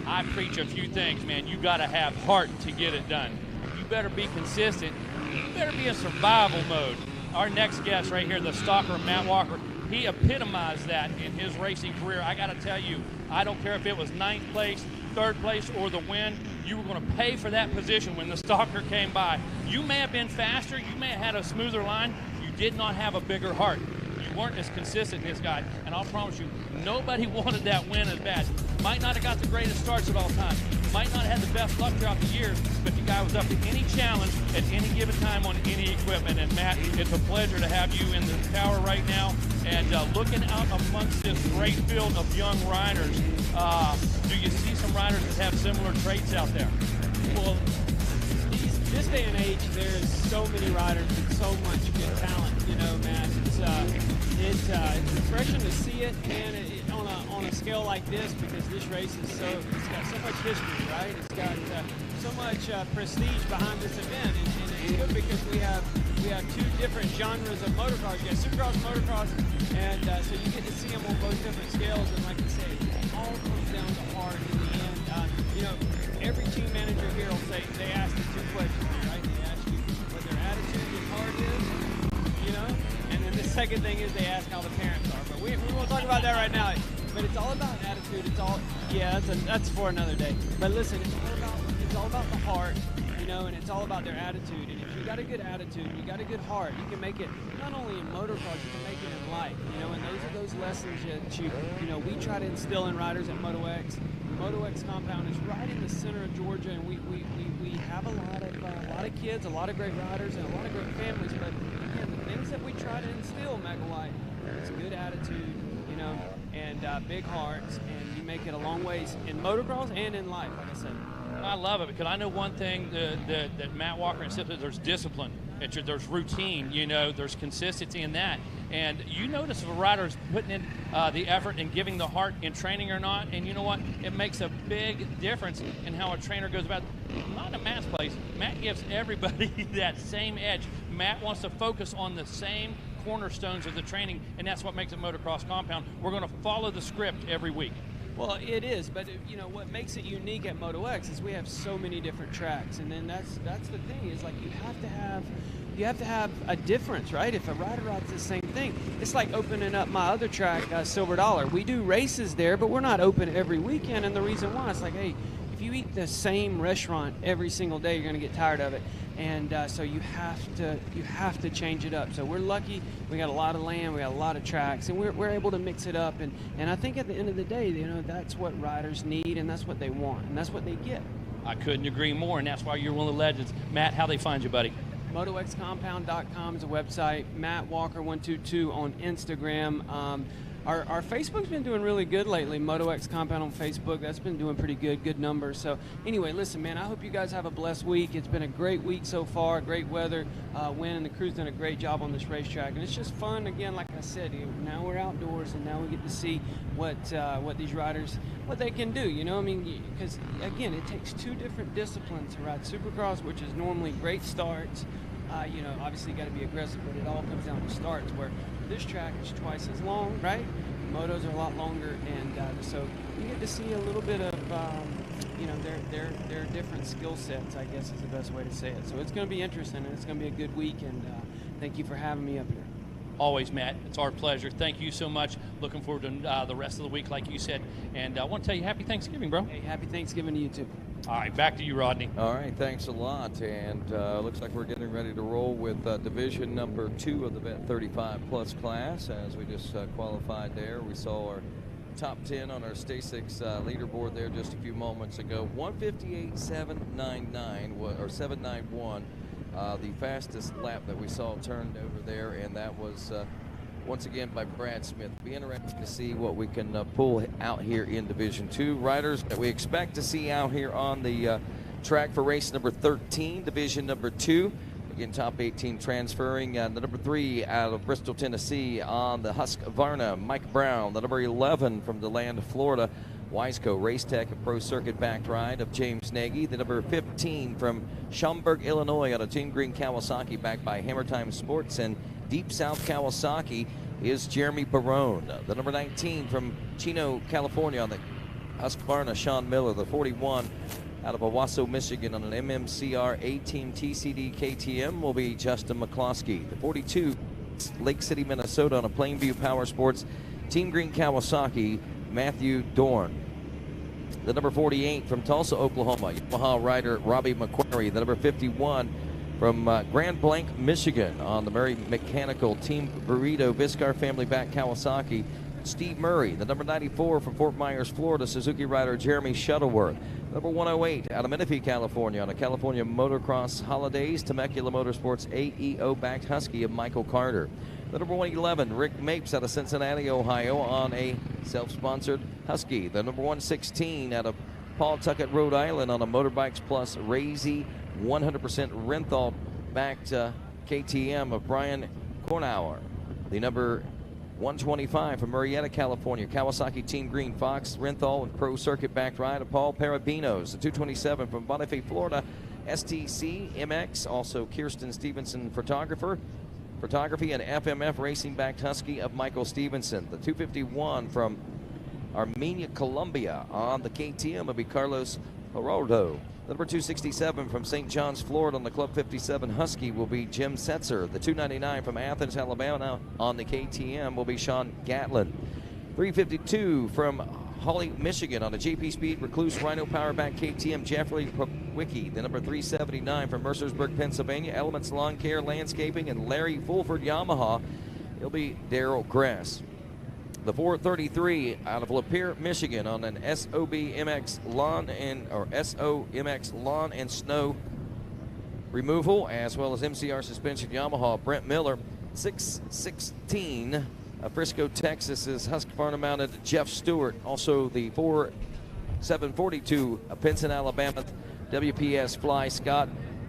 I preach a few things, man. You got to have heart to get it done. You better be consistent. You better be in survival mode. Our next guest right here, the stalker, Matt Walker, he epitomized that in his racing career. I got to tell you, I don't care if it was 9th place, 3rd place, or the win. You were going to pay for that position when the stalker came by. You may have been faster. You may have had a smoother line. You did not have a bigger heart. You weren't as consistent as this guy, and I'll promise you, nobody wanted that win as bad. Might not have got the greatest starts of all time, might not have had the best luck throughout the years, but the guy was up to any challenge at any given time on any equipment. And Matt, it's a pleasure to have you in the tower right now, and looking out amongst this great field of young riders. Do you see some riders that have similar traits out there? Well, this day and age, there's so many riders with so much good talent. You know, man, it's refreshing to see it, man. On a scale like this, because this race is it's got so much history, right? It's got so much prestige behind this event, and it's good because we have 2 different genres of motocross. You got supercross, motocross, and so you get to see them on both different scales. And like I say, it all comes down to heart in the end. You know, every team manager here will say they ask the 2 questions, right? They ask you what their attitude and heart is, you know, and then the second thing is they ask how the parents are. But we won't talk about that right now. But it's all about attitude. It's all, that's for another day. But listen, it's all about the heart, you know, and it's all about their attitude. And if you got a good attitude, you got a good heart, you can make it not only in motocross, you can make it in life, you know. And those are those lessons that you know, we try to instill in riders at Moto X. The Moto X compound is right in the center of Georgia, and we have a lot of kids, a lot of great riders, and a lot of great families. But again, the things that we try to instill, Mega White, is good attitude, you know, and big hearts, and you make it a long ways in motocross and in life, like I said. I love it because I know one thing that Matt Walker insists, there's discipline, there's routine, you know, there's consistency in that. And you notice if a rider's putting in the effort and giving the heart in training or not, and you know what? It makes a big difference in how a trainer goes about. Not at Matt's place. Matt gives everybody that same edge. Matt wants to focus on the same cornerstones of the training, and that's what makes it Motocross Compound. We're going to follow the script every week. Well, it is, but you know what makes it unique at Moto X is we have so many different tracks, and then that's the thing is, like, you have to have a difference, right? If a rider rides the same thing, it's like opening up my other track, Silver Dollar. We do races there, but we're not open every weekend, and the reason why, it's like, hey, if you eat the same restaurant every single day, you're going to get tired of it. And so you have to change it up. So we're lucky. We got a lot of land. We got a lot of tracks, and we're able to mix it up. And I think at the end of the day, you know, that's what riders need, and that's what they want, and that's what they get. I couldn't agree more, and that's why you're one of the legends. Matt, how they find you, buddy? MotoXCompound.com is a website. Matt Walker122 on Instagram. Our Facebook's been doing really good lately. MotoX Compound on Facebook, that's been doing pretty good numbers. So anyway, listen, man, I hope you guys have a blessed week. It's been a great week so far, great weather, wind, and the crew's done a great job on this racetrack. And it's just fun, again, like I said, now we're outdoors, and now we get to see what these riders, what they can do, you know? I mean, because, again, it takes two different disciplines to ride Supercross, which is normally great starts. You know, obviously you got to be aggressive, but it all comes down to starts, where this track is twice as long, right? Motos are a lot longer, and so you get to see a little bit of, you know, their different skill sets, I guess is the best way to say it. So it's going to be interesting, and it's going to be a good week, and thank you for having me up here. Always, Matt. It's our pleasure. Thank you so much. Looking forward to the rest of the week, like you said. And I want to tell you happy Thanksgiving, bro. Hey, happy Thanksgiving to you, too. All right, back to you, Rodney. All right, thanks a lot. And looks like we're getting ready to roll with division number 2 of the Vet 35 Plus class. As we just qualified there, we saw our top 10 on our Stasics leaderboard there just a few moments ago. 158.799 or 791. The fastest lap that we saw turned over there, and that was once again by Brad Smith. Be interested to see what we can pull out here in Division 2. Riders that we expect to see out here on the track for race number 13, Division number 2. Again, top 18 transferring. The number 3 out of Bristol, Tennessee on the Husqvarna, Mike Brown. The number 11 from DeLand, Florida, Wiseco Race Tech, a pro circuit backed ride of James Nagy. The number 15 from Schaumburg, Illinois on a Team Green Kawasaki backed by Hammer Time Sports, and Deep South Kawasaki is Jeremy Barone. The number 19 from Chino, California on the Husqvarna, Sean Miller. The 41 out of Owasso, Michigan on an MMCR A-Team TCD KTM will be Justin McCloskey. The 42, Lake City, Minnesota on a Plainview Power Sports Team Green Kawasaki, Matthew Dorn. The number 48 from Tulsa, Oklahoma, Yamaha rider Robbie McQuarrie. The number 51 from Grand Blanc, Michigan on the Murray Mechanical Team Burrito Viscar family back Kawasaki, Steve Murray. The number 94 from Fort Myers, Florida, Suzuki rider Jeremy Shuttleworth. Number 108 out of Menifee, California on a California Motocross Holidays Temecula Motorsports AEO backed Husky of Michael Carter. The number 111, Rick Mapes out of Cincinnati, Ohio on a self-sponsored Husky. The number 116 out of Pawtucket, Rhode Island on a Motorbikes Plus Razy 100% Renthal backed KTM of Brian Kornauer. The number 125 from Murrieta, California, Kawasaki Team Green Fox Renthal and Pro Circuit backed ride of Paul Parabinos. The 227 from Bonifay, Florida, STC MX, also Kirsten Stevenson Photography and FMF Racing backed Husky of Michael Stevenson. The 251 from Armenia, Colombia on the KTM will be Carlos Geraldo. The number 267 from St. John's, Florida on the Club 57 Husky will be Jim Setzer. The 299 from Athens, Alabama on the KTM will be Sean Gatlin. 352 from Holly, Michigan on the JP Speed Recluse Rhino Powerback KTM Jeffrey Wiki. The number 379 from Mercersburg, Pennsylvania, Elements Lawn Care Landscaping and Larry Fulford Yamaha. It'll be Daryl Gress. The 433 out of Lapeer, Michigan on an SOMX lawn and snow removal, as well as MCR suspension Yamaha Brent Miller. 616 Frisco, Texas is Husqvarna mounted Jeff Stewart. Also the 742 Pinson, Alabama WPS Fly Scott,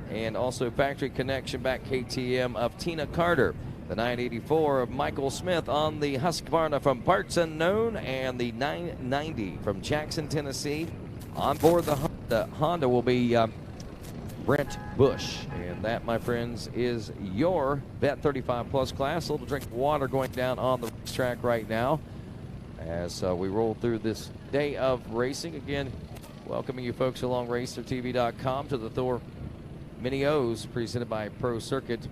and also Factory Connection back KTM of Tina Carter. The 984 of Michael Smith on the Husqvarna from Parts Unknown, and the 990 from Jackson, Tennessee. On board the Honda will be Brent Bush. And that, my friends, is your Vet 35 Plus class. A little drink of water going down on the track right now as we roll through this day of racing. Again, welcoming you folks along RacerTV.com to the Thor Mini O's presented by Pro Circuit.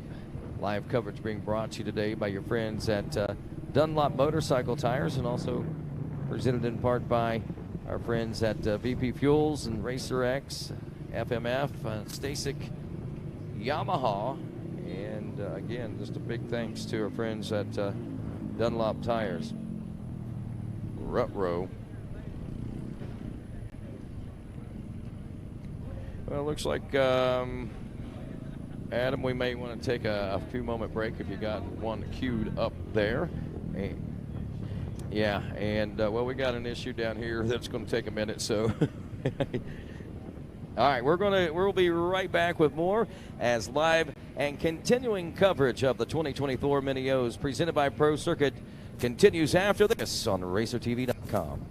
Live coverage being brought to you today by your friends at Dunlop Motorcycle Tires, and also presented in part by our friends at VP Fuels and Racer X, FMF, Stasic, Yamaha, and again, just a big thanks to our friends at Dunlop Tires. Rut row. Well, it looks like, Adam, we may want to take a few moment break if you got one queued up there. Yeah, and well, we got an issue down here that's going to take a minute, so. All right, we'll be right back with more as live and continuing coverage of the 2020 Thor Mini O's presented by Pro Circuit continues after this on RacerTV.com.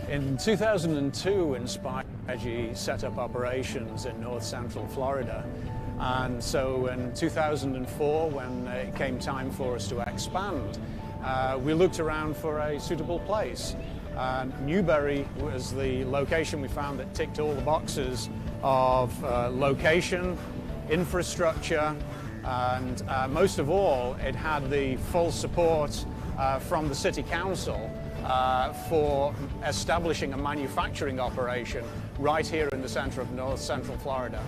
In 2002, Inspire Energy set up operations in North Central Florida. And so in 2004, when it came time for us to expand, we looked around for a suitable place. Newberry was the location we found that ticked all the boxes of location, infrastructure, and most of all, it had the full support from the City Council for establishing a manufacturing operation right here in the center of North Central Florida.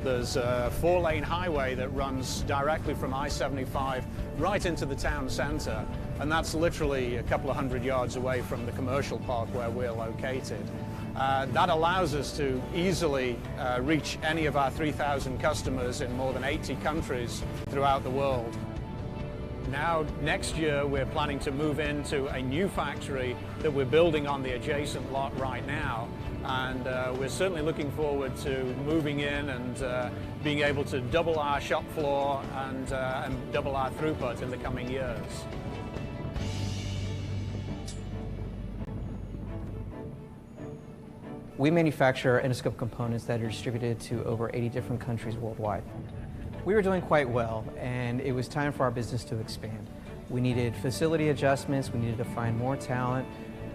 There's a 4-lane highway that runs directly from I-75 right into the town center, and that's literally a couple of hundred yards away from the commercial park where we're located. That allows us to easily reach any of our 3,000 customers in more than 80 countries throughout the world. Now, next year, we're planning to move into a new factory that we're building on the adjacent lot right now. And we're certainly looking forward to moving in and being able to double our shop floor and double our throughput in the coming years. We manufacture endoscope components that are distributed to over 80 different countries worldwide. We were doing quite well, and it was time for our business to expand. We needed facility adjustments, we needed to find more talent,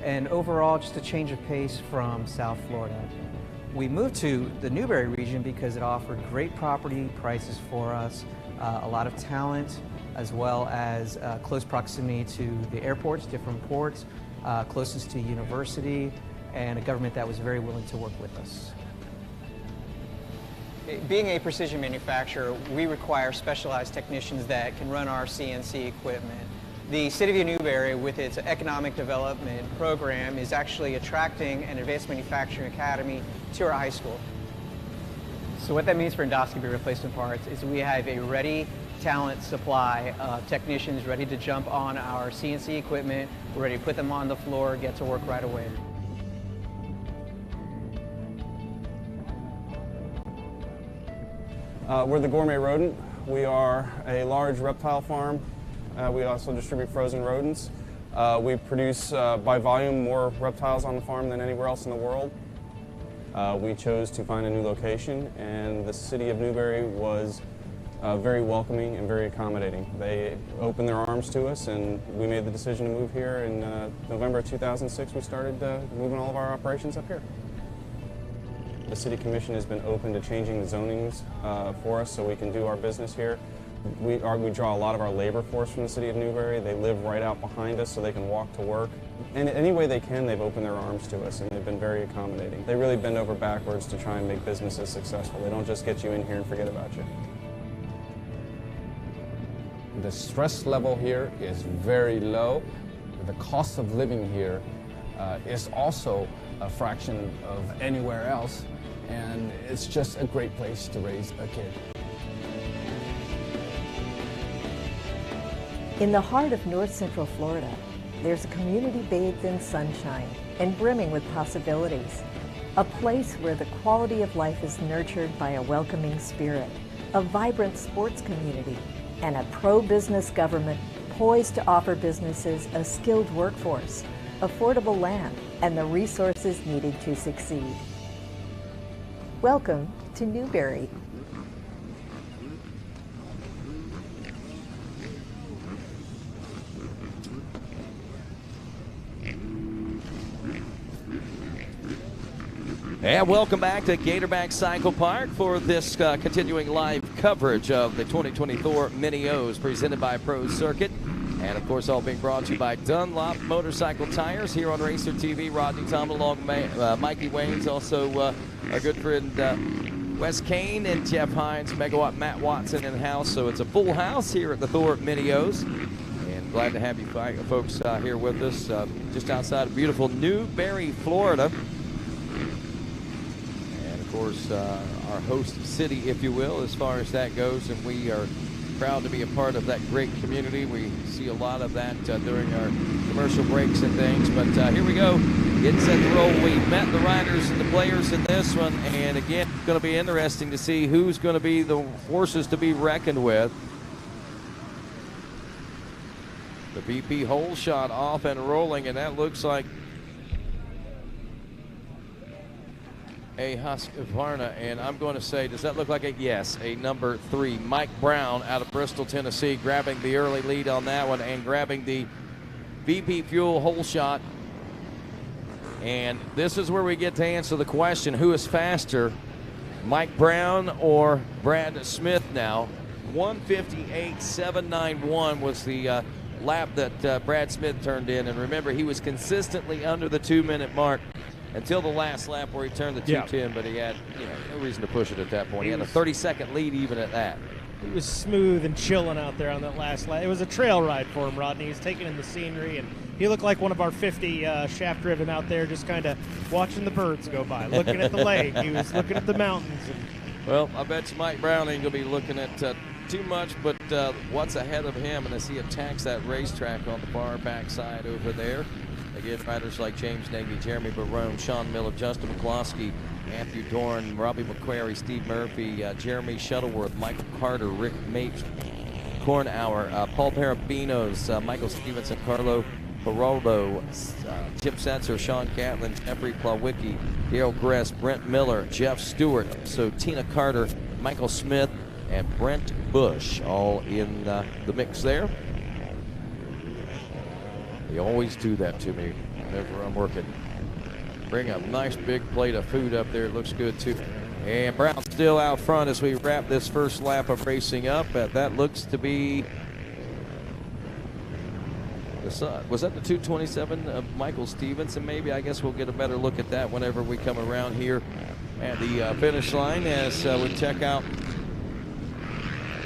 and overall just a change of pace from South Florida. We moved to the Newberry region because it offered great property prices for us, a lot of talent, as well as close proximity to the airports, different ports, closest to university, and a government that was very willing to work with us. Being a precision manufacturer, we require specialized technicians that can run our CNC equipment. The City of Newberry, with its economic development program, is actually attracting an advanced manufacturing academy to our high school. So what that means for endoscopy replacement parts is we have a ready talent supply of technicians ready to jump on our CNC equipment. We're ready to put them on the floor, get to work right away. We're the Gourmet Rodent. We are a large reptile farm. We also distribute frozen rodents. We produce, by volume, more reptiles on the farm than anywhere else in the world. We chose to find a new location, and the City of Newberry was very welcoming and very accommodating. They opened their arms to us, and we made the decision to move here. In November of 2006, we started moving all of our operations up here. The City Commission has been open to changing the zonings for us so we can do our business here. We draw a lot of our labor force from the city of Newberry. They live right out behind us so they can walk to work. And any way they can, they've opened their arms to us, and they've been very accommodating. They really bend over backwards to try and make businesses successful. They don't just get you in here and forget about you. The stress level here is very low. The cost of living here is also a fraction of anywhere else, and it's just a great place to raise a kid. In the heart of North Central Florida, there's a community bathed in sunshine and brimming with possibilities. A place where the quality of life is nurtured by a welcoming spirit, a vibrant sports community, and a pro-business government poised to offer businesses a skilled workforce, affordable land, and the resources needed to succeed. Welcome to Newberry. And welcome back to Gatorback Cycle Park for this continuing live coverage of the 2020 Thor Mini O's presented by Pro Circuit. And, of course, all being brought to you by Dunlop Motorcycle Tires here on RacerTV. Rodney Tomlin along Mikey Waynes, also our good friend Wes Kane and Jeff Hines, Megawatt Matt Watson in-house. So it's a full house here at the Thor Mini O's. And glad to have you folks here with us just outside of beautiful Newberry, Florida. Of course, our host city, if you will, as far as that goes, and we are proud to be a part of that great community. We see a lot of that during our commercial breaks and things, but here we go, getting set to roll. We met the riders and the players in this one, and again, it's going to be interesting to see who's going to be the forces to be reckoned with. The VP hole shot off and rolling, and that looks like a Husqvarna, and I'm going to say, does that look like a yes, a number 3, Mike Brown out of Bristol, Tennessee, grabbing the early lead on that one and grabbing the VP Fuel hole shot. And this is where we get to answer the question, who is faster, Mike Brown or Brad Smith now? 158.791 was the lap that Brad Smith turned in, and remember, he was consistently under the 2-minute mark until the last lap where he turned the 2:10, but he had no reason to push it at that point. He had a 30-second lead even at that. He was smooth and chilling out there on that last lap. It was a trail ride for him, Rodney. He's taking in the scenery, and he looked like one of our 50 shaft-driven out there, just kind of watching the birds go by, looking at the lake. He was looking at the mountains. Well, I bet you Mike Brown ain't going to be looking at too much, but what's ahead of him, and as he attacks that racetrack on the far backside over there. Again, riders like James Nagy, Jeremy Barone, Sean Miller, Justin McCloskey, Matthew Dorn, Robbie McQuarrie, Steve Murphy, Jeremy Shuttleworth, Michael Carter, Rick Mapes, Kornauer, Paul Parabinos, Michael Stevenson, Carlo Geraldo, Chip Setzer, Sean Catlin, Jeffrey Plawicki, Dale Gress, Brent Miller, Jeff Stewart, so Tina Carter, Michael Smith, and Brent Bush all in the mix there. They always do that to me whenever I'm working. Bring a nice big plate of food up there. It looks good too. And Brown still out front as we wrap this first lap of racing up. That looks to be was that the 2:27 of Michael Stevenson maybe? I guess we'll get a better look at that whenever we come around here at the finish line as we check out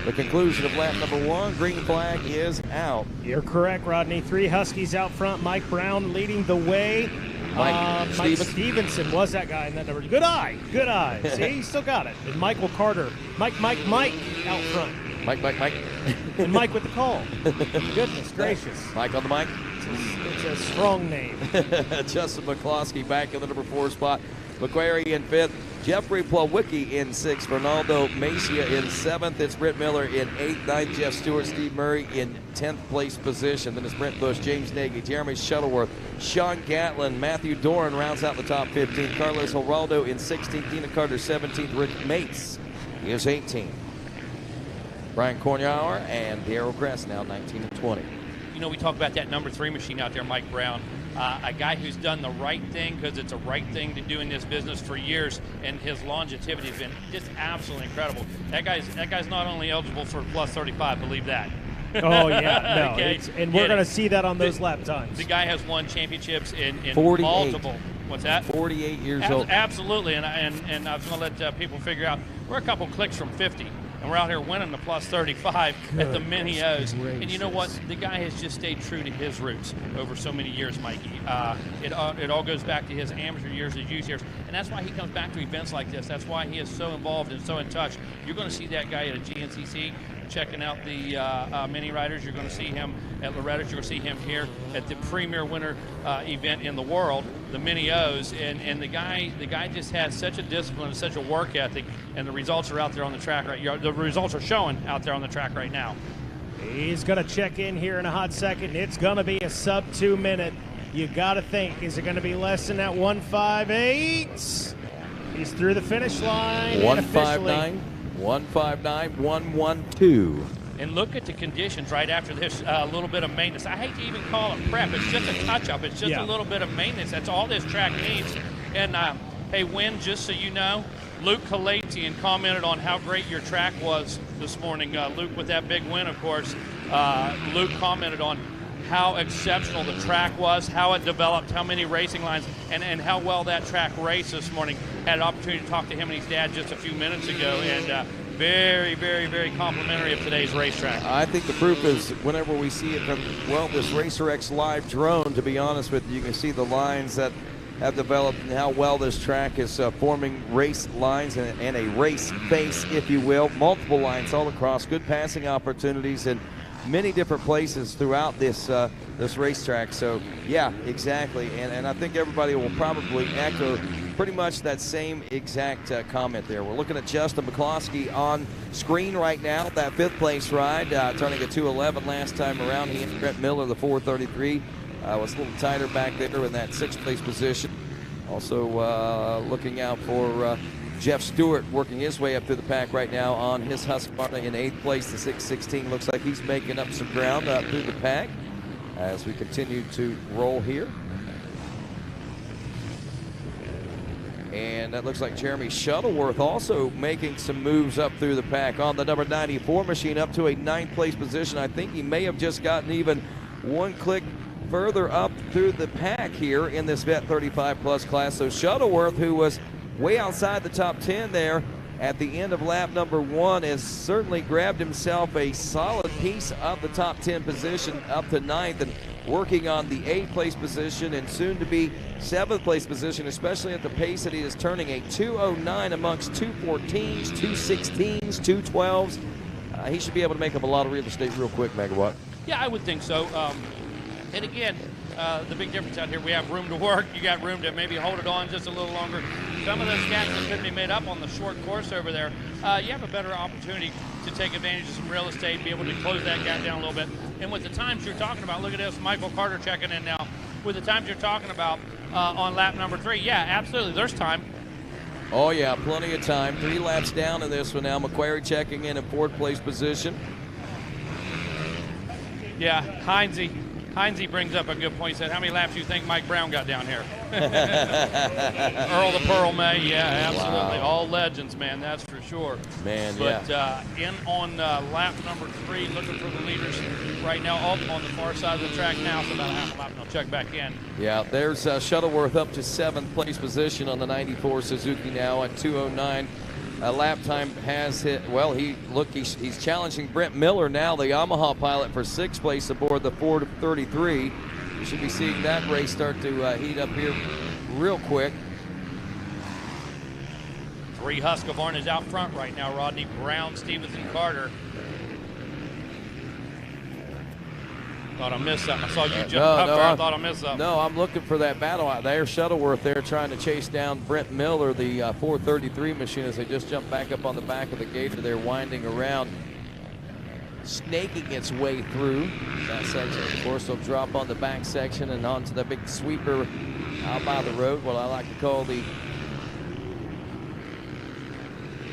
the conclusion of lap number 1. Green flag is out. You're correct, Rodney. 3 Huskies out front. Mike Brown leading the way. Mike Stevenson was that guy in that number. Good eye. Good eye. See, he still got it. And Michael Carter. Mike out front. Mike. And Mike with the call. Goodness gracious. Mike on the mic. It's a strong name. Justin McCloskey back in the number 4 spot. McQuarrie in 5th. Jeffrey Plawicki in 6th. Ronaldo Macia in 7th. It's Britt Miller in 8th. 9th. Jeff Stewart. Steve Murray in 10th place position. Then it's Brent Bush, James Nagy, Jeremy Shuttleworth, Sean Gatlin, Matthew Doran rounds out the top 15. Carlos Geraldo in 16th. Tina Carter 17th. Rick Mates is 18th. Brian Cornauer and Darrell Kress now 19 and 20. You know, we talk about that number 3 machine out there, Mike Brown. A guy who's done the right thing because it's a right thing to do in this business for years, and his longevity has been just absolutely incredible. That guy's not only eligible for plus 35, believe that. Oh, yeah, no. Okay. And we're going to see that on those lap times. The guy has won championships in 48. multiple. What's that? 48 years old. Absolutely, and I was going to let people figure out, we're a couple clicks from 50. And we're out here winning the plus 35 at the Mini O's. And you know what? The guy has just stayed true to his roots over so many years, Mikey. It all goes back to his amateur years, his youth years. And that's why he comes back to events like this. That's why he is so involved and so in touch. You're going to see that guy at a GNCC checking out the mini riders. You're going to see him at Loretta's. You're going to see him here at the premier winter event in the world, the Mini O's. And the guy just has such a discipline and such a work ethic, and the results are out there on the track right. The results are showing out there on the track right now. He's going to check in here in a hot second. It's going to be a sub 2 minute. You got to think, is it going to be less than that 1:58? He's through the finish line. 1:59. 1:59, 1:12. And look at the conditions right after this little bit of maintenance. I hate to even call it prep. It's just a touch-up. It's just a little bit of maintenance. That's all this track needs. And, hey, Wynn, just so you know, Luke Kalatian commented on how great your track was this morning. Luke with that big win, of course. Luke commented on how exceptional the track was, how it developed, how many racing lines, and how well that track raced this morning. Had an opportunity to talk to him and his dad just a few minutes ago, and very, very, very complimentary of today's racetrack. I think the proof is whenever we see it from, well, this RacerX live drone, to be honest with you, you can see the lines that have developed and how well this track is forming race lines and a race base, if you will. Multiple lines all across, good passing opportunities, and many different places throughout this this racetrack. So yeah, exactly, and I think everybody will probably echo pretty much that same exact comment there. We're looking at Justin McCloskey on screen right now, that 5th place ride, turning a 2:11 last time around. He and Brent Miller, the 4:33, was a little tighter back there in that 6th place position. Also looking out for Jeff Stewart working his way up through the pack right now on his Husqvarna in 8th place. The 616 looks like he's making up some ground up through the pack as we continue to roll here. And that looks like Jeremy Shuttleworth also making some moves up through the pack on the number 94 machine up to a 9th place position. I think he may have just gotten even one click further up through the pack here in this Vet 35 plus class. So Shuttleworth, who was way outside the top 10 there at the end of lap number 1, has certainly grabbed himself a solid piece of the top 10 position up to 9th and working on the 8th place position and soon to be 7th place position, especially at the pace that he is turning a 2:09 amongst 2:14s, 2:16s, 2:12s. He should be able to make up a lot of real estate real quick, Megawatt. Yeah, I would think so. And again, the big difference out here, we have room to work. You got room to maybe hold it on just a little longer. Some of those gaps that couldn't be made up on the short course over there, you have a better opportunity to take advantage of some real estate, be able to close that gap down a little bit. And with the times you're talking about, look at this, Michael Carter checking in now. With the times you're talking about on lap number 3, yeah, absolutely, there's time. Oh yeah, plenty of time. 3 laps down in this one now. McQuarrie checking in 4th place position. Yeah, Heinze brings up a good point. He said, how many laps do you think Mike Brown got down here? Earl the Pearl May, yeah, absolutely. Wow. All legends, man, that's for sure. Man, but, in on lap number 3, looking for the leaders right now, all on the far side of the track now, so about a half a lap, and I'll check back in. Yeah, there's Shuttleworth up to 7th place position on the 94 Suzuki now at 2:09. Lap time has hit, well, he's challenging Brent Miller now, the Yamaha pilot, for 6th place aboard the 4:33. You should be seeing that race start to heat up here real quick. 3 Husqvarnas out front right now, Rodney, Brown, Stevens, and Carter. Thought I missed something. I saw you jump up there. I thought I missed something. No, I'm looking for that battle out there. Shuttleworth there trying to chase down Brent Miller, the 4:33 machine, as they just jumped back up on the back of the gator. They're winding around, snaking its way through that section. Of course, they'll drop on the back section and onto the big sweeper out by the road, what I like to call the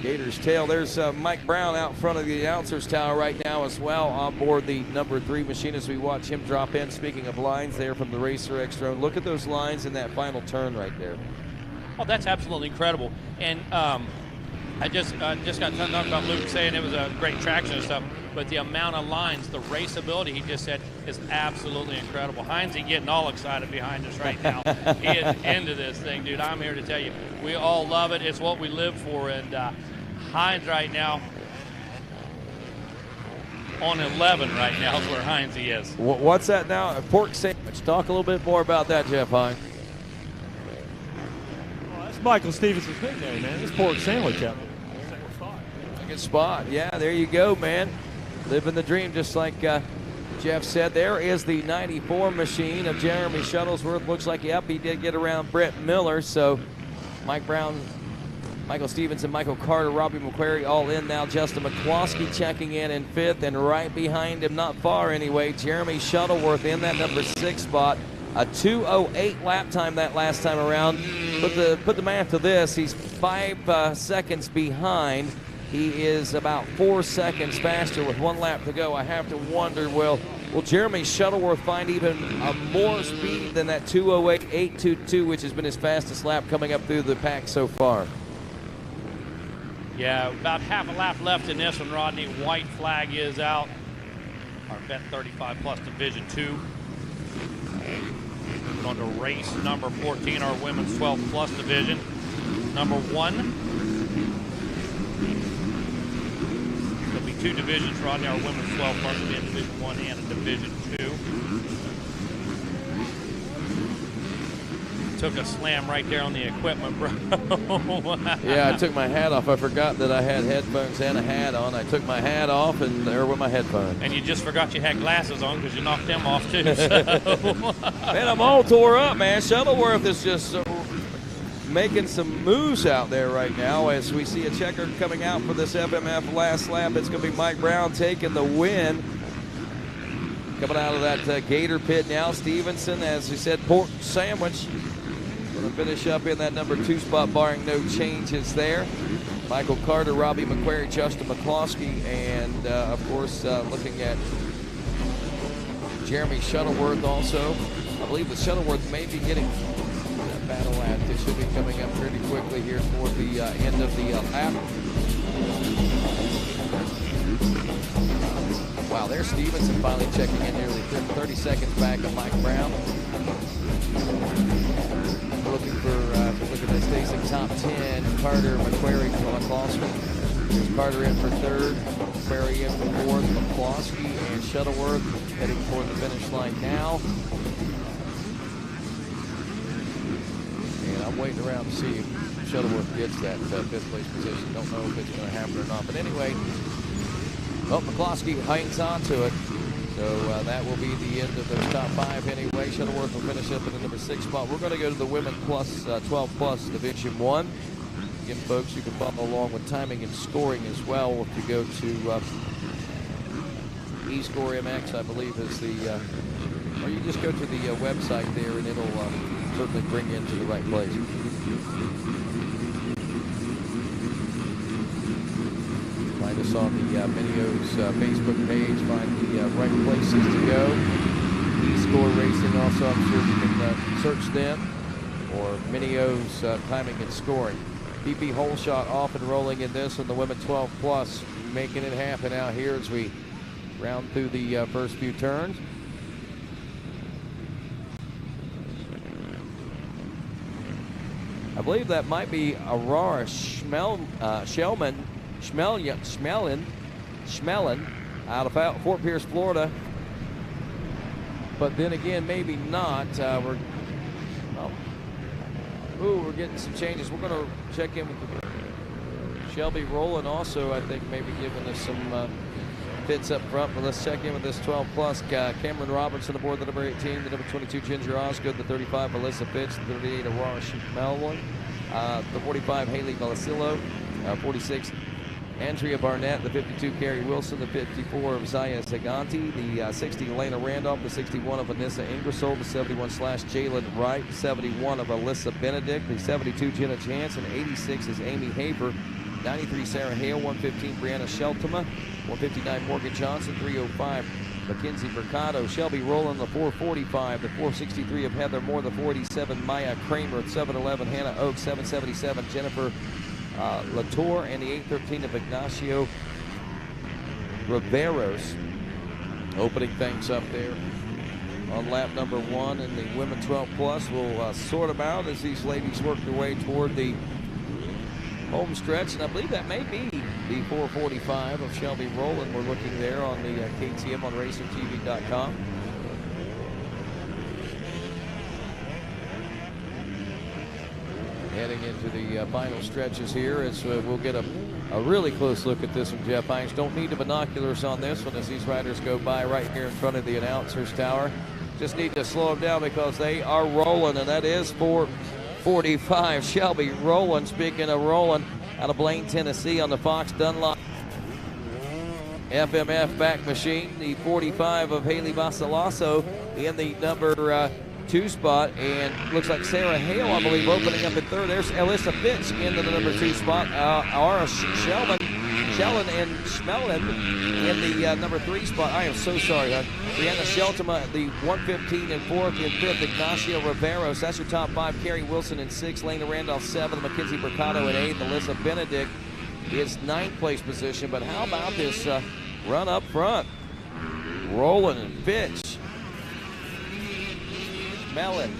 Gator's tail. There's Mike Brown out front of the announcer's tower right now as well, on board the number 3 machine as we watch him drop in. Speaking of lines there from the Racer X drone, look at those lines in that final turn right there. Oh, that's absolutely incredible. And I just got talking about Luke saying it was a great traction and stuff, but the amount of lines, the raceability he just said is absolutely incredible. Heinzie getting all excited behind us right now. He is into this thing, dude. I'm here to tell you, we all love it. It's what we live for. And Heinz right now on 11 right now is where Heinzie is. What's that now? A pork sandwich. Talk a little bit more about that, Jeff Hine. Well, that's Michael Stevenson's nickname, man. This pork sandwich up. Good spot. Yeah, there you go, man. Living the dream, just like Jeff said. There is the 94 machine of Jeremy Shuttlesworth. Looks like, yep, he did get around Brett Miller. So Mike Brown, Michael Stevenson, Michael Carter, Robbie McQuarrie all in now. Justin McCloskey checking in 5th, and right behind him, not far anyway, Jeremy Shuttleworth in that number 6 spot. A 2:08 lap time that last time around. Put the math to this. He's 5 seconds behind. He is about 4 seconds faster with 1 lap to go. I have to wonder, will Jeremy Shuttleworth find even more speed than that 2:08.822, which has been his fastest lap coming up through the pack so far? Yeah, about half a lap left in this one, Rodney. White flag is out. Our Bet 35 Plus Division 2. Moving on to race number 14, our Women's 12 Plus Division. Number 1. 2 divisions, Rodney. Our Women's 12 Plus will be in Division 1 and a Division 2. Took a slam right there on the equipment, bro. Yeah, I took my hat off. I forgot that I had headphones and a hat on. I took my hat off, and there were my headphones. And you just forgot you had glasses on because you knocked them off, too. So. Man, I'm all tore up, man. Shuttleworth is just making some moves out there right now as we see a checker coming out for this FMF last lap. It's going to be Mike Brown taking the win. Coming out of that Gator pit now, Stevenson, as we said, pork sandwich. Going to finish up in that number 2 spot, barring no changes there. Michael Carter, Robbie McQuarrie, Justin McCloskey, and of course looking at Jeremy Shuttleworth also. I believe that Shuttleworth may be getting battle lap. This should be coming up pretty quickly here for the end of the lap. Wow, there's Stevenson finally checking in nearly 30 seconds back of Mike Brown. Looking for, look at this, facing top 10, Carter, McQuarrie, McCloskey. There's Carter in for 3rd, McQuarrie in for 4th, McCloskey and Shuttleworth heading toward the finish line now. I'm waiting around to see if Shuttleworth gets that 5th place position. Don't know if it's going to happen or not. But anyway, well, McCloskey hangs on to it. So that will be the end of those top 5 anyway. Shuttleworth will finish up at the number 6 spot. We're going to go to the Women Plus 12 Plus Division 1. Again, folks, you can follow along with timing and scoring as well if you go to eScore MX, I believe is the, or you just go to the website there and it'll certainly bring you into the right place. Find us on the Minios Facebook page. Find the right places to go. eScore Racing also, I'm sure you can search them. Or Minios Timing and Scoring. PP Holeshot off and rolling in this and the Women 12 Plus making it happen out here as we round through the first few turns. I believe that might be Aurora Schmelin out of Fort Pierce, Florida. But then again, maybe not. We're getting some changes. We're going to check in with Shelby Rowland also, I think, maybe giving us some fits up front. But let's check in with this 12 plus. Cameron Robertson aboard the number 18, the number 22 Ginger Osgood, the 35 Melissa Fitch, the 38 Aurora Schmelin, the 45 Haley Velasillo, 46 Andrea Barnett, the 52 Carrie Wilson, the 54 of Zaya Zaganti, the 60 Elena Randolph, the 61 of Vanessa Ingersoll, the 71 / Jalen Wright, the 71 of Alyssa Benedict, the 72 Jenna Jansen, 86 is Amy Hafer, 93 Sarah Hale, 115 Brianna Sheltema, 159 Morgan Johnson, 305 Mackenzie Mercado. Shelby Rowland, the 445, the 463 of Heather Moore, the 487 Maya Kramer, 711 Hannah Oaks, 777 Jennifer Latour, and the 813 of Ignacio Riveros. Opening things up there on lap number 1 in the women 12 plus. We'll sort them out as these ladies work their way toward the home stretch, and I believe that may be the 445 of Shelby Rowland. We're looking there on the KTM on RacerTV.com. Heading into the final stretches here as we'll get a really close look at this from Jeff Hines. Don't need the binoculars on this one as these riders go by right here in front of the announcer's tower. Just need to slow them down because they are rolling, and that is 445 Shelby Rowland. Speaking of rolling, out of Blaine, Tennessee on the Fox Dunlop FMF back machine. The 45 of Haley Vasalasso in the number 2 spot, and looks like Sarah Hale, I believe, opening up in 3rd. There's Alyssa Fitch into the number 2 spot. Aura Shellen and Schmellen in the number 3 spot. I am so sorry, hon. Brianna Sheltema, the 115 in 4th, and 5th, Ignacio Riveros. That's your top 5. Carrie Wilson in 6th, Lena Randolph 7th, Mackenzie Mercado in 8th, Alyssa Benedict is 9th place position. But how about this run up front? Rowland and Fitch. Mellon.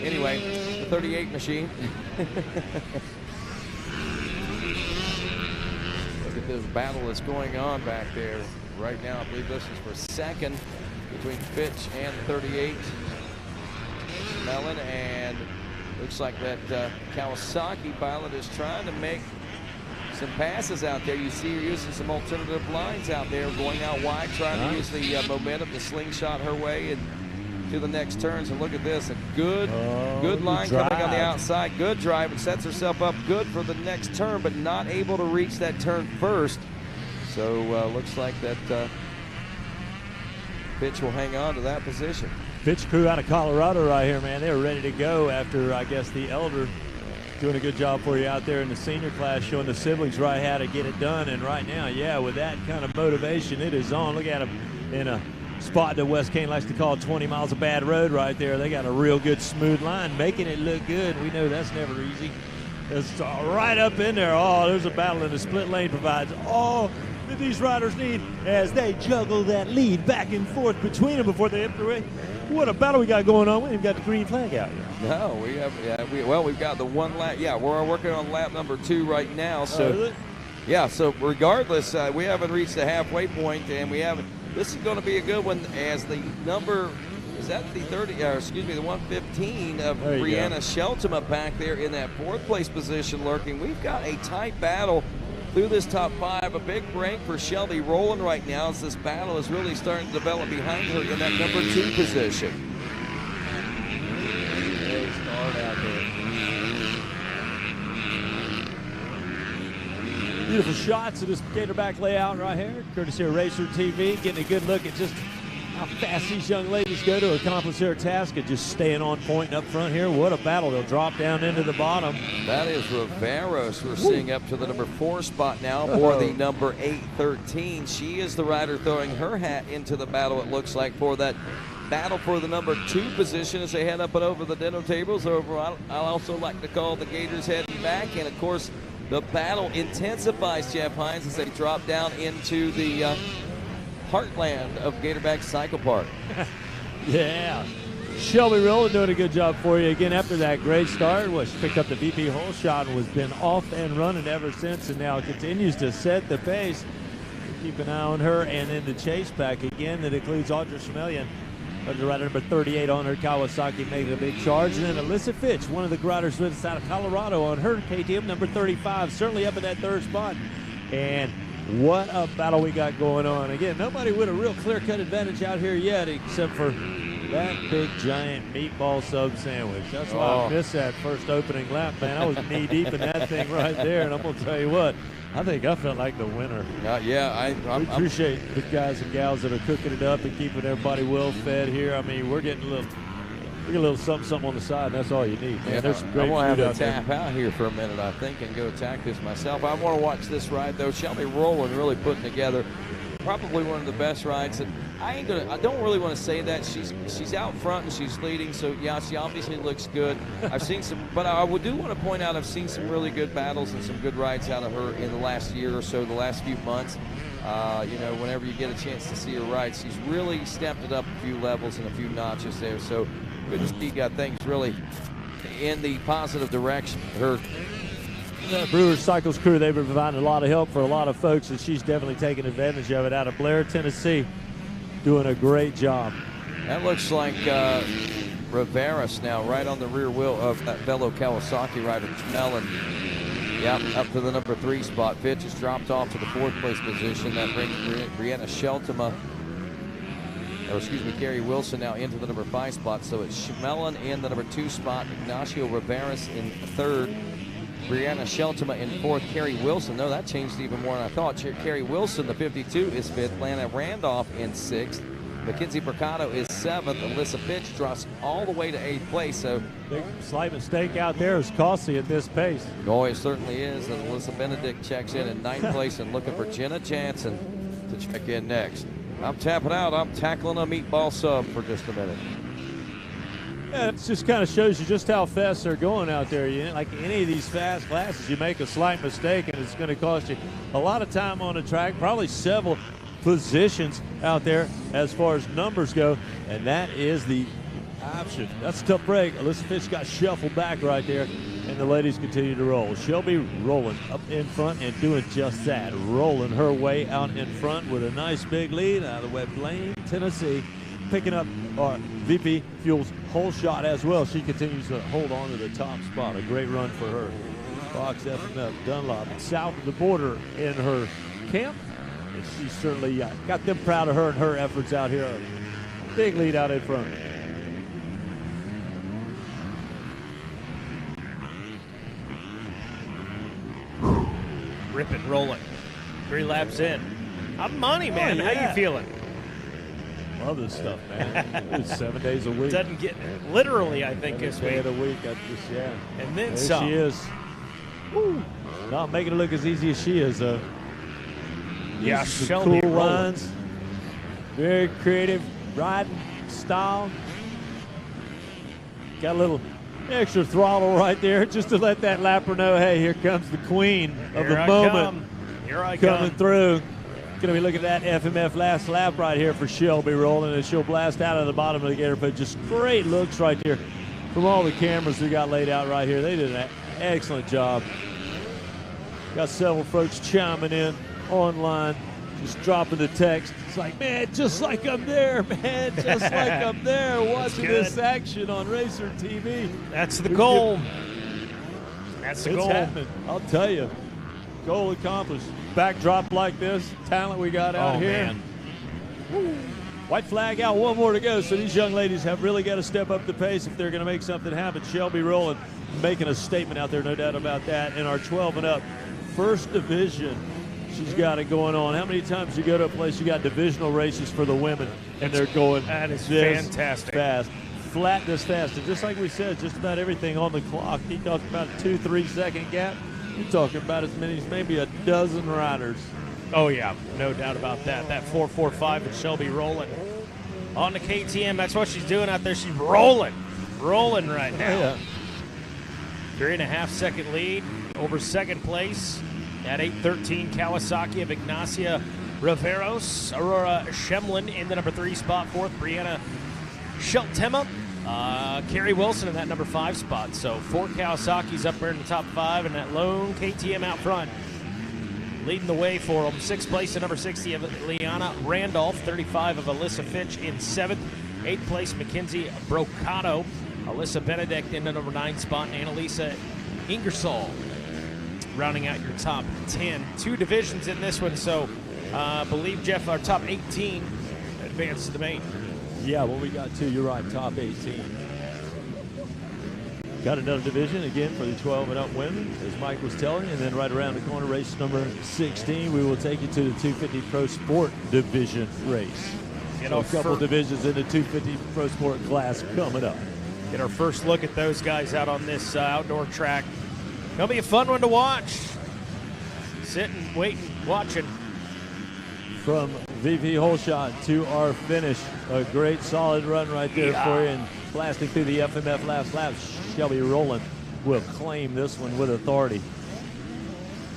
Anyway, the 38 machine. Look at this battle that's going on back there right now. I believe this is for 2nd between Fitch and 38. Mellon, and looks like that Kawasaki pilot is trying to make some passes out there. You see her using some alternative lines out there, going out wide, trying to use the momentum to slingshot her way and to the next turns. And look at this, a good line coming on the outside. Good drive, and sets herself up good for the next turn, but not able to reach that turn first. So looks like that Fitch will hang on to that position. Fitch crew out of Colorado right here, man. They were ready to go after, I guess, the elder doing a good job for you out there in the senior class, showing the siblings right how to get it done. And right now, yeah, with that kind of motivation, it is on. Look at them in a spot that Wes Kane likes to call 20 miles of bad road right there. They got a real good smooth line, making it look good. We know that's never easy. It's right up in there. Oh, there's a battle, and the split lane provides all that these riders need as they juggle that lead back and forth between them before they hit the race. What a battle we got going on. We ain't got the green flag out here. No, we have, we've got the 1 lap. Yeah, we're working on lap number 2 right now. So, yeah, so regardless, we haven't reached the halfway point, and we haven't. This is going to be a good one as the number, is that the 115 of Brianna Sheltema back there in that 4th place position lurking. We've got a tight battle through this top 5. A big break for Shelby Rowland right now as this battle is really starting to develop behind her in that number 2 position. Great start out there. Beautiful shots of this Gatorback layout right here, courtesy of RacerTV, getting a good look at just how fast these young ladies go to accomplish their task of just staying on point and up front here. What a battle. They'll drop down into the bottom. That is Riveros we're seeing up to the number 4 spot now for the number 813. She is the rider throwing her hat into the battle, it looks like, for that battle for the number 2 position as they head up and over the dinner tables. I'll also like to call the Gators heading back, and of course the battle intensifies, Jeff Hines, as they drop down into the heartland of Gatorback Cycle Park. Yeah. Shelby Rowland doing a good job for you again after that great start. Well, she picked up the VP hole shot and was been off and running ever since, and now continues to set the pace. Keep an eye on her, and in the chase pack again that includes Audra Schmelian. The rider number 38 on her Kawasaki making a big charge. And then Alyssa Fitch, one of the riders with us out of Colorado, on her KTM number 35, certainly up in that 3rd spot. And what a battle we got going on. Again, nobody with a real clear-cut advantage out here yet except for that big, giant meatball sub sandwich. That's why I missed that first opening lap, man. I was knee-deep in that thing right there, and I'm going to tell you what, I think I felt like the winner. I appreciate the guys and gals that are cooking it up and keeping everybody well fed here. I mean, we're getting a little get a little something on the side, and that's all you need, man. Yeah, There's some I great want to food have out to there. tap out here for a minute, I think, and go attack this myself. I want to watch this ride, though. Shelby Rowland really putting together probably one of the best rides. And I don't really want to say that. She's out front and she's leading, so yeah, she obviously looks good. I've seen some, but I do want to point out I've seen some really good battles and some good rides out of her in the last year or so, the last few months. You know, whenever you get a chance to see her ride, she's really stepped it up a few levels and a few notches there. So good to see things really in the positive direction. Her Brewers Cycles crew, they've been providing a lot of help for a lot of folks, and she's definitely taking advantage of it out of Blair, Tennessee, doing a great job. That looks like Riveras now right on the rear wheel of that fellow Kawasaki rider, Mellon. Yep, up to the number 3 spot. Fitch has dropped off to the 4th place position. That brings Brianna Sheltima, or excuse me, Gary Wilson now into the number 5 spot. So it's Schmelin in the number 2 spot, Ignacio Riveras in 3rd, Brianna Sheltima in 4th, Carrie Wilson. No, that changed even more than I thought. Carrie Wilson, the 52, is 5th. Lana Randolph in 6th. Mackenzie Mercado is 7th. Alyssa Fitch drops all the way to 8th place. So big slight mistake out there is costly at this pace. Oh, it certainly is. And Alyssa Benedict checks in 9th place and looking for Jenna Jansen to check in next. I'm tapping out. I'm tackling a meatball sub for just a minute. Yeah, it just kind of shows you just how fast they're going out there. Like any of these fast classes, you make a slight mistake and it's going to cost you a lot of time on the track, probably several positions out there as far as numbers go, and that is the option. That's a tough break. Alyssa Fitch got shuffled back right there, and the ladies continue to roll. Shelby rolling up in front and doing just that, rolling her way out in front with a nice big lead out of Webb Lane, Tennessee, picking up our VP Fuels whole shot as well. She continues to hold on to the top spot. A great run for her. Fox F&F Dunlop south of the border in her camp. And she certainly got them proud of her and her efforts out here. Big lead out in front. Ripping, rolling. 3 laps in. I'm money, man. Oh, yeah. How you feeling? Love this stuff, man. It's 7 days a week. Doesn't get literally, I think, this day week. of the week. Yeah. And then there some. she is. Woo. Not making it look as easy as she is, though. Yeah, Some Shelby cool rolling. runs. Very creative riding style. Got a little extra throttle right there just to let that lapper know, hey, here comes the queen of Here the I moment. come. Here I coming come. through. Going to be looking at that FMF last lap right here for Shelby rolling, and she'll blast out of the bottom of the gator, but just great looks right there from all the cameras we got laid out right here. They did an excellent job. Got several folks chiming in online, just dropping the text. It's like, man, just like I'm there, man, just like I'm there watching this action on RacerTV. That's the goal. That's the It's goal. happening. I'll tell you. Goal accomplished. Backdrop like this, talent we got out here. Man. Woo. White flag out, one more to go. So these young ladies have really got to step up the pace if they're going to make something happen. Shelby Rowland making a statement out there, no doubt about that. In our 12 and up, first division, she's got it going on. How many times you go to a place you got divisional races for the women and they're going That is this fantastic. fast, flat this fast, and just like we said, just about everything on the clock. He talked about a 2-3 second gap. You're talking about as many as maybe a dozen riders. Oh, yeah, no doubt about that. That 4.45 and Shelby rolling. On the KTM, that's what she's doing out there. She's rolling right now. Yeah. 3.5 second lead over second place at 8:13. Kawasaki of Ignacia Riveros. Aurora Shemlin in the number 3 spot. 4th, Brianna Sheltima. Carrie Wilson in that number 5 spot. So 4 Kawasaki's up there in the top 5, and that lone KTM out front. Leading the way for them. 6th place at number 60 of Liana Randolph. 35 of Alyssa Fitch in 7th. 8th place, Mackenzie Brocado. Alyssa Benedict in the number 9 spot. And Annalisa Ingersoll rounding out your top 10. 2 divisions in this one, so I believe, Jeff, our top 18 advance to the main. Yeah, well, we got 2. You're right, top 18. Got another division again for the 12 and up women, as Mike was telling you. And then right around the corner, race number 16, we will take you to the 250 Pro Sport division race. So a couple divisions in the 250 Pro Sport class coming up. Get our first look at those guys out on this outdoor track. Gonna be a fun one to watch. Sitting, waiting, watching. From VP hole shot to our finish, a great solid run right there for you, and blasting through the FMF last lap. Shelby Rowland will claim this one with authority.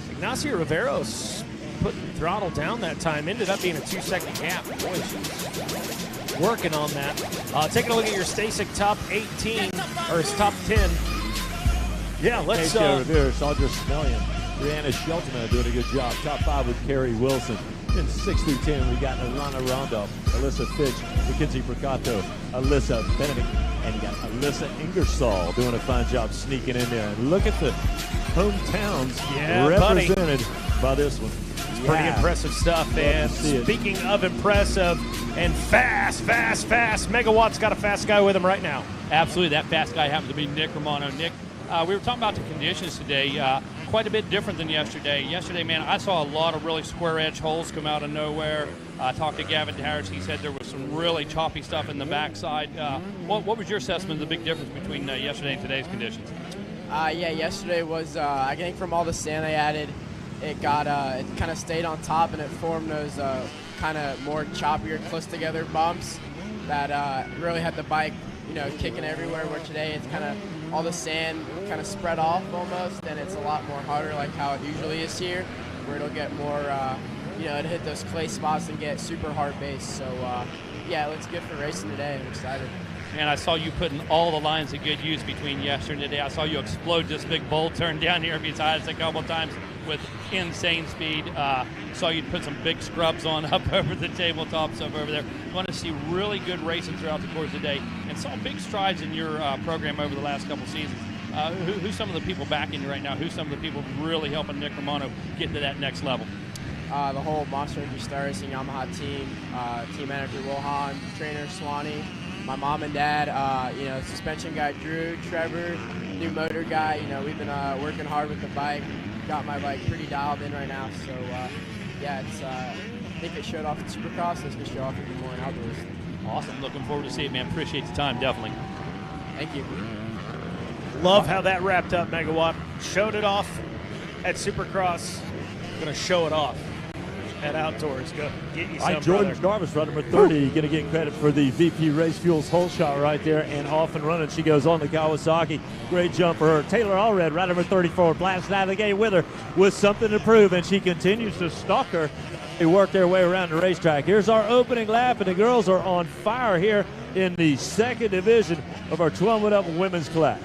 Ignacio Riveros put the throttle down that time. Ended up being a 2-second gap. Boy, she's working on that. Taking a look at your Stasic top 18, or his top 10. Yeah, let's... Rivera, Sandra Smellion, Brianna Shelton doing a good job. Top 5 with Carrie Wilson. In 6 through 10, we got Alana Rondo, Alyssa Fitch, Mackenzie Mercato, Alyssa Benedict, and you got Alyssa Ingersoll doing a fine job sneaking in there. And look at the hometowns represented by this one. It's pretty impressive stuff. And speaking of impressive and fast, Megawatt's got a fast guy with him right now. Absolutely. That fast guy happens to be Nick Romano. Nick, we were talking about the conditions today. Quite a bit different than yesterday. Yesterday, man, I saw a lot of really square edge holes come out of nowhere. I talked to Gavin Harris. He said there was some really choppy stuff in the backside. What was your assessment of the big difference between yesterday and today's conditions? Yeah, yesterday was, I think from all the sand I added, it got, it kind of stayed on top and it formed those kind of more choppier, close together bumps that really had the bike, you know, kicking everywhere, where today it's kind of all the sand kind of spread off almost, and it's a lot more harder like how it usually is here, where it'll get more, you know, it'll hit those clay spots and get super hard base. So, yeah, it looks good for racing today. I'm excited. And I saw you putting all the lines of good use between yesterday and today. I saw you explode this big bowl turn down here besides a couple times with insane speed. Saw you put some big scrubs on up over the tabletops up over there. Want to see really good racing throughout the course of the day, and saw big strides in your program over the last couple seasons. Who's some of the people backing you right now? Who's some of the people really helping Nick Romano get to that next level? The whole Monster Energy Star Racing Yamaha team, team manager Wilhan, trainer Swanee, my mom and dad, you know, suspension guy Drew, Trevor, new motor guy. You know, we've been working hard with the bike. Got my bike pretty dialed in right now. So, yeah, it's, I think it showed off at Supercross. It's going to show off even more in outdoors. Awesome. Looking forward to seeing it, man. Appreciate the time, definitely. Thank you. Love how that wrapped up, Megawatt. Showed it off at Supercross. Going to show it off at Outdoors. Go get you some, Jordan brother. Jarvis, run number 30, going to get credit for the VP Race Fuels hole shot right there, and off and running. She goes on the Kawasaki. Great jump for her. Taylor Allred, ride number 34, blasting out of the gate with her with something to prove, and she continues to stalk her. They work their way around the racetrack. Here's our opening lap, and the girls are on fire here in the second division of our 12 and up women's class.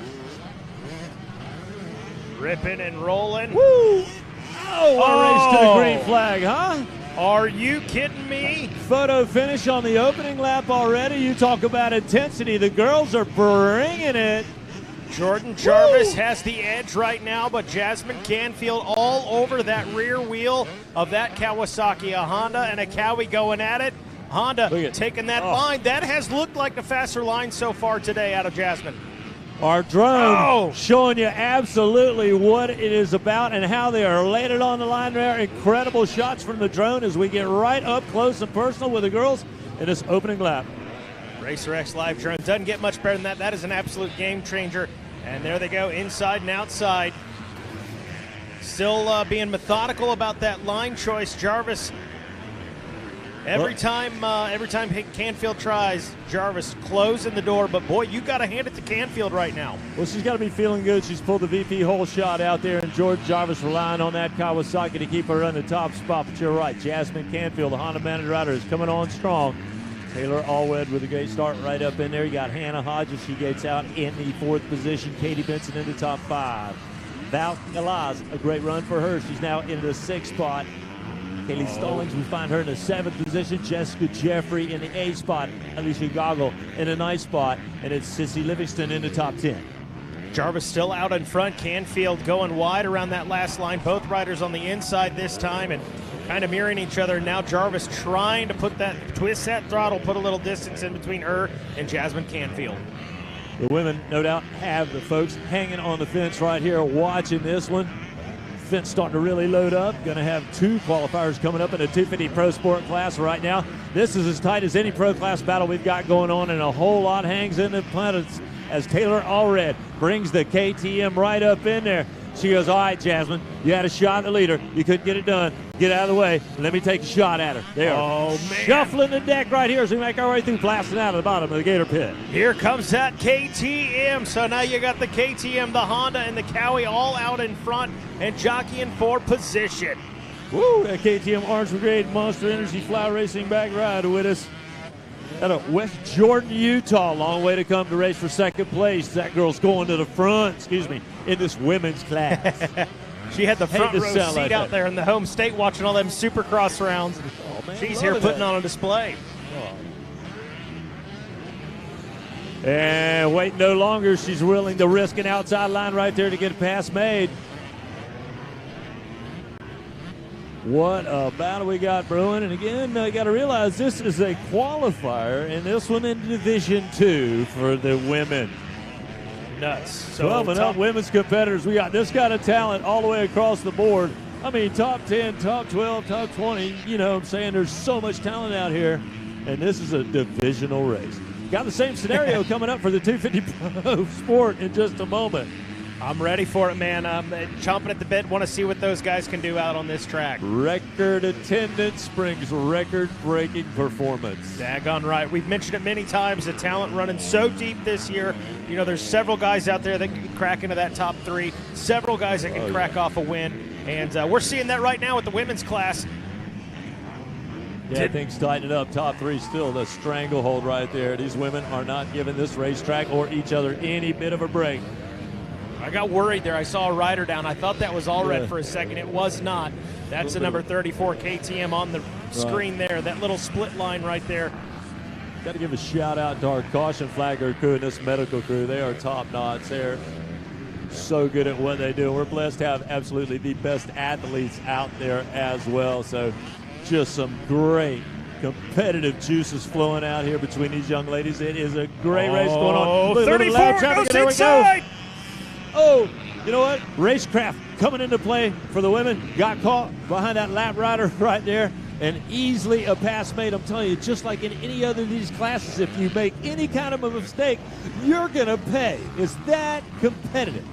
Ripping and rolling. Woo! Oh, what a race to the green flag, huh? Are you kidding me? Photo finish on the opening lap already. You talk about intensity. The girls are bringing it. Jordan Jarvis has the edge right now, but Jasmine Canfield all over that rear wheel of that Kawasaki. A Honda and a Cowie going at it. Honda taking that line. That has looked like the faster line so far today out of Jasmine. Our drone showing you absolutely what it is about and how they are laying it on the line there. Incredible shots from the drone as we get right up close and personal with the girls in this opening lap. RacerX Live drone doesn't get much better than that. That is an absolute game changer. And there they go, inside and outside. Still being methodical about that line choice. Jarvis, every time Canfield tries, Jarvis closing the door. But boy, you got to hand it to Canfield right now. Well, she's got to be feeling good. She's pulled the VP hole shot out there, and George Jarvis relying on that Kawasaki to keep her in the top spot. But you're right, Jasmine Canfield, the Honda Mounted rider, is coming on strong. Taylor Allred with a great start right up in there. You got Hannah Hodges. She gets out in the 4th position. Katie Benson in the top 5. Val Galaz, a great run for her. She's now in the 6th spot. Kaylee Stallings, we find her in the 7th position. Jessica Jeffrey in the 8th spot. Alicia Goggle in the 9th spot. And it's Sissy Livingston in the top 10. Jarvis still out in front. Canfield going wide around that last line. Both riders on the inside this time and kind of mirroring each other. Now Jarvis trying to twist that throttle, put a little distance in between her and Jasmine Canfield. The women, no doubt, have the folks hanging on the fence right here watching this one. Fence starting to really load up. Going to have 2 qualifiers coming up in the 250 Pro Sport class right now. This is as tight as any Pro Class battle we've got going on, and a whole lot hangs in the as Taylor Allred brings the KTM right up in there. She goes, all right, Jasmine, you had a shot at the leader. You couldn't get it done. Get out of the way. Let me take a shot at her. They are shuffling the deck right here as we make our way through, blasting out of the bottom of the Gator Pit. Here comes that KTM. So now you got the KTM, the Honda, and the Cowie all out in front and jockeying for position. Woo, that KTM Orange Brigade Monster Energy Fly Racing back ride with us. Out of West Jordan, Utah. Long way to come to race for second place. That girl's going to the front, in this women's class. She had the front row seat like out there in the home state watching all them Supercross rounds. She's here putting on a display. And wait no longer. She's willing to risk an outside line right there to get a pass made. What a battle we got brewing. And again, you got to realize this is a qualifier, and this one in Division 2 for the women. Nuts. So 12 and up women's competitors. We got this kind of talent all the way across the board. I mean, top 10, top 12, top 20. You know what I'm saying? There's so much talent out here, and this is a divisional race. Got the same scenario coming up for the 250 Pro Sport in just a moment. I'm ready for it, man. I'm chomping at the bit. Want to see what those guys can do out on this track. Record attendance brings record-breaking performance. Daggone right. We've mentioned it many times, the talent running so deep this year. You know, there's several guys out there that can crack into that top 3, several guys that can crack off a win, and we're seeing that right now with the women's class. Yeah, things tighten up. Top 3 still the stranglehold right there. These women are not giving this racetrack or each other any bit of a break. I got worried there. I saw a rider down. I thought that was Allred for a second. It was not. That's the number 34 KTM on the screen there. That little split line right there. Got to give a shout out to our caution flagger crew and this medical crew. They are top notch. They're so good at what they do. We're blessed to have absolutely the best athletes out there as well. So just some great competitive juices flowing out here between these young ladies. It is a great race going on. 34 goes inside. Oh, you know what? Racecraft coming into play for the women. Got caught behind that lap rider right there, and easily a pass made. I'm telling you, just like in any other of these classes, if you make any kind of a mistake, you're going to pay. It's that competitive.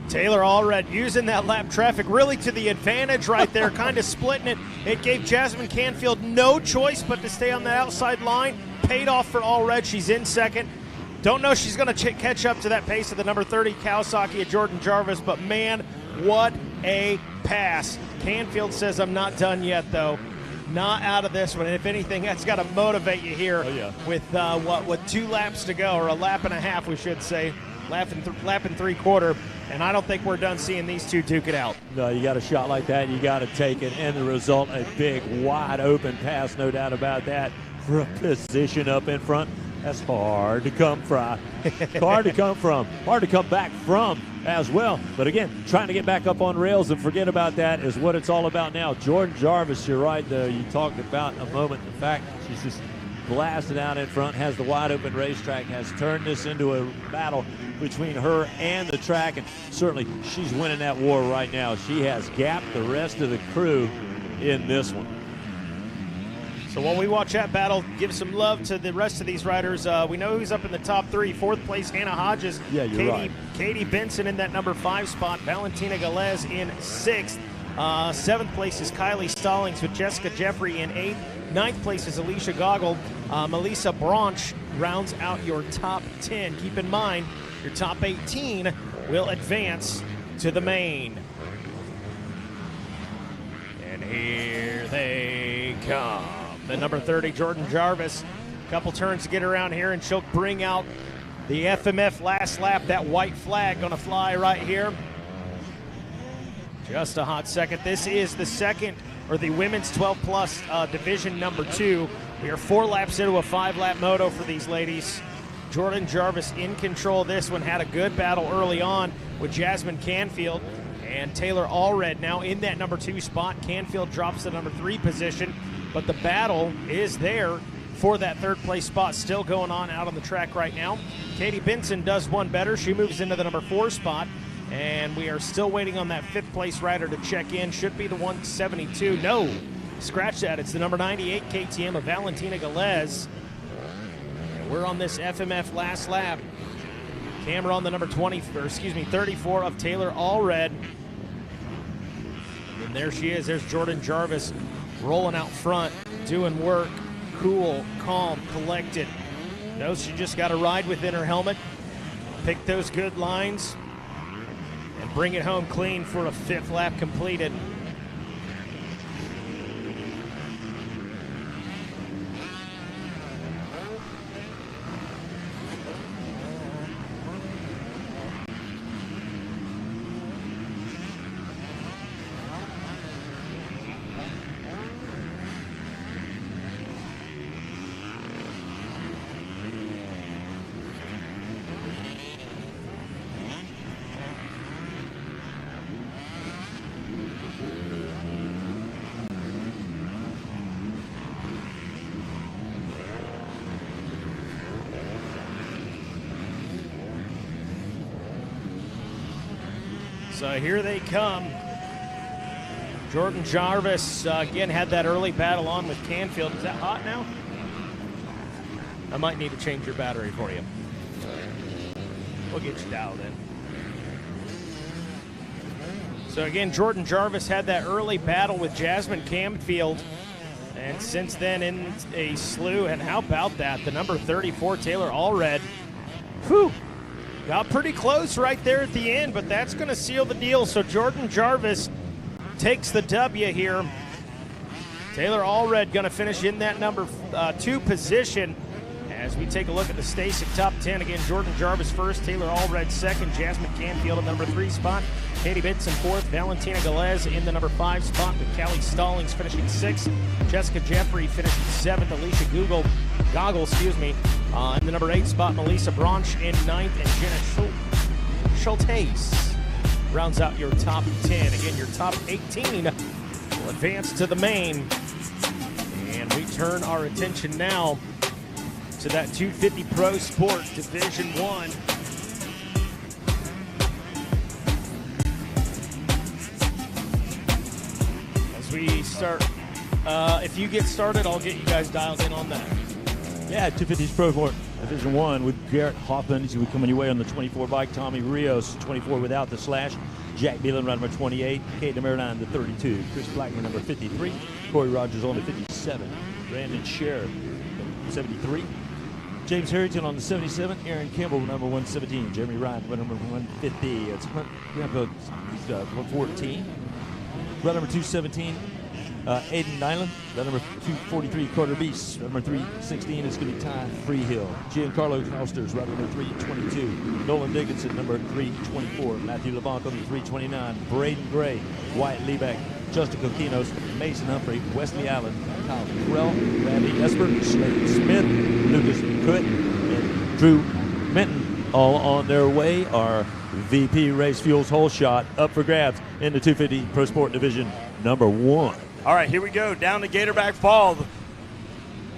Taylor Allred using that lap traffic really to the advantage right there, kind of splitting it. It gave Jasmine Canfield no choice but to stay on that outside line. Paid off for Allred. She's in second. Don't know if she's going to catch up to that pace of the number 30 Kawasaki of Jordan Jarvis, but man, what a pass. Canfield says, I'm not done yet, though. Not out of this one. And if anything, that's got to motivate you here with, with 2 laps to go, or a lap and a half, we should say. Lap and 3/4. And I don't think we're done seeing these two duke it out. No, you got a shot like that, you got to take it. And the result, a big, wide open pass, no doubt about that, for a position up in front. That's hard to come from. Hard to come from. Hard to come back from as well. But again, trying to get back up on rails and forget about that is what it's all about now. Jordan Jarvis, you're right, though. You talked about a moment the fact she's just blasted out in front, has the wide open racetrack, has turned this into a battle between her and the track, and certainly she's winning that war right now. She has gapped the rest of the crew in this one. So while we watch that battle, give some love to the rest of these riders. We know who's up in the top 3. 4th place, Hannah Hodges. Yeah, you're right. Katie Benson in that number 5 spot. Valentina Galez in 6th. 7th place is Kylie Stallings with Jessica Jeffrey in 8th. 9th place is Alicia Goggle. Melissa Branch rounds out your top 10. Keep in mind, your top 18 will advance to the main. And here they come. The number 30, Jordan Jarvis. Couple turns to get around here, and she'll bring out the FMF last lap. That white flag going to fly right here. Just a hot second. This is the second, or the women's 12-plus division number 2. We are 4 laps into a 5-lap moto for these ladies. Jordan Jarvis in control of this one. Had a good battle early on with Jasmine Canfield. And Taylor Allred now in that number 2 spot. Canfield drops to number 3 position. But the battle is there for that 3rd place spot, still going on out on the track right now. Katie Benson does one better. She moves into the number 4 spot. And we are still waiting on that 5th place rider to check in. Should be the 172. No, scratch that. It's the number 98 KTM of Valentina Galez. And we're on this FMF last lap. Camera on the number 34 of Taylor Allred. And there she is. There's Jordan Jarvis rolling out front, doing work, cool, calm, collected. Knows she just got to ride within her helmet, pick those good lines, and bring it home clean for a 5th lap completed. So here they come. Jordan Jarvis, again, had that early battle on with Canfield. Is that hot now? I might need to change your battery for you. We'll get you dialed in. So again, Jordan Jarvis had that early battle with Jasmine Canfield. And since then, in a slew. And how about that? The number 34, Taylor Allred. Whew. Got pretty close right there at the end, but that's going to seal the deal. So Jordan Jarvis takes the W here. Taylor Allred going to finish in that number 2 position. As we take a look at the Stasic top 10, again, Jordan Jarvis first, Taylor Allred second, Jasmine Canfield in the number 3 spot, Katie Benson fourth, Valentina Galez in the number 5 spot, with Callie Stallings finishing 6th, Jessica Jeffrey finishing 7th, Alicia Goggle, in the number 8 spot, Melissa Branch in 9th, and Jenna Schultes rounds out your top 10. Again, your top 18 will advance to the main. And we turn our attention now to that 250 Pro Sport Division 1. As we start, if you get started, I'll get you guys dialed in on that. Yeah, 250s Pro Sport Division 1 with Garrett Hoffman. He's going to be coming your way on the 24 bike. Tommy Rios, 24 without the slash. Jack Beelan, ride number 28. Kate Demeridine, the 32. Chris Blackman, number 53. Corey Rogers on the 57. Brandon Scherer, 73. James Harrington on the 77. Aaron Campbell, number 117. Jeremy Ryan, number 150. It's 114. Ride number 217. Aiden Nyland, number 243, Carter Beast. Number 316 is going to be Ty Freehill. Giancarlo Halsters, rider number 322. Nolan Dickinson, number 324. Matthew LeBlanc on the 329. Braden Gray, Wyatt Liebeck, Justin Coquinos, Mason Humphrey, Wesley Allen, Kyle Terrell, Randy Esper, Slade Smith, Lucas Coot, and Drew Minton, all on their way. Our VP Race Fuels whole shot up for grabs in the 250 Pro Sport Division number 1. All right, here we go, down to Gatorback Falls.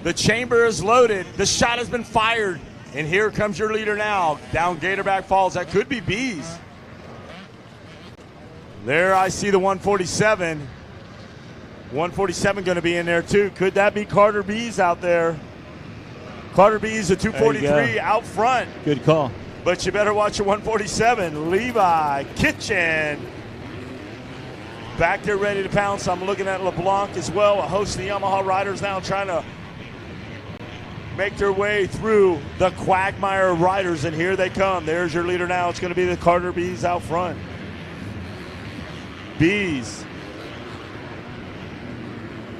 The chamber is loaded. The shot has been fired. And here comes your leader now, down Gatorback Falls. That could be Bees. There I see the 147. 147 going to be in there too. Could that be Carter Bees out there? Carter Bees, a 243 out front. Good call. But you better watch your 147. Levi Kitchen back there ready to pounce. I'm looking at LeBlanc as well. A host of the Yamaha riders now trying to make their way through the quagmire of riders, and here they come. There's your leader now. It's going to be the Carter Bees out front. Bees.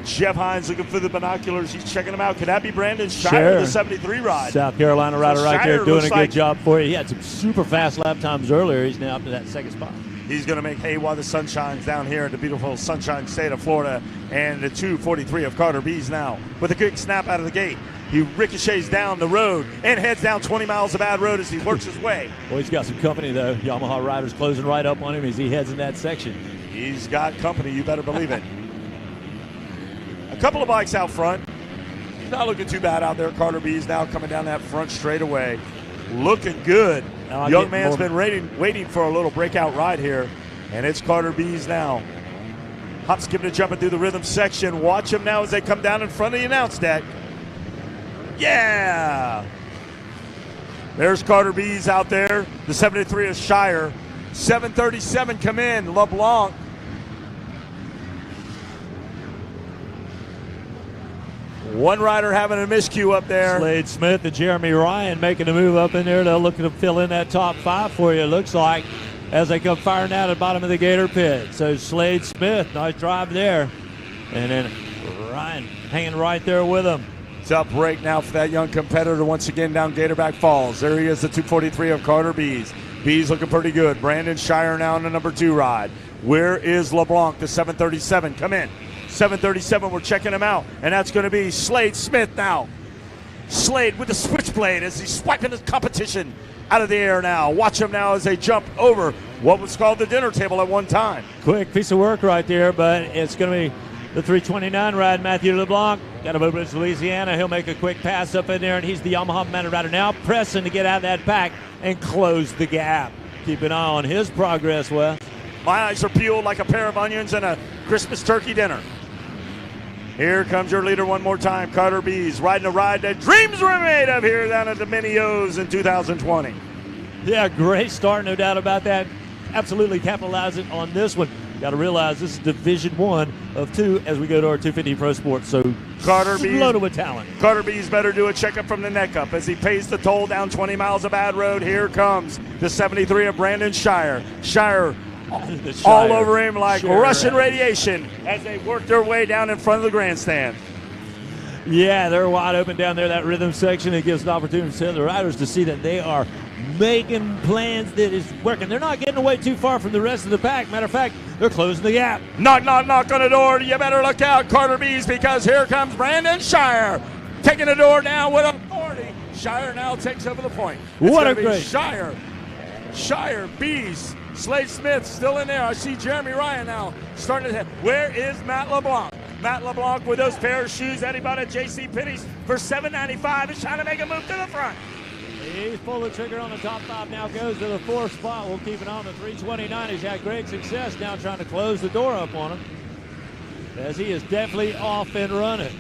Jeff Hines looking for the binoculars. He's checking them out. Could that be Brandon Shire, the 73 ride? South Carolina rider right Shire there doing a good like job for you. He had some super fast lap times earlier. He's now up to that 2nd spot. He's going to make hay while the sun shines down here in the beautiful sunshine state of Florida. And the 243 of Carter Bees now with a quick snap out of the gate. He ricochets down the road and heads down 20 miles of bad road as he works his way. Well, he's got some company, though. Yamaha riders closing right up on him as he heads in that section. He's got company, you better believe it. A couple of bikes out front. Not looking too bad out there. Carter Bees now coming down that front straightaway. Looking good. Young man's been waiting for a little breakout ride here, and it's Carter Bees now. Hop, skipping and jumping through the rhythm section. Watch them now as they come down in front of the announce deck. Yeah! There's Carter Bees out there. The 73 is Shire. 737 come in. LeBlanc. One rider having a miscue up there. Slade Smith and Jeremy Ryan making a move up in there to look to fill in that top 5 for you, it looks like, as they come firing out at the bottom of the Gator pit. So Slade Smith, nice drive there. And then Ryan hanging right there with him. Tough break now for that young competitor once again down Gatorback Falls. There he is, the 243 of Carter Bees. Bees looking pretty good. Brandon Shire now in the number 2 ride. Where is LeBlanc, the 737? Come in. 737, we're checking him out, and that's going to be Slade Smith now. Slade with the switchblade as he's swiping his competition out of the air now. Watch him now as they jump over what was called the dinner table at one time. Quick piece of work right there, but it's going to be the 329 ride, Matthew LeBlanc. Got him over to Louisiana. He'll make a quick pass up in there, and he's the Yamaha Mountain rider now, pressing to get out of that pack and close the gap. Keep an eye on his progress, Wes. My eyes are peeled like a pair of onions in a Christmas turkey dinner. Here comes your leader one more time, Carter Bees, riding a ride that dreams were made of here down at the Mini O's in 2020. Yeah, great start, no doubt about that. Absolutely capitalizing on this one. Got to realize this is Division 1 of 2 as we go to our 250 Pro Sports. So Carter Bees, loaded with talent. Carter Bees better do a checkup from the neck up as he pays the toll down 20 miles of bad road. Here comes the 73 of Brandon Shire. Shire all over him like Russian radiation as they work their way down in front of the grandstand. Yeah, they're wide open down there, that rhythm section. It gives an opportunity to the riders to see that they are making plans that is working. They're not getting away too far from the rest of the pack. Matter of fact, they're closing the gap. Knock, knock, knock on the door. You better look out, Carter Bees, because here comes Brandon Shire taking the door down with authority. Shire now takes over the point. What a great Shire, Bees, Slade Smith still in there. I see Jeremy Ryan now starting to hit. Where is Matt LeBlanc? Matt LeBlanc with those pair of shoes that he bought at J.C. Penney's for $7.95 is trying to make a move to the front. He's pulled the trigger on the top 5, now goes to the 4th spot. We'll keep it on the 329. He's had great success now trying to close the door up on him, as he is definitely off and running.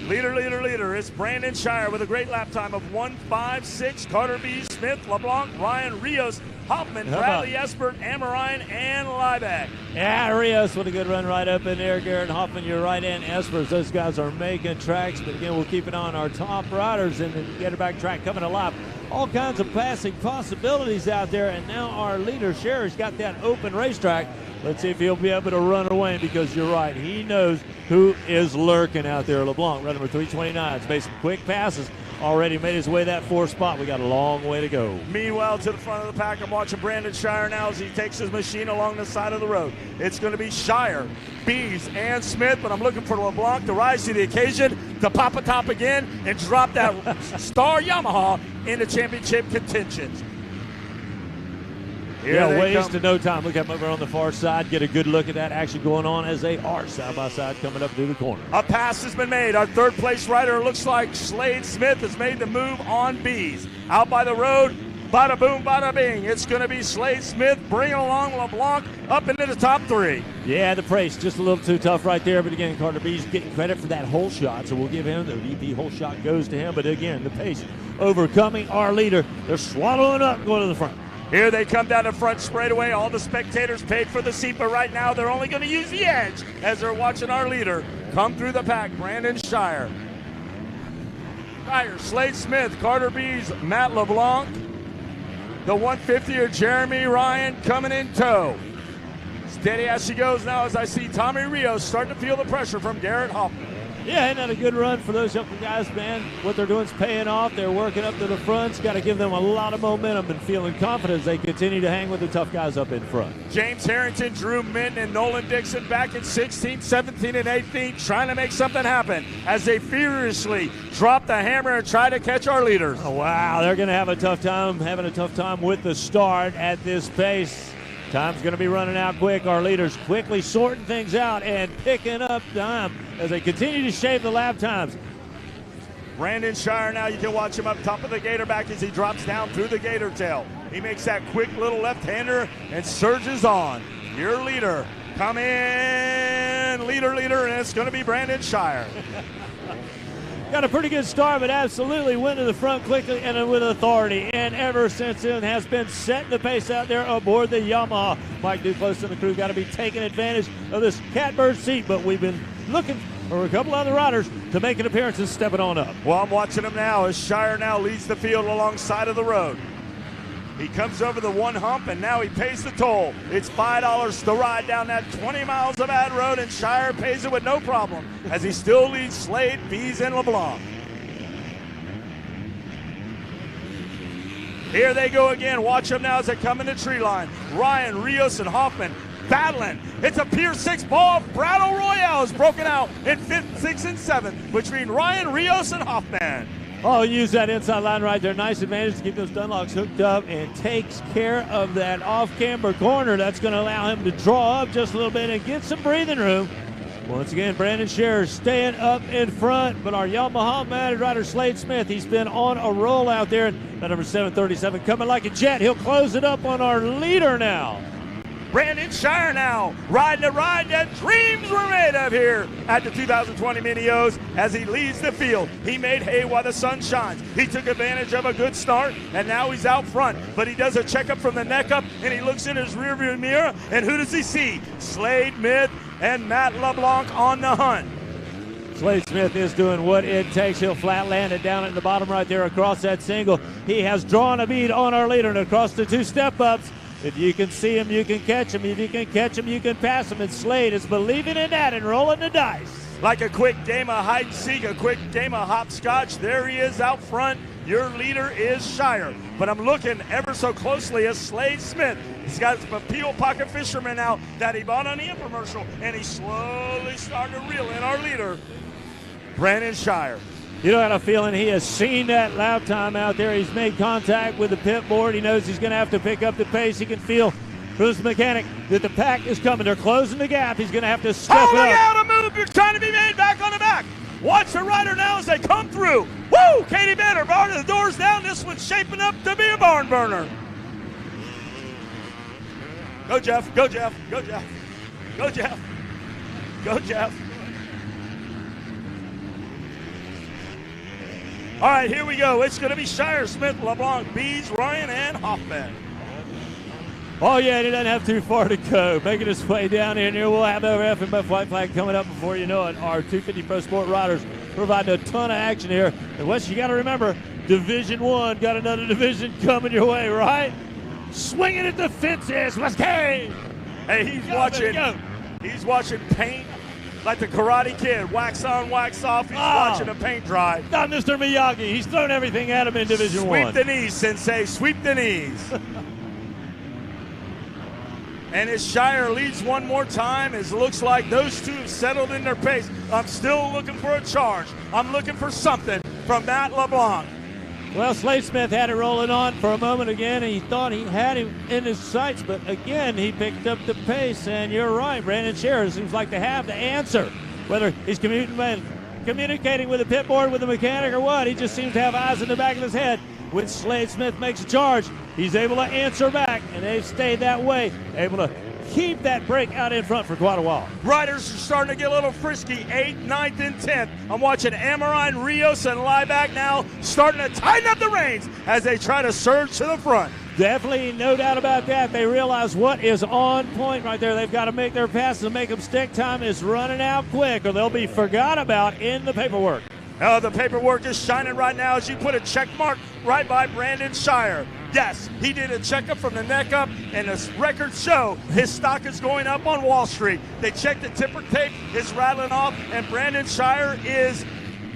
Leader. It's Brandon Shire with a great lap time of 1:56. Carter B. Smith, LeBlanc, Ryan, Rios, Hoffman, Bradley, Espert, Amarayan, and Liebeck. Yeah, Rios with a good run right up in there. Garrett Hoffman, you're right, and Espers. Those guys are making tracks, but again, we'll keep it on our top riders and then get it back track coming alive. All kinds of passing possibilities out there, and now our leader, Sherry's got that open racetrack. Let's see if he'll be able to run away, because you're right, he knows who is lurking out there. LeBlanc, run number 329, has made some quick passes. Already made his way to that 4th spot. We got a long way to go. Meanwhile, to the front of the pack, I'm watching Brandon Shire now as he takes his machine along the side of the road. It's going to be Shire, Bees, and Smith, but I'm looking for LeBlanc to rise to the occasion, to pop a top again, and drop that Star Yamaha into championship contentions. Yeah, waste no time. Look at them over on the far side. Get a good look at that action going on as they are side by side coming up through the corner. A pass has been made. Our 3rd place rider looks like Slade Smith has made the move on Bees. Out by the road, bada boom, bada bing. It's going to be Slade Smith bringing along LeBlanc up into the top 3. Yeah, the pace just a little too tough right there. But again, Carter B's getting credit for that hole shot, so we'll give him the VP hole shot goes to him. But again, the pace overcoming our leader. They're swallowing up going to the front. Here they come down the front straightaway. All the spectators paid for the seat, but right now they're only going to use the edge as they're watching our leader come through the pack, Brandon Shire. Slade Smith, Carter Bees, Matt LeBlanc. The 150er Jeremy Ryan coming in tow. Steady as she goes now as I see Tommy Rios starting to feel the pressure from Garrett Hoffman. Yeah, ain't that a good run for those young guys, man. What they're doing is paying off. They're working up to the front. It's got to give them a lot of momentum and feeling confident as they continue to hang with the tough guys up in front. James Harrington, Drew Minton, and Nolan Dixon back in 16th, 17th, and 18th trying to make something happen as they furiously drop the hammer and try to catch our leaders. Oh, wow, they're going to have a tough time, with the start at this pace. Time's going to be running out quick. Our leaders quickly sorting things out and picking up time as they continue to shave the lap times. Brandon Shire now, you can watch him up top of the gator back as he drops down through the gator tail. He makes that quick little left-hander and surges on. Your leader, come in, leader, and it's going to be Brandon Shire. got a pretty good start, but absolutely went to the front quickly and then with authority. And ever since then has been setting the pace out there aboard the Yamaha. Mike Duclos and the crew got to be taking advantage of this catbird seat, but we've been looking for a couple other riders to make an appearance and stepping on up. Well, I'm watching him now as Shire now leads the field alongside of the road. He comes over the one hump, and now he pays the toll. It's $5 to ride down that 20 miles of bad road, and Shire pays it with no problem as he still leads Slade, Bees, and LeBlanc. Here they go again. Watch them now as they come in the tree line. Ryan, Rios, and Hoffman battling. It's a Pier 6 ball. Battle Royale is broken out in 5th, 6th, and 7th between Ryan, Rios, and Hoffman. Oh, use that inside line right there. Nice advantage to keep those Dunlocks hooked up and takes care of that off-camber corner. That's going to allow him to draw up just a little bit and get some breathing room. Once again, Brandon Scherer staying up in front, but our Yamaha mounted rider Slade Smith, he's been on a roll out there. That number 737 coming like a jet. He'll close it up on our leader now. Brandon Shire now riding a ride that dreams were made of here at the 2020 Mini-O's as he leads the field. He made hay while the sun shines. He took advantage of a good start, and now he's out front. But he does a checkup from the neck up, and he looks in his rearview mirror, and who does he see? Slade Smith and Matt LeBlanc on the hunt. Slade Smith is doing what it takes. He'll flat land it down at the bottom right there across that single. He has drawn a bead on our leader and across the two step-ups. If you can see him, you can catch him. If you can catch him, you can pass him. And Slade is believing in that and rolling the dice. Like a quick game of hide and seek, a quick game of hopscotch. There he is out front. Your leader is Shire. But I'm looking ever so closely at Slade Smith. He's got some Peel Pocket Fisherman out that he bought on the infomercial, and he's slowly starting to reel in our leader, Brandon Shire. You know, I got a feeling he has seen that lap time out there. He's made contact with the pit board. He knows he's going to have to pick up the pace. He can feel for this mechanic that the pack is coming. They're closing the gap. He's going to have to step up. Look out, a move. You're trying to be made back on the back. Watch the rider now as they come through. Woo! Katie Banner, bar to the doors down. This one's shaping up to be a barn burner. Go, Jeff. Go, Jeff. Go, Jeff. Go, Jeff. Go, Jeff. All right, here we go. It's going to be Shire, Smith, LeBlanc, Bees, Ryan, and Hoffman. Oh, yeah, he doesn't have too far to go. Making his way down in here. We'll have our FMF white flag coming up before you know it. Our 250 Pro Sport riders providing a ton of action here. And Wes, you got to remember, Division 1 got another division coming your way, right? Swinging at the fences, Wes K. Hey, he's watching paint like the Karate Kid. Wax on, wax off. He's watching the paint dry. Not Mr. Miyagi. He's thrown everything at him in Division 1. Sweep the knees, Sensei. Sweep the knees. And as Shire leads one more time, it looks like those two have settled in their pace. I'm still looking for a charge. I'm looking for something from Matt LeBlanc. Well, Slade Smith had it rolling on for a moment again, and he thought he had him in his sights, but again, he picked up the pace, and you're right, Brandon Scherer seems like to have the answer. Whether he's communicating with the pit board, with the mechanic, or what, he just seems to have eyes in the back of his head. When Slade Smith makes a charge, he's able to answer back, and they've stayed that way, able to keep that break out in front for quite a while. Riders are starting to get a little frisky, 8th, 9th, and 10th. I'm watching Amarine, Rios, and Lieback now starting to tighten up the reins as they try to surge to the front. Definitely, no doubt about that. They realize what is on point right there. They've got to make their passes and make them stick. Time is running out quick, or they'll be forgot about in the paperwork. Oh, the paperwork is shining right now as you put a check mark right by Brandon Shire. Yes, he did a checkup from the neck up, and the records show his stock is going up on Wall Street. They checked the tipper tape, it's rattling off, and Brandon Shire is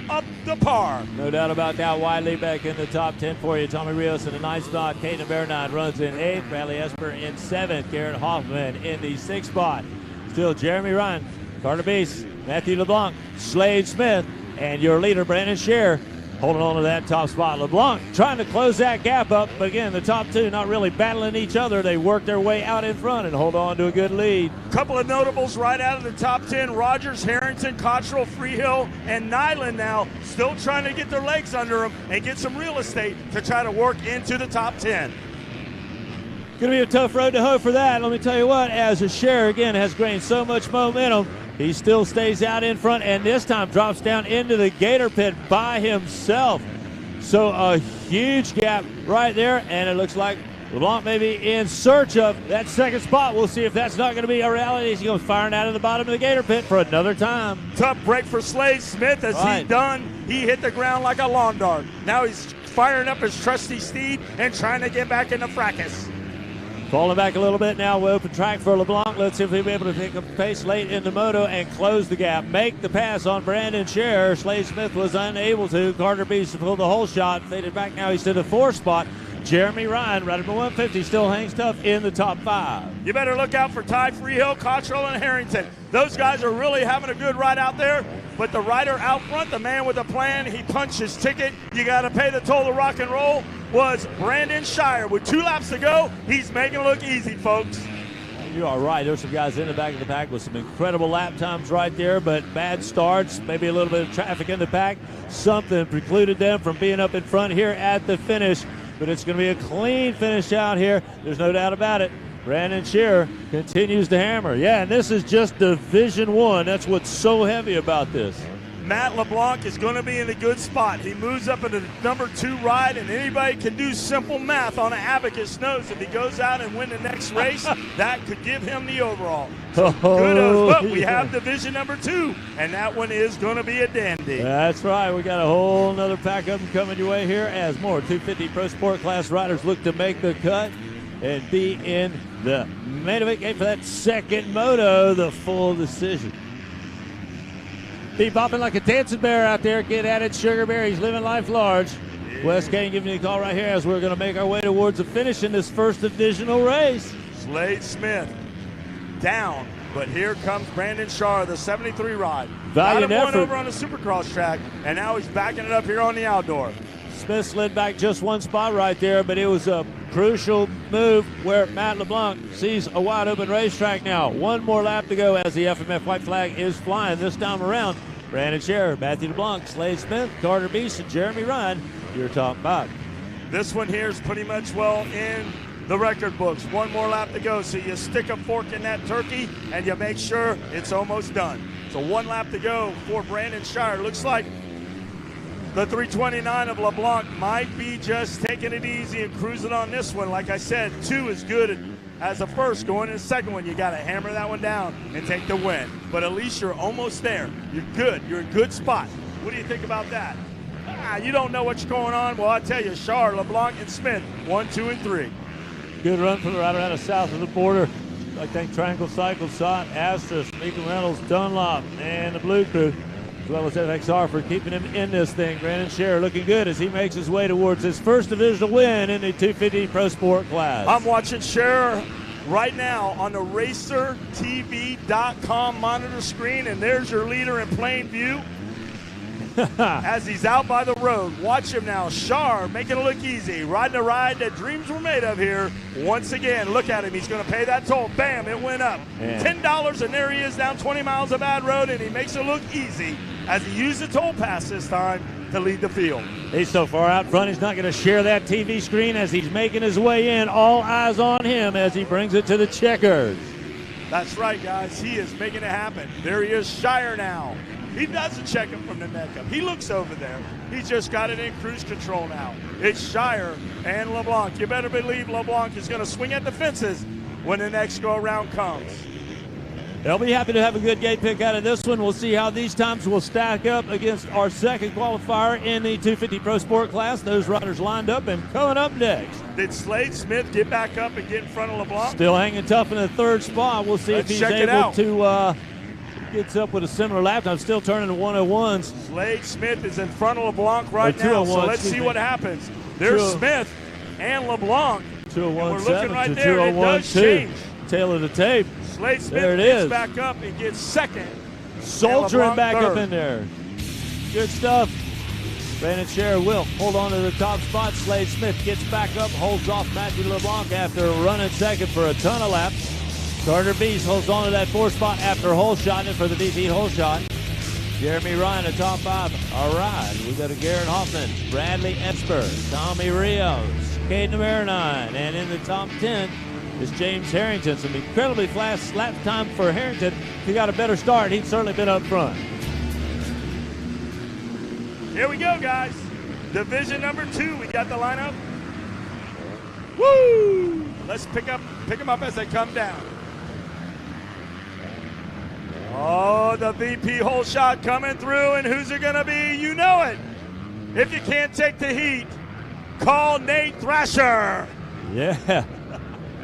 up to par. No doubt about that. Wiley back in the top 10 for you. Tommy Rios in a nice spot. Caden Bernard runs in 8th. Bradley Esper in 7th. Garrett Hoffman in the 6th spot. Still Jeremy Ryan, Carter Beast, Matthew LeBlanc, Slade Smith, and your leader, Brandon Scherer, holding on to that top spot. LeBlanc trying to close that gap up, but again, the top two not really battling each other. They work their way out in front and hold on to a good lead. Couple of notables right out of the top 10. Rogers, Harrington, Cottrell, Freehill, and Nyland now still trying to get their legs under them and get some real estate to try to work into the top 10. Going to be a tough road to hoe for that. Let me tell you what, as Scherer again has gained so much momentum, He still stays out in front, and this time drops down into the Gator pit by himself. So a huge gap right there, and it looks like LeBlanc may be in search of that second spot. We'll see if that's not going to be a reality. He goes firing out of the bottom of the Gator pit for another time. Tough break for Slade Smith as he done. He hit the ground like a lawn dart. Now he's firing up his trusty steed and trying to get back in the fracas. Falling back a little bit now. We'll open track for LeBlanc. Let's see if he'll be able to pick up pace late in the moto and close the gap. Make the pass on Brandon Scherer. Slade Smith was unable to. Carter Beast pulled the whole shot. Faded back now. He's to the 4th spot. Jeremy Ryan, right number 150, still hangs tough in the top 5. You better look out for Ty Freehill, Cottrell, and Harrington. Those guys are really having a good ride out there, but the rider out front, the man with a plan, he punched his ticket. You got to pay the toll of rock and roll, was Brandon Scherer. With 2 laps to go, he's making it look easy, folks. You are right. There's some guys in the back of the pack with some incredible lap times right there, but bad starts, maybe a little bit of traffic in the pack. Something precluded them from being up in front here at the finish. But it's going to be a clean finish out here. There's no doubt about it. Brandon Scherer continues to hammer. Yeah, and this is just Division 1. That's what's so heavy about this. Matt LeBlanc is going to be in a good spot. He moves up into the number 2 ride, and anybody can do simple math on an abacus knows if he goes out and win the next race, that could give him the overall. So kudos, but we have Division number 2, and that one is going to be a dandy. That's right. We got a whole nother pack of them coming your way here as more 250 Pro Sport class riders look to make the cut and be in the main event game for that second moto, the full decision. Be bopping like a dancing bear out there. Get at it, Sugar Bear. He's living life large. Wes Kane giving you a call right here as we're going to make our way towards the finish in this first divisional race. Slade Smith down, but here comes Brandon Scherer, the 73 ride. Valiant Got him effort. over on the Supercross track, and now he's backing it up here on the outdoor. Smith slid back just 1 spot right there, but it was a crucial move where Matt LeBlanc sees a wide open racetrack now. 1 more lap to go as the FMF white flag is flying this time around. Brandon Scherer, Matthew LeBlanc, Slade Smith, Carter Beast, and Jeremy Ryan, your top 5. This one here is pretty much well in the record books. 1 more lap to go, so you stick a fork in that turkey and you make sure it's almost done. So 1 lap to go for Brandon Scherer. Looks like the 329 of LeBlanc might be just taking it easy and cruising on this one. Like I said, 2 is good as a first. Going in the second one, you got to hammer that one down and take the win. But at least you're almost there. You're good. You're in a good spot. What do you think about that? You don't know what's going on. Well, I tell you, Scherer, LeBlanc, and Smith, 1, 2, and 3. Good run from the rider out of south of the border. I think Triangle Cycle, Sot, Astus, Meekum Reynolds, Dunlop, and the Blue Crew, as well as FXR for keeping him in this thing. Brandon Scherer looking good as he makes his way towards his first divisional win in the 250 Pro Sport class. I'm watching Scherer right now on the RacerTV.com monitor screen, and there's your leader in plain view as he's out by the road. Watch him now. Scherer making it look easy, riding a ride that dreams were made of here. Once again, look at him. He's going to pay that toll. Bam, it went up. Yeah. $10, and there he is down 20 miles of bad road, and he makes it look easy as he used the toll pass this time to lead the field. He's so far out front, he's not going to share that TV screen as he's making his way in. All eyes on him as he brings it to the checkers. That's right, guys. He is making it happen. There he is, Scherer now. He doesn't check him from the neck up. He looks over there. He's just got it in cruise control now. It's Scherer and LeBlanc. You better believe LeBlanc is going to swing at the fences when the next go-around comes. They'll be happy to have a good gate pick out of this one. We'll see how these times will stack up against our second qualifier in the 250 Pro Sport class. Those riders lined up and coming up next. Did Slade Smith get back up and get in front of LeBlanc? Still hanging tough in the 3rd spot. We'll see if he's able to gets up with a similar lap time. Still turning to 101s. Slade Smith is in front of LeBlanc right now, so let's see what happens. There's Smith and LeBlanc. 201.7 we're looking right to there. It does 201.2. change. Tail of the tape. Slade Smith there it gets is. back up and gets second. Soldiering back third. up in there. Good stuff. Brandon Scherer will hold on to the top spot. Slade Smith gets back up, holds off Matthew LeBlanc after running second for a ton of laps. Carter Beast holds on to that 4th spot after hole shotting it for the VP hole shot. Jeremy Ryan, a top 5. All right, we go to Garrett Hoffman, Bradley Esper, Tommy Rios, Caden Marinine, and in the top 10, is James Harrington. Some incredibly fast lap time for Harrington. If he got a better start, he'd certainly been up front. Here we go, guys. Division number 2, we got the lineup. Woo! Let's pick them up as they come down. Oh, the VP hole shot coming through, and who's it gonna be? You know it. If you can't take the heat, call Nate Thrasher. Yeah.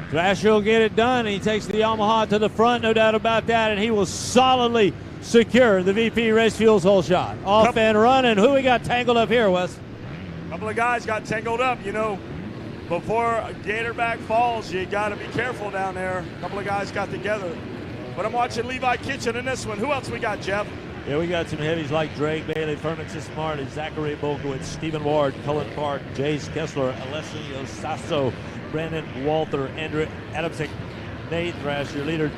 Thrasher will get it done. He takes the Yamaha to the front, no doubt about that, and he will solidly secure the VP Race Fuels hole shot. Off and running. Who we got tangled up here, Wes? A couple of guys got tangled up. You know, before Gatorback falls, you got to be careful down there. A couple of guys got together. But I'm watching Levi Kitchen in this one. Who else we got, Jeff? Yeah, we got some heavies like Drake Bailey, Fermentis Marty, Zachary Bolkowitz, Stephen Ward, Cullen Park, Jace Kessler, Alessio Sasso, Brandon Walter, Andrew Adamsick, Nate Thrasher, leader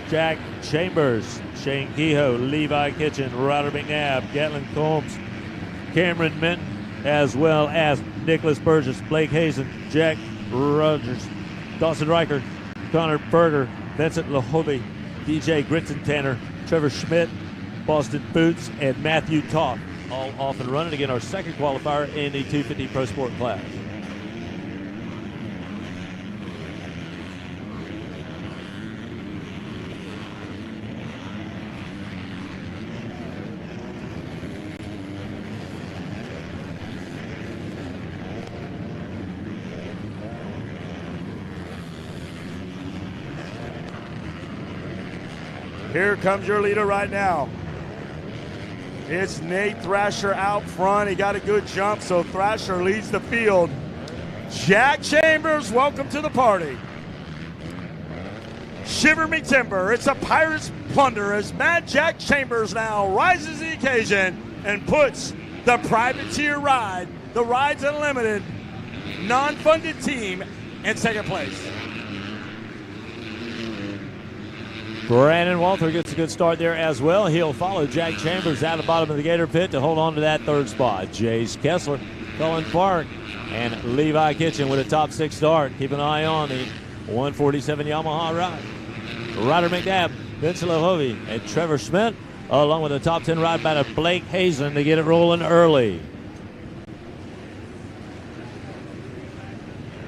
Jack Chambers, Shane Kehoe, Levi Kitchen, Ryder McNabb, Gatlin Combs, Cameron Minton, as well as Nicholas Burgess, Blake Hazen, Jack Rogers, Dawson Riker, Connor Berger, Vincent Lahobe, DJ Gritson Tanner, Trevor Schmidt, Boston Boots, and Matthew Toth, all off and running. Again, our second qualifier in the 250 Pro Sport class. Here comes your leader right now. It's Nate Thrasher out front. He got a good jump, so Thrasher leads the field. Jack Chambers, welcome to the party. Shiver me timber, it's a Pirates plunder as Mad Jack Chambers now rises to the occasion and puts the privateer ride, the Rides Unlimited, non-funded team in second place. Brandon Walter gets a good start there as well. He'll follow Jack Chambers out the bottom of the Gator pit to hold on to that third spot. Jace Kessler, Cullen Park, and Levi Kitchen with a top 6 start. Keep an eye on the 147 Yamaha ride. Ryder McNabb, Vince Lahovi, and Trevor Schmidt, along with a top 10 ride by Blake Hazen to get it rolling early.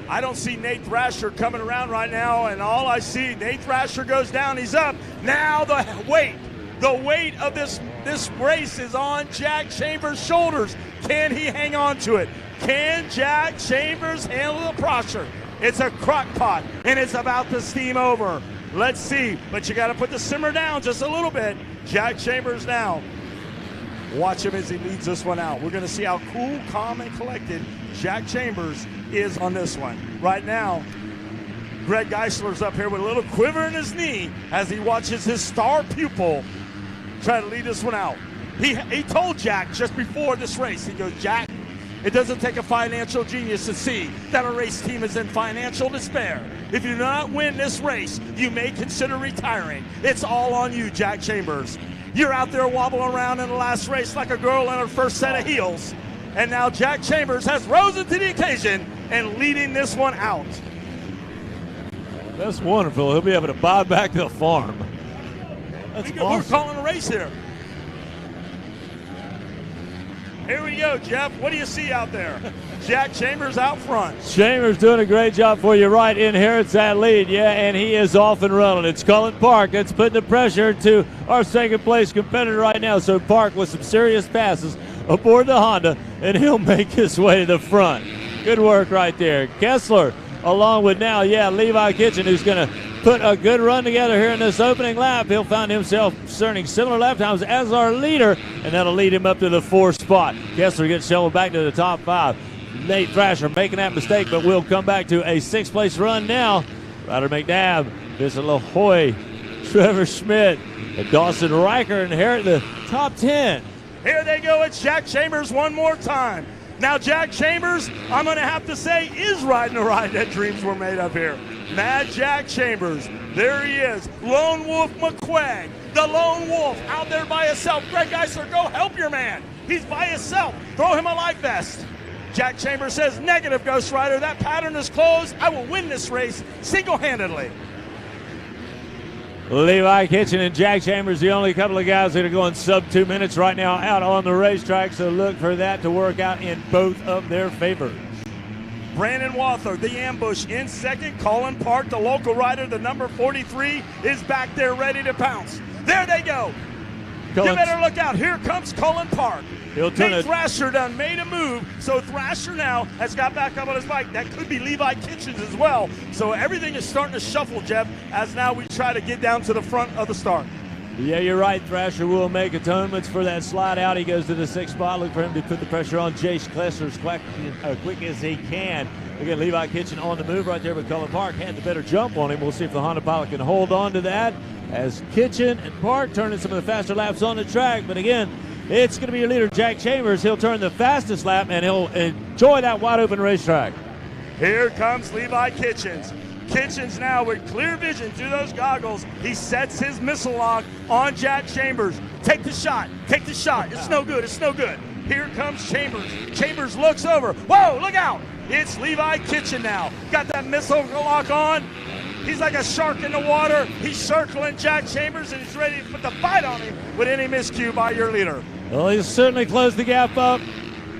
I don't see Nate Thrasher coming around right now, and all I see, Nate Thrasher goes down, he's up. Now the weight of this race is on Jack Chambers' shoulders. Can he hang on to it? Can Jack Chambers handle the pressure? It's a crock pot, and it's about to steam over. Let's see, but you got to put the simmer down just a little bit. Jack Chambers now. Watch him as he leads this one out. We're going to see how cool, calm, and collected Jack Chambers is on this one. Right now, Greg Geisler's up here with a little quiver in his knee as he watches his star pupil try to lead this one out. He told Jack just before this race, he goes, Jack, it doesn't take a financial genius to see that a race team is in financial despair. If you do not win this race, you may consider retiring. It's all on you, Jack Chambers. You're out there wobbling around in the last race like a girl in her first set of heels. And now Jack Chambers has risen to the occasion and leading this one out. That's wonderful. He'll be able to buy back the farm. That's awesome. We're calling a race here. Here we go, Jeff. What do you see out there? Jack Chambers out front. Chambers doing a great job for you. Right, inherits that lead. Yeah, and he is off and running. It's Cullen Park that's putting the pressure to our second place competitor right now. So Park with some serious passes aboard the Honda, and he'll make his way to the front. Good work right there. Kessler along with now, Levi Kitchen, who's going to put a good run together here in this opening lap. He'll find himself earning similar lap times as our leader, and that'll lead him up to the 4th spot. Kessler gets shoveled back to the top 5. Nate Thrasher making that mistake, but we'll come back to a 6th place run now. Ryder McNabb, Vincent LaHoy, Trevor Schmidt, and Dawson Riker inherit the top 10. Here they go. It's Jack Chambers one more time. Now Jack Chambers, I'm going to have to say, is riding a ride that dreams were made of here. Mad Jack Chambers. There he is. Lone Wolf McQuagg. The Lone Wolf out there by himself. Greg Geisler, go help your man. He's by himself. Throw him a life vest. Jack Chambers says, negative, Ghost Rider. That pattern is closed. I will win this race single-handedly. Levi Kitchen and Jack Chambers, the only couple of guys that are going sub 2 minutes right now out on the racetrack, so look for that to work out in both of their favor. Brandon Walther, the ambush in second. Colin Park, the local rider, the number 43, is back there ready to pounce. There they go. You better look out. Here comes Colin Park. Nate Thrasher done made a move, so Thrasher now has got back up on his bike. That could be Levi Kitchens as well. So everything is starting to shuffle, Jeff, as now we try to get down to the front of the start. Yeah, you're right. Thrasher will make atonements for that slide out. He goes to the 6th spot. Look for him to put the pressure on Jace Klessler as quick as he can. Again, Levi Kitchen on the move right there, but Colin Park had the better jump on him. We'll see if the Honda pilot can hold on to that as Kitchen and Park turning some of the faster laps on the track. But again, it's going to be your leader, Jack Chambers. He'll turn the fastest lap, and he'll enjoy that wide-open racetrack. Here comes Levi Kitchens. Kitchens now with clear vision through those goggles. He sets his missile lock on Jack Chambers. Take the shot. Take the shot. It's no good. It's no good. Here comes Chambers. Chambers looks over. Whoa, look out. It's Levi Kitchen now. Got that missile lock on. He's like a shark in the water. He's circling Jack Chambers, and he's ready to put the fight on him with any miscue by your leader. Well, he's certainly closed the gap up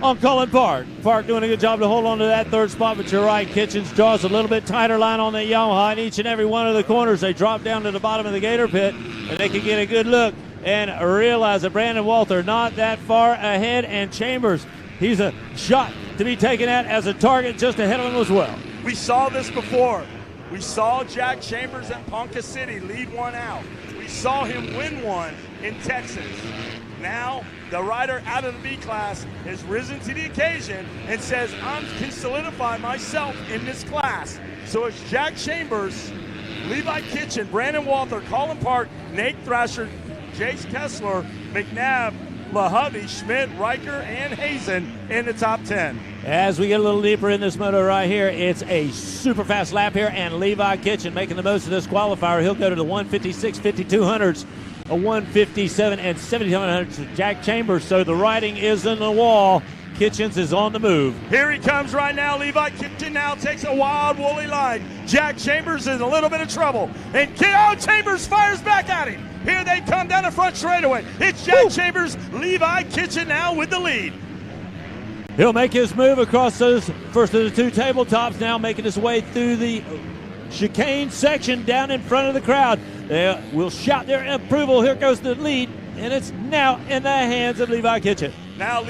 on Colin Park. Park doing a good job to hold on to that 3rd spot, but you're right. Kitchens draws a little bit tighter line on that Yamaha in each and every one of the corners. They drop down to the bottom of the Gator pit, and they can get a good look and realize that Brandon Walther not that far ahead, and Chambers, he's a shot to be taken at as a target just ahead of him as well. We saw this before. We saw Jack Chambers at Ponca City lead one out. We saw him win one in Texas. Now, the rider out of the B class has risen to the occasion and says, I can solidify myself in this class. So it's Jack Chambers, Levi Kitchen, Brandon Walther, Colin Park, Nate Thrasher, Jace Kessler, McNabb, LaHovey, Schmidt, Riker, and Hazen in the top 10. As we get a little deeper in this moto right here, it's a super fast lap here, and Levi Kitchen making the most of this qualifier. He'll go to the 156 5200s, a 157 and 7700s. Jack Chambers, so the writing is in the wall. Kitchens is on the move. Here he comes right now. Levi Kitchen now takes a wild woolly line. Jack Chambers is in a little bit of trouble. And Chambers fires back at him. Here they come down the front straightaway. It's Jack Chambers, Levi Kitchen now with the lead. He'll make his move across those first of the 2 tabletops now, making his way through the chicane section down in front of the crowd. They will shout their approval. Here goes the lead, and it's now in the hands of Levi Kitchen. Now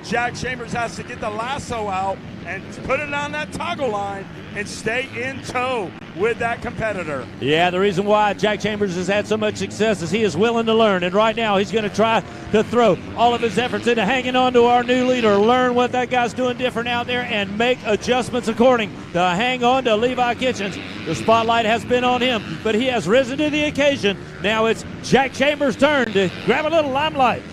Jack Chambers has to get the lasso out and put it on that toggle line and stay in tow with that competitor. Yeah, the reason why Jack Chambers has had so much success is he is willing to learn, and right now he's going to try to throw all of his efforts into hanging on to our new leader, learn what that guy's doing different out there, and make adjustments according to hang on to Levi Kitchens. The spotlight has been on him, but he has risen to the occasion. Now it's Jack Chambers' turn to grab a little limelight.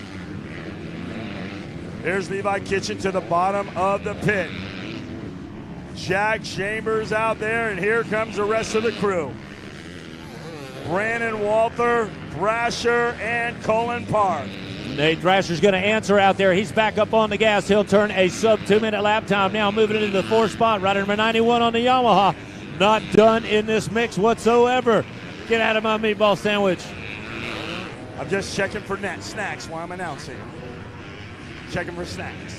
Here's Levi Kitchen to the bottom of the pit. Jack Chambers out there, and here comes the rest of the crew. Brandon Walther, Thrasher, and Colin Park. Nate Thrasher's going to answer out there. He's back up on the gas. He'll turn a sub 2-minute lap time now, moving into the 4th spot. Rider number 91 on the Yamaha. Not done in this mix whatsoever. Get out of my meatball sandwich. I'm just checking for snacks while I'm announcing. Checking for snacks.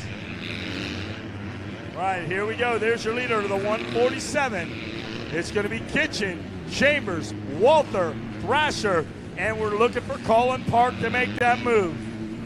All right, here we go. There's your leader to the 147. It's going to be Kitchen, Chambers, Walther, Thrasher, and we're looking for Colin Park to make that move.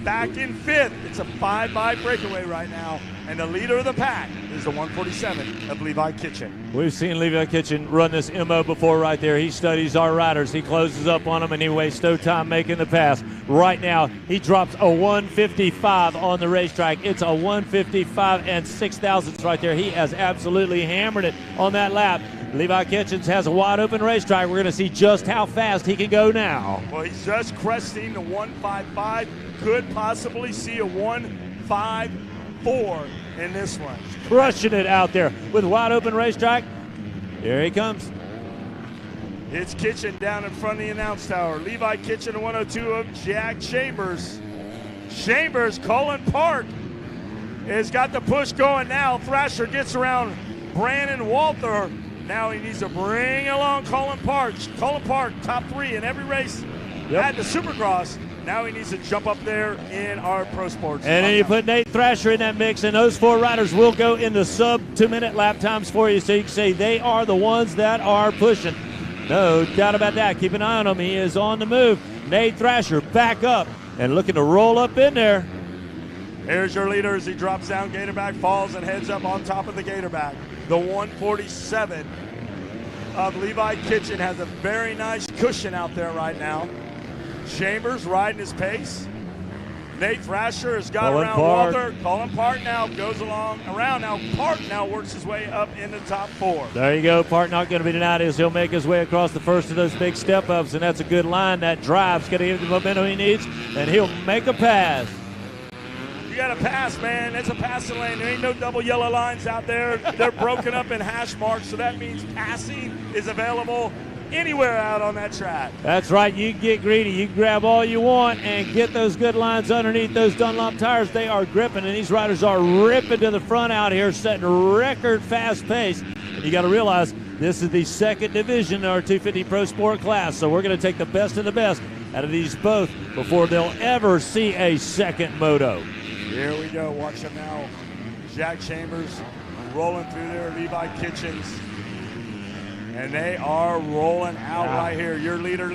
Back in 5th. It's a 5-by breakaway right now, and the leader of the pack is the 147 of Levi Kitchen. We've seen Levi Kitchen run this MO before right there. He studies our riders. He closes up on them, and he wastes no time making the pass. Right now, he drops a 155 on the racetrack. It's a 155 and 6/1000 right there. He has absolutely hammered it on that lap. Levi Kitchens has a wide-open racetrack. We're going to see just how fast he can go now. Well, he's just cresting the 155. Could possibly see a 154 in this one. Crushing it out there with wide-open racetrack. Here he comes. It's Kitchen down in front of the announce tower. Levi Kitchen, 102 of Jack Chambers. Chambers, Colin Park. has got the push going now. Thrasher gets around Brandon Walther. Now he needs to bring along Colin Park. Colin Park, top 3 in every race at the Supercross. Now he needs to jump up there in our Pro Sports. And then you put Nate Thrasher in that mix, and those 4 riders will go in the sub 2-minute lap times for you, so you can say they are the ones that are pushing. No doubt about that. Keep an eye on him. He is on the move. Nate Thrasher back up and looking to roll up in there. Here's your leader as he drops down Gatorback, falls and heads up on top of the Gatorback. The 147 of Levi Kitchen has a very nice cushion out there right now. Chambers riding his pace. Nate Thrasher has got around Walter. Colin Park now goes along around. Now Park now works his way up in the top 4. There you go. Park not going to be denied as he'll make his way across the first of those big step-ups, and that's a good line. That drive's going to give him the momentum he needs, and he'll make a pass. You got to pass, man. It's a passing lane. There ain't no double yellow lines out there. They're broken up in hash marks, so that means passing is available anywhere out on that track. That's right. You can get greedy. You can grab all you want and get those good lines underneath those Dunlop tires. They are gripping, and these riders are ripping to the front out here, setting record fast pace. And you got to realize this is the 2nd division in our 250 Pro Sport class, so we're going to take the best of the best out of these both before they'll ever see a second moto. Here we go. Watch him now. Jack Chambers rolling through there. Levi Kitchens. And they are rolling out right here. Your leader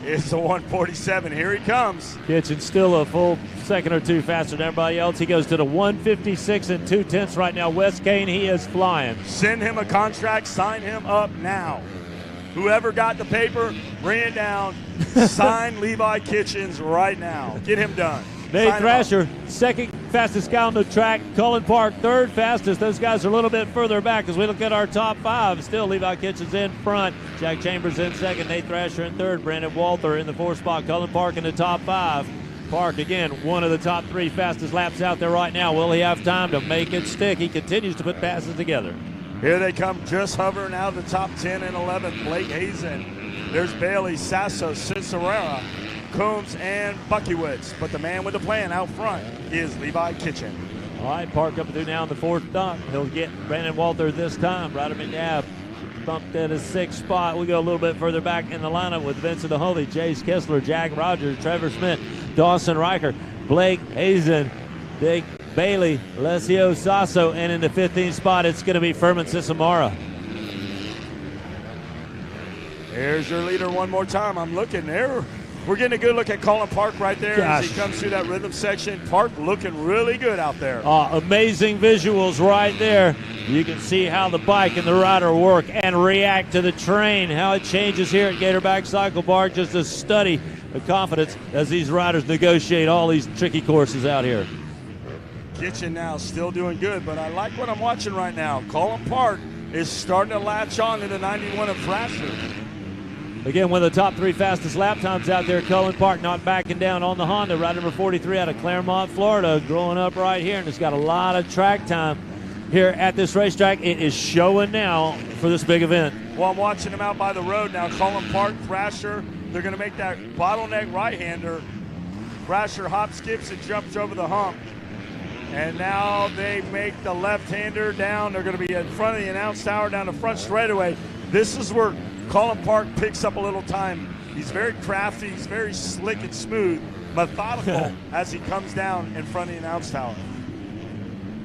is the 147. Here he comes. Kitchen's still a full second or 2 faster than everybody else. He goes to the 156 and 2/10 right now. Wes Kane, he is flying. Send him a contract. Sign him up now. Whoever got the paper, bring it down. Sign Levi Kitchens right now. Get him done. Nate Thrasher, 2nd fastest guy on the track. Colin Park, 3rd fastest. Those guys are a little bit further back as we look at our top 5. Still, Levi Kitchens in front. Jack Chambers in 2nd. Nate Thrasher in 3rd. Brandon Walther in the 4th spot. Colin Park in the top 5. Park, again, one of the top 3 fastest laps out there right now. Will he have time to make it stick? He continues to put passes together. Here they come, just hovering out of the top 10 and 11. Blake Hazen. There's Bailey, Sasso, Cicerera, Coombs, and Buckiewicz. But the man with the plan out front is Levi Kitchen. All right, Park up through now in the 4th dump. He'll get Brandon Walther this time. Ryder McNabb bumped at a 6th spot. We go a little bit further back in the lineup with Vincent DeHoley, Jace Kessler, Jack Rogers, Trevor Smith, Dawson Riker, Blake Hazen, Dick Bailey, Alessio Sasso, and in the 15th spot, it's going to be Furman Cisamara. There's your leader one more time. I'm looking there. We're getting a good look at Colin Park right there as he comes through that rhythm section. Park looking really good out there. Amazing visuals right there. You can see how the bike and the rider work and react to the terrain, how it changes here at Gatorback Cycle Park. Just a study of confidence as these riders negotiate all these tricky courses out here. Kitchen now still doing good, but I like what I'm watching right now. Colin Park is starting to latch on to the 91 of Thrasher. Again, one of the top 3 fastest lap times out there. Colin Park not backing down on the Honda. Ride number 43 out of Claremont, Florida, growing up right here, and it's got a lot of track time here at this racetrack. It is showing now for this big event. Well, I'm watching him out by the road now. Colin Park, Thrasher, they're going to make that bottleneck right-hander. Thrasher hop, skips, and jumps over the hump. And now they make the left-hander down. They're going to be in front of the announce tower down the front straightaway. This is where Colin Park picks up a little time. He's very crafty. He's very slick and smooth, methodical as he comes down in front of the announce tower.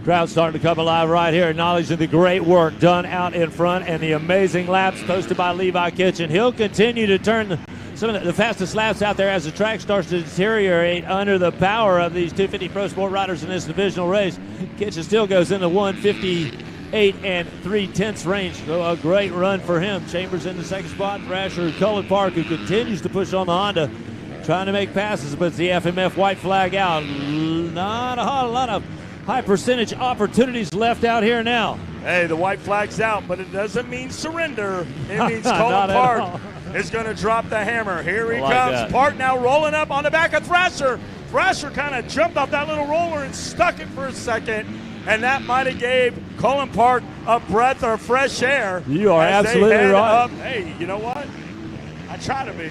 Crowd starting to come alive right here, acknowledging the great work done out in front and the amazing laps posted by Levi Kitchen. He'll continue to turn some of the fastest laps out there as the track starts to deteriorate under the power of these 250 Pro Sport riders in this divisional race. Kitchen still goes in the 158 and 3/10 range. So a great run for him. Chambers in the 2nd spot. Thrasher, Colin Park, who continues to push on the Honda, trying to make passes, but it's the FMF white flag out. Not a whole lot of high percentage opportunities left out here now. Hey, the white flag's out, but it doesn't mean surrender. It means Colin Park is going to drop the hammer. Here he comes. Park now rolling up on the back of Thrasher. Thrasher kind of jumped off that little roller and stuck it for a second, and that might have gave Colin Park a breath of fresh air. You are absolutely right. Hey, you know what? I try to be.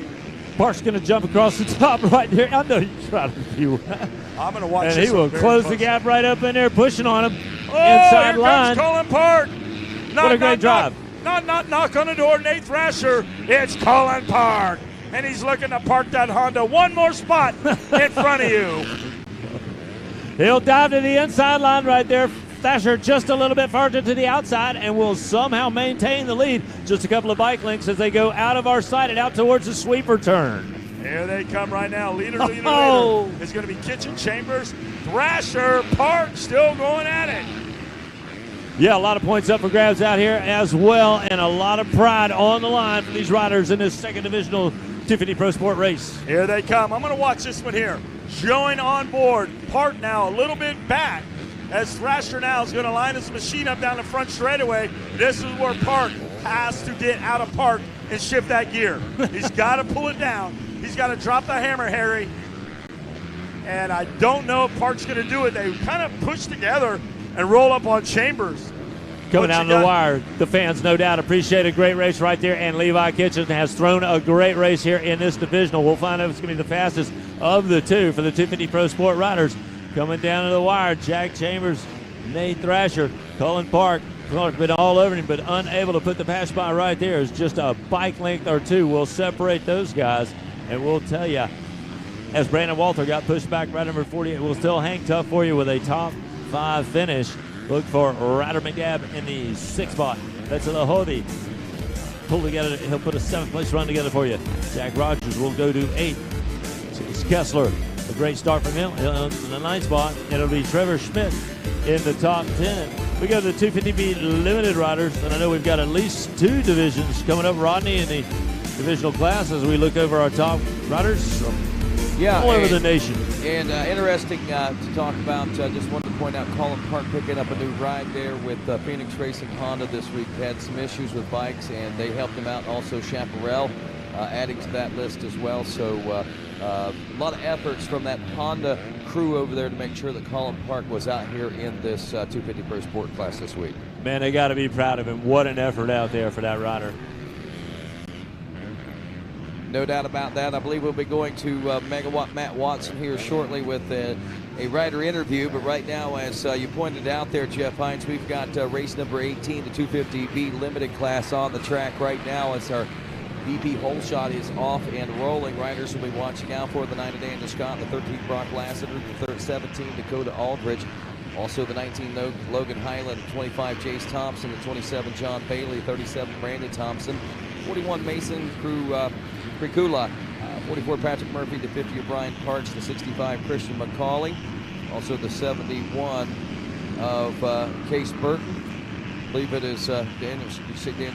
Park's going to jump across the top right there. I know you tried to be. I'm going to watch And this he will one very close the closely. gap right up in there, pushing on him. Oh, Inside here line. comes Colin Park. What a great drive. Knock on the door, Nate Thrasher. It's Colin Park. And he's looking to park that Honda one more spot in front of you. He'll dive to the inside line right there. Thrasher just a little bit farther to the outside and will somehow maintain the lead. Just a couple of bike links as they go out of our sight and out towards the sweeper turn. Here they come right now. Leader Oh. is going to be Kitchen Chambers. Thrasher, Park still going at it. Yeah, a lot of points up for grabs out here as well, and a lot of pride on the line for these riders in this second divisional 250 Pro Sport race. Here they come. I'm going to watch this one here. Join on board. Park now a little bit back as Thrasher now is going to line his machine up down the front straightaway. This is where Park has to get out of park and shift that gear. He's got to pull it down. He's got to drop the hammer, Harry. And I don't know if Park's going to do it. They kind of push together and roll up on Chambers. Coming down the wire, the fans no doubt appreciate a great race right there, and Levi Kitchen has thrown a great race here in this divisional. We'll find out if it's going to be the fastest of the two for the 250 Pro Sport riders. Coming down to the wire, Jack Chambers, Nate Thrasher, Colin Park. Clark's been all over him, but unable to put the pass by right there. It's just a bike length or two will separate those guys, and we'll tell you, as Brandon Walter got pushed back, ride number 48 will still hang tough for you with a top 5 finish. Look for Ryder McGabb in the 6th spot. That's the Hody. Pull together. He'll put a 7th place run together for you. Jack Rogers will go to 8th. It's Kessler. A great start from him. He'll in the 9th spot. It'll be Trevor Schmidt in the top 10. We go to the 250B limited riders, and I know we've got at least 2 divisions coming up. Rodney in the divisional class as we look over our top riders from all over the nation. And interesting to talk about, just wanted to point out Colin Park picking up a new ride there with Phoenix Racing Honda this week. Had some issues with bikes, and they helped him out. Also Chaparral adding to that list as well. So a lot of efforts from that Honda crew over there to make sure that Colin Park was out here in this 250 Pro Sport class this week. Man, they got to be proud of him. What an effort out there for that rider. No doubt about that. I believe we'll be going to Megawatt Matt Watson here shortly with a rider interview. But right now, as you pointed out there, Jeff Hines, we've got race number 18, the 250B limited class on the track right now. As our BP hole shot is off and rolling. Riders will be watching out for the 9 of Daniel Scott, the 13 Brock Lassiter, the 17 Dakota Aldridge. Also the 19 Logan Highland, 25 Jace Thompson, the 27 John Bailey, 37 Brandon Thompson, 41 Mason Krikula, 44 Patrick Murphy, the 50 of Brian Parks, the 65 Christian McCauley, also the 71 of Case Burton. I believe it is Daniel. You say Dan?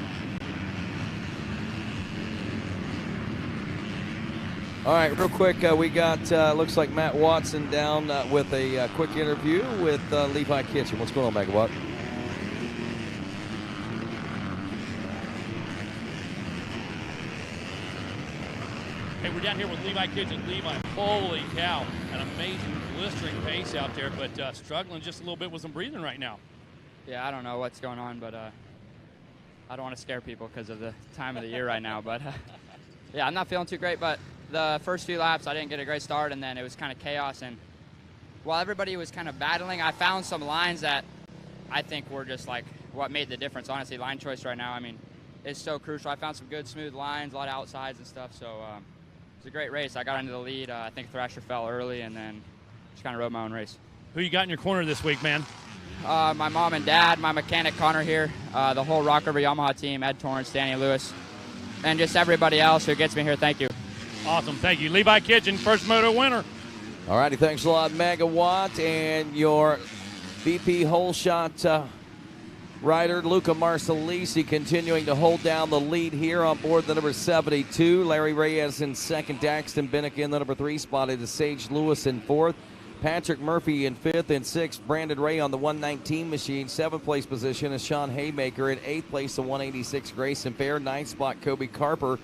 All right, real quick, we got looks like Matt Watson down with a quick interview with Levi Kitchen. What's going on, Megawatt? Hey, we're down here with Levi Kitchen. Levi, holy cow, an amazing blistering pace out there, but struggling just a little bit with some breathing right now. Yeah, I don't know what's going on, but I don't want to scare people because of the time of the year right now. But yeah, I'm not feeling too great, but the first few laps I didn't get a great start, and then it was kind of chaos. And while everybody was kind of battling, I found some lines that I think were just like what made the difference. Honestly, line choice right now, I mean, is so crucial. I found some good smooth lines, a lot of outsides and stuff, so it was a great race. I got into the lead. I think Thrasher fell early, and then just kind of rode my own race. Who you got in your corner this week, man? My mom and dad, my mechanic Connor here, the whole Rock River Yamaha team, Ed Torrance, Danny Lewis, and just everybody else who gets me here. Thank you. Awesome, thank you. Levi Kitchen, first moto winner. All righty, thanks a lot, Megawatt. And your BP hole shot rider, Luca Marsalisi, continuing to hold down the lead here on board the number 72. Larry Reyes in second, Daxton Binnick in the number 3 spot. It is Sage Lewis in 4th. Patrick Murphy in 5th and 6th. Brandon Ray on the 119 machine. 7th place position is Sean Haymaker. In 8th place, the 186 Grayson Fair. 9th spot, Kobe Carper.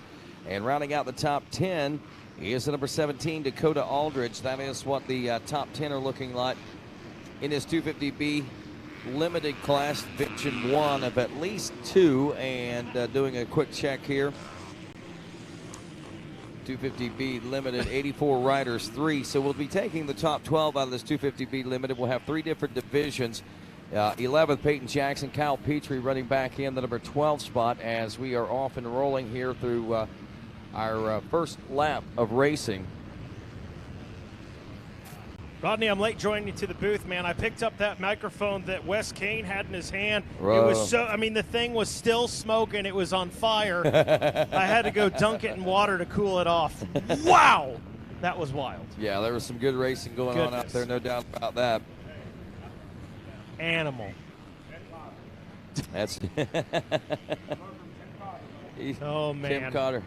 And rounding out the top 10 is the number 17, Dakota Aldridge. That is what the top 10 are looking like in this 250B limited class. Division 1 of at least 2. And doing a quick check here 250B Limited, 84 riders, 3. So we'll be taking the top 12 out of this 250B Limited. We'll have 3 different divisions. 11th, Peyton Jackson, Kyle Petrie running back in the number 12 spot as we are off and rolling here through our first lap of racing. Rodney, I'm late joining you to the booth, man. I picked up that microphone that Wes Kane had in his hand. Whoa. It was so, I mean, the thing was still smoking. It was on fire. I had to go dunk it in water to cool it off. Wow! That was wild. Yeah, there was some good racing going on out there, no doubt about that. Animal. That's oh, man. Tim Cotter.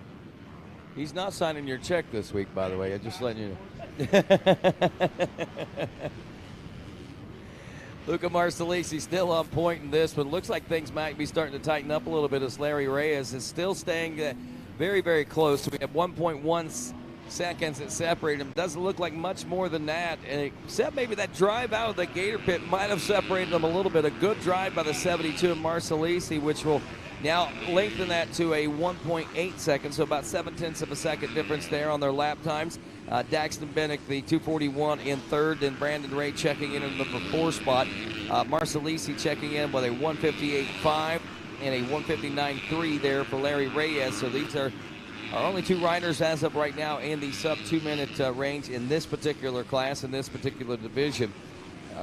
He's not signing your check this week, by the way. I'm just letting you know. Luca Marcellisi still on point in this one. Looks like things might be starting to tighten up a little bit as Larry Reyes is still staying very, very close. We have 1.1 seconds that separate them. Doesn't look like much more than that, except maybe that drive out of the Gator pit might have separated them a little bit. A good drive by the 72 of Marcellisi, which will now lengthen that to a 1.8 seconds, so about 0.7 of a second difference there on their lap times. Daxton Bennick, the 241 in third, and Brandon Ray checking in the number 4 spot. Marcellisi checking in with a 158.5 and a 159.3 there for Larry Reyes. So these are our only 2 riders as of right now in the sub 2-minute range in this particular class, in this particular division.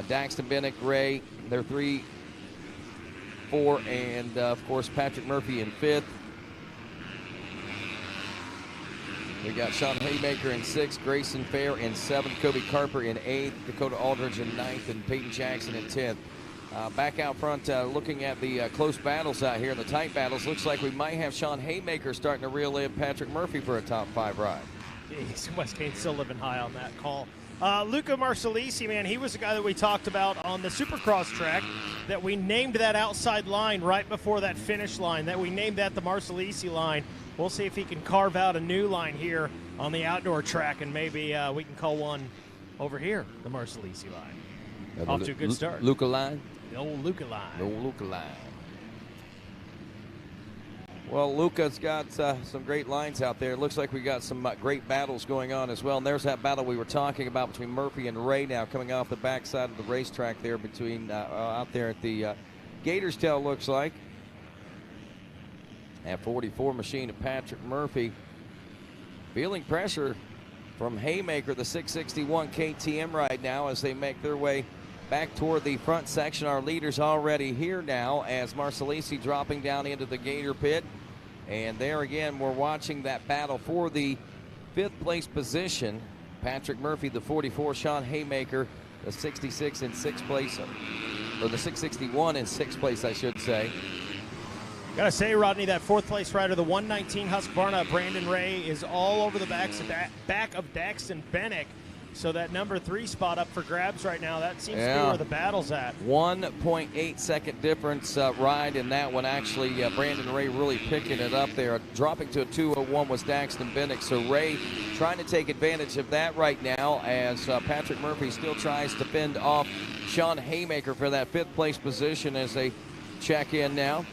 Daxton Bennick, Ray, they're 3, 4, and of course Patrick Murphy in 5th. We got Sean Haymaker in 6th, Grayson Fair in 7th, Kobe Carper in 8th, Dakota Aldridge in 9th, and Peyton Jackson in 10th. Back out front, looking at the close battles out here, the tight battles, looks like we might have Sean Haymaker starting to reel in Patrick Murphy for a top 5 ride. Jeez, Wes Kane's still living high on that call. Luca Marcellisi, man, he was the guy that we talked about on the Supercross track, that we named that outside line right before that finish line, that we named that the Marcellisi line. We'll see if he can carve out a new line here on the outdoor track, and maybe we can call one over here, the Marcellisi line. Off to a good start. Luca line? The old Luca line. The old Luca line. Well, Luca's got some great lines out there. It looks like we got some great battles going on as well. And there's that battle we were talking about between Murphy and Ray now coming off the backside of the racetrack there between out there at the Gator's Tail, looks like. At 44 machine of Patrick Murphy. Feeling pressure from Haymaker, the 661 KTM right now as they make their way back toward the front section. Our leaders already here now as Marcellisi dropping down into the Gator pit. And there again, we're watching that battle for the 5th place position. Patrick Murphy, the 44, Sean Haymaker, the 66 in 6th place, or the 661 in 6th place, I should say. Gotta say, Rodney, that 4th place rider, the 119 Husqvarna, Brandon Ray, is all over the back of Daxton Bennick. So that number 3 spot up for grabs right now. That seems to be where the battle's at. 1.8 second difference ride in that one. Actually, Brandon Ray really picking it up there. Dropping to a 2:01 was Daxton Bennick. So Ray trying to take advantage of that right now as Patrick Murphy still tries to fend off Sean Haymaker for that 5th place position as they check in now.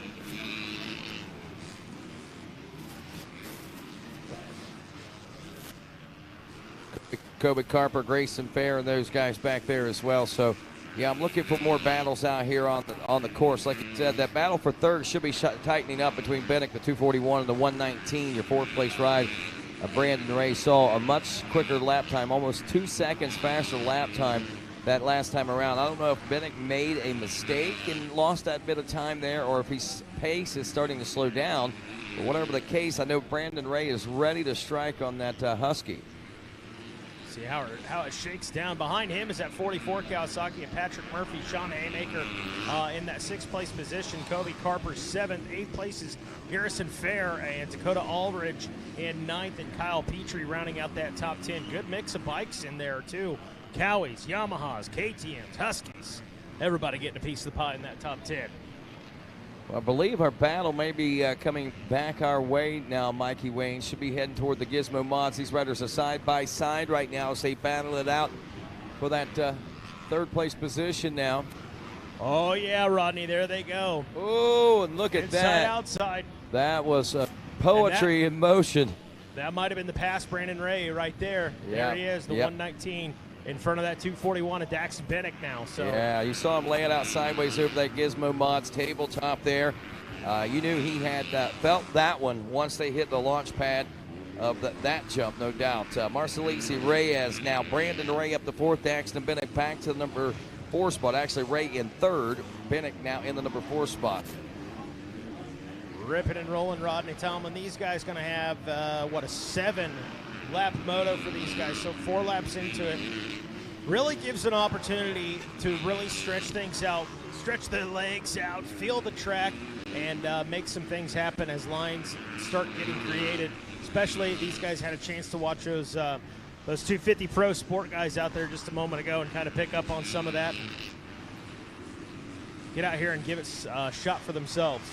Kobe Carper, Grayson Fair, and those guys back there as well. So, yeah, I'm looking for more battles out here on the course. Like you said, that battle for 3rd should be tightening up between Bennick, the 241, and the 119, your 4th place ride. Brandon Ray saw a much quicker lap time, almost 2 seconds faster lap time that last time around. I don't know if Bennick made a mistake and lost that bit of time there, or if his pace is starting to slow down. But whatever the case, I know Brandon Ray is ready to strike on that Husky. See how it shakes down. Behind him is that 44 Kawasaki and Patrick Murphy, Sean Haymaker in that 6th place position. Kobe Carper 7th, 8th place is Garrison Fair and Dakota Aldridge in 9th, and Kyle Petrie rounding out that top 10. Good mix of bikes in there too. Cowies, Yamahas, KTMs, Huskies. Everybody getting a piece of the pie in that top 10. Well, I believe our battle may be coming back our way now, Mikey Wayne. Should be heading toward the Gizmo Mods. These riders are side by side right now as they battle it out for that 3rd place position now. Oh, yeah, Rodney, there they go. Oh, and look at Inside, that. outside. That was poetry in motion. That might have been the pass, Brandon Ray, right there. Yeah. There he is, the Yep. 119 in front of that 241 of Dax Bennick now. So Yeah, you saw him laying out sideways over that Gizmo Mods tabletop there. You knew he had felt that one once they hit the launch pad of that jump, no doubt. Marcelisi Reyes now. Brandon Ray up the 4th. Daxton Bennick back to the number 4 spot. Actually, Ray in 3rd. Bennick now in the number 4 spot. ripping and rolling, Rodney Tomlin. These guys going to have, a 7-lap moto for these guys. So 4 laps into it. Really gives an opportunity to really stretch things out, stretch the legs out, feel the track, and make some things happen as lines start getting created. Especially these guys had a chance to watch those 250 Pro Sport guys out there just a moment ago and kind of pick up on some of that. Get out here and give it a shot for themselves.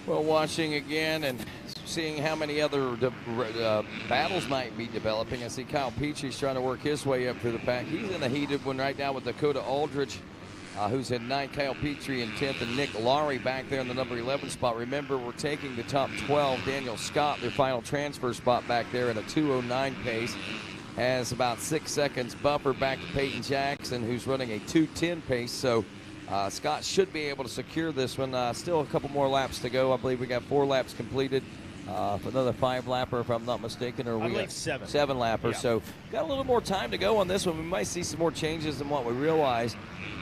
Well, watching again and seeing how many other battles might be developing. I see Kyle Petrie's trying to work his way up through the pack. He's in a heated one right now with Dakota Aldridge, who's in 9th, Kyle Petrie in 10th, and Nick Laurie back there in the number 11 spot. Remember, we're taking the top 12. Daniel Scott, their final transfer spot back there at a 2:09 pace, has about 6 seconds buffer back to Peyton Jackson, who's running a 2:10 pace. So Scott should be able to secure this one. Still a couple more laps to go. I believe we got 4 laps completed. For another 5-lapper, if I'm not mistaken, or I we believe got 7. 7-lapper. Yeah. So got a little more time to go on this one. We might see some more changes than what we realized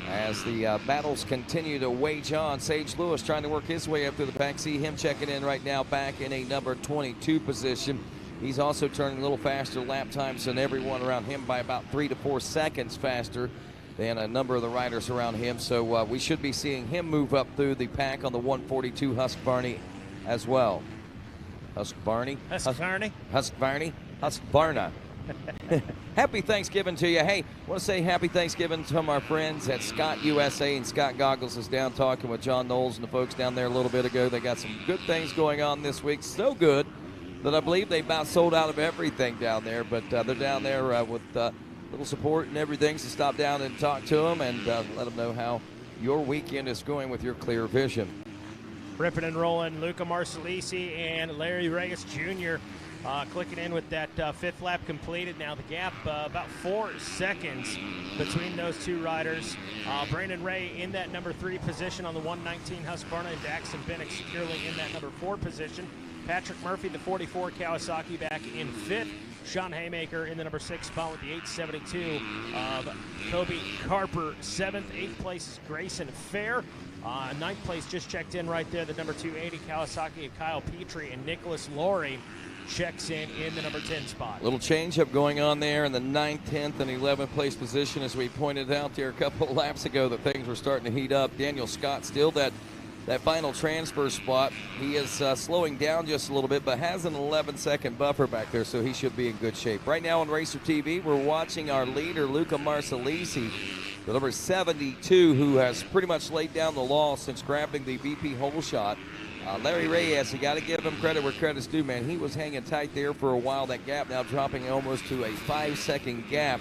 as the battles continue to wage on. Sage Lewis trying to work his way up through the pack. See him checking in right now, back in a number 22 position. He's also turning a little faster lap times than everyone around him by about 3 to 4 seconds faster than a number of the riders around him. So we should be seeing him move up through the pack on the 142 Husqvarna as well. Husqvarna. Happy Thanksgiving to you. Hey, I want to say happy Thanksgiving to our friends at Scott USA, and Scott Goggles is down talking with John Knowles and the folks down there a little bit ago. They got some good things going on this week. So good that I believe they about sold out of everything down there, but they're down there with little support and everything, so stop down and talk to them and let them know how your weekend is going with your clear vision. Ripping and rolling, Luca Marcelisi and Larry Reyes Jr. Clicking in with that 5th lap completed. Now the gap about 4 seconds between those two riders. Brandon Ray in that number 3 position on the 119 Husqvarna, and Daxton Bennick securely in that number 4 position. Patrick Murphy, the 44 Kawasaki, back in 5th. Sean Haymaker in the number 6 spot with the 872 of Kobe Carper, 7th. 8th place is Grayson Fair. 9th place just checked in right there, the number 280 Kawasaki of Kyle Petrie, and Nicholas Laurie checks in the number 10 spot. Little change-up going on there in the 9th, 10th, and 11th place position. As we pointed out there a couple of laps ago, that things were starting to heat up. Daniel Scott still that final transfer spot. He is slowing down just a little bit, but has an 11-second buffer back there, so he should be in good shape. Right now on RacerTV, we're watching our leader, Luca Marcelisi, the number 72, who has pretty much laid down the law since grabbing the VP hole shot. Larry Reyes, you got to give him credit where credit's due, man. He was hanging tight there for a while. That gap now dropping almost to a 5-second gap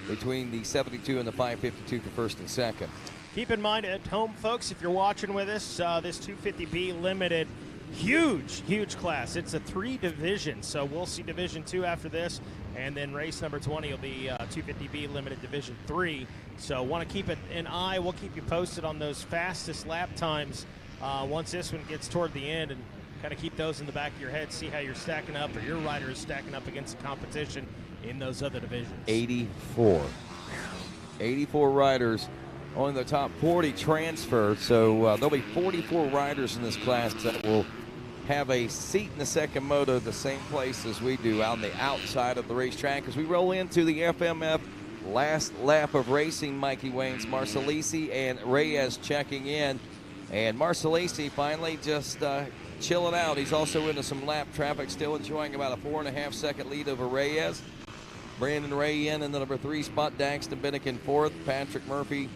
between the 72 and the 552 for 1st and 2nd. Keep in mind at home, folks, if you're watching with us, this 250B Limited, huge class. It's a 3 division, so we'll see Division 2 after this, and then race number 20 will be 250B Limited Division 3. So want to keep an eye. We'll keep you posted on those fastest lap times once this one gets toward the end, and kind of keep those in the back of your head, see how you're stacking up, or your rider is stacking up against the competition in those other divisions. 84 riders. Only the top 40 transfer, so there'll be 44 riders in this class that will have a seat in the second moto the same place as we do, on the outside of the racetrack. As we roll into the FMF last lap of racing, Mikey Waynes, Marcelisi and Reyes checking in. And Marcelisi finally just chilling out. He's also into some lap traffic, still enjoying about a 4.5-second lead over Reyes. Brandon Ray in the number 3 spot, Daxton Bennick in 4th, Patrick Murphy.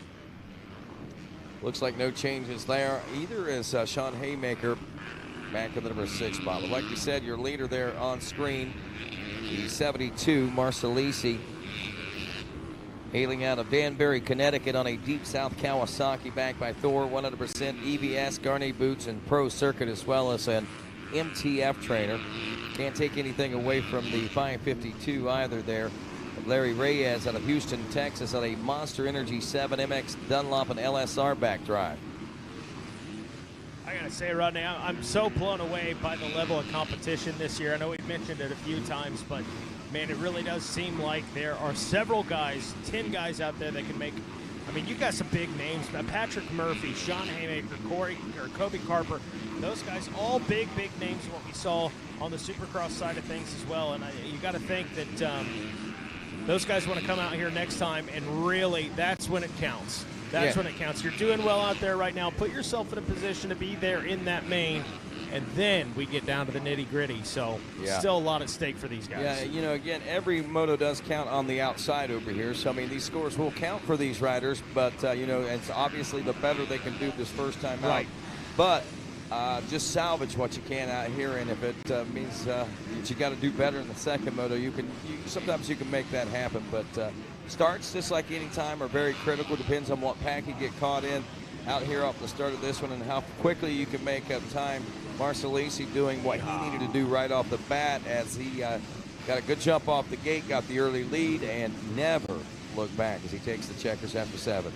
Looks like no changes there. Either is Sean Haymaker back in the number 6 spot. But like we said, your leader there on screen, the 72, Marcelisi, hailing out of Danbury, Connecticut on a Deep South Kawasaki backed by Thor, 100% EVS, Garnet boots, and Pro Circuit, as well as an MTF trainer. Can't take anything away from the 552 either there. Larry Reyes out of Houston, Texas, on a Monster Energy 7 MX Dunlop and LSR back drive. I gotta say, Rodney, I'm so blown away by the level of competition this year. I know we've mentioned it a few times, but man, it really does seem like there are several guys, 10 guys out there that can make. I mean, you got some big names: Patrick Murphy, Sean Haymaker, Kobe Carper. Those guys, all big names. What we saw on the Supercross side of things as well. And you got to think that those guys want to come out here next time, and really, that's when it counts. That's when it counts. You're doing well out there right now. Put yourself in a position to be there in that main, and then we get down to the nitty-gritty. So still a lot at stake for these guys. Yeah, you know, again, every moto does count on the outside over here. So, I mean, these scores will count for these riders, but, you know, it's obviously the better they can do this first time out. But just salvage what you can out here, and if it means that you got to do better in the second moto, sometimes you can make that happen. But starts, just like any time, are very critical. Depends on what pack you get caught in out here off the start of this one and how quickly you can make up time. Marcellisi doing what he needed to do right off the bat as he got a good jump off the gate, got the early lead, and never looked back as he takes the checkers after 7.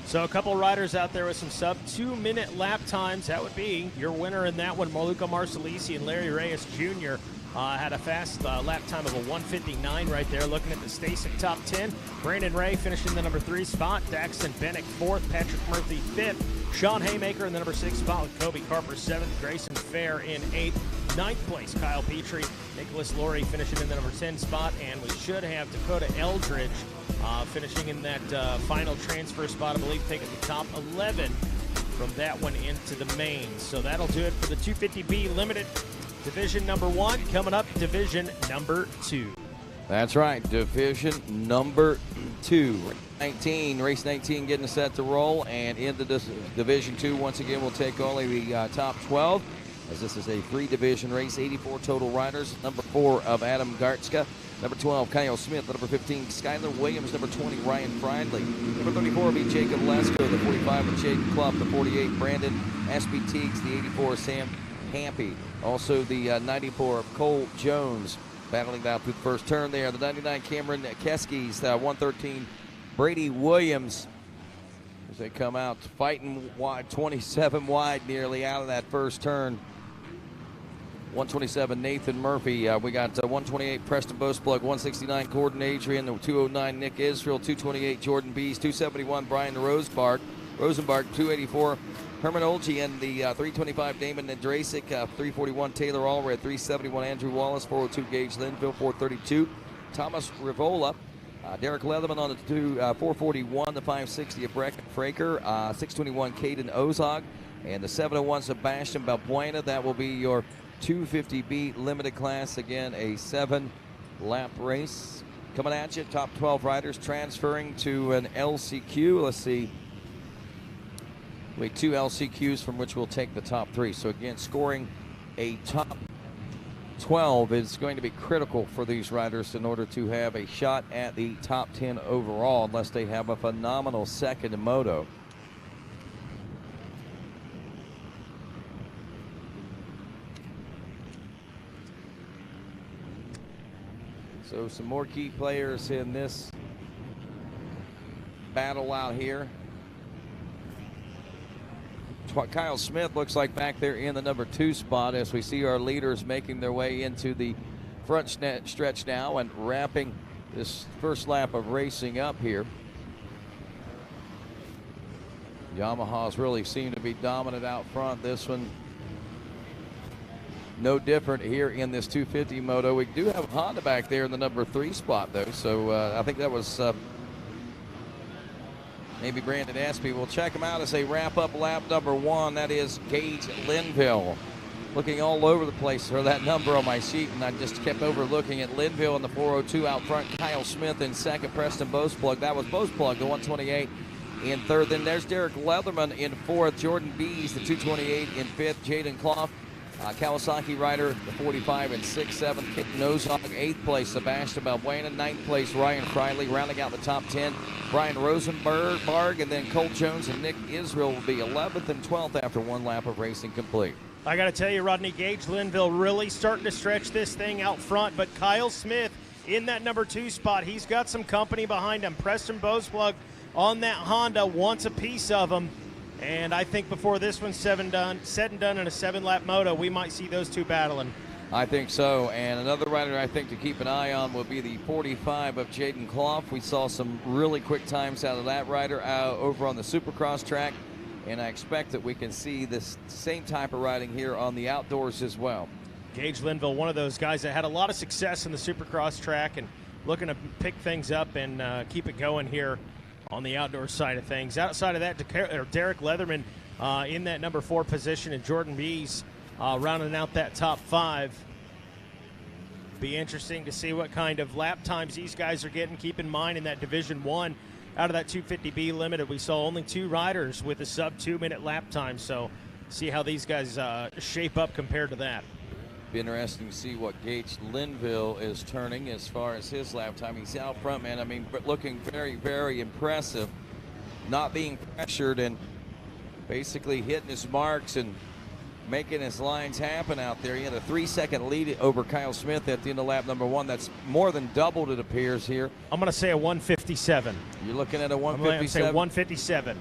So a couple riders out there with some sub-2-minute lap times. That would be your winner in that one, Luca Marcellisi, and Larry Reyes Jr. Had a fast lap time of a 1:59 right there. Looking at the Stasic top 10, Brandon Ray finishing the number 3 spot, Daxton Bennick 4th, Patrick Murphy 5th, Sean Haymaker in the number 6 spot with Kobe Carper 7th, Grayson Fair in 8th, 9th place Kyle Petrie, Nicholas Laurie finishing in the number 10 spot, and we should have Dakota Eldridge finishing in that final transfer spot, I believe, taking the top 11 from that one into the main. So that'll do it for the 250B Limited Division number 1. Coming up, Division number 2. That's right, Division number 2. Race 19 getting set to roll, and into this Division 2, once again, we'll take only the top 12, as this is a 3-division race, 84 total riders. Number 4 of Adam Gartzka. Number 12, Kyle Smith. Number 15, Skylar Williams. Number 20, Ryan Friendly. Number 34 will be Jacob Lesko. The 45 of Jaden Clough. The 48, Brandon Ashby Teagues. The 84, Sam Hampy. Also the 94 of Cole Jones. Battling down through the first turn there. The 99, Cameron Keskes. 113, Brady Williams. As they come out fighting wide, 27 wide nearly out of that first turn. 127, Nathan Murphy. We got 128, Preston Boasplug. 169, Gordon Adrian. 209, Nick Israel. 228, Jordan Bees. 271, Brian Rosenbarg. 284, Herman Olgi. And the 325, Damon Nedrasic. 341, Taylor Allred. 371, Andrew Wallace. 402, Gage Linville. 432, Thomas Rivola. Derek Leatherman on the 441, the 560 of Brecken Fraker. 621, Caden Ozog. And the 701, Sebastian Balbuena. That will be your 250B limited class. Again, a 7-lap race coming at you. Top 12 riders transferring to an LCQ. Let's see. We have 2 LCQs from which we'll take the top 3. So again, scoring a top 12 is going to be critical for these riders in order to have a shot at the top 10 overall, unless they have a phenomenal second moto. So some more key players in this battle out here. Kyle Smith looks like back there in the number 2 spot as we see our leaders making their way into the front stretch now and wrapping this first lap of racing up here. Yamahas really seem to be dominant out front. This one no different here in this 250 moto. We do have Honda back there in the number 3 spot though, so I think that was maybe Brandon Ashby. We'll check him out as they wrap up lap number 1. That is Gage Linville. Looking all over the place for that number on my sheet, and I just kept overlooking at Linville in the 402 out front. Kyle Smith in second, Preston Boasplug. That was Boasplug, the 128 in third. Then there's Derek Leatherman in fourth, Jordan Bees, the 228 in fifth, Jaden Clough. Kawasaki rider, the 45 and 6'7", Kit Nozog, 8th place, Sebastian Balbuena, 9th place, Ryan Friley, rounding out the top 10, Brian Rosenberg, and then Cole Jones and Nick Israel will be 11th and 12th after 1 lap of racing complete. I got to tell you, Rodney, Gage Linville really starting to stretch this thing out front, but Kyle Smith in that number 2 spot, he's got some company behind him. Preston Boasplug on that Honda wants a piece of him, and I think before this one's said and done in a 7-lap moto, we might see those two battling. I think so, and another rider I think to keep an eye on will be the 45 of Jaden Clough. We saw some really quick times out of that rider over on the Supercross track, and I expect that we can see this same type of riding here on the outdoors as well. Gage Linville, one of those guys that had a lot of success in the Supercross track and looking to pick things up and keep it going here on the outdoor side of things. Outside of that, Derek Leatherman in that number 4 position, and Jordan Bees rounding out that top 5. Be interesting to see what kind of lap times these guys are getting. Keep in mind, in that Division 1, out of that 250B Limited, we saw only 2 riders with a sub 2-minute lap time. So see how these guys shape up compared to that. Be interesting to see what Gage Linville is turning as far as his lap time. He's out front, man. I mean, but looking very, very impressive. Not being pressured and basically hitting his marks and making his lines happen out there. He had a 3-second lead over Kyle Smith at the end of lap number 1. That's more than doubled, it appears here. I'm going to say a 157. You're looking at a 157? I'm going to say 157.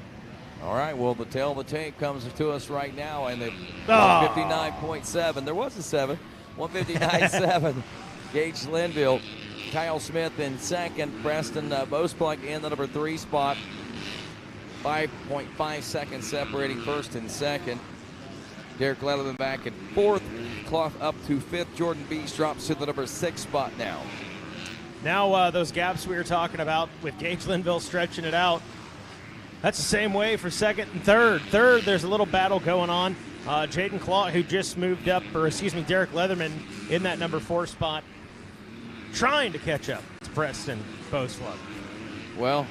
All right, well, the tail of the tape comes to us right now, and it's 159.7. There was a 7. 159.7. Gage Linville. Kyle Smith in second. Preston Boasplug in the number 3 spot. 5.5 seconds separating first and second. Derek Leatherman back in 4th. Clough up to 5th. Jordan Bees drops to the number 6 spot now. Now those gaps we were talking about with Gage Linville stretching it out, that's the same way for 2nd and 3rd. 3rd, there's a little battle going on. Jaden Clough, who just moved up, Derek Leatherman in that number 4 spot, trying to catch up to Preston Boasplug. Well,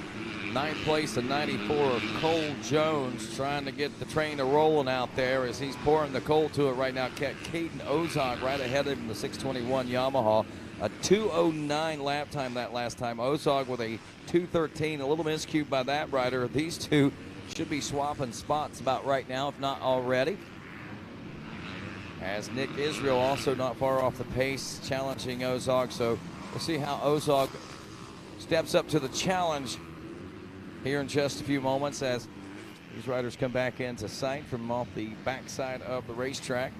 9th place to 94 of Cole Jones, trying to get the train a-rolling out there as he's pouring the coal to it right now. Caden Ozog right ahead of him, the 621 Yamaha. A 2:09 lap time that last time. Ozog with a 2:13, a little miscue by that rider. These two should be swapping spots about right now, if not already. As Nick Israel also not far off the pace, challenging Ozog. So we'll see how Ozog steps up to the challenge here in just a few moments as these riders come back into sight from off the backside of the racetrack.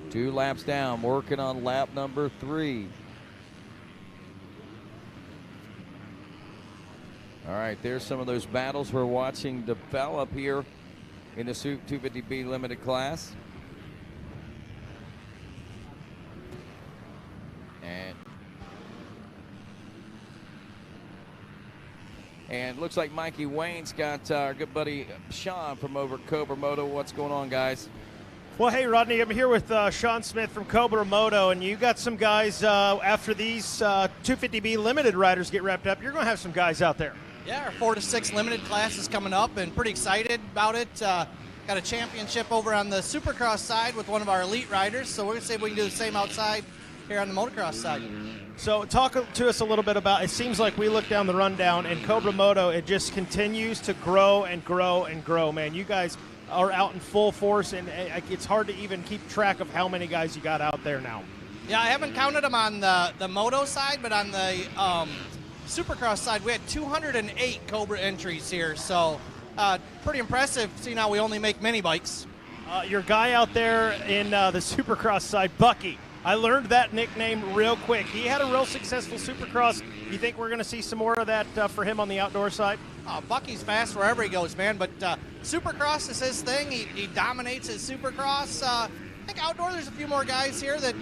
Two laps down, working on lap number 3. All right, there's some of those battles we're watching develop here in the 250B limited class. And looks like Mikey Wayne's got our good buddy Sean from over Cobra Moto. What's going on, guys? Well, hey, Rodney, I'm here with Sean Smith from Cobra Moto, and you got some guys after these 250B limited riders get wrapped up. You're going to have some guys out there. Yeah, our 4 to 6 limited class is coming up, and pretty excited about it. Got a championship over on the Supercross side with one of our elite riders, so we're going to see if we can do the same outside here on the motocross side. So talk to us a little bit about, it seems like we look down the rundown, and Cobra Moto, it just continues to grow and grow and grow, man. You guys are out in full force, and it's hard to even keep track of how many guys you got out there now. Yeah, I haven't counted them on the moto side, but on the Supercross side, we had 208 Cobra entries here, so pretty impressive seeing how we only make mini bikes. Your guy out there in the Supercross side, Bucky, I learned that nickname real quick. He had a real successful Supercross. You think we're going to see some more of that for him on the outdoor side? Bucky's fast wherever he goes, man, but Supercross is his thing. He dominates his Supercross. I think outdoor there's a few more guys here that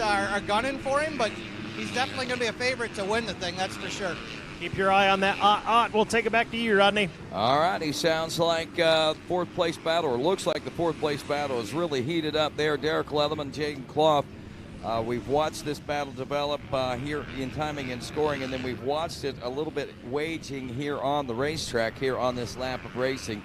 are gunning for him, but he's definitely going to be a favorite to win the thing, that's for sure. Keep your eye on that. We'll take it back to you, Rodney. All right, he sounds like 4th place battle, or looks like the 4th place battle is really heated up there. Derek Leatherman, Jaden Clough. We've watched this battle develop here in timing and scoring, and then we've watched it a little bit waging here on the racetrack, here on this lap of racing.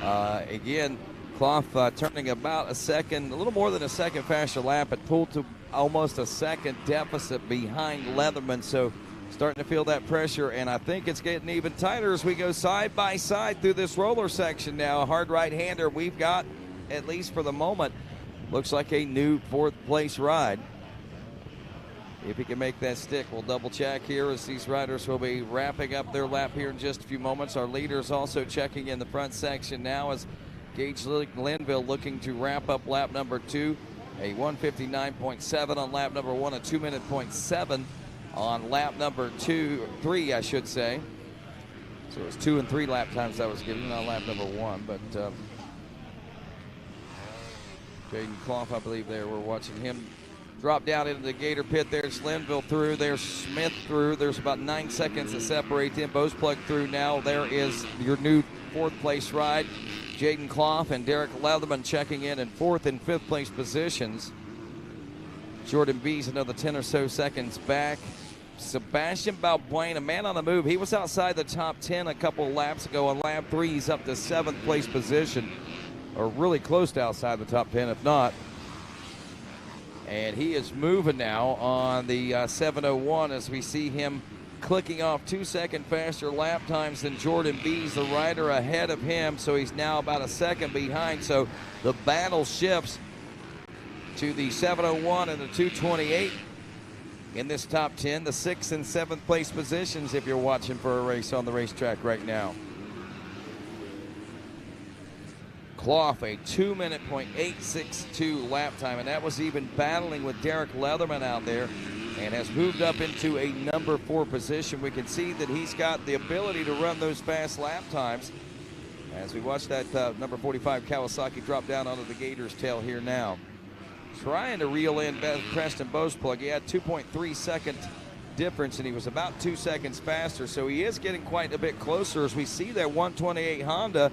Again, Clough turning about a second, a little more than a second faster lap. It pulled to almost a second deficit behind Leatherman, so Starting to feel that pressure, and I think it's getting even tighter as we go side by side through this roller section now. A hard right-hander we've got, at least for the moment, looks like a new fourth-place ride. If he can make that stick, we'll double-check here as these riders will be wrapping up their lap here in just a few moments. Our leaders also checking in the front section now as Gage Linville looking to wrap up lap number 2. A 1:59.7 on lap number 1, a 2-minute.7 on lap number 3, I should say. So it was 2 and 3 lap times I was giving on lap number 1. But Jaden Clough, I believe there, we're watching him drop down into the Gator pit. There's Linville through. There's Smith through. There's about 9 seconds to separate them. Bose Plug through now. There is your new fourth-place ride. Jaden Clough and Derek Leatherman checking in 4th and 5th place positions. Jordan B's another 10 or so seconds back. Sebastian Balbuena, a man on the move. He was outside the top 10 a couple of laps ago. On lap 3, he's up to 7th place position, or really close to outside the top 10, if not. And he is moving now on the 7:01 as we see him clicking off 2-second faster lap times than Jordan B's, the rider ahead of him. So he's now about a second behind. So the battle shifts to the 7:01 and the 2:28 in this top 10, the 6th and 7th place positions if you're watching for a race on the racetrack right now. Clough, a 2-minute.862 lap time, and that was even battling with Derek Leatherman out there, and has moved up into a number 4 position. We can see that he's got the ability to run those fast lap times as we watch that number 45 Kawasaki drop down onto the Gators' tail here now. Trying to reel in Preston Boseplug. He had 2.3 second difference, and he was about 2 seconds faster, so he is getting quite a bit closer as we see that 128 Honda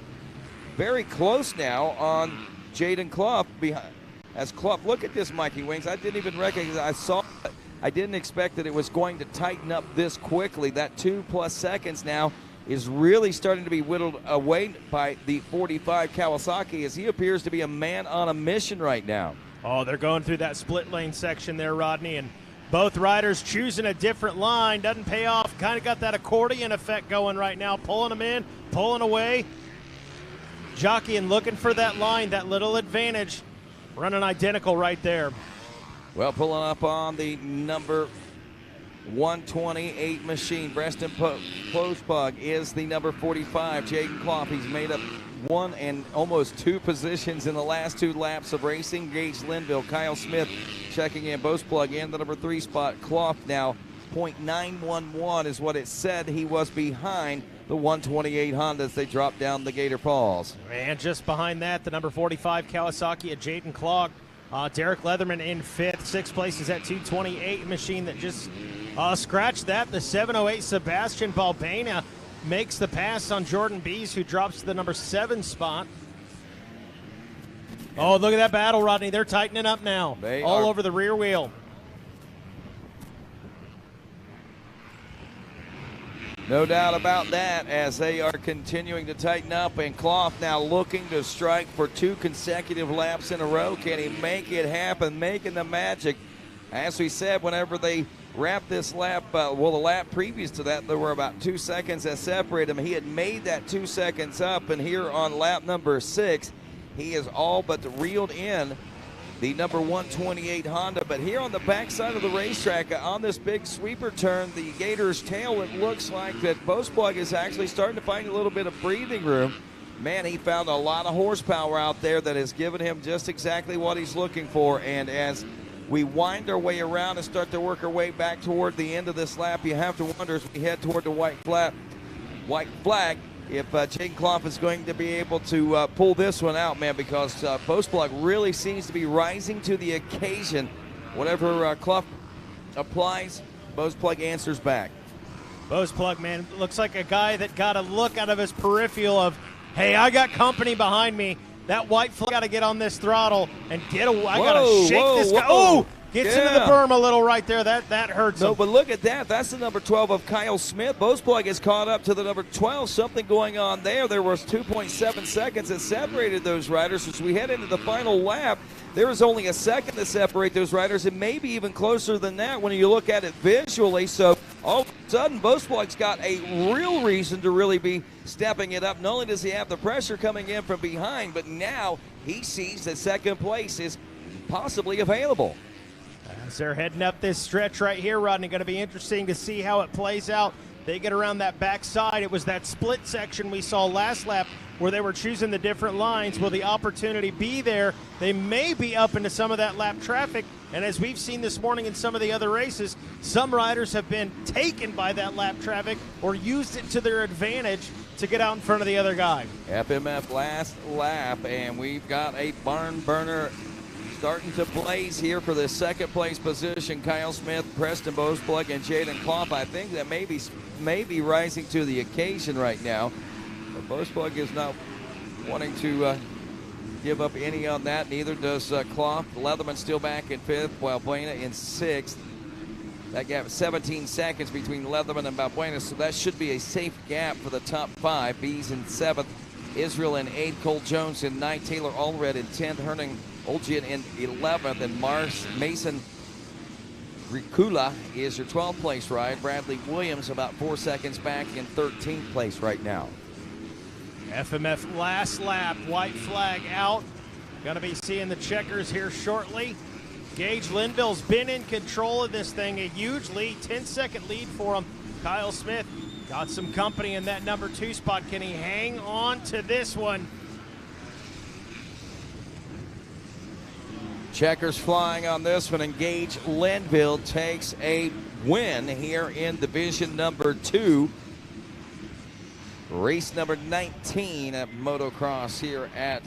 very close now on Jaden Clough. As Clough, look at this, Mikey Wings. I didn't even recognize. I didn't expect that it was going to tighten up this quickly. That 2+ seconds now is really starting to be whittled away by the 45 Kawasaki, as he appears to be a man on a mission right now. Oh, they're going through that split lane section there, Rodney, and both riders choosing a different line. Doesn't pay off. Kind of got that accordion effect going right now, pulling them in, pulling away. Jockeying, looking for that line, that little advantage. Running identical right there. Well, pulling up on the number 128 machine. Preston Boseplug is the number 45. Jaden Clough, he's made up 1 and almost 2 positions in the last 2 laps of racing. Gage Linville, Kyle Smith checking in. Boseplug in the number 3 spot. Clough now 0.911 is what it said he was behind the 128 Honda as they drop down the Gator Falls. And just behind that, the number 45 Kawasaki at Jaden Clough. Derek Leatherman in 5th. 6th place is that 228 machine that just scratched that. The 708 Sebastian Balbuena makes the pass on Jordan Bees, who drops to the number 7 spot. Oh, look at that battle, Rodney. They're tightening up now. All over the rear wheel. No doubt about that, as they are continuing to tighten up, and Clough now looking to strike for 2 consecutive laps in a row. Can he make it happen, making the magic? As we said, whenever they wrapped this lap, the lap previous to that, there were about 2 seconds that separated him. He had made that 2 seconds up, and here on lap number 6, he is all but reeled in the number 128 Honda. But here on the backside of the racetrack, on this big sweeper turn, the Gators' tail, it looks like that Boseplug is actually starting to find a little bit of breathing room. Man, he found a lot of horsepower out there that has given him just exactly what he's looking for. And as we wind our way around and start to work our way back toward the end of this lap, you have to wonder, as we head toward the white flag, if Jaden Clough is going to be able to pull this one out, man, because Boseplug really seems to be rising to the occasion. Whatever Clough applies, Boseplug answers back. Boseplug, man, looks like a guy that got a look out of his peripheral of, hey, I got company behind me. That white flag got to get on this throttle and get away. I got to shake this guy. Oh, Gets into the berm a little right there. That hurts him. No, but look at that. That's the number 12 of Kyle Smith. Boasplug is caught up to the number 12. Something going on there. There was 2.7 seconds that separated those riders. As we head into the final lap, there is only a second to separate those riders, and maybe even closer than that when you look at it visually. So all of a sudden, Boasplug's got a real reason to really be stepping it up. Not only does he have the pressure coming in from behind, but now he sees that second place is possibly available. As they're heading up this stretch right here, Rodney, going to be interesting to see how it plays out. They get around that backside. It was that split section we saw last lap where they were choosing the different lines. Will the opportunity be there? They may be up into some of that lap traffic. And as we've seen this morning in some of the other races, some riders have been taken by that lap traffic or used it to their advantage to get out in front of the other guy. FMF last lap, and we've got a barn burner starting to blaze here for the second place position. Kyle Smith, Preston Boasplug, and Jaden Klopp. I think that may be rising to the occasion right now. But Boasplug is not wanting to give up any on that. Neither does Klopp. Leatherman still back in fifth, while Buena in sixth. That gap 17 seconds between Leatherman and Balbuena, so that should be a safe gap for the top five. Bees in seventh, Israel in eighth, Cole Jones in ninth, Taylor Allred in 10th, Herning Olgian in 11th, and Mason Ricula is your 12th place ride. Bradley Williams about 4 seconds back in 13th place right now. FMF last lap, white flag out. Gonna be seeing the checkers here shortly. Gage Linville's been in control of this thing, a huge lead, 10-second lead for him. Kyle Smith got some company in that number 2 spot. Can he hang on to this one? Checkers flying on this one, and Gage Linville takes a win here in division number 2. Race number 19 at motocross here at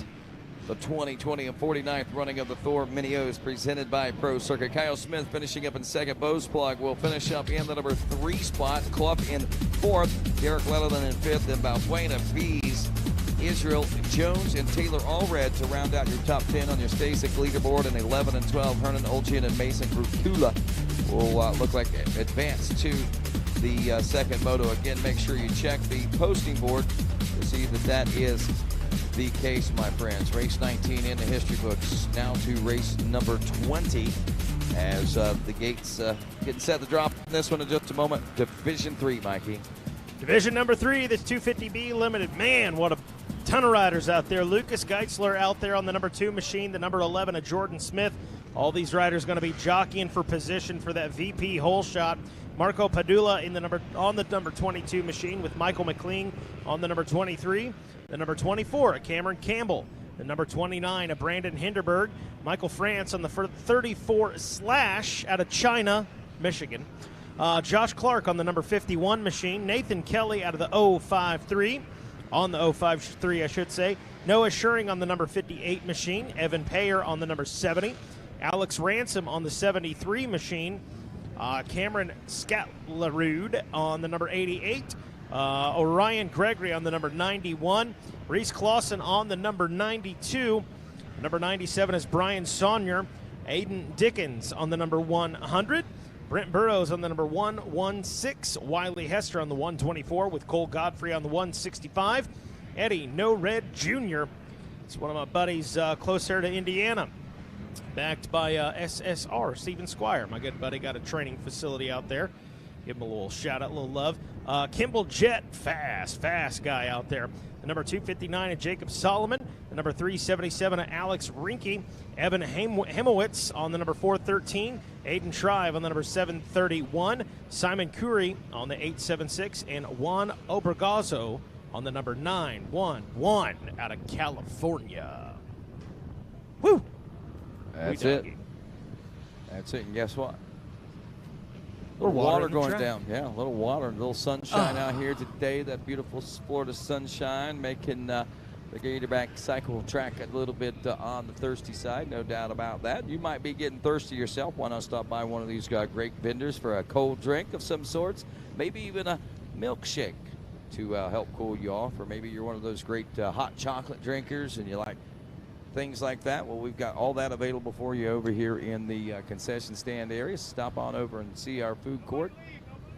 the 2020 and 49th running of the Thor Mini O's presented by Pro Circuit. Kyle Smith finishing up in second. Boasplug will finish up in the number 3 spot. Clough in 4th. Derek Leatherman in 5th. And Balbuena, Bees, Israel, Jones, and Taylor Allred to round out your top 10 on your STACYC leaderboard. And 11 and 12, Hernan Olgian and Mason Grukula will look like advanced to the second moto. Again, make sure you check the posting board to see that that is the case, my friends. Race 19 in the history books. Now to race number 20 as the gates getting set to drop this one in just a moment. Division 3, Mikey. Division number 3, this 250B Limited. Man, what a ton of riders out there. Lucas Geitzler out there on the number 2 machine, the number 11 of Jordan Smith. All these riders going to be jockeying for position for that VP hole shot. Marco Padula on the number 22 machine with Michael McLean on the number 23. The number 24, a Cameron Campbell. The number 29, a Brandon Hinderberg. Michael France on the 34 Slash out of China, Michigan. Josh Clark on the number 51 machine. Nathan Kelly out of the 053. On the 053, I should say. Noah Schuring on the number 58 machine. Evan Payer on the number 70. Alex Ransom on the 73 machine. Cameron Scatlerud on the number 88. Orion Gregory on the number 91. Reese Clausen on the number 92. Number 97 is Brian Saunier. Aiden Dickens on the number 100. Brent Burrows on the number 116. Wiley Hester on the 124 with Cole Godfrey on the 165. Eddie No Red Jr. It's one of my buddies close here to Indiana. Backed by SSR, Stephen Squire. My good buddy got a training facility out there. Give him a little shout out, a little love. Kimball Jett, fast guy out there. The number 259 of Jacob Solomon. The number 377 of Alex Rinke. Evan Hemowitz on the number 413. Aiden Shrive on the number 731. Simon Curry on the 876. And Juan Obregazo on the number 911 out of California. Woo! That's it. That's it. And guess what? A little water going down. Yeah, a little water, a little sunshine out here today. That beautiful Florida sunshine making the Gator Back cycle track a little bit on the thirsty side, no doubt about that. You might be getting thirsty yourself. Why not stop by one of these great vendors for a cold drink of some sorts, maybe even a milkshake to help cool you off, or maybe you're one of those great hot chocolate drinkers and you're like, things like that. Well, we've got all that available for you over here in the concession stand area. Stop on over and see our food court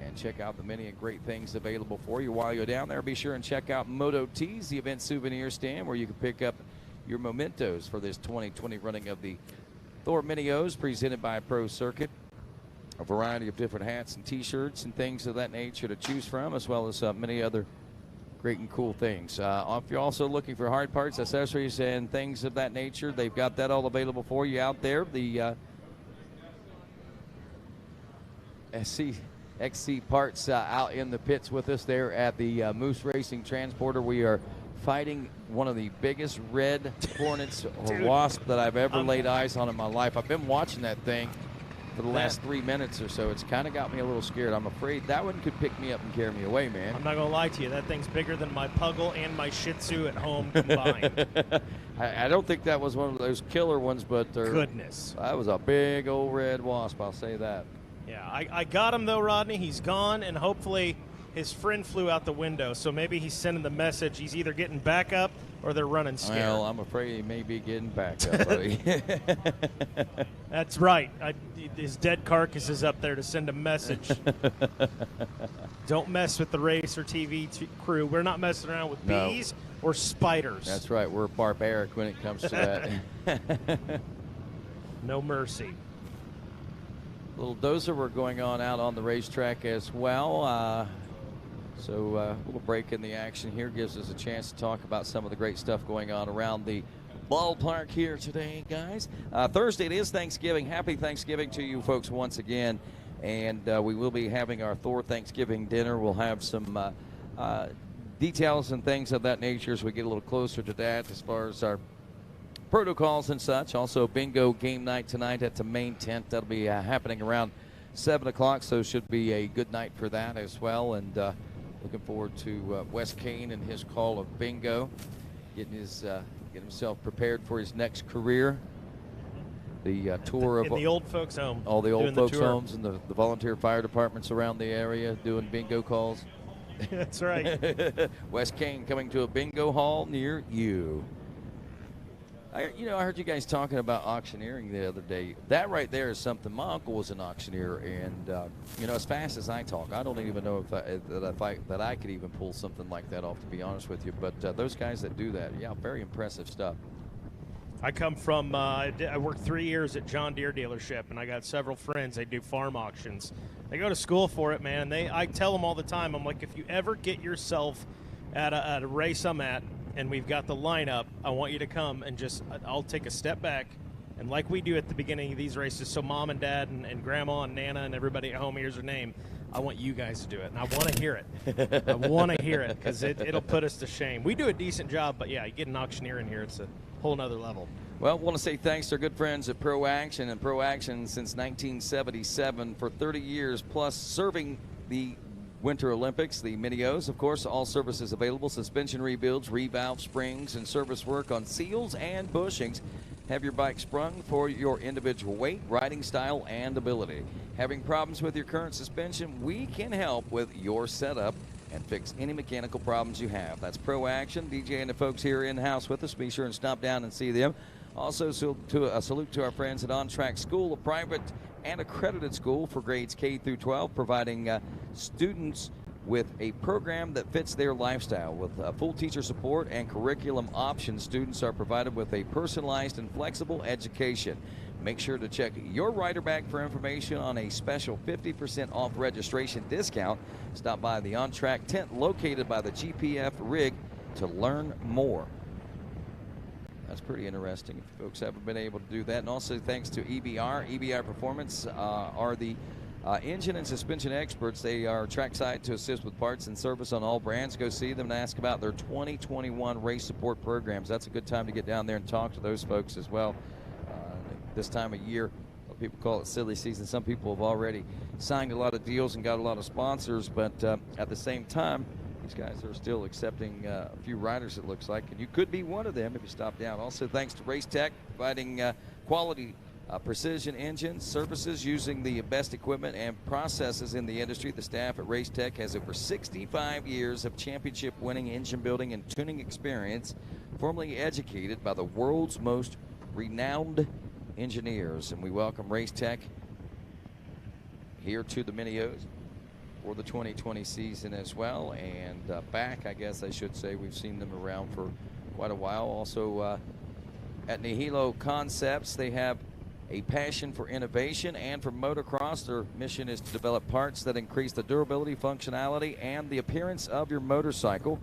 and check out the many great things available for you. While you're down there, be sure and check out Moto Tees, the event souvenir stand, where you can pick up your mementos for this 2020 running of the Thor Mini-O's, presented by Pro Circuit. A variety of different hats and T-shirts and things of that nature to choose from, as well as many other great and cool things. If you're also looking for hard parts, accessories, and things of that nature, they've got that all available for you out there. The XC Parts out in the pits with us there at the Moose Racing Transporter. We are fighting one of the biggest red hornets or wasp that I've ever laid eyes on in my life. I've been watching that thing for the last 3 minutes or so. It's kind of got me a little scared. I'm afraid that one could pick me up and carry me away, man. I'm not going to lie to you. That thing's bigger than my Puggle and my Shih Tzu at home combined. I don't think that was one of those killer ones, but goodness, that was a big old red wasp, I'll say that. Yeah, I got him, though, Rodney. He's gone, and hopefully his friend flew out the window, so maybe he's sending the message he's either getting back up or they're running scared. Well, I'm afraid he may be getting back up, buddy. That's right. His dead carcass is up there to send a message. Don't mess with the RacerTV crew. We're not messing around with bees or spiders. That's right. We're barbaric when it comes to that. No mercy. Little dozer we're going on out on the racetrack as well. So a little break in the action here gives us a chance to talk about some of the great stuff going on around the ballpark here today, guys. Thursday, it is Thanksgiving. Happy Thanksgiving to you folks once again. And we will be having our Thor Thanksgiving dinner. We'll have some details and things of that nature as we get a little closer to that as far as our protocols and such. Also, bingo game night tonight at the main tent. That'll be happening around 7 o'clock, so should be a good night for that as well. And looking forward to Wes Kane and his call of bingo, getting himself prepared for his next career. The tour of in the old folks' home. All the old folks' homes and the volunteer fire departments around the area doing bingo calls. That's right. Wes Kane coming to a bingo hall near you. I heard you guys talking about auctioneering the other day. That right there is something. My uncle was an auctioneer, and as fast as I talk, I don't even know that I could even pull something like that off, to be honest with you. But those guys that do that, yeah, very impressive stuff. I come from, I worked 3 years at John Deere dealership, and I got several friends. They do farm auctions. They go to school for it, man. I tell them all the time, I'm like, if you ever get yourself at a race I'm at, and we've got the lineup, I want you to come and I'll take a step back, and like we do at the beginning of these races, so mom and dad and grandma and Nana and everybody at home hears her name, I want you guys to do it, and I want to hear it. I want to hear it, because it'll put us to shame. We do a decent job, but yeah, you get an auctioneer in here, it's a whole nother level. Well, I want to say thanks to our good friends at Pro Action, and Pro Action since 1977 for 30 years, plus serving the Winter Olympics, the Mini-O's, of course, all services available, suspension rebuilds, revalve springs, and service work on seals and bushings. Have your bike sprung for your individual weight, riding style, and ability. Having problems with your current suspension? We can help with your setup and fix any mechanical problems you have. That's Pro Action. DJ and the folks here in-house with us. Be sure and stop down and see them. Also, a salute to our friends at On Track School, a private and accredited school for grades K through 12, providing students with a program that fits their lifestyle. With full teacher support and curriculum options, students are provided with a personalized and flexible education. Make sure to check your rider bag for information on a special 50% off registration discount. Stop by the On Track tent located by the GPF rig to learn more. That's pretty interesting if folks haven't been able to do that. And also thanks to EBR Performance are the engine and suspension experts. They are trackside to assist with parts and service on all brands. Go see them and ask about their 2021 race support programs. That's a good time to get down there and talk to those folks as well. This time of year, people call it silly season. Some people have already signed a lot of deals and got a lot of sponsors, but at the same time, these guys are still accepting a few riders, it looks like, and you could be one of them if you stop down. Also, thanks to RaceTech, providing quality precision engines, services using the best equipment and processes in the industry. The staff at RaceTech has over 65 years of championship-winning engine building and tuning experience formally educated by the world's most renowned engineers. And we welcome Race Tech here to the Mini-O's for the 2020 season as well. And back, I guess I should say, we've seen them around for quite a while. Also at Nihilo Concepts, they have a passion for innovation and for motocross. Their mission is to develop parts that increase the durability, functionality, and the appearance of your motorcycle.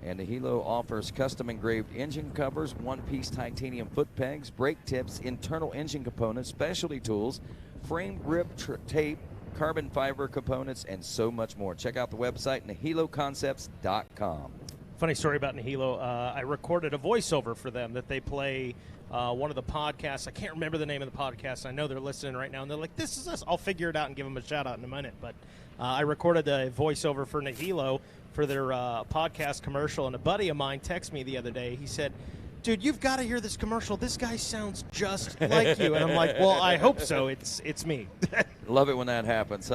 And Nihilo offers custom engraved engine covers, one-piece titanium foot pegs, brake tips, internal engine components, specialty tools, frame grip tape, carbon fiber components, and so much more. Check out the website, nihiloconcepts.com. Funny story about Nihilo. I recorded a voiceover for them that they play one of the podcasts. I can't remember the name of the podcast. I know they're listening right now, and they're like, this is us. I'll figure it out and give them a shout-out in a minute. But I recorded a voiceover for Nihilo for their podcast commercial, and a buddy of mine texted me the other day. He said, dude, you've got to hear this commercial. This guy sounds just like you. And I'm like, well, I hope so. It's me. Love it when that happens.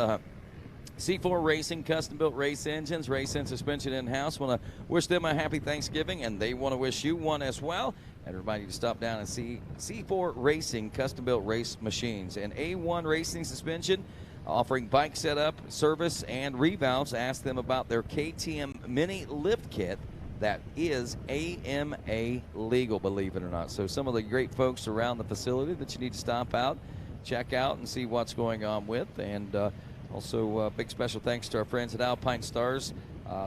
C4 Racing, custom-built race engines, race and suspension in-house. Want to wish them a happy Thanksgiving, and they want to wish you one as well. And remind you to stop down and see C4 Racing, custom-built race machines. And A1 Racing Suspension, offering bike setup, service, and revalves. Ask them about their KTM Mini Lift Kit that is AMA legal, believe it or not. So some of the great folks around the facility that you need to stop out, check out, and see what's going on with. And also, big special thanks to our friends at Alpine Stars.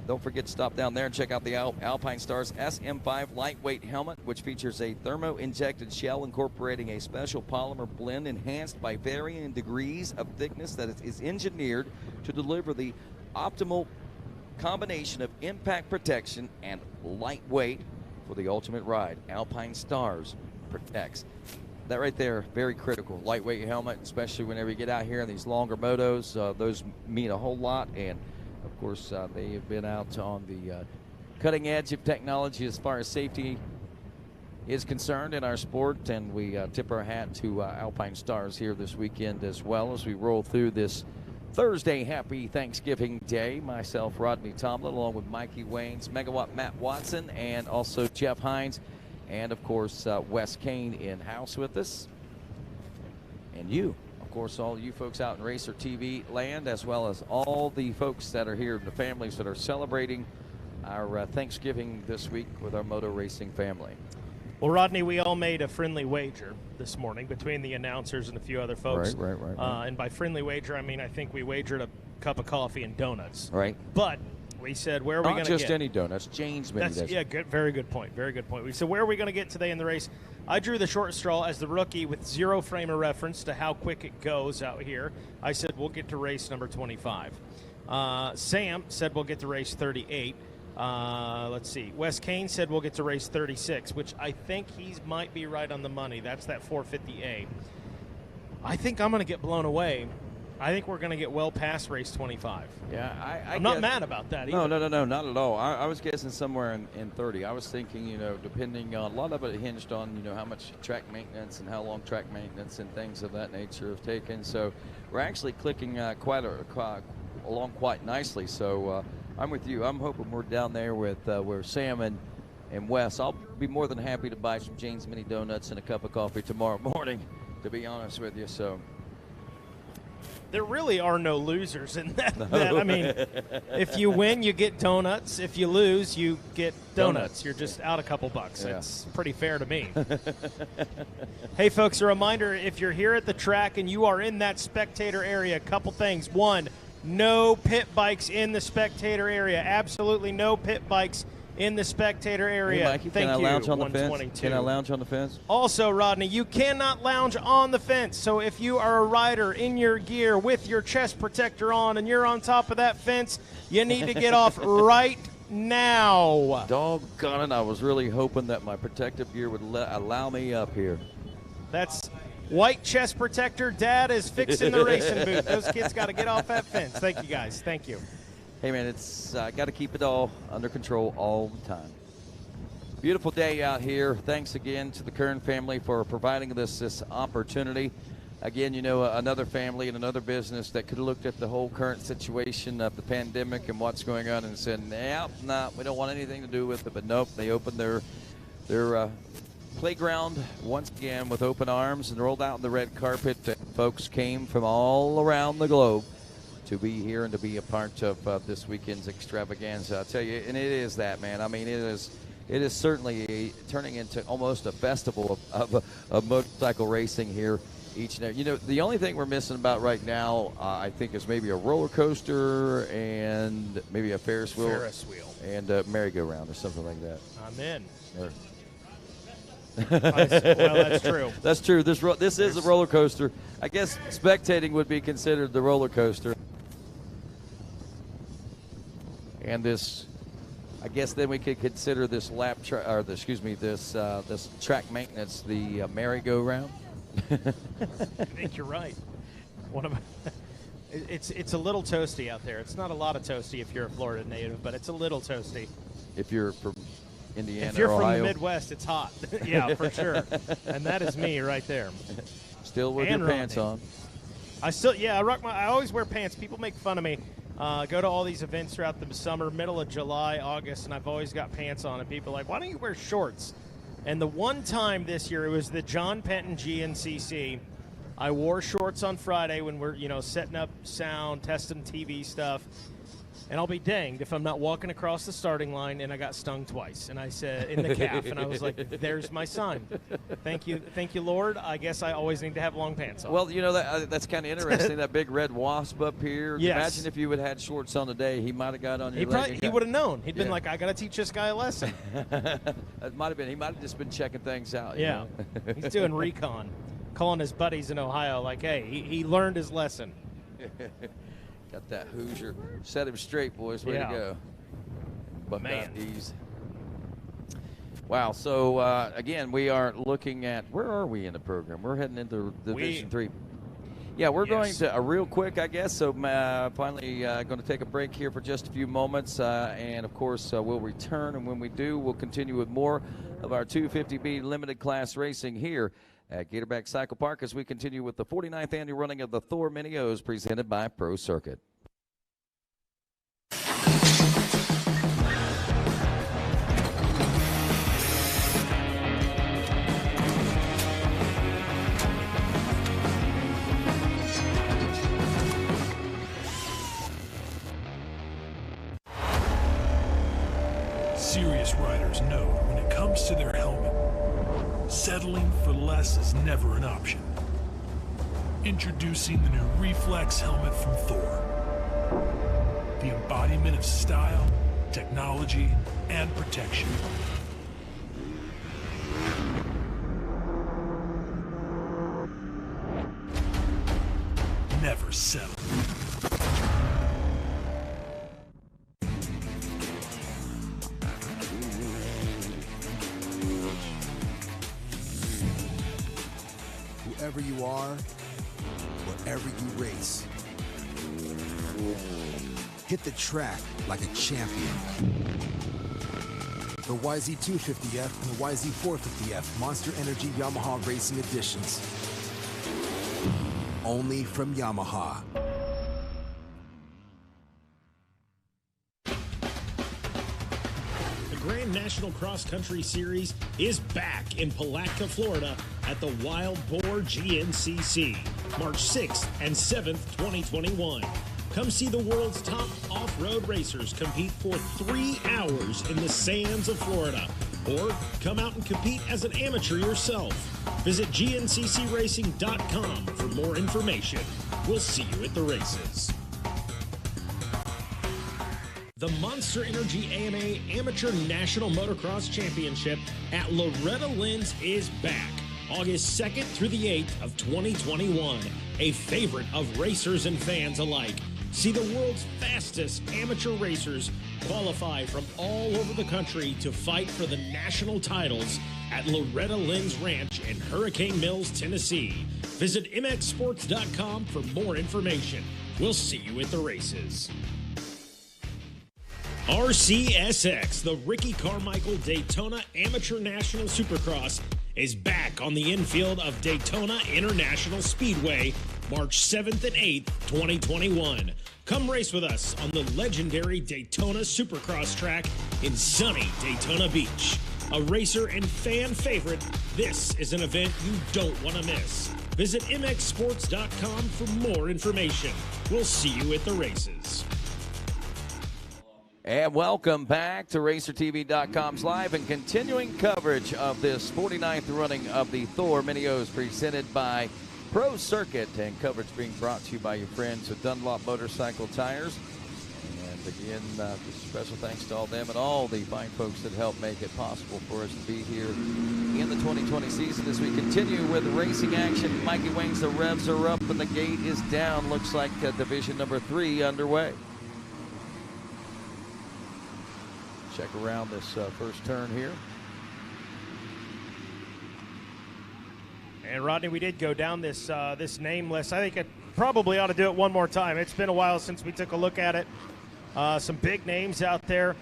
Don't forget to stop down there and check out the Alpine Stars SM5 lightweight helmet, which features a thermo-injected shell incorporating a special polymer blend enhanced by varying degrees of thickness that is engineered to deliver the optimal combination of impact protection and lightweight for the ultimate ride. Alpine Stars protects. That right there, very critical. Lightweight helmet, especially whenever you get out here in these longer motos. Those mean a whole lot. And, of course, they have been out on the cutting edge of technology as far as safety is concerned in our sport. And we tip our hat to Alpine Stars here this weekend as well as we roll through this Thursday. Happy Thanksgiving Day. Myself, Rodney Tomlin, along with Mikey Waynes, Megawatt Matt Watson, and also Jeff Hines. And, of course, Wes Kane in-house with us. And you, of course, all you folks out in RacerTV land, as well as all the folks that are here, the families that are celebrating our Thanksgiving this week with our moto racing family. Well, Rodney, we all made a friendly wager this morning between the announcers and a few other folks. Right. And by friendly wager, I mean I think we wagered a cup of coffee and donuts. Right. But we said, where are we going to get? Not just any donuts, Jane's mini donuts. Yeah, good, very good point. Very good point. We said, where are we going to get today in the race? I drew the short straw as the rookie with zero frame of reference to how quick it goes out here. I said, we'll get to race number 25. Sam said, we'll get to race 38. Let's see. Wes Kane said, we'll get to race 36, which I think he might be right on the money. That's that 450A. I think I'm going to get blown away. I think we're going to get well past race 25. Yeah, I'm not mad about that either. No, not at all. I was guessing somewhere in 30. I was thinking, depending on, a lot of it hinged on, how much track maintenance and how long track maintenance and things of that nature have taken. So we're actually clicking along quite nicely. So I'm with you. I'm hoping we're down there with where Sam and Wes. I'll be more than happy to buy some Jane's Mini Donuts and a cup of coffee tomorrow morning, to be honest with you. So there really are no losers in that. I mean, if you win, you get donuts. If you lose, you get donuts. You're just out a couple bucks. Yeah. It's pretty fair to me. Hey, folks, a reminder, if you're here at the track and you are in that spectator area, a couple things. One, no pit bikes in the spectator area. Absolutely no pit bikes in the spectator area. Hey, Mikey, Thank can I you, lounge on the 122. fence? Can I lounge on the fence? Also, Rodney, you cannot lounge on the fence. So if you are a rider in your gear with your chest protector on and you're on top of that fence, you need to get off right now. Doggone it, I was really hoping that my protective gear would allow me up here. That's white chest protector. Dad is fixing the racing boot. Those kids got to get off that fence. Thank you, guys. Thank you. Hey, man, it's got to keep it all under control all the time. Beautiful day out here. Thanks again to the Kern family for providing this opportunity. Again, another family and another business that could have looked at the whole current situation of the pandemic and what's going on and said, we don't want anything to do with it. But nope, they opened their their playground once again with open arms and rolled out on the red carpet. Folks came from all around the globe to be here and to be a part of this weekend's extravaganza. I'll tell you, and it is that, man. I mean, it is certainly turning into almost a festival of motorcycle racing here each and every. You know, the only thing we're missing about right now, I think, is maybe a roller coaster and maybe a Ferris wheel. And a merry-go-round or something like that. I'm in. Or, well, that's true. That's true. This is a roller coaster. I guess spectating would be considered the roller coaster. And this, I guess, then we could consider this this track maintenance the merry-go-round. I think you're right. It's a little toasty out there. It's not a lot of toasty if you're a Florida native, but it's a little toasty. If you're from Indiana, if you're or Ohio. from the Midwest, it's hot. Yeah, for sure. And that is me right there. Still with your pants on. I always wear pants. People make fun of me. Go to all these events throughout the summer, middle of July, August, and I've always got pants on. And people are like, why don't you wear shorts? And the one time this year, it was the John Penton GNCC. I wore shorts on Friday when we're, setting up sound, testing TV stuff. And I'll be danged if I'm not walking across the starting line and I got stung twice. And I said, in the calf. And I was like, there's my sign. Thank you, Lord. I guess I always need to have long pants on. Well, that's kind of interesting, that big red wasp up here. Yes. Imagine if you would have had shorts on today. He might have got on your leg. He would have known. He'd been like, I got to teach this guy a lesson. It might have been. He might have just been checking things out. Yeah. He's doing recon, calling his buddies in Ohio like, hey, he learned his lesson. Got that Hoosier. Set him straight, boys. Way to go. But man. Ease. Wow. So, again, we are looking at, where are we in the program? We're heading into Division 3. Yeah, we're going to real quick, I guess. So, finally going to take a break here for just a few moments. And, of course, we'll return. And when we do, we'll continue with more of our 250B limited class racing here at Gatorback Cycle Park as we continue with the 49th annual running of the Thor Mini O's presented by Pro Circuit. Serious riders know when it comes to their helmet, settling for less is never an option. Introducing the new Reflex helmet from Thor. The embodiment of style, technology, and protection. Never settle. Whoever you are, wherever you race, hit the track like a champion. The YZ250F and the YZ450F Monster Energy Yamaha Racing Editions. Only from Yamaha. Grand National Cross Country Series is back in Palatka, Florida at the Wild Boar GNCC, March 6th and 7th, 2021. Come see the world's top off-road racers compete for 3 hours in the sands of Florida, or come out and compete as an amateur yourself. Visit GNCCRacing.com for more information. We'll see you at the races. The Monster Energy AMA Amateur National Motocross Championship at Loretta Lynn's is back, August 2nd through the 8th of 2021, a favorite of racers and fans alike. See the world's fastest amateur racers qualify from all over the country to fight for the national titles at Loretta Lynn's Ranch in Hurricane Mills, Tennessee. Visit mxsports.com for more information. We'll see you at the races. RCSX, the Ricky Carmichael Daytona Amateur National Supercross, is back on the infield of Daytona International Speedway, March 7th and 8th, 2021. Come race with us on the legendary Daytona Supercross track in sunny Daytona Beach. A racer and fan favorite, this is an event you don't want to miss. Visit mxsports.com for more information. We'll see you at the races. And welcome back to RacerTV.com's live and continuing coverage of this 49th running of the Thor Mini-O's presented by Pro Circuit, and coverage being brought to you by your friends at Dunlop Motorcycle Tires. And again, just special thanks to all them and all the fine folks that helped make it possible for us to be here in the 2020 season as we continue with racing action. Mikey Wings, the revs are up and the gate is down. Looks like division number 3 underway. Check around this first turn here. And Rodney, we did go down this this name list. I think I probably ought to do it one more time. It's been a while since we took a look at it. Some big names out there.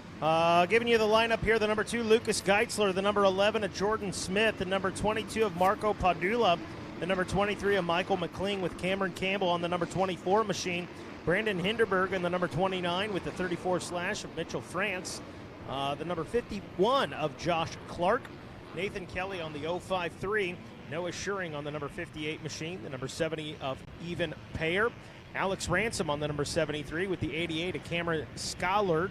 Giving you the lineup here, the number 2, Lucas Geitzler, the number 11 of Jordan Smith, the number 22 of Marco Padula, the number 23 of Michael McLean with Cameron Campbell on the number 24 machine, Brandon Hinderberg in the number 29 with the 34 slash of Mitchell France, the number 51 of Josh Clark, Nathan Kelly on the 053, Noah Schuring on the number 58 machine, the number 70 of Even Payer, Alex Ransom on the number 73 with the 88 of Cameron Scholarud,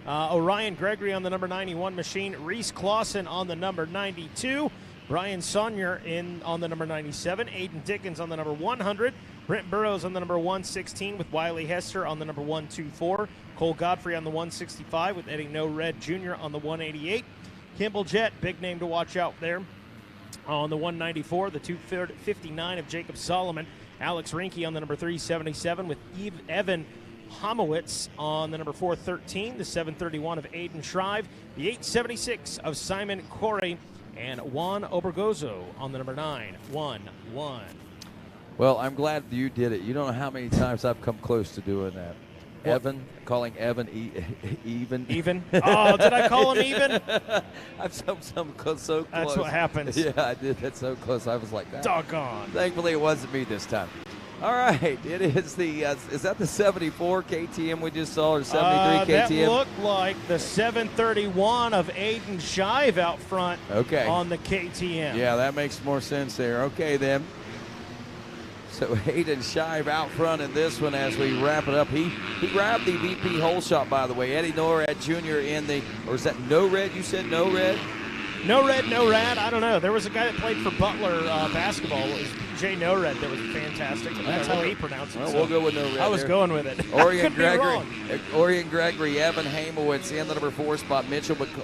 Orion Gregory on the number 91 machine, Reese Clausen on the number 92, Brian Saunier on the number 97, Aiden Dickens on the number 100, Brent Burrows on the number 116 with Wiley Hester on the number 124, Cole Godfrey on the 165 with Eddie No Red Jr. on the 188, Kimball Jett, big name to watch out there, on the 194, the 259 of Jacob Solomon, Alex Rinke on the number 377 with Evan Homowitz on the number 413, the 731 of Aiden Shrive, the 876 of Simon Corey, and Juan Obergozo on the number 911. Well, I'm glad you did it. You don't know how many times I've come close to doing that. What? Evan, calling Evan even. Even? Oh, did I call him even? I'm so close. That's what happens. Yeah, I did. That's so close. I was like that. Doggone. Thankfully, it wasn't me this time. All right, it is the. Is that the 74 KTM we just saw, or 73 KTM? That looked like the 731 of Aiden Shive out front. Okay. On the KTM. Yeah, that makes more sense there. Okay, then. So Aiden Shive out front in this one as we wrap it up. He grabbed the VP hole shot, by the way. Eddie Norad Jr. in the, or is that No Red? You said No Red? No Red, No Rad. I don't know. There was a guy that played for Butler basketball. It was BJ No Red that was fantastic. That's how he pronounced it. Well, so we'll go with No Red. I was there. going with it. Orion Gregory, Evan Hamowitz in the number 4 spot.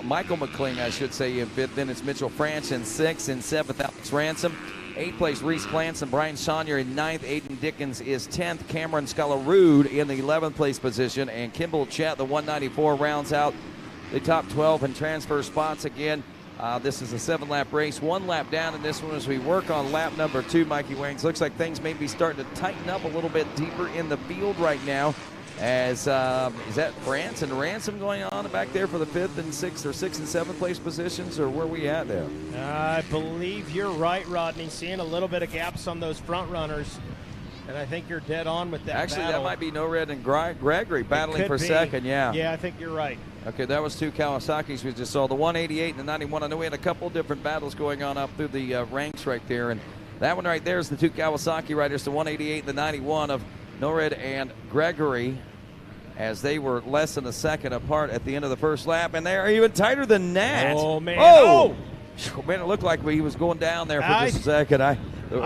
Michael McLean, I should say, in 5th. Then it's Mitchell France in 6th. In 7th, Alex Ransom. 8th place, Reese Clanson. Brian Saunier in 9th. Aiden Dickens is 10th. Cameron Scholarud in the 11th place position. And Kimball Chet, the 194, rounds out the top 12 and transfer spots again. This is a 7-lap race. 1 lap down in this one as we work on lap number 2, Mikey Wings. Looks like things may be starting to tighten up a little bit deeper in the field right now. As is that France and Ransom going on back there for the 5th and 6th or 6th and 7th place positions, or where are we at there? I believe you're right, Rodney. Seeing a little bit of gaps on those front runners, and I think you're dead on with that. Actually, battle. that might be No Red and Gregory battling for second. Yeah. Yeah, I think you're right. Okay, that was 2 Kawasaki's we just saw. The 188 and the 91. I know we had a couple different battles going on up through the ranks right there, and that one right there is the 2 Kawasaki riders, the 188 and the 91 of No Red and Gregory, as they were less than a second apart at the end of the first lap, and they are even tighter than that. Oh, man. Oh! Man, it looked like he was going down there for just a second. I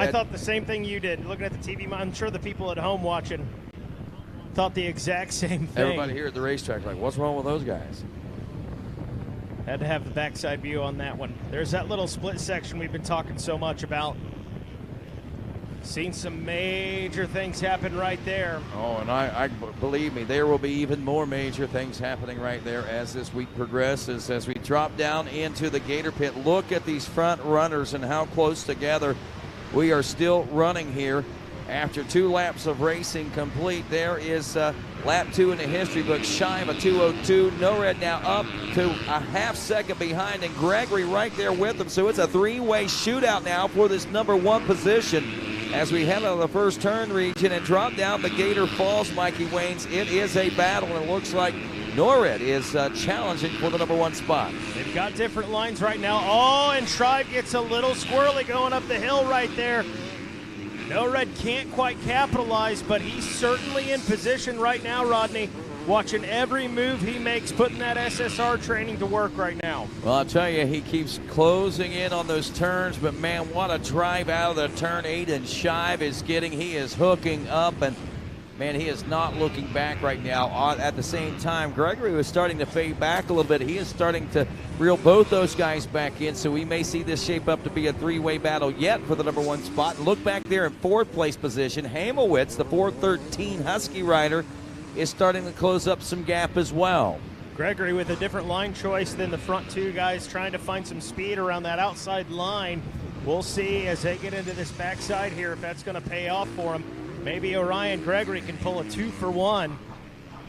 thought the same thing you did. Looking at the TV, I'm sure the people at home watching thought the exact same thing. Everybody here at the racetrack like, what's wrong with those guys? Had to have the backside view on that one. There's that little split section we've been talking so much about. Seen some major things happen right there. Oh, and I believe me, there will be even more major things happening right there as this week progresses. As we drop down into the Gator Pit, look at these front runners and how close together we are still running here. After 2 laps of racing complete, there is lap 2 in the history book. Shive a 2:02. No Red now up to a half second behind, and Gregory right there with him. So it's a 3-way shootout now for this number 1 position. as we head out of the first turn region and drop down the Gator Falls, Mikey Waynes. It is a battle, and it looks like Norred is challenging for the #1 spot. They've got different lines right now. Oh, and Shrive gets a little squirrely going up the hill right there. Norred can't quite capitalize, but he's certainly in position right now, Rodney. Watching every move he makes, putting that SSR training to work right now. Well, I'll tell you, he keeps closing in on those turns, but man, what a drive out of the turn 8 and Shive is getting. He is hooking up, and man, he is not looking back right now. At the same time, Gregory was starting to fade back a little bit. He is starting to reel both those guys back in, so we may see this shape up to be a three-way battle yet for the #1 spot. Look back there in 4th place position. Hamowitz, the 413 Husky rider, is starting to close up some gap as well. Gregory with a different line choice than the front two guys, trying to find some speed around that outside line. We'll see as they get into this backside here if that's going to pay off for him. Maybe Orion Gregory can pull a 2-for-1.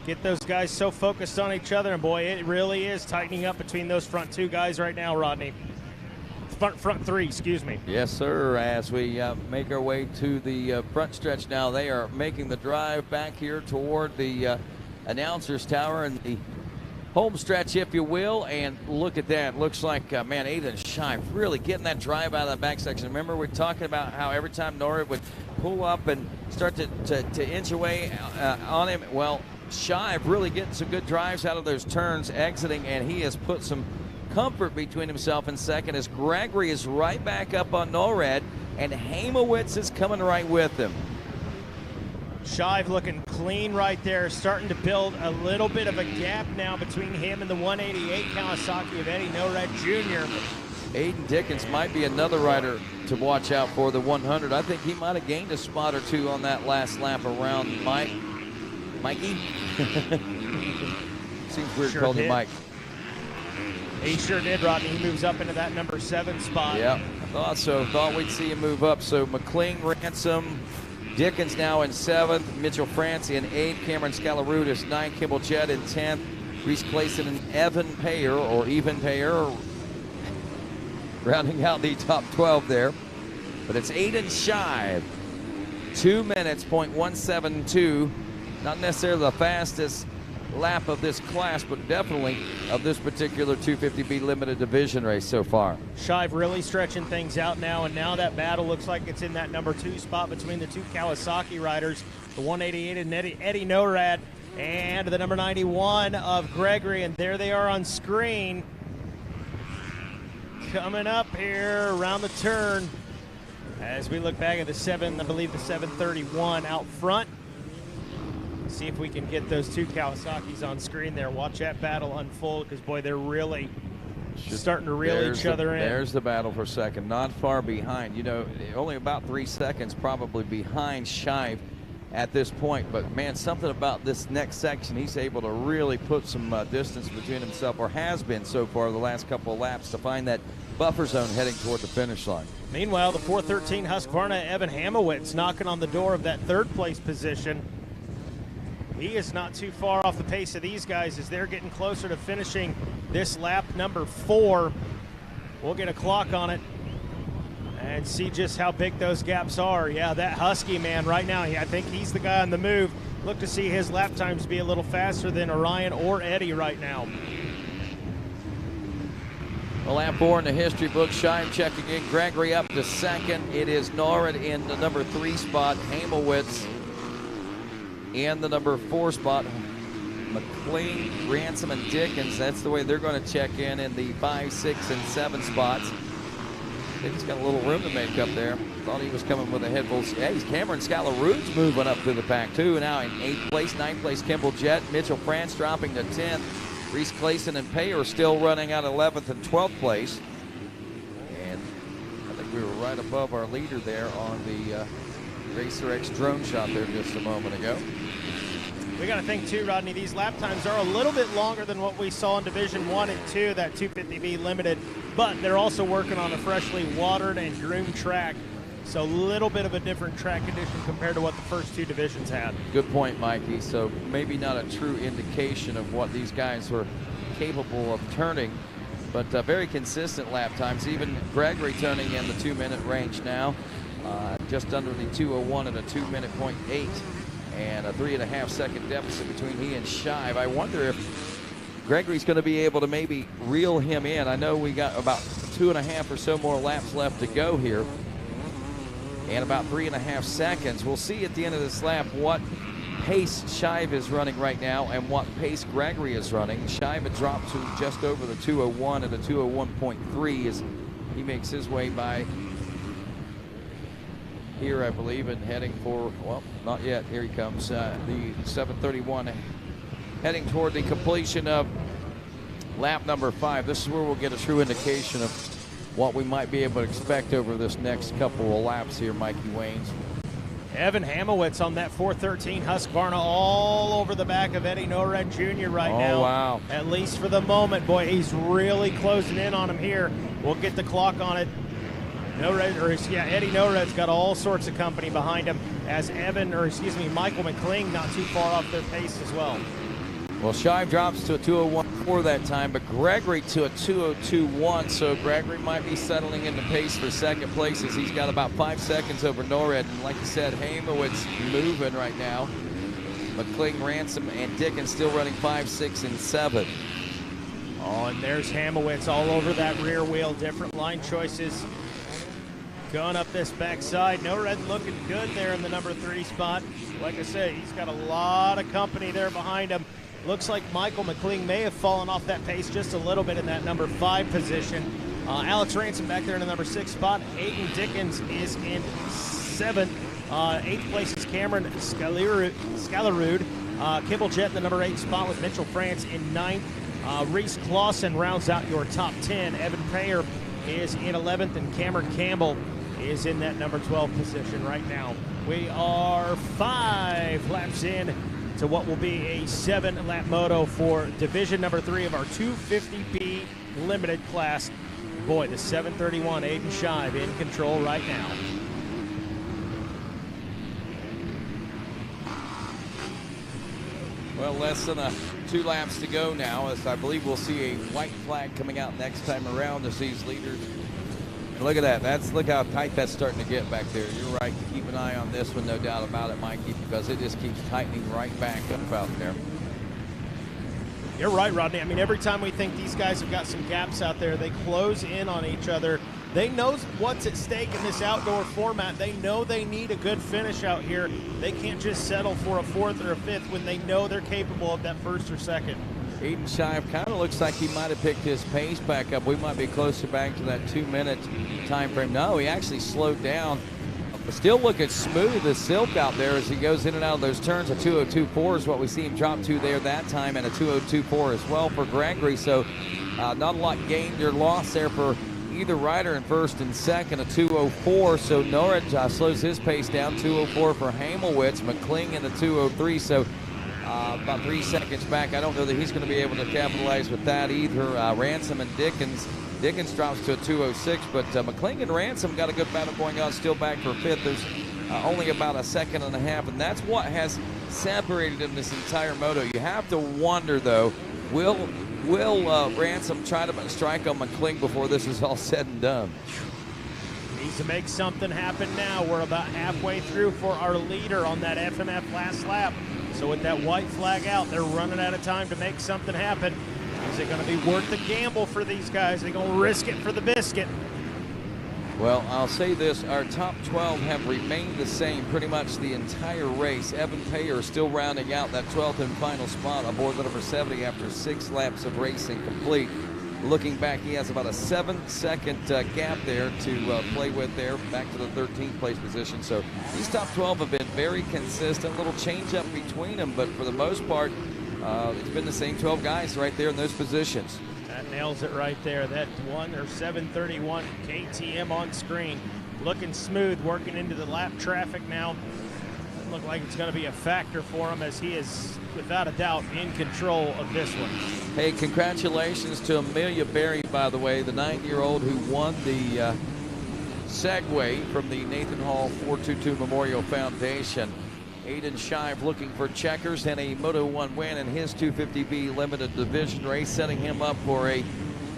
Get those guys so focused on each other, and boy, it really is tightening up between those front two guys right now, Rodney. Front three, excuse me. Yes, sir. As we make our way to the front stretch now, they are making the drive back here toward the announcer's tower and the home stretch, if you will. And look at that. Looks like, man, Aiden Shive really getting that drive out of the back section. Remember, we're talking about how every time Norred would pull up and start to inch away on him. Well, Shive really getting some good drives out of those turns, exiting, and he has put some comfort between himself and second as Gregory is right back up on Norred, and Hamowitz is coming right with him. Shive looking clean right there, starting to build a little bit of a gap now between him and the 188 Kawasaki of Eddie Norred Jr. Aiden Dickens might be another rider to watch out for the 100. I think he might have gained a spot or two on that last lap around Mikey. Seems weird calling you Mike. He sure did, Rodney. He moves up into that #7 spot. Yeah, I thought so. Thought we'd see him move up. So McLean, Ransom, Dickens now in 7th, Mitchell Francie in 8th, Cameron Scalarutis 9th, Kimball Jett in 10th, Reese Clayson and Evan Payer, or Even Payer, rounding out the top 12 there. But it's Aiden Shive, 2 minutes, .172. Not necessarily the fastest lap of this class, but definitely of this particular 250B limited division race so far. Shive really stretching things out now, and now that battle looks like it's in that #2 spot between the two Kawasaki riders, the 188 and Eddie Norred, and the number 91 of Gregory, and there they are on screen. Coming up here around the turn as we look back at the 731 out front. See if we can get those two Kawasaki's on screen there. Watch that battle unfold, because boy, they're really starting to reel each other in. There's the battle for second, not far behind. You know, only about 3 seconds probably behind Shive at this point. But man, something about this next section, he's able to really put some distance between himself, or has been so far the last couple of laps, to find that buffer zone heading toward the finish line. Meanwhile, the 413 Husqvarna Evan Hamowitz knocking on the door of that 3rd place position. He is not too far off the pace of these guys as they're getting closer to finishing this lap #4. We'll get a clock on it and see just how big those gaps are. Yeah, that Husky man right now, I think he's the guy on the move. Look to see his lap times be a little faster than Orion or Eddie right now. Well, lap 4 in the history book. Shive checking in. Gregory up to 2nd. It is Norred in the #3 spot. Hamowitz in the #4 spot. McLean, Ransom, and Dickens, that's the way they're going to check in the 5, 6, and 7 spots. Dickens got a little room to make up there. Thought he was coming with a head full. Yeah, he's Cameron Scalarude's moving up through the pack too. Now in 8th place, 9th place, Kimball Jett. Mitchell France dropping to 10th. Reese Clayson and Payer still running out 11th and 12th place. And I think we were right above our leader there on the Racer X drone shot there just a moment ago. We got to think too, Rodney, these lap times are a little bit longer than what we saw in Division 1 and 2, that 250B limited, but they're also working on a freshly watered and groomed track. So a little bit of a different track condition compared to what the first 2 divisions had. Good point, Mikey. So maybe not a true indication of what these guys were capable of turning, but very consistent lap times. Even Gregory turning in the 2-minute range now. just under the 2:01 and a 2-minute .8, and a 3.5 second deficit between he and Shive. I wonder if Gregory's going to be able to maybe reel him in. I know we got about 2.5 or so more laps left to go here, and about 3.5 seconds. We'll see at the end of this lap what pace Shive is running right now and what pace Gregory is running. Shive had dropped to just over the 2:01 and a 2:01.3 as he makes his way by here, I believe, and heading for, well, not yet. Here he comes, the 7:31, heading toward the completion of lap number 5. This is where we'll get a true indication of what we might be able to expect over this next couple of laps here, Mikey Waynes. Evan Hamowitz on that 413 Husqvarna all over the back of Eddie Norred Jr. right now. Oh, wow. At least for the moment. Boy, he's really closing in on him here. We'll get the clock on it. Eddie Nored's got all sorts of company behind him as Michael McCling not too far off their pace as well. Well, Shive drops to a 2:01.4 that time, but Gregory to a 2:02.1, so Gregory might be settling into pace for second place as he's got about 5 seconds over Norred. And like you said, Hamowitz moving right now. McCling, Ransom, and Dickens still running 5, 6, and 7. Oh, and there's Hamowitz all over that rear wheel. Different line choices going up this backside. Norred looking good there in the number 3 spot. Like I said, he's got a lot of company there behind him. Looks like Michael McCling may have fallen off that pace just a little bit in that number 5 position. Alex Ransom back there in the number 6 spot. Aiden Dickens is in 7th. 8th place is Cameron Scalarud. Kimball Jett in the number 8 spot with Mitchell France in 9th. Reese Clausen rounds out your top 10. Evan Payer is in 11th, and Cameron Campbell is in that number 12 position right now. We are 5 laps in to what will be a 7-lap moto for division number 3 of our 250B limited class. Boy, the 731 Aiden Shive in control right now. Well, less than 2 laps to go now, as I believe we'll see a white flag coming out next time around as these leaders. Look at that. Look how tight that's starting to get back there. You're right to keep an eye on this one, no doubt about it, Mikey, because it just keeps tightening right back up out there. You're right, Rodney. I mean, every time we think these guys have got some gaps out there, they close in on each other. They know what's at stake in this outdoor format. They know they need a good finish out here. They can't just settle for a 4th or a 5th when they know they're capable of that 1st or 2nd. Aiden Shive kind of looks like he might have picked his pace back up. We might be closer back to that 2-minute time frame. No, he actually slowed down. But still looking smooth as silk out there as he goes in and out of those turns. A 2:02.4 is what we see him drop to there that time, and a 2:02.4 as well for Gregory. So not a lot gained or lost there for either rider in 1st and 2nd. A 2:04, so Norwich slows his pace down. 2:04 for Hamowitz. McCling in the 2:03, so about 3 seconds back. I don't know that he's going to be able to capitalize with that either. Ransom and Dickens drops to a 2:06, but McCling and Ransom got a good battle going on, still back for 5th. There's only about a 1.5 seconds, and that's what has separated them this entire moto. You have to wonder, though, will Ransom try to strike on McCling before this is all said and done? Needs to make something happen now. We're about halfway through for our leader on that FMF last lap. So with that white flag out, they're running out of time to make something happen. Is it going to be worth the gamble for these guys? They're going to risk it for the biscuit. Well, I'll say this. Our top 12 have remained the same pretty much the entire race. Evan Payer still rounding out that 12th and final spot aboard the number 70 after 6 laps of racing complete. Looking back, he has about a 7-second gap there to play with there, back to the 13th place position. So these top 12 have been very consistent. A little change up between them, but for the most part, it's been the same 12 guys right there in those positions. That nails it right there. That 731 KTM on screen. Looking smooth, working into the lap traffic now. Doesn't look like it's going to be a factor for him as he is, without a doubt, in control of this one. Hey, congratulations to Amelia Berry, by the way, the 9-year-old who won the Segway from the Nathan Hall 422 Memorial Foundation. Aiden Shive looking for checkers and a Moto 1 win in his 250B limited division race, setting him up for a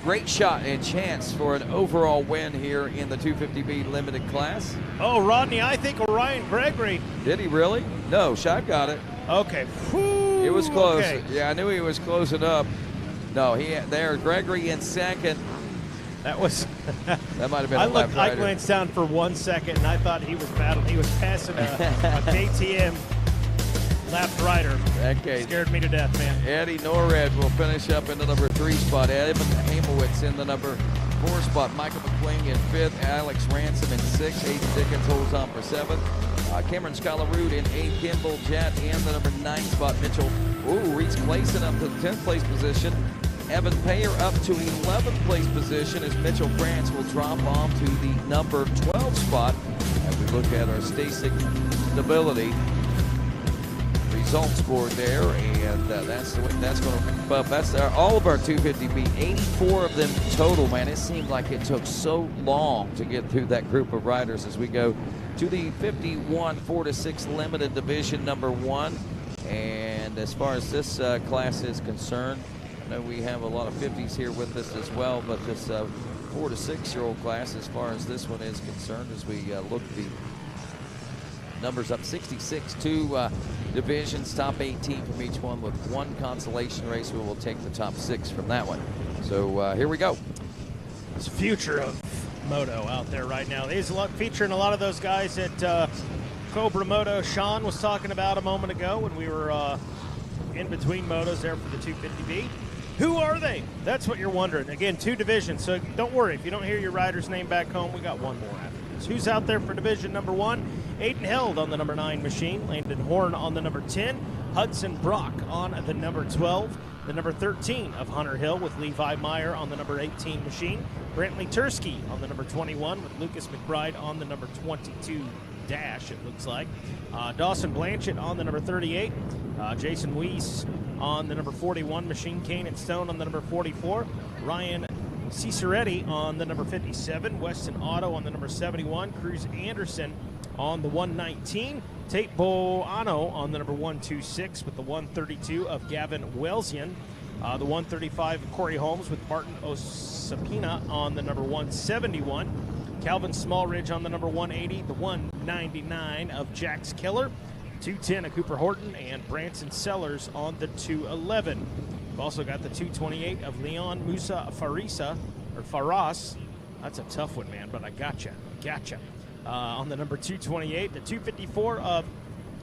great shot and chance for an overall win here in the 250B limited class. Oh, Rodney, I think Orion Gregory. Did he really? No, Shive got it. Okay. Whew, it was close. Okay. Yeah, I knew he was closing up. No, there, Gregory in second. That was. That might have been a left rider. I glanced down for 1 second, and I thought he was battling. He was passing a KTM left rider. Okay. Scared me to death, man. Eddie Norred will finish up in the number 3 spot. Evan Hamowitz in the number 4 spot. Michael McQueen in 5th. Alex Ransom in 6th. Aiden Dickens holds on for 7th. Cameron Schuyler-Root in 8th. Kimball Jett in the number 9 spot. Mitchell Reed's placing up to the 10th place position. Evan Payer up to 11th place position as Mitchell France will drop off to the number 12 spot as we look at our STACYC stability results board there, and that's going to bump. That's all of our 250B, 84 of them total, man. It seemed like it took so long to get through that group of riders as we go to the 51 4-6 limited division number 1. And as far as this class is concerned, I know we have a lot of 50s here with us as well, but this 4 to 6-year-old class, as far as this one is concerned, as we look at the numbers up 66, 2 divisions, top 18 from each one with 1 consolation race. We will take the top 6 from that one. So here we go. It's the future of moto out there right now. He's featuring a lot of those guys that Cobra Moto Sean was talking about a moment ago when we were in between motos there for the 250B. Who are they? That's what you're wondering. Again, 2 divisions, so don't worry. If you don't hear your rider's name back home, we got 1 more after this. Who's out there for division number 1? Aiden Held on the number 9 machine. Landon Horn on the number 10. Hudson Brock on the number 12. The number 13 of Hunter Hill with Levi Meyer on the number 18 machine. Brantley Tursky on the number 21 with Lucas McBride on the number 22 dash, it looks like. Dawson Blanchett on the number 38. Jason Weiss on the number 41 machine. Kane and Stone on the number 44. Ryan Ciceretti on the number 57. Weston Otto on the number 71. Cruz Anderson on the 119. Tate Boano on the number 126 with the 132 of Gavin Welsian. The 135 of Corey Holmes with Martin Osapina on the number 171. Calvin Smallridge on the number 180. The 199 of Jax Keller. 210 of Cooper Horton and Branson Sellers on the 211. We've also got the 228 of Leon Musa Faras. That's a tough one, man, but I gotcha. On the number 228, the 254 of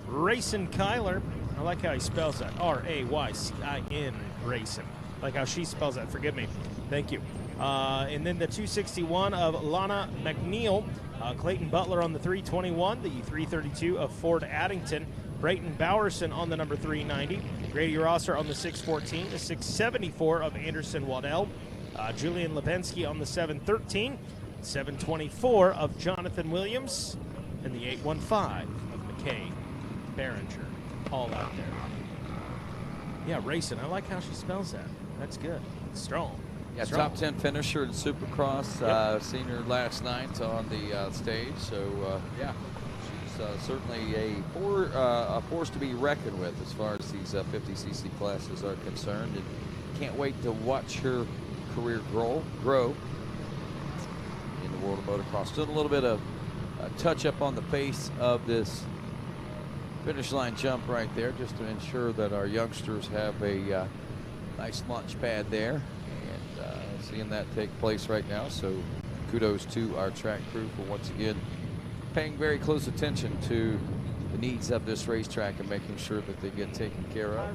Rayson Kyler. I like how he spells that, R-A-Y-C-I-N, Rayson. I like how she spells that, forgive me. Thank you. And then the 261 of Lana McNeil. Clayton Butler on the 321, the 332 of Ford Addington. Brayton Bowerson on the number 390. Grady Rosser on the 614, the 674 of Anderson Waddell. Julian Lipensky on the 713. 724 of Jonathan Williams, and the 815 of McKay Behringer, all out there. Yeah, racing. I like how she spells that. That's good. It's strong. Yeah, strong. top 10 finisher in Supercross, senior last night on the stage. So, yeah, she's certainly a force to be reckoned with as far as these 50cc classes are concerned. And can't wait to watch her career grow in the world of motocross. Still a little bit of a touch up on the face of this finish line jump right there, just to ensure that our youngsters have a nice launch pad there, and seeing that take place right now. So kudos to our track crew for once again paying very close attention to the needs of this racetrack and making sure that they get taken care of.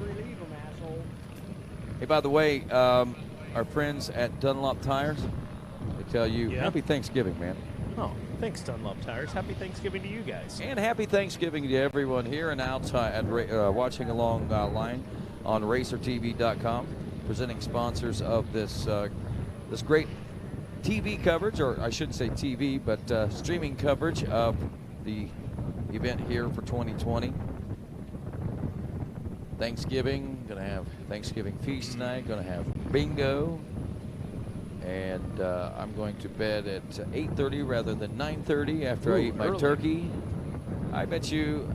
Hey, by the way, our friends at Dunlop Tires, they tell you, happy Thanksgiving, man. Oh, thanks, Dunlop Tires. Happy Thanksgiving to you guys. And happy Thanksgiving to everyone here and outside watching along line on RacerTV.com, presenting sponsors of this this great TV coverage, or I shouldn't say TV, but streaming coverage of the event here for 2020. Thanksgiving, gonna have Thanksgiving feast tonight, gonna have bingo, and I'm going to bed at 8:30 rather than 9:30 after I eat my turkey. I bet you,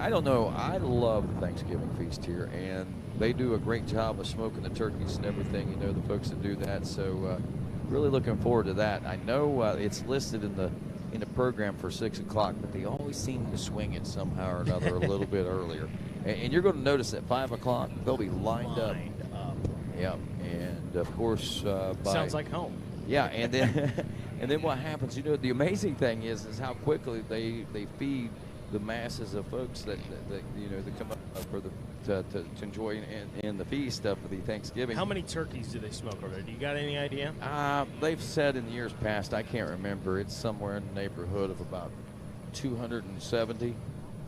I don't know. I love the Thanksgiving feast here, and they do a great job of smoking the turkeys and everything. You know, the folks that do that. So really looking forward to that. I know it's listed in the program for 6 o'clock, but they always seem to swing it somehow or another a little bit earlier. And you're going to notice at 5 o'clock they'll be lined up. Yeah, and of course, sounds like home. Yeah, and then and then what happens? You know, the amazing thing is how quickly they feed the masses of folks that you know that come up for to enjoy in the feast for the Thanksgiving. How many turkeys do they smoke over there? Do you got any idea? They've said in years past, I can't remember. It's somewhere in the neighborhood of about 270.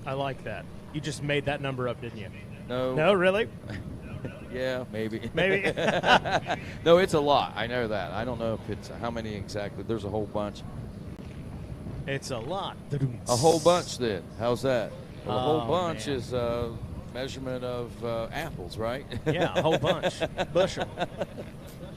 I like that. You just made that number up, didn't you? No. No, really? Yeah, maybe. Maybe. No, it's a lot. I know that. I don't know if it's how many exactly. There's a whole bunch. It's a lot. A whole bunch then. How's that? Well, a whole bunch man. is measurement of apples, right? Yeah, a whole bunch. Bushel.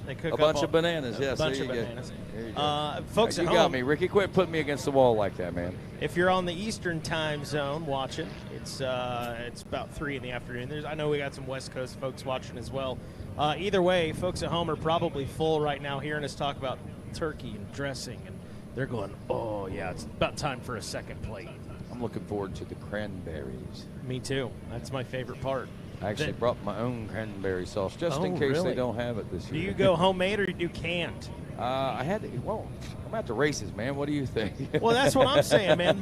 They cook a up bunch of bananas, yes. A bunch there of you bananas. Go. There you go. Folks you at got home, me, Ricky. Quit putting me against the wall like that, man. if you're on the Eastern time zone watching, it's about 3 in the afternoon. I know we got some West Coast folks watching as well. Either way, folks at home are probably full right now hearing us talk about turkey and dressing, and they're going, oh, yeah, it's about time for a second plate. I'm looking forward to the cranberries. Me too. That's my favorort part. I actually brought my own cranberry sauce just in case really? they don't have it this year. Do you go homemade or do you do canned? I had to. Well, I'm at the races, man. What do you think? Well, that's what I'm saying, man.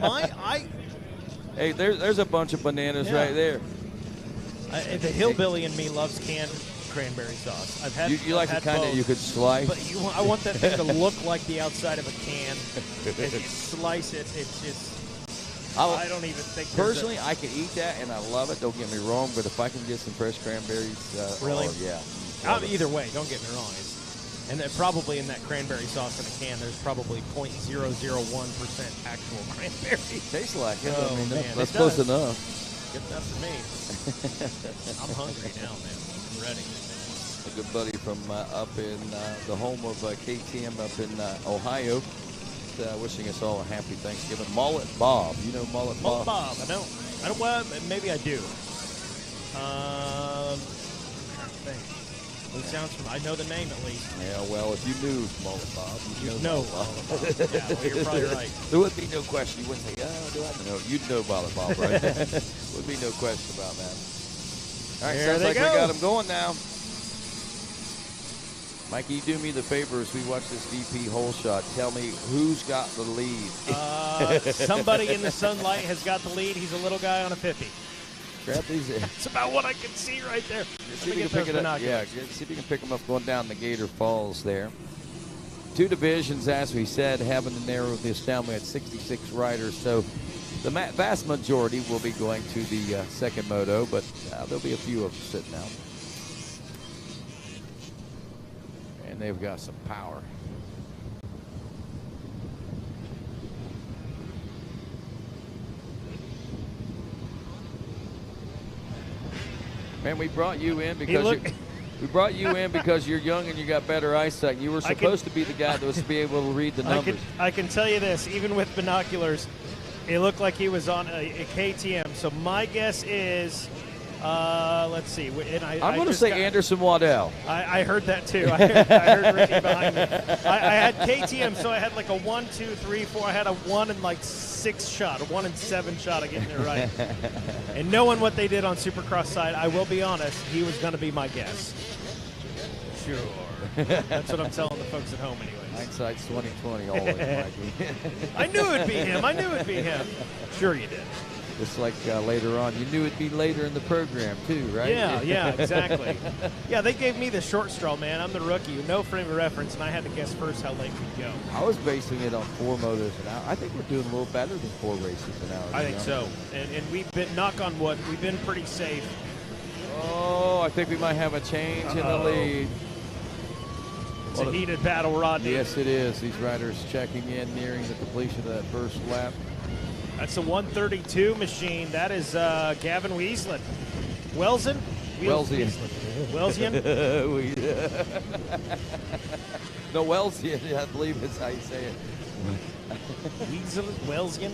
Hey, there's a bunch of bananas right there. The hillbilly in me loves canned cranberry sauce. I've had. You like the kind that you could slice? But I want that thing to look like the outside of a can. If you slice it, it's just. I don't even think. Personally, I can eat that and I love it. Don't get me wrong, but if I can get some fresh cranberries, really, yeah. Either way, don't get me wrong. And probably in that cranberry sauce in a can, there's probably 0.001% actual cranberry. Tastes like it. Oh, I mean, man, that's close enough. Good enough for me. I'm hungry now, man. I'm ready. A good buddy from up in the home of KTM up in Ohio. Wishing us all a happy Thanksgiving. Mullet Bob. You know Mullet Bob? Mullet Bob. I don't. Well, maybe I do. I'm trying to think. It sounds I know the name at least. Yeah, well, if you knew Mullet Bob, you'd know Mullet Bob. Yeah, well, you're probably right. There would be no question. You wouldn't say, oh, do I know? You'd know Mullet Bob, right? Would be no question about that. All right, There sounds they like go. we got them going now. Mikey, you do me the favor as we watch this VP hole shot. Tell me who's got the lead. Somebody in the sunlight has got the lead. He's a little guy on a 50. Grab these. That's about what I can see right there. See if you can pick it up. Yeah, see if you can pick them up going down the Gator Falls there. 2 divisions, as we said, having to narrow this down. We had 66 riders, so the vast majority will be going to the second moto, but there'll be a few of them sitting out. And they've got some power. Man, we brought you in because you're young and you got better eyesight. You were supposed to be the guy that was to be able to read the numbers. I can tell you this, even with binoculars, it looked like he was on a KTM. So my guess is, let's see. And I'm going to say Anderson Waddell. I heard that too. I heard Ricky behind me. I had KTM, so I had like a 1, 2, 3, 4. I had a 1 and 6 shot, a 1 and 7 shot of getting it right. And knowing what they did on Supercross side, I will be honest, he was going to be my guess. Sure. That's what I'm telling the folks at home anyway. Hindsight's 20/20 always, Mikey. I knew it'd be him. Sure you did. Just like later on. You knew it'd be later in the program too, right? Yeah, exactly. Yeah, they gave me the short straw, man. I'm the rookie, no frame of reference, and I had to guess first how late we'd go. I was basing it on 4 motos an hour. I think we're doing a little better than 4 races an hour. I think so. And we've been, knock on wood, we've been pretty safe. Oh, I think we might have a change in the lead. It's a heated battle, Rodney. Yes, it is. These riders checking in, nearing the completion of that first lap. That's a 132 machine. That is Gavin Weaslin. Wellsian? Wellsian. Wellsian? No, Wellsian, I believe is how you say it. Wellsian?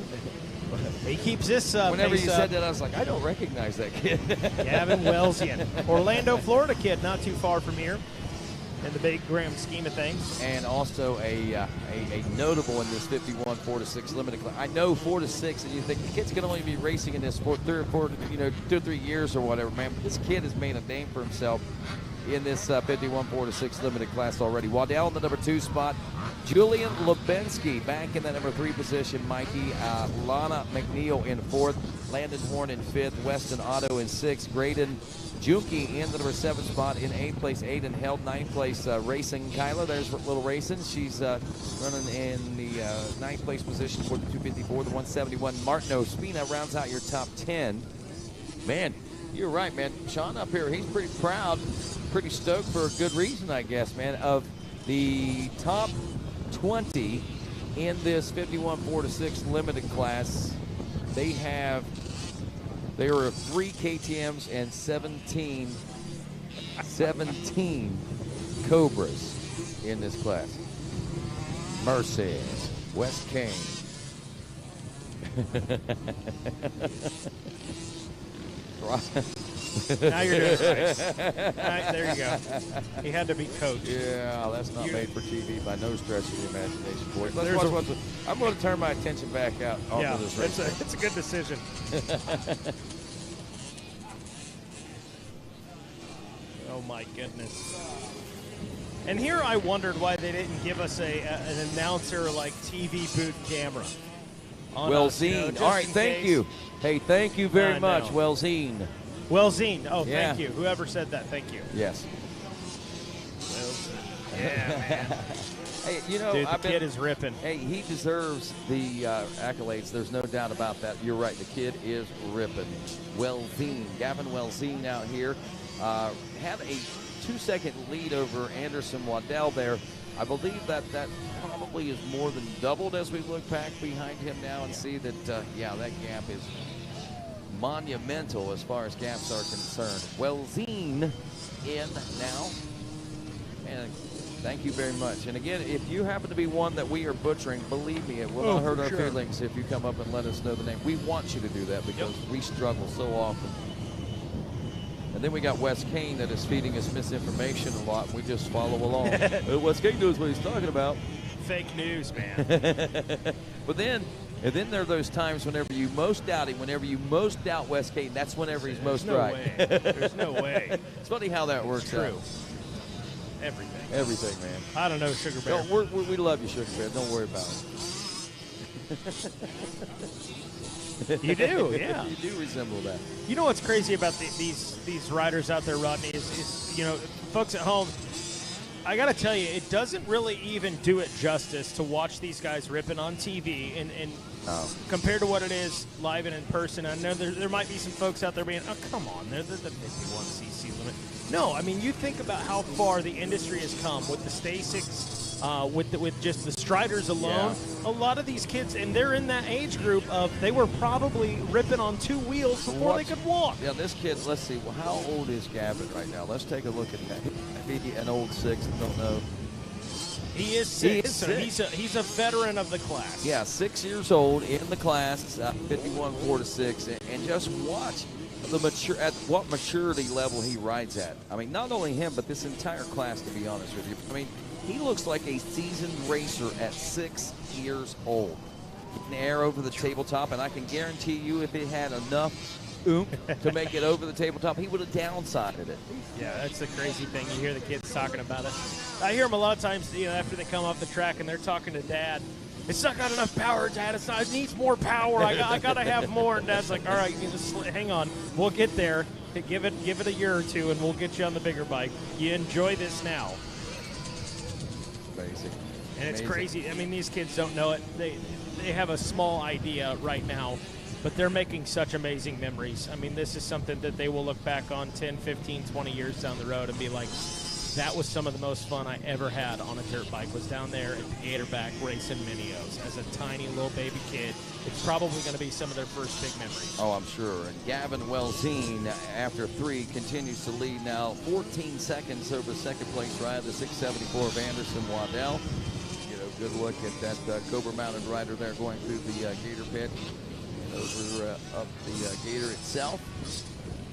He keeps this Whenever pace you up. said that, I was like, I don't recognize that kid. Gavin Wellsian, Orlando, Florida kid, not too far from here in the big grand scheme of things. And also a notable in this 51 4-6 limited class. I know 4-6, and you think the kid's going to only be racing in this for 2 or 3 years or whatever, man. But this kid has made a name for himself in this 51 4-6 limited class already. Waddell in the number 2 spot. Julian Lubensky back in the number 3 position. Mikey Lana McNeil in 4th. Landon Horn in 5th. Weston Otto in 6th. Graydon Junkie in the number 7 spot in 8th place. Aiden held 9th place. Racing Kyla, there's little racing. She's running in the 9th place position for the 254, the 171. Martin Ospina rounds out your top 10. Man, you're right, man. Sean up here, he's pretty proud, pretty stoked for a good reason, I guess, man. Of the top 20 in this 51 4-6 limited class, there are 3 KTMs and 17 Cobras in this class. Mercy, West Kane. Now you're doing it right. Right, there you go. He had to be coached. Yeah, that's not made for TV by no stretch of the imagination, boys. There's I'm going to turn my attention back out onto this race. It's a good decision. Oh my goodness. And here I wondered why they didn't give us an announcer like TV booth camera. Wellzine. All right, thank you. Hey, thank you very much, Wellzine. Wellzine. Oh, Yeah. thank you. Whoever said that, thank you. Yes. Yeah, man. Hey, you know, dude, the kid is ripping. Hey, he deserves the accolades. There's no doubt about that. You're right. The kid is ripping. Wellzine. Gavin Wellzine out here had a 2-second lead over Anderson Waddell there. I believe that probably is more than doubled as we look back behind him now and see that, that gap is monumental as far as gaps are concerned. Wellzine in now. And thank you very much. And again, if you happen to be one that we are butchering, believe me, it will not hurt our feelings if you come up and let us know the name. We want you to do that because we struggle so often. And then we got Wes Kane that is feeding us misinformation a lot. We just follow along. Wes Kane knows what he's talking about. Fake news, man. But then there are those times whenever you most doubt him, whenever you most doubt Wes Kane, that's whenever he's most right. Way. There's no way. It's funny how that works out. True. Everything. Everything, man. I don't know, Sugar Bear. No, we love you, Sugar Bear. Don't worry about it. You do, yeah. You do resemble that. You know what's crazy about these riders out there, Rodney, is you know, folks at home, I got to tell you, it doesn't really even do it justice to watch these guys ripping on TV and compared to what it is live and in person. I know there might be some folks out there being, oh, come on, they're the 51cc limit. No, I mean, you think about how far the industry has come with the Stasics, with just the Striders alone. Yeah. A lot of these kids, and they're in that age group of they were probably ripping on 2 wheels before they could walk. Yeah, this kid, let's see, well, how old is Gavin right now? Let's take a look at that. Maybe an old 6, I don't know. He is 6, so he's a veteran of the class. Yeah, 6 years old in the class, 51 4-6, and just watch at what maturity level he rides at. I mean, not only him, but this entire class, to be honest with you. I mean, he looks like a seasoned racer at 6 years old. Getting air over the tabletop, and I can guarantee you if it had enough oomph to make it over the tabletop, he would have downsided it. Yeah, that's the crazy thing. You hear the kids talking about it. I hear them a lot of times, you know, after they come off the track and they're talking to Dad. It's not got enough power, Dad. It needs more power. I got to have more. And Dad's like, all right, you just hang on. We'll get there. Give it a year or two, and we'll get you on the bigger bike. You enjoy this now. Amazing. And it's crazy. I mean, these kids don't know it. They have a small idea right now, but they're making such amazing memories. I mean, this is something that they will look back on 10, 15, 20 years down the road and be like, that was some of the most fun I ever had on a dirt bike, was down there at Gatorback racing Minios as a tiny little baby kid. It's probably going to be some of their first big memories. Oh, I'm sure. And Gavin Wellzine, after 3, continues to lead now 14 seconds over second place ride, the 674 of Anderson Waddell. You know, good look at that Cobra mounted rider there going through the Gator pit. over up the Gator itself.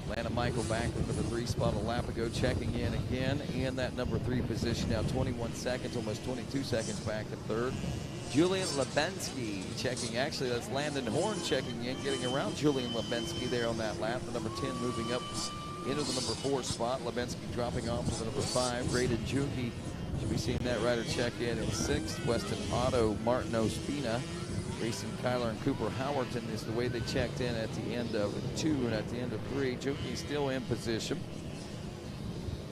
Atlanta Michael back into the 3 spot a lap ago, checking in again in that number 3 position now, 21 seconds, almost 22 seconds back in 3rd. Julian Lebensky checking, actually that's Landon Horn checking in, getting around Julian Lebensky there on that lap. The number 10 moving up into the number 4 spot. Lebensky dropping off to the number 5. Braden Junke should be seeing that rider check in 6th. Weston Otto, Martin Ospina. Grayson Kyler and Cooper Howerton is the way they checked in at the end of 2 and at the end of 3. Junke still in position.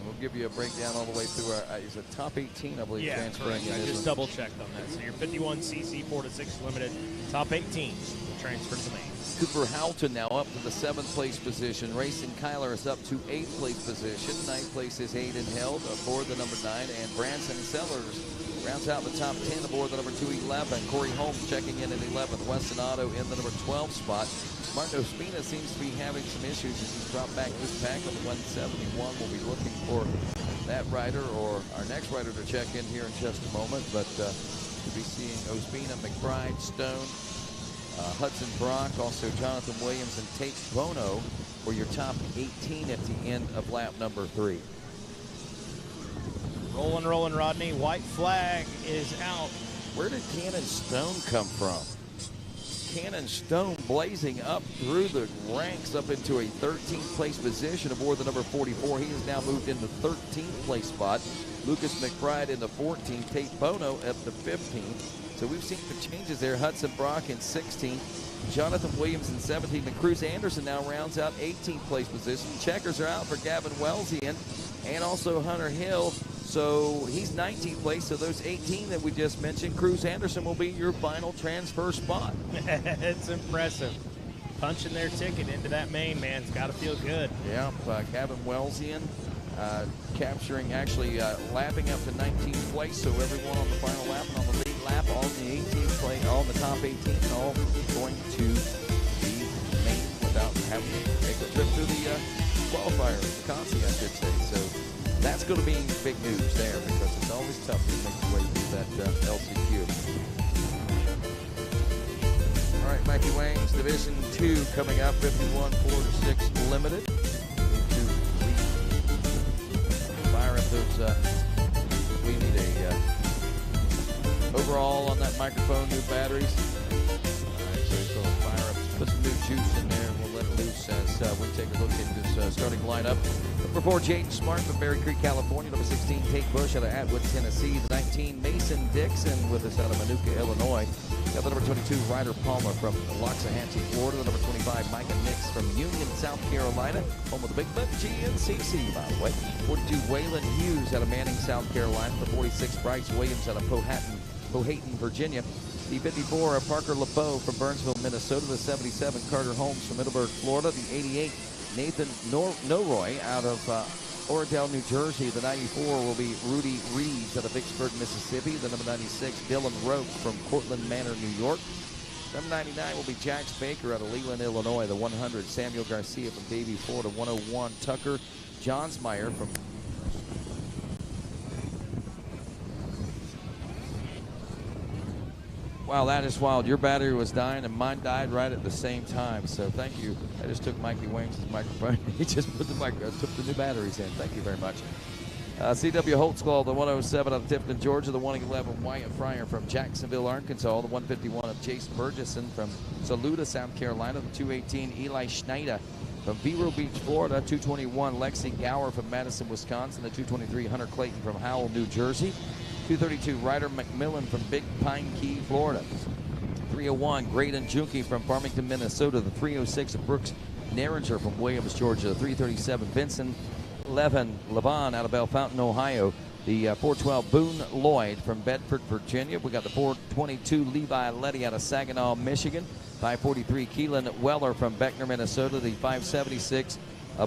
We'll give you a breakdown all the way through is a top 18, I believe, transferring in. I just double checked on that. So your 51cc 4-6 limited, top 18 will transfer to the main. Cooper Houghton now up to the 7th place position. Grayson Kyler is up to 8th place position. 9th place is Hayden Held aboard the number 9, and Branson Sellers rounds out the top 10 aboard the number 211. Corey Holmes checking in at 11th. Weston Otto in the number 12 spot. Martin Ospina seems to be having some issues as he's dropped back this pack on the 171. We'll be looking for that rider or our next rider to check in here in just a moment. But we'll be seeing Ospina, McBride, Stone, Hudson Brock, also Jonathan Williams and Tate Bono for your top 18 at the end of lap number 3. Rolling, Rodney. White flag is out. Where did Cannon Stone come from? Cannon Stone blazing up through the ranks up into a 13th place position aboard the number 44. He has now moved into 13th place spot. Lucas McBride in the 14th. Tate Bono at the 15th. So we've seen some changes there. Hudson Brock in 16th. Jonathan Williams in 17th. And Cruz Anderson now rounds out 18th place position. Checkers are out for Gavin Welsian and also Hunter Hill. So he's 19th place. So those 18 that we just mentioned, Cruz Anderson will be your final transfer spot. It's impressive. Punching their ticket into that main, man. It's got to feel good. Yeah, Gavin Welsian capturing, actually lapping up to 19th place. So everyone on the final lap and on the lead lap, all in the 18th place, all in the top 18, all going to the main without having to make a trip through the qualifier, the consi, I should say. So that's going to be big news there because it's always tough to make your way through that LCQ. All right, Mikey Wang's Division 2 coming up, 51 4-6 limited. Fire up those, we need a overall on that microphone, new batteries. All right, so fire up, put some new juice in there, and we'll let it loose as we take a look at this starting lineup. Number 4, Jaden Smart from Berry Creek, California. Number 16, Tate Bush out of Atwood, Tennessee. The 19, Mason Dixon with us out of Manuka, Illinois. Got the number 22, Ryder Palmer from Loxahatchee, Florida. The number 25, Micah Nix from Union, South Carolina. Home of the Big Bud GNCC, by the way. 42, Waylon Hughes out of Manning, South Carolina. The 46, Bryce Williams out of Powhatan, Virginia. The 54, Parker LeBeau from Burnsville, Minnesota. The 77, Carter Holmes from Middleburg, Florida. The 88, Nathan Norroy out of Oradell, New Jersey. The 94 will be Rudy Reeves out of Vicksburg, Mississippi. The number 96, Dylan Roque from Cortland Manor, New York. Number 99 will be Jax Baker out of Leland, Illinois. The 100, Samuel Garcia from Davie, Florida. 101, Tucker Johnsmeyer from Wow, that is wild. Your battery was dying and mine died right at the same time. So thank you. I just took Mikey Wings' microphone. He just put took the new batteries in. Thank you very much. C.W. Holtzclaw, the 107 out of Tifton, Georgia. The 111, Wyatt Fryer from Jacksonville, Arkansas. The 151 of Jason Burgesson from Saluda, South Carolina. The 218, Eli Schneider from Vero Beach, Florida. 221, Lexi Gower from Madison, Wisconsin. The 223, Hunter Clayton from Howell, New Jersey. 232, Ryder McMillan from Big Pine Key, Florida. 301, Graydon Junke from Farmington, Minnesota. The 306 of Brooks Narringer from Williams, Georgia. The 337, Vincent Levon out of Bellefontaine, Ohio. The 412, Boone Lloyd from Bedford, Virginia. We got the 422, Levi Letty out of Saginaw, Michigan. 543, Keelan Weller from Beckner, Minnesota. The 576,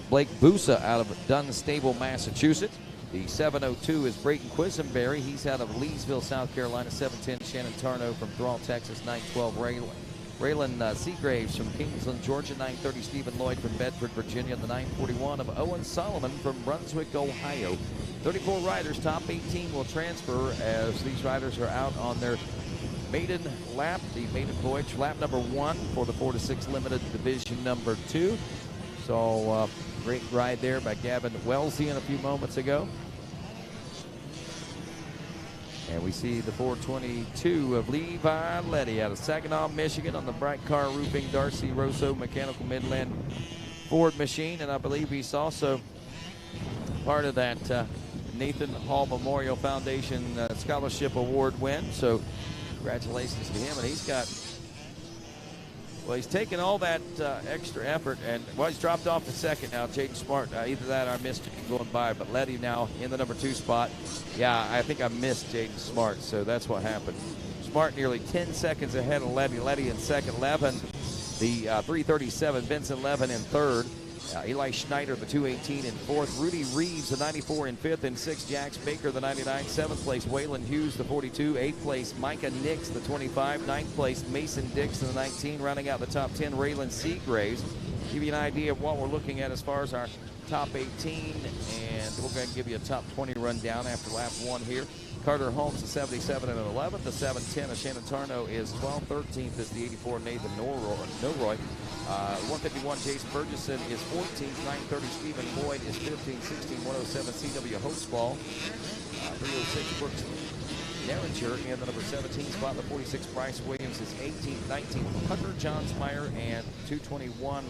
Blake Busa out of Dunstable, Massachusetts. The 702 is Brayton Quisenberry. He's out of Leesville, South Carolina. 710, Shannon Tarno from Thrall, Texas. 912, Raylan Seagraves from Kingsland, Georgia. 930, Stephen Lloyd from Bedford, Virginia. The 941 of Owen Solomon from Brunswick, Ohio. 34 riders, top 18 will transfer as these riders are out on their maiden lap, the maiden voyage, lap number 1 for the 4 to 6 limited division number 2. So great ride there by Gavin Welsian a few moments ago. And we see the 422 of Levi Letty out of Saginaw, Michigan on the Bright Car Roofing Darcy Rosso Mechanical Midland Ford machine. And I believe he's also part of that Nathan Hall Memorial Foundation Scholarship Award win. So congratulations to him. And he's got, well, he's taken all that extra effort, and well, he's dropped off to second now. Jaden Smart, either that or I missed him going by, but Letty now in the number 2 spot. Yeah, I think I missed Jaden Smart, so that's what happened. Smart nearly 10 seconds ahead of Letty. Letty in second. Levin, the 337. Vincent Levin in third. Eli Schneider, the 218 in fourth. Rudy Reeves, the 94 in fifth. And sixth, Jax Baker, the 99. Seventh place, Waylon Hughes, the 42. Eighth place, Micah Nix, the 25. Ninth place, Mason Dixon, the 19. Rounding out the top 10, Raylan Seagraves. Give you an idea of what we're looking at as far as our top 18. And we're going to give you a top 20 rundown after lap 1 here. Carter Holmes, the 77 and 11. The 710 of Shannon Tarno is 12. 13th is the 84 Nathan Norroy. 151 Jason Ferguson is 14th. 930 Stephen Boyd is 15th. 16 107 C.W. Hostball. 306 Brooks Derringer in the number 17 spot. The 46 Bryce Williams is 18th. 19th Hunter Johnsmeyer, and 221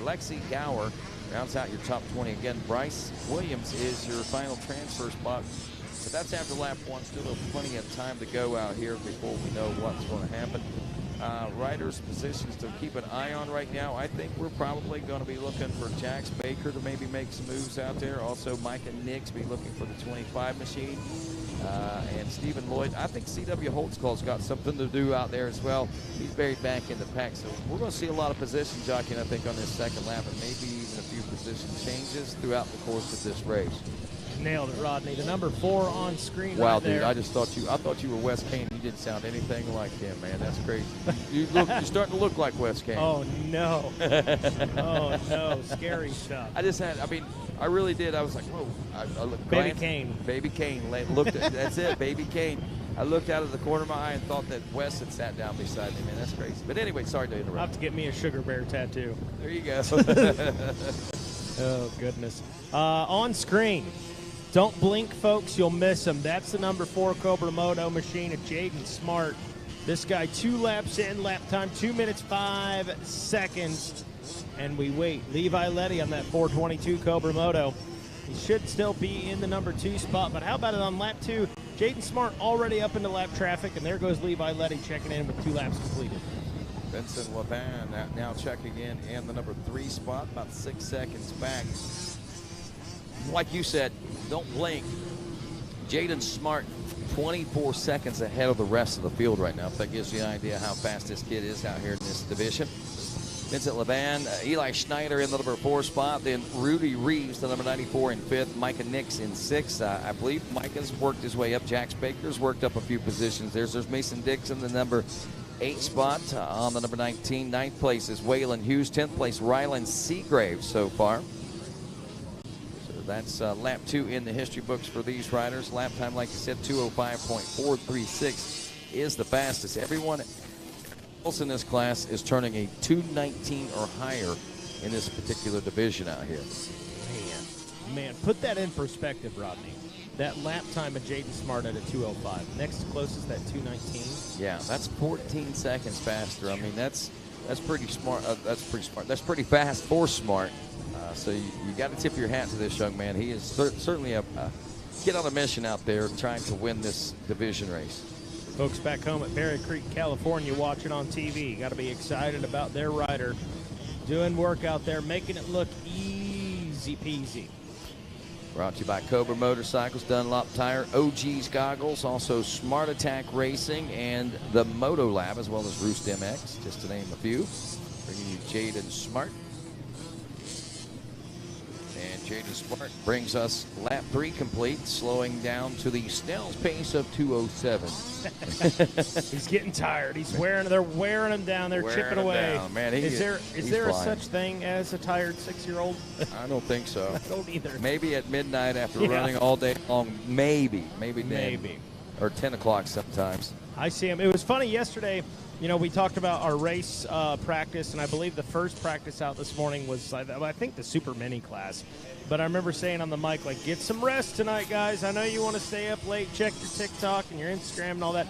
Lexi Gower rounds out your top 20. Again, Bryce Williams is your final transfer spot. But that's after lap 1. Still plenty of time to go out here before we know what's going to happen. Riders' positions to keep an eye on right now. I think we're probably going to be looking for Jax Baker to maybe make some moves out there. Also, Micah Nix be looking for the 25 machine. And Stephen Lloyd. I think C.W. Holtzclaw's got something to do out there as well. He's buried back in the pack. So we're going to see a lot of position jockeying, I think, on this second lap, and maybe even a few position changes throughout the course of this race. Nailed it, Rodney. The number 4 on screen. Wow, right dude! there. I thought you were Wes Kane. You didn't sound anything like him, man. That's crazy. You're starting to look like Wes Kane. Oh no! Oh no! Scary stuff. I really did. I was like, whoa! I looked. Baby Kane. Baby Kane. Looked at. That's it, Baby Kane. I looked out of the corner of my eye and thought that Wes had sat down beside me. Man, that's crazy. But anyway, sorry to interrupt. I'll have to get me a sugar bear tattoo. There you go. Oh goodness! On screen. Don't blink, folks. You'll miss him. That's the number 4 Cobra Moto machine of Jaden Smart. This guy 2 laps in, lap time 2 minutes 5 seconds. And we wait. Levi Letty on that 422 Cobra Moto. He should still be in the number 2 spot, but how about it on lap 2? Jaden Smart already up into lap traffic, and there goes Levi Letty checking in with 2 laps completed. Vincent Levan now checking in the number 3 spot, about 6 seconds back. Like you said, don't blink. Jaden Smart, 24 seconds ahead of the rest of the field right now, if that gives you an idea how fast this kid is out here in this division. Vincent Levan, Eli Schneider in the number 4 spot, then Rudy Reeves, the number 94 in 5th, Micah Nix in 6th. I believe Micah's worked his way up. Jax Baker's worked up a few positions. There's Mason Dixon, the number 8 spot on the number 19. 9th place is Waylon Hughes. 10th place, Rylan Seagraves so far. That's lap 2 in the history books for these riders. Lap time, like I said, 2:05.436 is the fastest. Everyone else in this class is turning a 2:19 or higher in this particular division out here. Man, put that in perspective, Rodney. That lap time of Jaden Smart at a 2:05. Next closest, that 2:19. Yeah, that's 14 seconds faster. I mean, that's pretty smart. That's pretty smart. That's pretty fast for Smart. So you got to tip your hat to this young man. He is certainly a kid on a mission out there trying to win this division race. Folks back home at Berry Creek, California, watching on TV, got to be excited about their rider doing work out there, making it look easy peasy. Brought to you by Cobra Motorcycles, Dunlop Tire, OG's Goggles, also Smart Attack Racing, and the Moto Lab, as well as Roost MX, just to name a few. Bringing you Jaden Smart. And Jaden Smart brings us lap 3 complete, slowing down to the snail's pace of 2:07. He's getting tired. They're wearing him down. They're chipping away. Down. Man, is there a flying. such thing as a tired 6-year-old? I don't think so. I don't either. Maybe at midnight after running all day long. Maybe. or 10 o'clock sometimes. I see him. It was funny yesterday. You know, we talked about our race practice, and I believe the first practice out this morning was, I think, the super mini class. But I remember saying on the mic, like, get some rest tonight, guys. I know you want to stay up late, check your TikTok and your Instagram and all that.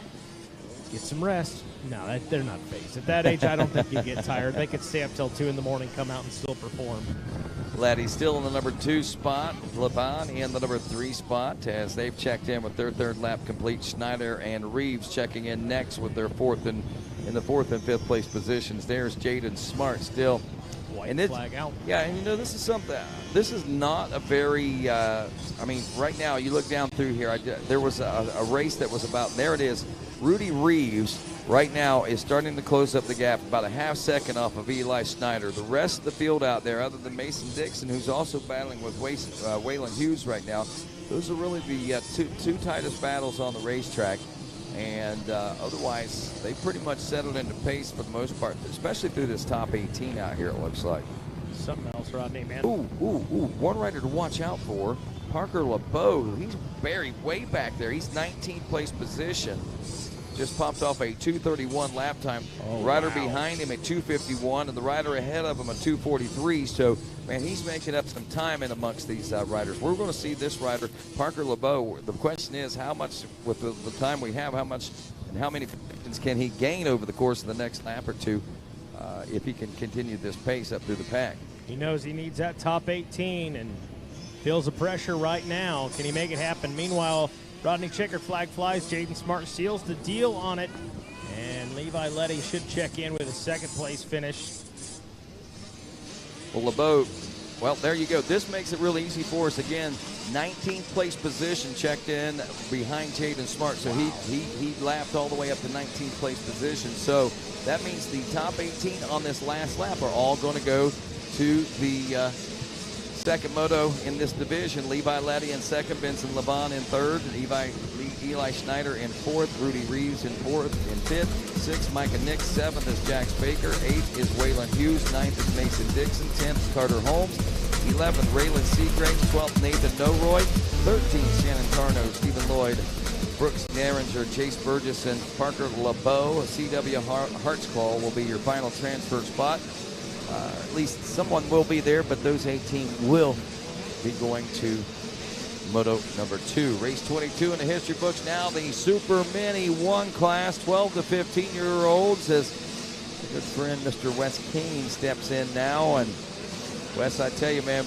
Get some rest. No, they're not phased. At that age, I don't think you get tired. They could stay up till 2 in the morning, come out and still perform. Laddie still in the number 2 spot. Laban in the number 3 spot as they've checked in with their third lap complete. Schneider and Reeves checking in next with their in the 4th and 5th place positions. There's Jaden Smart still. White flag out. Yeah, and you know, this is something, this is not a very, I mean, right now you look down through here, there was a race that was about, there it is, Rudy Reeves right now is starting to close up the gap about a half second off of Eli Schneider. The rest of the field out there, other than Mason Dixon, who's also battling with Waylon Hughes right now, those are really the two tightest battles on the racetrack. And otherwise, they pretty much settled into pace for the most part, especially through this top 18 out here, it looks like. Something else, Rodney, man. Ooh, one rider to watch out for, Parker LeBeau. He's buried way back there. He's 19th place position. Just popped off a 2:31 lap time. Rider behind him at 2:51, and the rider ahead of him at 2:43. So, man, he's making up some time in amongst these riders. We're going to see this rider, Parker LeBeau. The question is, how much, with the time we have, how much and how many positions can he gain over the course of the next lap or two if he can continue this pace up through the pack? He knows he needs that top 18 and feels the pressure right now. Can he make it happen? Meanwhile, Rodney Checker flag flies. Jaden Smart seals the deal on it. And Levi Letty should check in with a 2nd place finish. Well, LeBeau, well, there you go. This makes it really easy for us. Again, 19th place position checked in behind Jaden Smart. So he lapped all the way up to 19th place position. So that means the top 18 on this last lap are all going to go to the second moto in this division. Levi Letty in 2nd, Benson Laban in 3rd, Eli Schneider in 4th, Rudy Reeves in 4th, in 5th, 6th, Micah Nix, 7th is Jax Baker, 8th is Waylon Hughes, 9th is Mason Dixon, 10th Carter Holmes, 11th Raylan Seagrave, 12th Nathan Norroy, 13th Shannon Carno, Stephen Lloyd, Brooks Narringer, Chase Burgess, and Parker LeBeau. CW Hartsclaw will be your final transfer spot. At least someone will be there, but those 18 will be going to Moto number 2. Race 22 in the history books now, the Super Mini 1 class, 12 to 15-year-olds, as a good friend Mr. Wes Kane steps in now. And Wes, I tell you, man,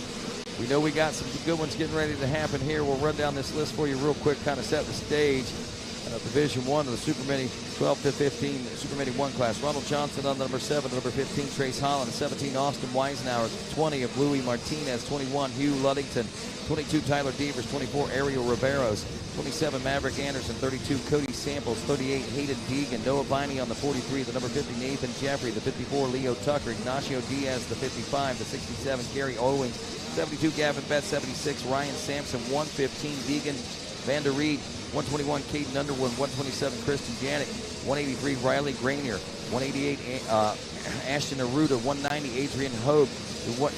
we know we got some good ones getting ready to happen here. We'll run down this list for you real quick, kind of set the stage. Division 1 of the Super Mini 12 to 15 Super Mini 1 class. Ronald Johnson on the number 7, number 15 Trace Holland, 17 Austin Weisenauer, 20 of Louis Martinez, 21 Hugh Luddington, 22 Tyler Devers, 24 Ariel Riveros, 27 Maverick Anderson, 32 Cody Samples, 38 Hayden Deegan, Noah Viney on the 43, the number 50 Nathan Jeffrey, the 54 Leo Tucker, Ignacio Diaz, the 55, the 67 Gary Owings, 72 Gavin Betts, 76 Ryan Sampson, 115 Deegan Van der Reed, 121 Caden Underwood, 127 Kristen Janik, 183 Riley Granier, 188 Ashton Aruda, 190 Adrian Hogue,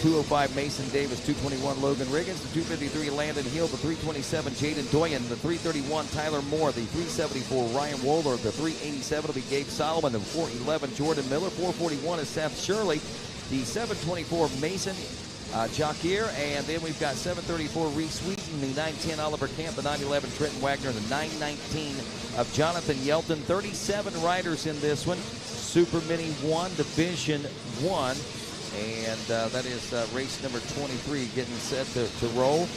205 Mason Davis, 221 Logan Riggins, the 253 Landon Hill, the 327 Jaden Doyen, the 331 Tyler Moore, the 374 Ryan Wohler, the 387 will be Gabe Solomon, the 411 Jordan Miller, 441 is Seth Shirley, the 724 Mason Jacquier, and then we've got 734 Reese Wheaton, the 910 Oliver Camp, the 911 Trenton Wagner, the 919 of Jonathan Yelton. 37 riders in this one. Super Mini 1, Division 1, and that is race number 23 getting set to roll.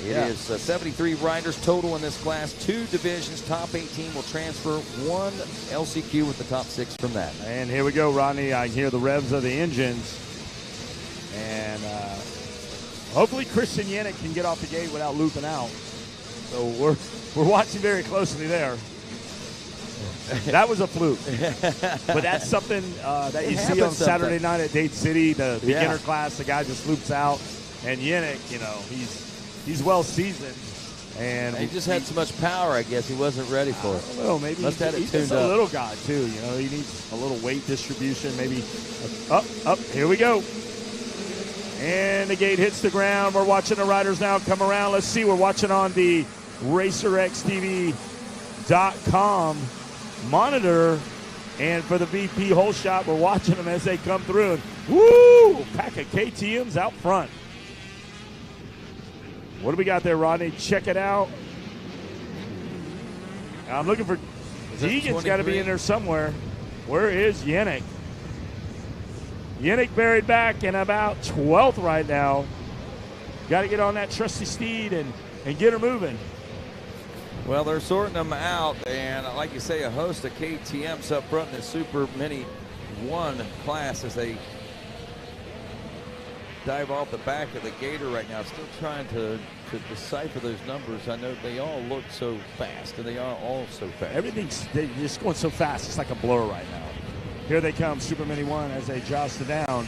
It is 73 riders total in this class, 2 divisions. Top 18 will transfer, 1 LCQ with the top 6 from that. And here we go, Rodney. I can hear the revs of the engines. And hopefully Christian Yannick can get off the gate without looping out. So we're watching very closely there. That was a fluke. But that's something that you see on Saturday night at Dade City, the beginner class. The guy just loops out. And Yannick, you know, he's well seasoned. And he just had so much power, I guess. He wasn't ready for it. I don't know, maybe Must have it he's tuned just a up. little guy, too. You know, he needs a little weight distribution. Maybe up. Here we go. And the gate hits the ground. We're watching the riders now come around. Let's see. We're watching on the RacerXTV RacerTV.com monitor. And for the VP hole shot, we're watching them as they come through. And woo! Pack of KTMs out front. What do we got there, Rodney? Check it out. I'm looking for Deegan's got to be in there somewhere. Where is Yannick? Yannick buried back in about 12th right now. Got to get on that trusty steed and get her moving. Well, they're sorting them out, and like you say, a host of KTMs up front in the Super Mini 1 class as they dive off the back of the Gator right now. Still trying to decipher those numbers. I know they all look so fast, and they are all so fast. They're just going so fast. It's like a blur right now. Here they come, Super Mini 1, as they joust it down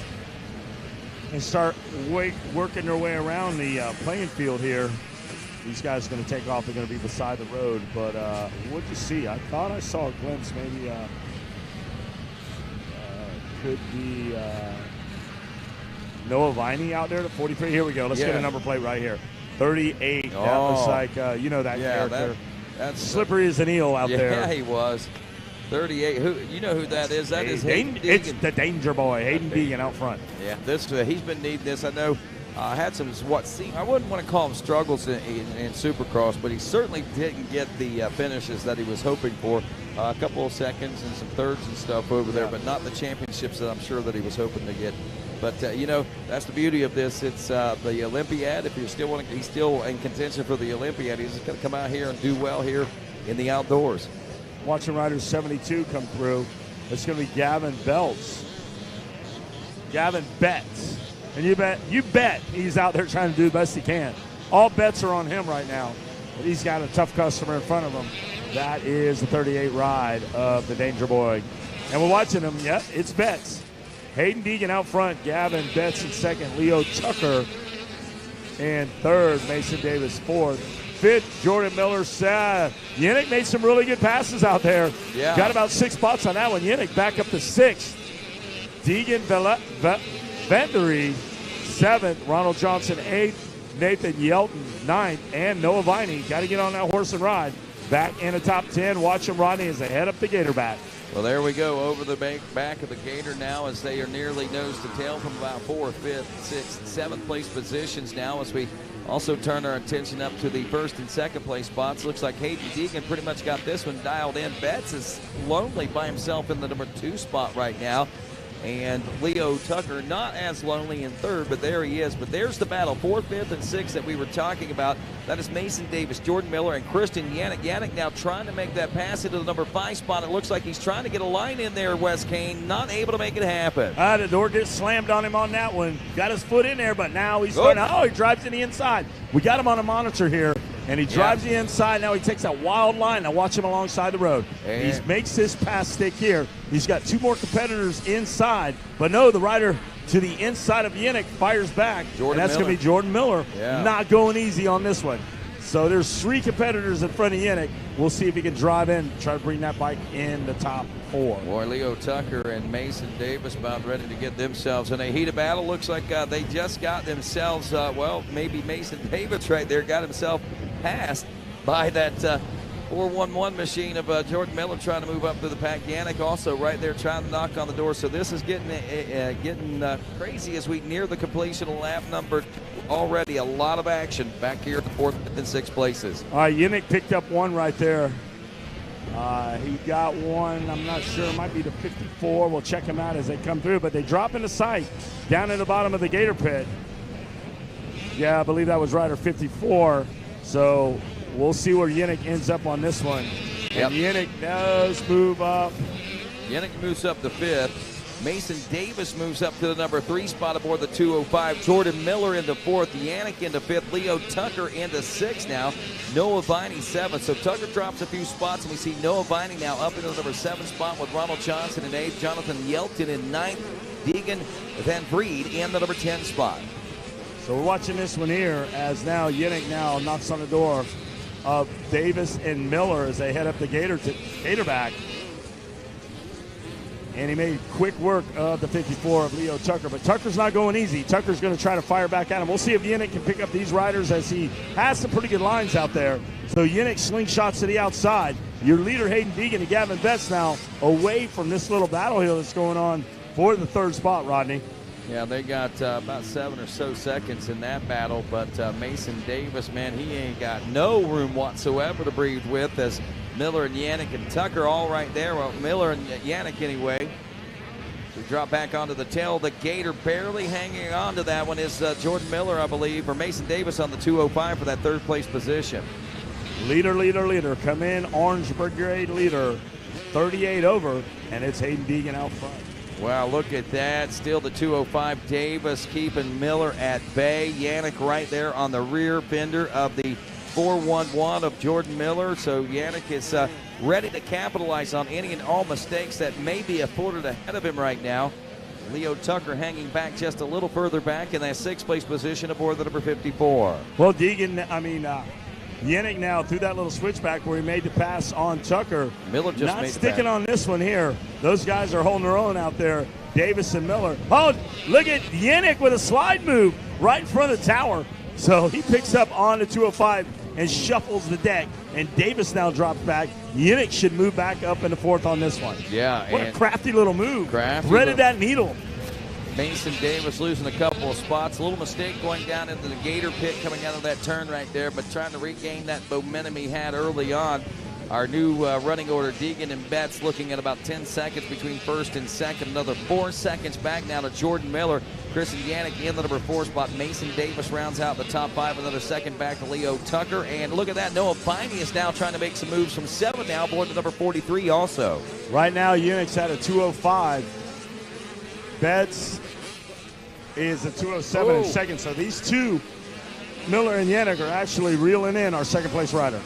and start working their way around the playing field here. These guys are going to take off. They're going to be beside the road. But what'd you see? I thought I saw a glimpse. Maybe could be Noah Viney out there to 43. Here we go. Let's get a number plate right here. 38. Oh. That looks like, you know that character. That's slippery as an eel out there. Yeah, he was. 38. You know who that is? That is Hayden Deegan. It's the Danger Boy, Hayden Deegan out front. Yeah, he's been needing this. I know. Had some I wouldn't want to call him struggles in Supercross, but he certainly didn't get the finishes that he was hoping for. A couple of seconds and some thirds and stuff over there, but not the championships that I'm sure that he was hoping to get. But that's the beauty of this. It's the Olympiad. If you're still he's still in contention for the Olympiad. He's just going to come out here and do well here in the outdoors. Watching Riders 72 come through. It's going to be Gavin Betts. And you bet he's out there trying to do the best he can. All bets are on him right now. But he's got a tough customer in front of him. That is the 38 ride of the Danger Boy. And we're watching him. Yep, it's Betts. Hayden Deegan out front. Gavin Betts in second. Leo Tucker in third. Mason Davis fourth. Fifth, Jordan Miller. Yannick made some really good passes out there. Yeah. Got about 6 spots on that one. Yannick back up to sixth. Deegan Vendery, 7th. Ronald Johnson, 8th. Nathan Yelton, 9th. And Noah Viney. Got to get on that horse and ride. Back in the top 10. Watch him, Rodney, as they head up the Gator back. Well, there we go. Over the back of the Gator now as they are nearly nose to tail from about 4th, 5th, 6th, 7th place positions now as we also turn our attention up to the 1st and 2nd place spots. Looks like Hayden Deegan pretty much got this one dialed in. Betts is lonely by himself in the number 2 spot right now. And Leo Tucker not as lonely in 3rd, but there he is. But there's the battle, 4th, 5th, and 6th that we were talking about. That is Mason Davis, Jordan Miller, and Christian Yannick. Yannick now trying to make that pass into the number 5 spot. It looks like he's trying to get a line in there, Wes Kane. Not able to make it happen. The door gets slammed on him on that one. Got his foot in there, but now he's starting. Oh, he drives to the inside. We got him on a monitor here. And he drives the inside. Now he takes that wild line. Now watch him alongside the road. He makes this pass stick here. He's got 2 more competitors inside. But no, the rider to the inside of Yannick fires back. And that's going to be Jordan Miller. Yeah. Not going easy on this one. So there's 3 competitors in front of Yannick. We'll see if he can drive in, try to bring that bike in the top 4. Boy, Leo Tucker and Mason Davis about ready to get themselves in a heated battle. Looks like they just got themselves, maybe Mason Davis right there got himself passed by that 411 machine of Jordan Miller trying to move up to the pack. Yannick also right there trying to knock on the door. So this is getting crazy as we near the completion of lap number 2. Already a lot of action back here at the 4th, 5th, and 6th places. All right, Yannick picked up one right there. He got one, I'm not sure, it might be the 54. We'll check him out as they come through, but they drop into sight down in the bottom of the Gator pit. Yeah, I believe that was rider 54. So we'll see where Yannick ends up on this one. Yep. And Yannick does move up. Yannick moves up to 5th. Mason Davis moves up to the number 3 spot aboard the 205. Jordan Miller into 4th. Yannick into 5th. Leo Tucker into 6th now. Noah Viney 7th. So Tucker drops a few spots, and we see Noah Viney now up into the number 7 spot with Ronald Johnson in 8th. Jonathan Yelton in 9th. Deegan Van Vried in the number 10 spot. So we're watching this one here as now Yannick now knocks on the door of Davis and Miller as they head up the Gator back. And he made quick work of the 54 of Leo Tucker. But Tucker's not going easy. Tucker's going to try to fire back at him. We'll see if Yannick can pick up these riders as he has some pretty good lines out there. So Yannick slingshots to the outside. Your leader, Hayden Deegan, and Gavin Betts now away from this little battle here that's going on for the third spot, Rodney. Yeah, they got about 7 or so seconds in that battle, but Mason Davis, man, he ain't got no room whatsoever to breathe with, as Miller and Yannick and Tucker all right there. Well, Miller and Yannick anyway. We drop back onto the tail. The Gator barely hanging on to that one is Jordan Miller, I believe, or Mason Davis on the 205 for that third place position. Leader. Come in, Orange Brigade leader. 38 over, and it's Hayden Deegan out front. Wow, look at that. Still the 205. Davis keeping Miller at bay. Yannick right there on the rear fender of the 411 of Jordan Miller. So Yannick is ready to capitalize on any and all mistakes that may be afforded ahead of him right now. Leo Tucker hanging back just a little further back in that 6th place position aboard the number 54. Well, Yannick now through that little switchback where he made the pass on Tucker. Miller just not made sticking the on this one here. Those guys are holding their own out there, Davis and Miller. Oh, look at Yannick with a slide move right in front of the tower. So he picks up on the 205 and shuffles the deck, and Davis now drops back. Yannick should move back up in the 4th on this one. Yeah. What a crafty little move. Crafty Threaded that needle. Mason Davis losing a couple of spots. A little mistake going down into the Gator pit coming out of that turn right there, but trying to regain that momentum he had early on. Our new running order, Deegan and Betts, looking at about 10 seconds between 1st and 2nd. Another 4 seconds back now to Jordan Miller. Chris and Yannick in the number 4 spot. Mason Davis rounds out the top 5. Another second back to Leo Tucker. And look at that. Noah Biney is now trying to make some moves from 7 now aboard the number 43 also. Right now, Yannick's at a 205. Betts is a 207 in second. So these two, Miller and Yannick, are actually reeling in our 2nd place rider.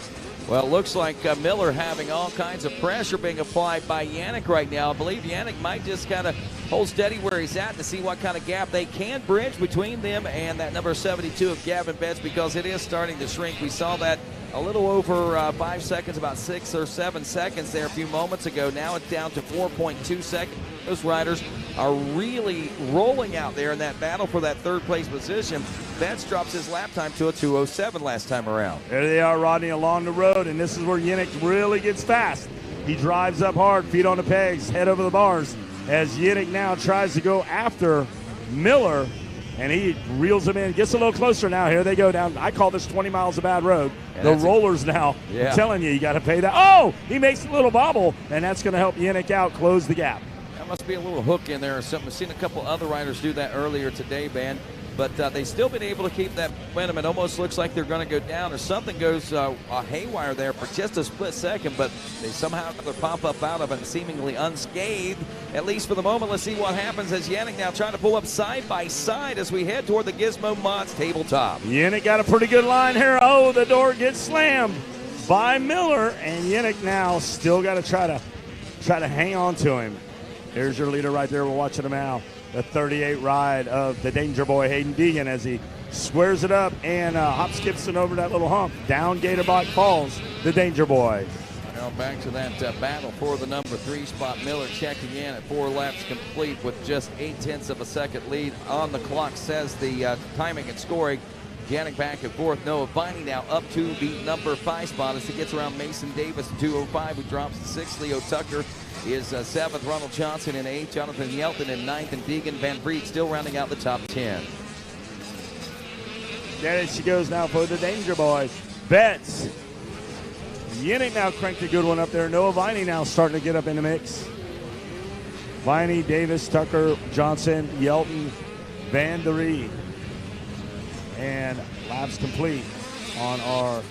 Well, it looks like Miller having all kinds of pressure being applied by Yannick right now. I believe Yannick might just kind of hold steady where he's at to see what kind of gap they can bridge between them and that number 72 of Gavin Betts, because it is starting to shrink. We saw that a little over 5 seconds, about 6 or 7 seconds there a few moments ago. Now it's down to 4.2 seconds. Those riders are really rolling out there in that battle for that 3rd place position. Betts drops his lap time to a 207 last time around. There they are, Rodney, along the road, and this is where Yannick really gets fast. He drives up hard, feet on the pegs, head over the bars, as Yannick now tries to go after Miller, and he reels him in, gets a little closer now. Here they go down. I call this 20 miles of bad road. Yeah, the rollers now. Yeah. I'm telling you got to pay that. Oh, he makes a little bobble, and that's going to help Yannick out, close the gap. That must be a little hook in there or something. I've seen a couple other riders do that earlier today, Ben. But they've still been able to keep that momentum. It almost looks like they're going to go down or something goes haywire there for just a split second, but they somehow pop up out of it seemingly unscathed, at least for the moment. Let's see what happens as Yannick now trying to pull up side by side as we head toward the Gizmo Mods tabletop. Yannick got a pretty good line here. Oh, the door gets slammed by Miller, and Yannick now still got to try to hang on to him. There's your leader right there. We're watching him now. The 38 ride of the Danger Boy, Hayden Deegan, as he squares it up and hop skips it over that little hump. Down Gatorbach falls the Danger Boy. Now back to that battle for the number 3 spot. Miller checking in at 4 laps complete with just 0.8 of a second lead on the clock, says the timing and scoring. Yannick back and forth. Noah Biney now up to the number 5 spot as he gets around Mason Davis in 205, who drops to 6th. Leo Tucker is 7th. Ronald Johnson in 8th. Jonathan Yelton in 9th. And Deegan Van Vliet still rounding out the top 10. There she goes now for the Danger Boy. Betts. Yannick now cranked a good one up there. Noah Viney now starting to get up in the mix. Viney, Davis, Tucker, Johnson, Yelton, Van Vliet. And laps complete on our...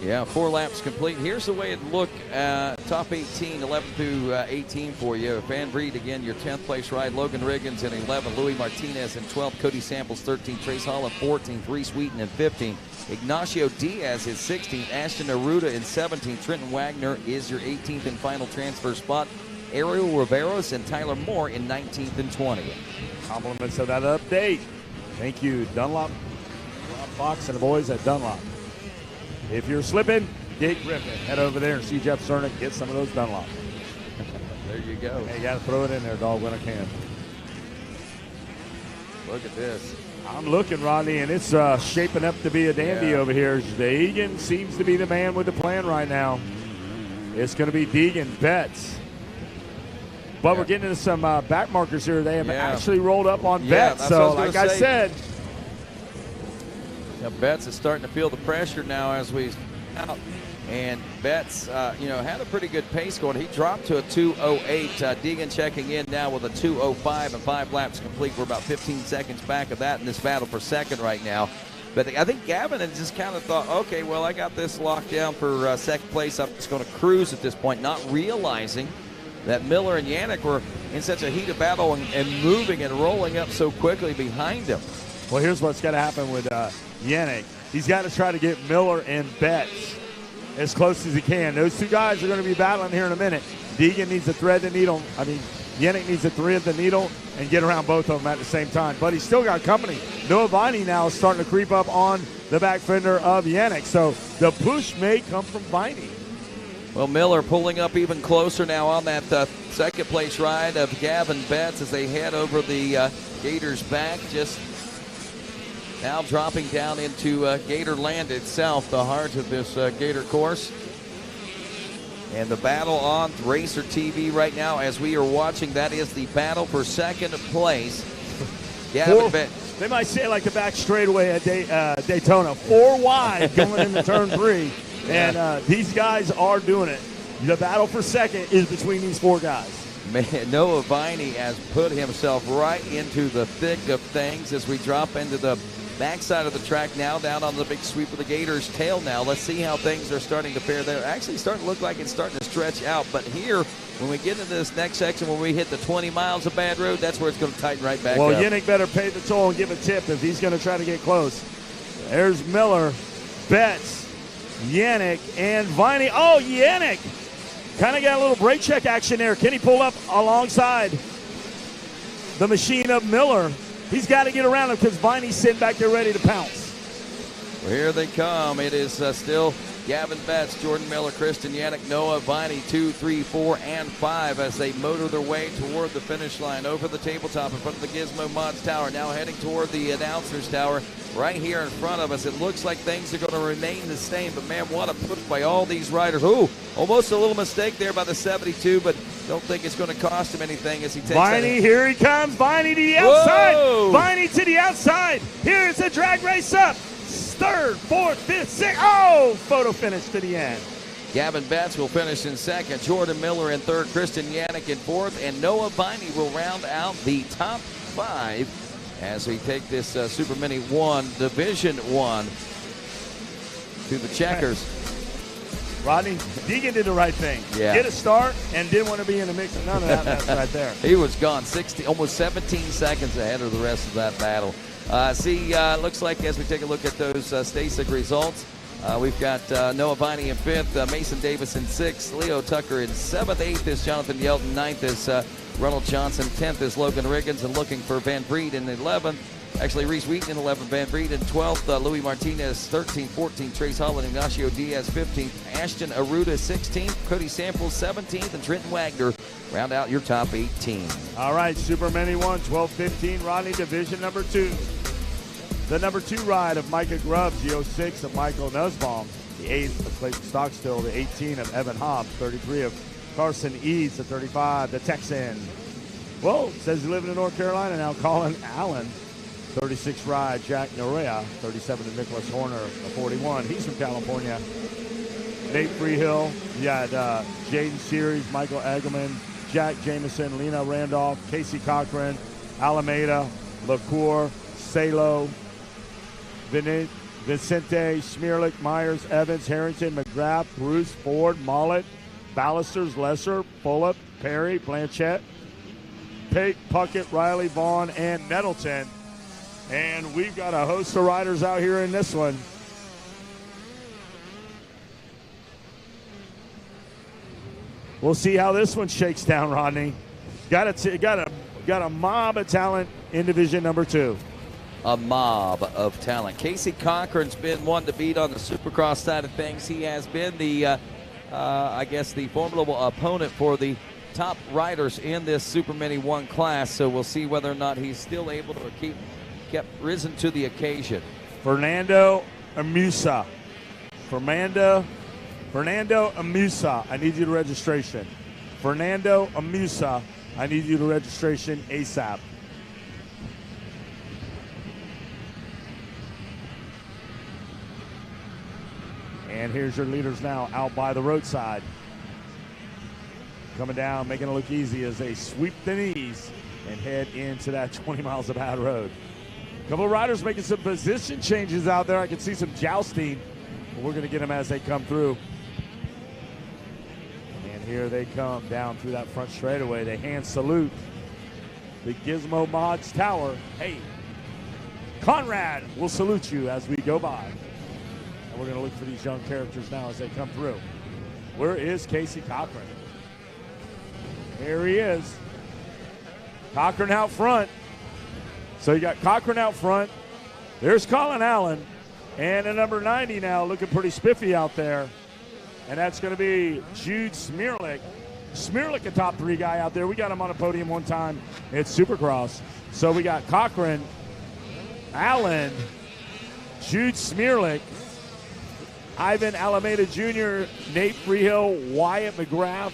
Yeah, 4 laps complete. Here's the way it looked. Top 18, 11 through 18 for you. Van Vliet, again, your 10th place ride. Logan Riggins in 11. Louis Martinez in 12. Cody Samples, 13. Trace Hall in 14. Reese Wheaton in 15. Ignacio Diaz is 16th. Ashton Aruda in 17th. Trenton Wagner is your 18th and final transfer spot. Ariel Riveros and Tyler Moore in 19th and 20th. Compliments of that update. Thank you, Dunlop, Rob Fox, and the boys at Dunlop. If you're slipping, Dick Griffin, head over there and see Jeff Cernick get some of those Dunlop. There you go. Hey, you got to throw it in there, dog, when I can. Look at this. I'm looking, Rodney, and it's shaping up to be a dandy over here. Deegan seems to be the man with the plan right now. It's going to be Deegan Betts. But we're getting into some back markers here. They have actually rolled up on Betts. So, like I said, Betts is starting to feel the pressure now as we out. And Betts, had a pretty good pace going. He dropped to a 2:08. Deegan checking in now with a 2:05 and 5 laps complete. We're about 15 seconds back of that in this battle for second right now. But I think Gavin had just kind of thought, okay, well, I got this locked down for second place. I'm just going to cruise at this point, not realizing that Miller and Yannick were in such a heated battle and moving and rolling up so quickly behind him. Well, here's what's got to happen with Yannick. He's got to try to get Miller and Betts as close as he can. Those two guys are going to be battling here in a minute. Deegan needs to thread the needle. Yannick needs to thread the needle and get around both of them at the same time. But he's still got company. Noah Viney now is starting to creep up on the back fender of Yannick. So the push may come from Viney. Well, Miller pulling up even closer now on that second place ride of Gavin Betts as they head over the Gators back. Just now dropping down into Gator Land itself, the heart of this Gator course. And the battle on RacerTV right now as we are watching, that is the battle for second place. Gavin Betts. They might say like the back straightaway at Daytona. 4 wide going into turn 3. And these guys are doing it. The battle for second is between these 4 guys. Man, Noah Viney has put himself right into the thick of things as we drop into the backside of the track now, down on the big sweep of the Gators' tail now. Let's see how things are starting to fare there. Actually starting to look like it's starting to stretch out. But here, when we get into this next section, when we hit the 20 miles of bad road, that's where it's going to tighten right back up. Well, Yannick better pay the toll and give a tip if he's going to try to get close. There's Miller, Betts, Yannick, and Viney. Oh, Yannick kind of got a little brake check action there. Can he pull up alongside the machine of Miller? He's got to get around him because Viney's sitting back there ready to pounce. Well, here they come. It is still Gavin Betts, Jordan Miller, Kristen Yannick, Noah Viney, 2, 3, 4, and 5 as they motor their way toward the finish line over the tabletop in front of the Gizmo Mods Tower. Now heading toward the announcers tower right here in front of us. It looks like things are going to remain the same, but man, what a push by all these riders. Ooh, almost a little mistake there by the 72, but don't think it's going to cost him anything as he takes Viney, here he comes. Viney to the outside. Whoa! Viney to the outside. Here's the drag race up. 3rd, 4th, 5th, 6th. Oh, photo finish to the end. Gavin Betts will finish in 2nd. Jordan Miller in 3rd. Kristen Yannick in 4th. And Noah Viney will round out the top 5 as we take this Super Mini 1, Division 1 to the checkers. Rodney, Deegan did the right thing. Yeah. Get a start and didn't want to be in the mix of none of that mess right there. He was gone almost 17 seconds ahead of the rest of that battle. Looks like as we take a look at those STACYC results, we've got Noah Viney in 5th, Mason Davis in 6th, Leo Tucker in 7th, 8th is Jonathan Yelton, 9th is Ronald Johnson, 10th is Logan Riggins, and looking for Van Breed in 11th. Actually, Reese Wheaton in 11th, Van Breed in 12th, Louis Martinez 13th, 14th, Trace Hull and Ignacio Diaz 15th, Ashton Aruda 16th, Cody Samples 17th, and Trenton Wagner round out your top 18. All right, Super Mini 1, 12-15, Rodney, Division number 2. The number 2 ride of Micah Grubbs, the 06 of Michael Nussbaum, the 8th of Clayton Stockstill, the 18 of Evan Hobbs, 33 of Carson Eads, the 35, the Texan. Well, says he's living in North Carolina now, Colin Allen. 36 ride, Jack Norea. 37 to Nicholas Horner, a 41. He's from California. Nate Freehill. You had Jaden Series, Michael Eggelman, Jack Jameson, Lena Randolph, Casey Cochran, Alameda, LaCour, Salo, Vicente, Smearlick, Myers, Evans, Harrington, McGrath, Bruce, Ford, Mollett, Ballisters, Lesser, Fulop, Perry, Blanchette, Pate, Puckett, Riley, Vaughn, and Nettleton. And we've got a host of riders out here in this one. We'll see how this one shakes down, Rodney. Got a mob of talent in Division number 2. A mob of talent. Casey Cochran's been one to beat on the Supercross side of things. He has been the, the formidable opponent for the top riders in this Super Mini 1 class. So we'll see whether or not he's still able to kept risen to the occasion. Fernando Amusa. Fernando Fernando Amusa, I need you to registration. Fernando Amusa, I need you to registration ASAP. And here's your leaders now out by the roadside. Coming down, making it look easy as they sweep the knees and head into that 20 miles of bad road. A couple of riders making some position changes out there. I can see some jousting, but we're going to get them as they come through. And here they come down through that front straightaway. They hand salute the Gizmo Mods Tower. Hey, Conrad will salute you as we go by. And we're going to look for these young characters now as they come through. Where is Casey Cochran? Here he is. Cochran out front. So you got Cochran out front. There's Colin Allen. And a number 90 now looking pretty spiffy out there. And that's going to be Jude Smirlik. Smirlik, a top 3 guy out there. We got him on a podium one time at Supercross. So we got Cochran, Allen, Jude Smirlik, Ivan Alameda Jr., Nate Freehill, Wyatt McGrath,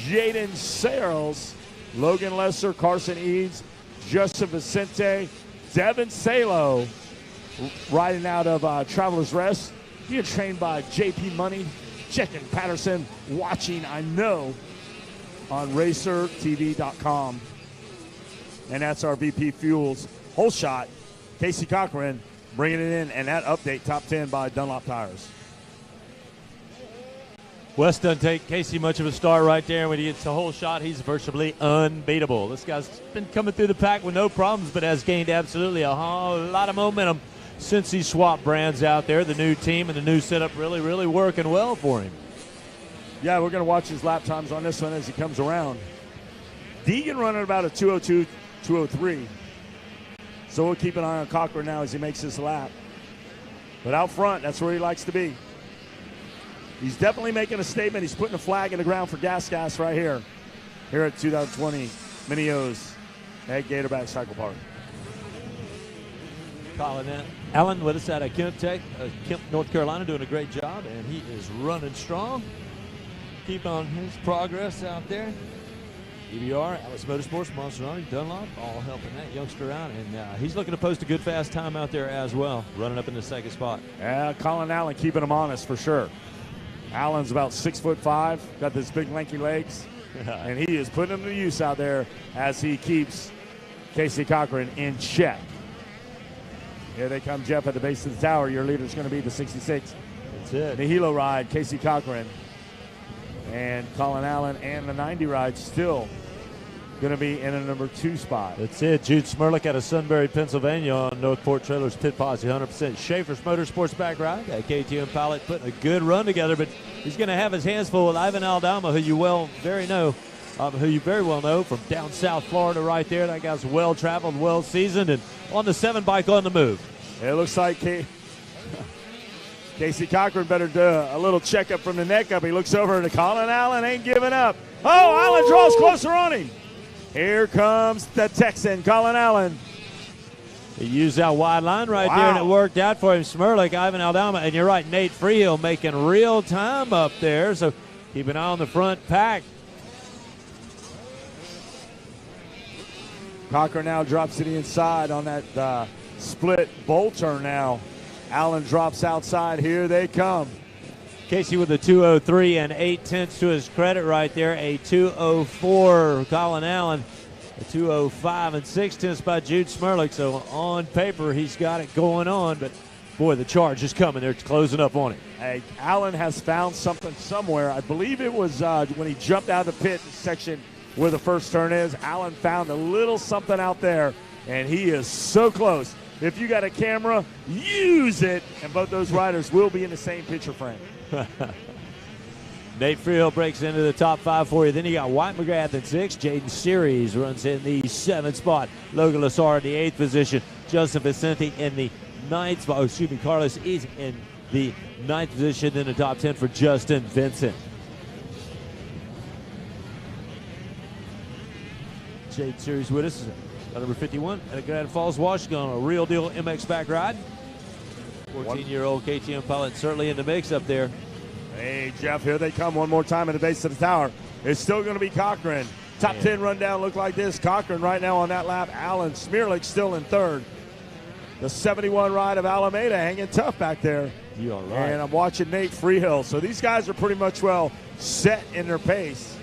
Jaden Sayles, Logan Lesser, Carson Eads, Justin Vicente, Devin Salo, riding out of Travelers Rest, being trained by JP Money, Jekin Patterson, watching, I know, on RacerTV.com. And that's our VP Fuels whole shot, Casey Cochran, bringing it in, and that update, top 10 by Dunlop Tires. West doesn't take Casey much of a start right there. When he gets the whole shot, he's virtually unbeatable. This guy's been coming through the pack with no problems, but has gained absolutely a whole lot of momentum since he swapped brands out there. The new team and the new setup really, really working well for him. Yeah, we're going to watch his lap times on this one as he comes around. Deegan running about a 2:02, 2:03. So we'll keep an eye on Cochran now as he makes his lap. But out front, that's where he likes to be. He's definitely making a statement. He's putting a flag in the ground for Gas right here at 2020 Mini-O's at Gatorback Cycle Park. Colin Allen with us out of Kemp North Carolina, doing a great job, and he is running strong. Keep on his progress out there. EBR, Alice Motorsports, Monster Dunlop, all helping that youngster out, and he's looking to post a good fast time out there as well, running up in the second spot. Yeah, Colin Allen keeping him honest for sure. Allen's about 6'5", got those big lanky legs, and he is putting them to use out there as he keeps Casey Cochran in check. Here they come, Jeff, at the base of the tower. Your leader is going to be the 66. That's it. The Hilo ride, Casey Cochran. And Colin Allen and the 90 ride still going to be in a number 2 spot. That's it. Jude Smirlik out of Sunbury, Pennsylvania on Northport Trailers Pit Posse, 100%. Schaefer's Motorsports back ride. KTM pilot putting a good run together, but he's going to have his hands full with Ivan Aldama, who you very well know from down South Florida right there. That guy's well-traveled, well-seasoned, and on the 7 bike on the move. It looks like Casey Cochran better do a little checkup from the neck up. He looks over to Colin Allen, ain't giving up. Oh, Allen draws closer on him. Here comes the Texan, Colin Allen. He used that wide line right there, and it worked out for him. Smirlik, Ivan Aldama, and you're right, Nate Freehill making real time up there, so keep an eye on the front pack. Cochran now drops to the inside on that split bowl turn now. Allen drops outside. Here they come. Casey with a 2:03 and 0.8 to his credit right there. A 2:04 Colin Allen. A 2:05 and 0.6 by Jude Smirlik. So on paper, he's got it going on. But, boy, the charge is coming. They're closing up on him. Hey, Allen has found something somewhere. I believe it was when he jumped out of the pit section where the first turn is. Allen found a little something out there, and he is so close. If you got a camera, use it. And both those riders will be in the same picture frame. Nate Freehill breaks into the top 5 for you. Then you got White McGrath in 6. Jaden Series runs in the 7th spot. Logan Lassar in the 8th position. Justin Vicente in the 9th spot. Carlos is in the 9th position in the top 10 for Justin Vincent. Jaden Series with us. Number 51 at Grand Falls, Washington on a real deal MX back ride. 14-year-old KTM pilot certainly in the mix up there. Hey, Jeff, here they come one more time at the base of the tower. It's still going to be Cochran. Top 10 rundown look like this. Cochran right now on that lap. Alan Smearlick still in third. The 71 ride of Alameda hanging tough back there. You are right. And I'm watching Nate Freehill. So these guys are pretty much well set in their pace.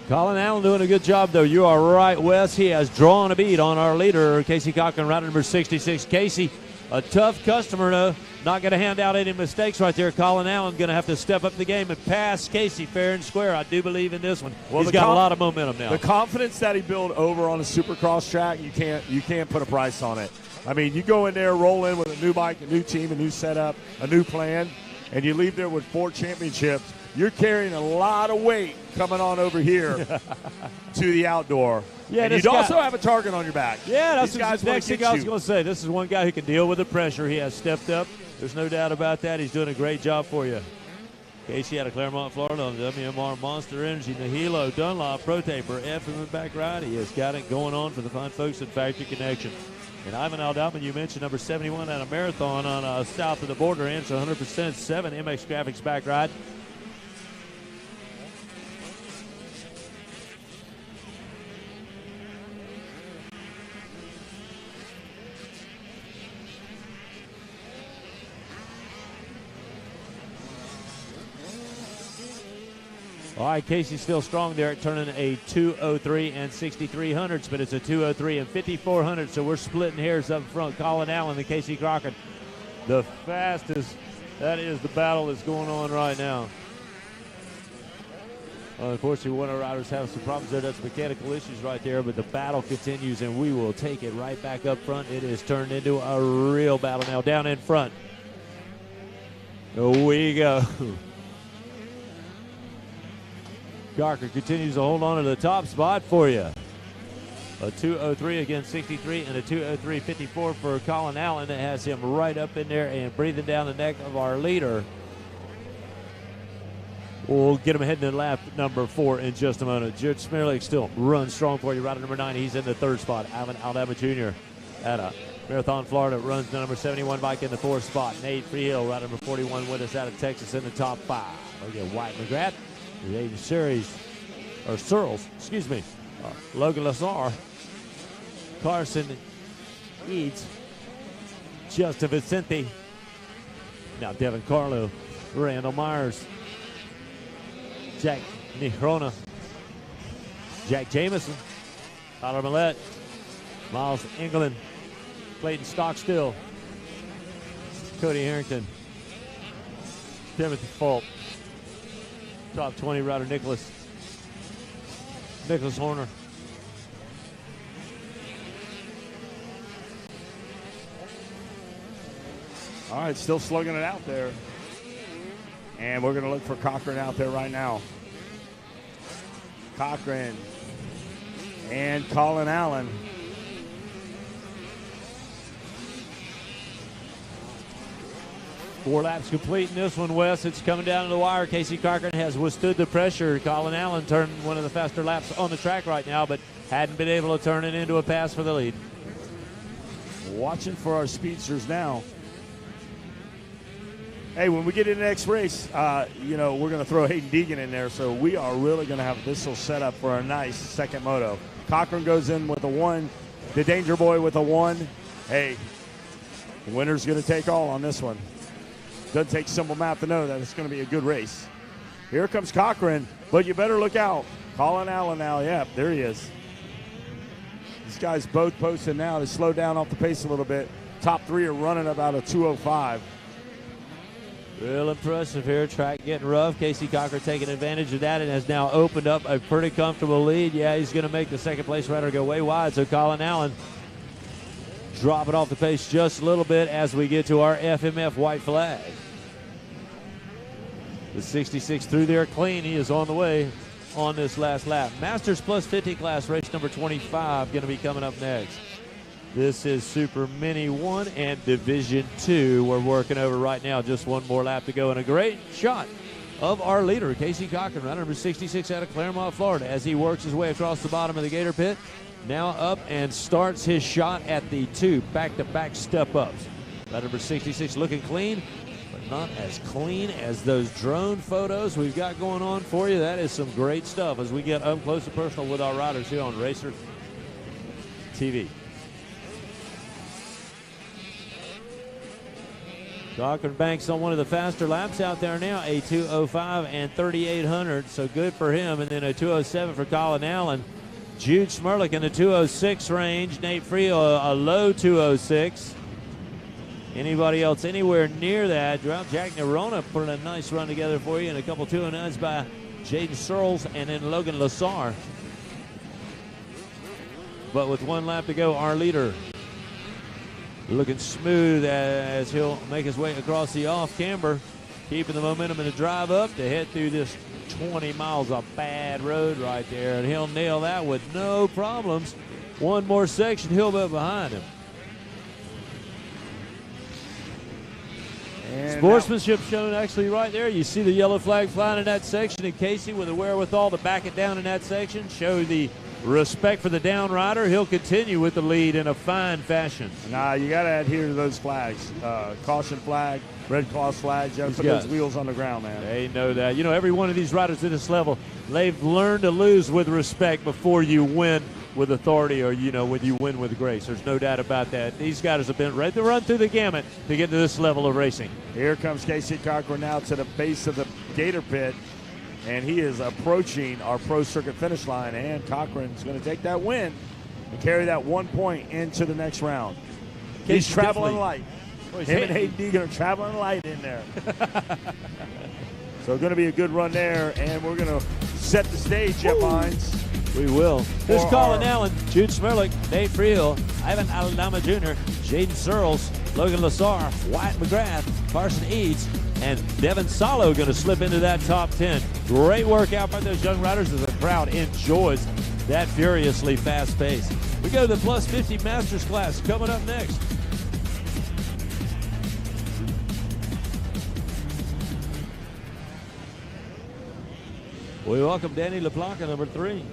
Colin Allen doing a good job, though. You are right, Wes. He has drawn a bead on our leader, Casey Cochran, rider number 66. Casey, a tough customer, though. Not going to hand out any mistakes right there. Colin Allen going to have to step up the game and pass Casey fair and square. I do believe in this one. Well, he's got a lot of momentum now. The confidence that he built over on the Supercross track, you can't put a price on it. I mean, you go in there, roll in with a new bike, a new team, a new setup, a new plan, and you leave there with 4 championships. You're carrying a lot of weight coming on over here to the outdoor. Yeah, and you'd also have a target on your back. Yeah, that's These guys the next wanna thing I was get you. going to say. This is one guy who can deal with the pressure. He has stepped up. There's no doubt about that. He's doing a great job for you. Casey out of Claremont, Florida on the WMR Monster Energy, Nahilo, Dunlop, Pro Taper, FM back ride. He has got it going on for the fine folks at Factory Connection. And Ivan Aldama, you mentioned number 71 out of Marathon on south of the border, answer 100%, 7 MX Graphics back ride. All right, Casey's still strong there at turning a 2:03 and 6300ths, but it's a 2:03 and 5400ths, so we're splitting hairs up front. Colin Allen and Casey Cochran, the fastest. That is the battle that's going on right now. Unfortunately, one of our riders having some problems there. That's mechanical issues right there, but the battle continues, and we will take it right back up front. It is turned into a real battle now. Down in front. Here we go. Cochran continues to hold on to the top spot for you. A 2:03 against 63 and a 2:03.54 for Colin Allen. That has him right up in there and breathing down the neck of our leader. We'll get him heading to lap number 4 in just a moment. Judge Smearlick still runs strong for you. Rider number 9, he's in the 3rd spot. Ivan Aldama Jr. at Marathon, Florida, runs the number 71 bike in the 4th spot. Nate Freehill, rider number 41 with us out of Texas in the top 5. Look at White McGrath. The Aiden Searles, excuse me. Logan Lazar, Carson Eads, Justin Vicente. Now Devin Carlo, Randall Myers, Jack Nihrona, Jack Jameson, Tyler Millette, Miles England, Clayton Stockstill, Cody Harrington, Timothy Fulp. Top 20 rider Nicholas Horner. All right, still slugging it out there. And we're going to look for Cochran out there right now. Cochran and Colin Allen. Four laps complete in this one, Wes. It's coming down to the wire. Casey Cochran has withstood the pressure. Colin Allen turned one of the faster laps on the track right now, but hadn't been able to turn it into a pass for the lead. Watching for our speedsters now. Hey, when we get into the next race, we're going to throw Hayden Deegan in there, so we are really going to have this will set up for a nice second moto. Cochran goes in with a 1, the Danger Boy with a 1. Hey, the winner's going to take all on this one. Doesn't take simple math to know that it's going to be a good race. Here comes Cochran, but you better look out. Colin Allen now, yeah, there he is. These guys both posting now to slow down off the pace a little bit. Top 3 are running about a 2:05. Real impressive here. Track getting rough. Casey Cochran taking advantage of that and has now opened up a pretty comfortable lead. Yeah, he's going to make the second place rider go way wide. So Colin Allen dropping off the pace just a little bit as we get to our FMF white flag. The 66 through there clean. He is on the way on this last lap. Masters plus 50 class race number 25 going to be coming up next. This is Super Mini 1 and Division 2. We're working over right now. Just one more lap to go. And a great shot of our leader, Casey Cochran, rider number 66 out of Claremont, Florida, as he works his way across the bottom of the Gator Pit. Now up and starts his shot at the 2 back-to-back step-ups. Rider number 66 looking clean. but not as clean as those drone photos we've got going on for you. That is some great stuff as we get up close and personal with our riders here on Racer TV. Cochran Banks on one of the faster laps out there now, a 2:05 and 3,800, so good for him. And then a 2:07 for Colin Allen. Jude Smirlick in the 2:06 range. Nate Friel, a low 2:06. Anybody else anywhere near that? Jack Nerona putting a nice run together for you, and a couple 209s by Jaden Searles and then Logan Lassar. But with one lap to go, our leader looking smooth as he'll make his way across the off-camber, keeping the momentum and the drive up to head through this 20 miles of bad road right there, and he'll nail that with no problems. One more section, he'll be behind him. And sportsmanship shown actually right there. You see the yellow flag flying in that section, and Casey with the wherewithal to back it down in that section, show the respect for the down rider. He'll continue with the lead in a fine fashion. Nah, you got to adhere to those flags. Caution flag, red cross flags. You got to put those wheels on the ground, man. They know that. You know, every one of these riders at this level, they've learned to lose with respect before you win with authority, or, you know, when you win with grace. There's no doubt about that. These guys have been ready to run through the gamut to get to this level of racing. Here comes Casey Cochran now to the base of the Gator Pit, and he is approaching our Pro Circuit finish line, and Cochran's going to take that win and carry that 1 point into the next round. He's traveling light. Him and Hayden Deegan are traveling light in there. So going to be a good run there, and we're going to set the stage, Jeff Hines. We will. Here's Colin Allen, Jude Smirlick, Nate Friel, Ivan Aldama Jr., Jaden Searles, Logan Lassar, Wyatt McGrath, Carson Eads, and Devin Salo going to slip into that top 10. Great work out by those young riders as the crowd enjoys that furiously fast pace. We go to the plus 50 Masters class coming up next. We welcome Danny LaPlaca, number 3.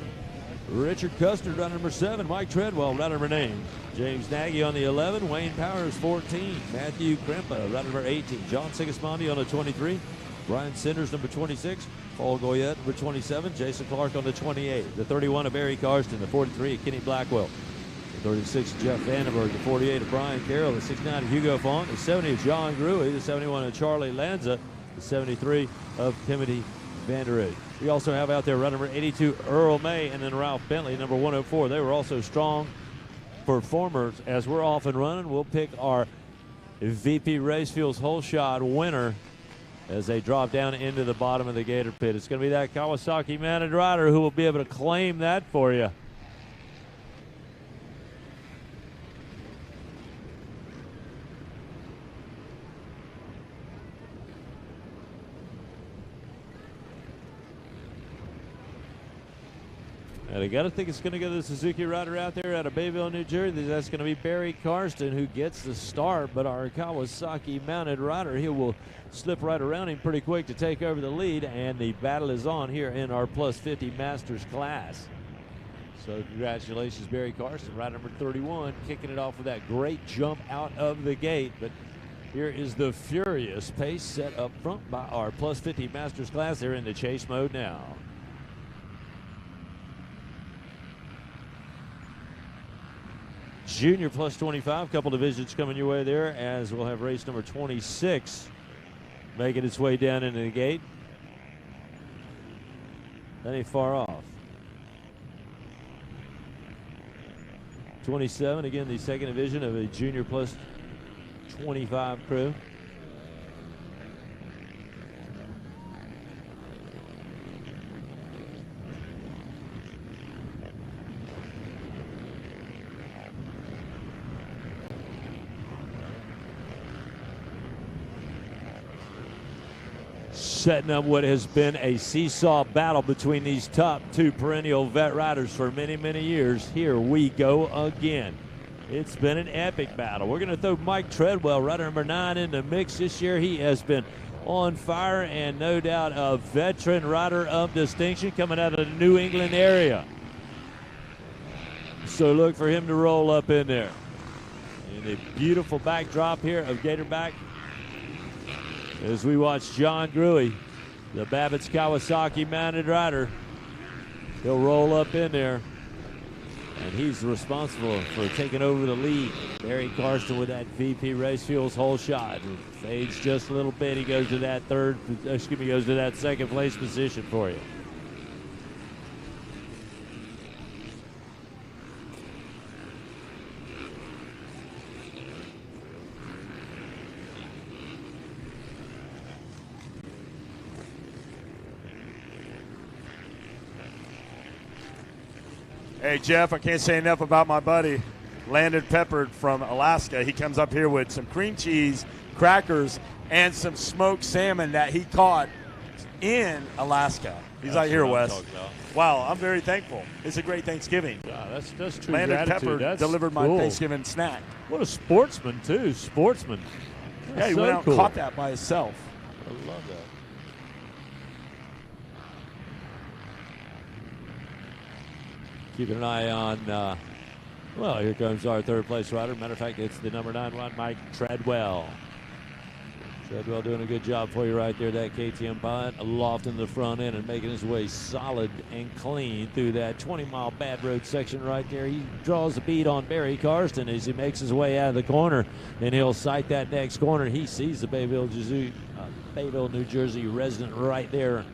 Richard Custard, rider number 7. Mike Treadwell, rider number 9. James Nagy on the 11. Wayne Powers, 14. Matthew Krempa, rider number 18. John Sigismondi on the 23. Brian Sanders, number 26. Paul Goyette, number 27. Jason Clark on the 28. The 31 of Barry Karsten. The 43 of Kenny Blackwell. The 36 of Jeff Vandenberg. The 48 of Brian Carroll. The 69 of Hugo Font. The 70 of John Gruey. The 71 of Charlie Lanza. The 73 of Timothy Vanderhood. We also have out there runner number 82, Earl May, and then Ralph Bentley, number 104. They were also strong performers. As we're off and running, we'll pick our VP Race Fuels Whole Shot winner as they drop down into the bottom of the Gator Pit. It's going to be that Kawasaki mounted rider who will be able to claim that for you. And I got to think it's going to go to the Suzuki rider out there out of Bayville, New Jersey. That's going to be Barry Karsten who gets the start, but our Kawasaki mounted rider, he will slip right around him pretty quick to take over the lead, and the battle is on here in our plus 50 Masters class. So congratulations, Barry Karsten, rider number 31, kicking it off with that great jump out of the gate. But here is the furious pace set up front by our plus 50 Masters class. They're in the chase mode now. Junior plus 25, couple divisions coming your way there, as we'll have race number 26 making its way down into the gate. That ain't far off. 27, again, the second division of a junior plus 25 crew. Setting up what has been a seesaw battle between these top two perennial vet riders for many, many years. Here we go again. It's been an epic battle. We're going to throw Mike Treadwell, rider number 9, in the mix this year. He has been on fire and no doubt a veteran rider of distinction coming out of the New England area. So look for him to roll up in there. And a beautiful backdrop here of Gatorback. as we watch John Gruey, the Babbitt's Kawasaki mounted rider. He'll roll up in there, and he's responsible for taking over the lead. Barry Karsten with that VP Race Fuels whole shot. Fades just a little bit. He goes to that goes to that second place position for you. Hey, Jeff, I can't say enough about my buddy, Landon Peppard from Alaska. He comes up here with some cream cheese, crackers, and some smoked salmon that he caught in Alaska. He's That's like, here, what I'm Wes. talking about. Wow, I'm very thankful. It's a great Thanksgiving. Yeah, that's true Landon gratitude. Peppard That's delivered my cool. Thanksgiving snack. What a sportsman, too. Sportsman. Yeah, he so went out cool. and caught that by himself. I love that. Keeping an eye on, well, here comes our third place rider. Matter of fact, it's the number 9 one, Mike Treadwell. Treadwell doing a good job for you right there. That KTM pilot aloft in the front end and making his way solid and clean through that 20-mile bad road section right there. He draws the bead on Barry Karsten as he makes his way out of the corner, and he'll sight that next corner. He sees the Bayville, New Jersey resident right there.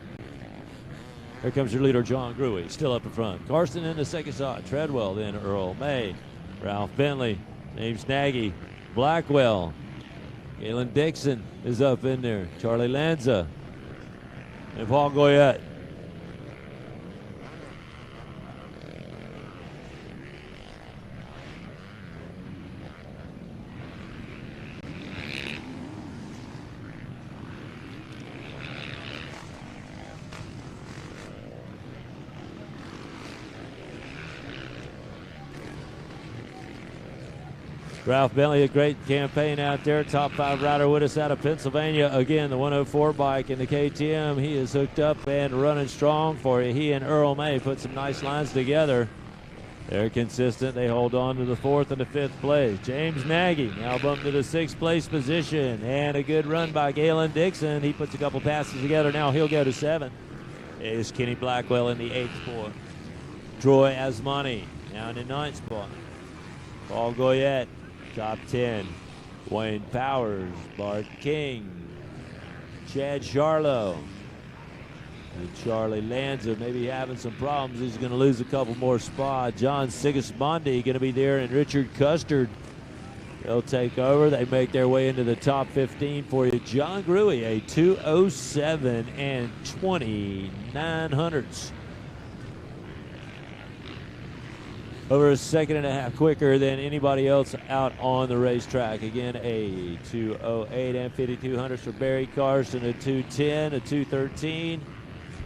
Here comes your leader, John Gruey, still up in front. Karsten in the second spot. Treadwell, then Earl May, Ralph Bentley, James Nagy, Blackwell. Galen Dixon is up in there. Charlie Lanza and Paul Goyette. Ralph Bentley, a great campaign out there. Top 5 rider with us out of Pennsylvania. Again, the 104 bike in the KTM. He is hooked up and running strong for you. He and Earl May put some nice lines together. They're consistent. They hold on to the 4th and the 5th place. James Nagy now bumped to the 6th place position. And a good run by Galen Dixon. He puts a couple passes together. Now he'll go to 7th. Is Kenny Blackwell in the 8th spot. Troy Asmani down in 9th spot. Paul Goyette, top 10. Wayne Powers, Bart King, Chad Charlo, and Charlie Lanza maybe having some problems. He's going to lose a couple more spots. John Sigismondi going to be there, and Richard Custard. They'll take over. They make their way into the top 15 for you. John Gruey, a 2:07 and 2900ths. Over a second and a half quicker than anybody else out on the racetrack. Again, a 2:08 and 5200ths for Barry Karsten, a 2:10, a 2:13,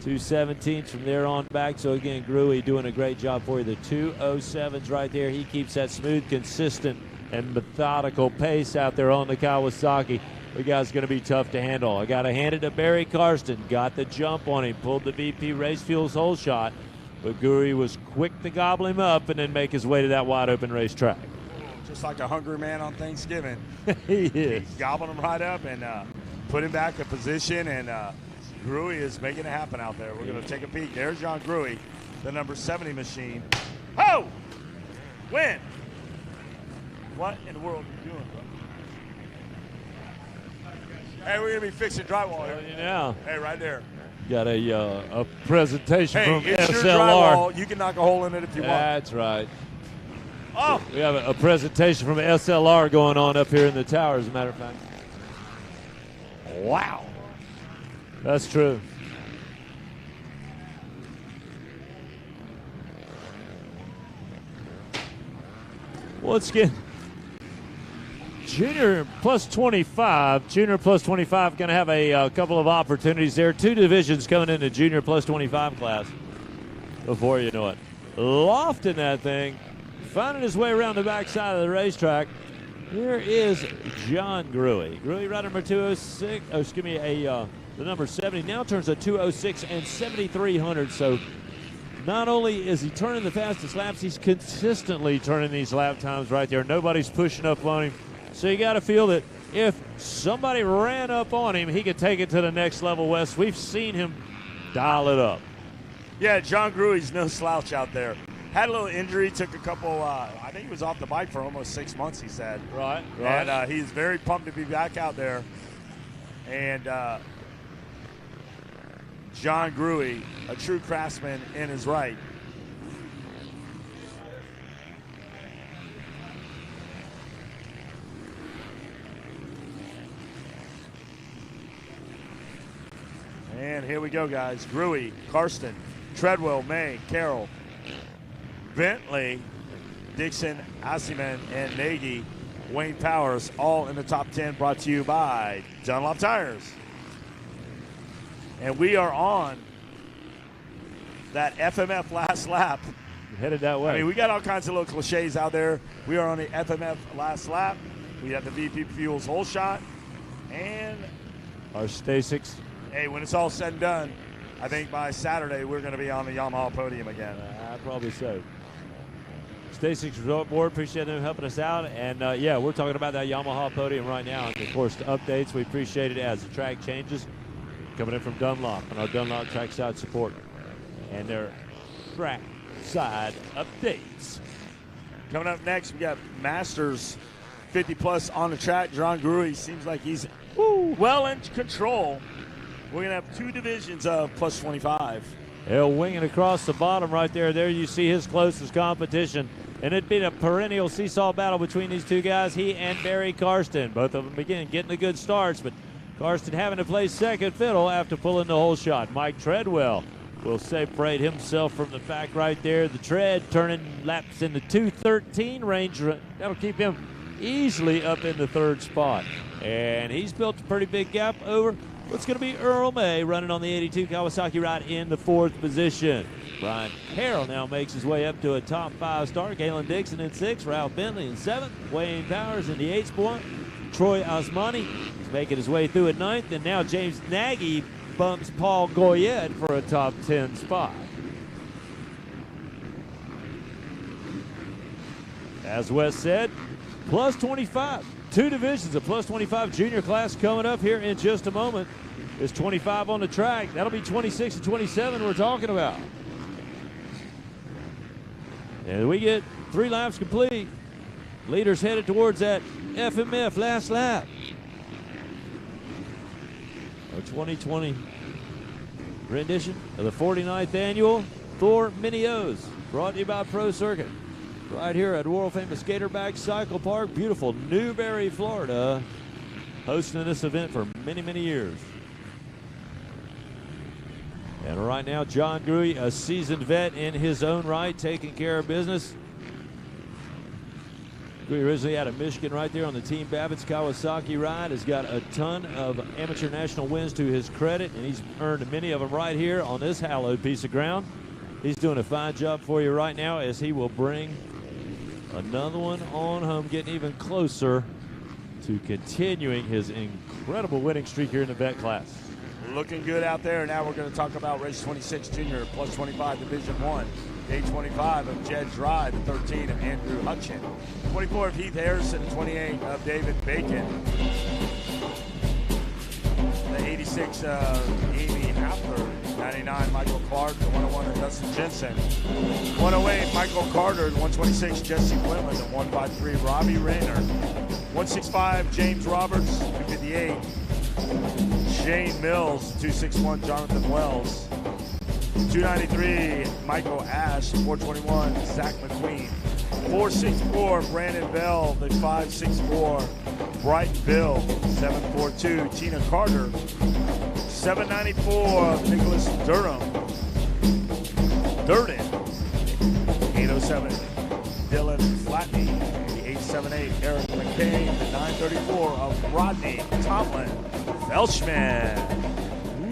2:17 from there on back. So again, Gruey doing a great job for you. The 2:07s right there. He keeps that smooth, consistent, and methodical pace out there on the Kawasaki. The guy's going to be tough to handle. I got to hand it to Barry Karsten. Got the jump on him, pulled the VP Race Fuels whole shot. But Gruey was quick to gobble him up and then make his way to that wide open racetrack. Just like a hungry man on Thanksgiving. He is. He's gobbling him right up and put him back in position, and Gruey is making it happen out there. We're going to take a peek. There's John Gruey, the number 70 machine. Oh! Win! What in the world are you doing, bro? Hey, we're going to be fixing drywall here. Yeah. Hey, right there. Got a presentation from it's your SLR. drywall. You can knock a hole in it if you want. That's right. Oh! We have a presentation from SLR going on up here in the tower, as a matter of fact. Wow. That's true. Once again, Junior plus 25 going to have a couple of opportunities there. 2 divisions coming in the Junior plus 25 class before you know it. Lofting that thing, finding his way around the backside of the racetrack. Here is John Gruey. Gruey, rider number 206, the number 70, now turns a 2:06 and 7300. So not only is he turning the fastest laps, he's consistently turning these lap times right there. Nobody's pushing up on him. So you got to feel that if somebody ran up on him, he could take it to the next level, Wes. We've seen him dial it up. Yeah, John Gruey's no slouch out there. Had a little injury, took a couple, I think he was off the bike for almost 6 months, he said. Right. And he's very pumped to be back out there. And John Gruey, a true craftsman in his right. And here we go, guys. Gruey, Karsten, Treadwell, May, Carroll, Bentley, Dixon, Asiman, and Nagy, Wayne Powers, all in the top 10, brought to you by Dunlop Tires. And we are on that FMF last lap. Headed that way. I mean, we got all kinds of little cliches out there. We are on the FMF last lap. We have the VP Fuels whole shot. And our Stasics. Hey, when it's all said and done, I think by Saturday we're going to be on the Yamaha podium again. Probably so. Stasics Resort Board, appreciate them helping us out. And yeah, we're talking about that Yamaha podium right now. And of course, the updates, we appreciate it as the track changes. Coming in from Dunlop and our Dunlop trackside support. And their track side updates. Coming up next, we got Masters 50 plus on the track. John Gruey seems like he's well in control. We're going to have 2 divisions of plus 25. He'll winging across the bottom right there. There you see his closest competition. And it'd be a perennial seesaw battle between these two guys, he and Barry Karsten. Both of them, again, getting the good starts, but Karsten having to play second fiddle after pulling the whole shot. Mike Treadwell will separate himself from the pack right there. The Tread turning laps in the 2:13 range. That'll keep him easily up in the 3rd spot. And he's built a pretty big gap over what's going to be Earl May running on the 82 Kawasaki ride in the 4th position. Brian Carroll now makes his way up to a top 5 start. Galen Dixon in 6th, Ralph Bentley in 7th, Wayne Powers in the 8th spot. Troy Osmani is making his way through at 9th, and now James Nagy bumps Paul Goyette for a top 10 spot. As Wes said, plus 25. 2 divisions of plus 25 junior class coming up here in just a moment. There's 25 on the track. That'll be 26 and 27 we're talking about. And we get 3 laps complete. Leaders headed towards that FMF last lap. Our 2020 rendition of the 49th annual Thor Mini-O's, brought to you by Pro Circuit. Right here at world famous Gatorback Cycle Park, beautiful Newberry, Florida, hosting this event for many, many years. And right now, John Gruey, a seasoned vet in his own right, taking care of business. Gruey originally out of Michigan right there on the Team Babbitt's Kawasaki ride, has got a ton of amateur national wins to his credit, and he's earned many of them right here on this hallowed piece of ground. He's doing a fine job for you right now as he will bring another one on home, getting even closer to continuing his incredible winning streak here in the vet class. Looking good out there. Now we're going to talk about race 26 junior plus 25 division 1. Day 25 of Jed Dry, the 13 of Andrew Hutchin, 24 of Heath Harrison, 28 of David Bacon, the 86 of Amy Hafler, 99 Michael Clark, the 101 of Dustin Jensen, 108 Michael Carter, the 126 Jesse Quinlan, the 153 Robbie Rayner, 165 James Roberts, 258 Shane Mills, 261 Jonathan Wells, 293 Michael Ash, 421 Zach McQueen, 464 Brandon Bell, the 564 Brighton Bill, 742 Tina Carter, 794 Nicholas Durden, 807 Dylan Flatney, the 878 Eric McCain, the 934 of Rodney Tomlin Felshman.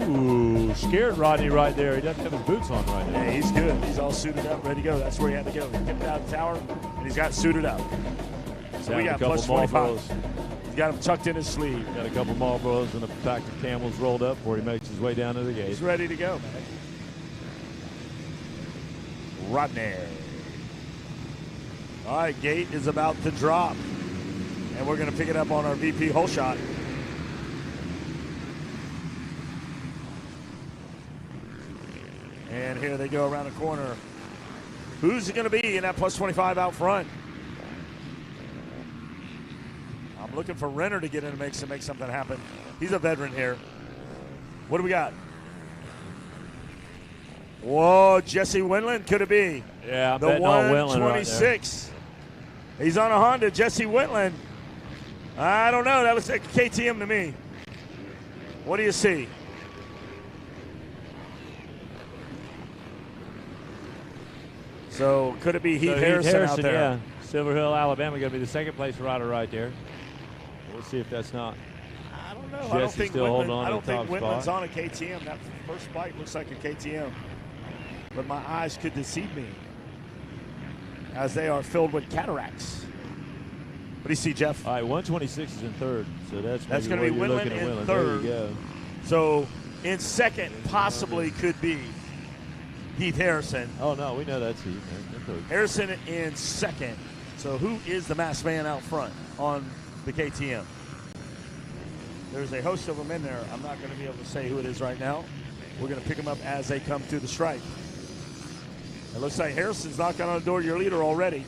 Ooh, scared Rodney right there. He doesn't have his boots on right now. Yeah, he's good. He's all suited up, ready to go. That's where he had to go. He tipped out the tower, and he's got suited up. So we got plus 25. He's got him tucked in his sleeve. Got a couple Marlboros and a pack of Camels rolled up before he makes his way down to the gate. He's ready to go, man. Rodney. All right, gate is about to drop. And we're going to pick it up on our VP hole shot. And here they go around the corner. Who's it going to be in that plus 25 out front? I'm looking for Renner to get in and make something happen. He's a veteran here. What do we got? Whoa, Jesse Wendland, could it be? Yeah, I'm the betting on Wendland 126. He's on a Honda, Jesse Wendland. I don't know. That looks like a KTM to me. What do you see? So could it be Heath Harrison out there? Yeah. Silver Hill, Alabama, going to be the second place rider right there. We'll see if that's not. I don't know. Jesse I don't think still holding on I to don't the think top Wendland's spot. on a KTM. That first bike looks like a KTM. But my eyes could deceive me, as they are filled with cataracts. What do you see, Jeff? All right, 126 is in third, so that's going to be Wendland in third. There you go. So in second, possibly could be Heath Harrison. Oh, no, we know that's Heath. Harrison in second. So who is the masked man out front on the KTM? There's a host of them in there. I'm not going to be able to say who it is right now. We're going to pick them up as they come through the stripe. It looks like Harrison's knocking on the door of your leader already.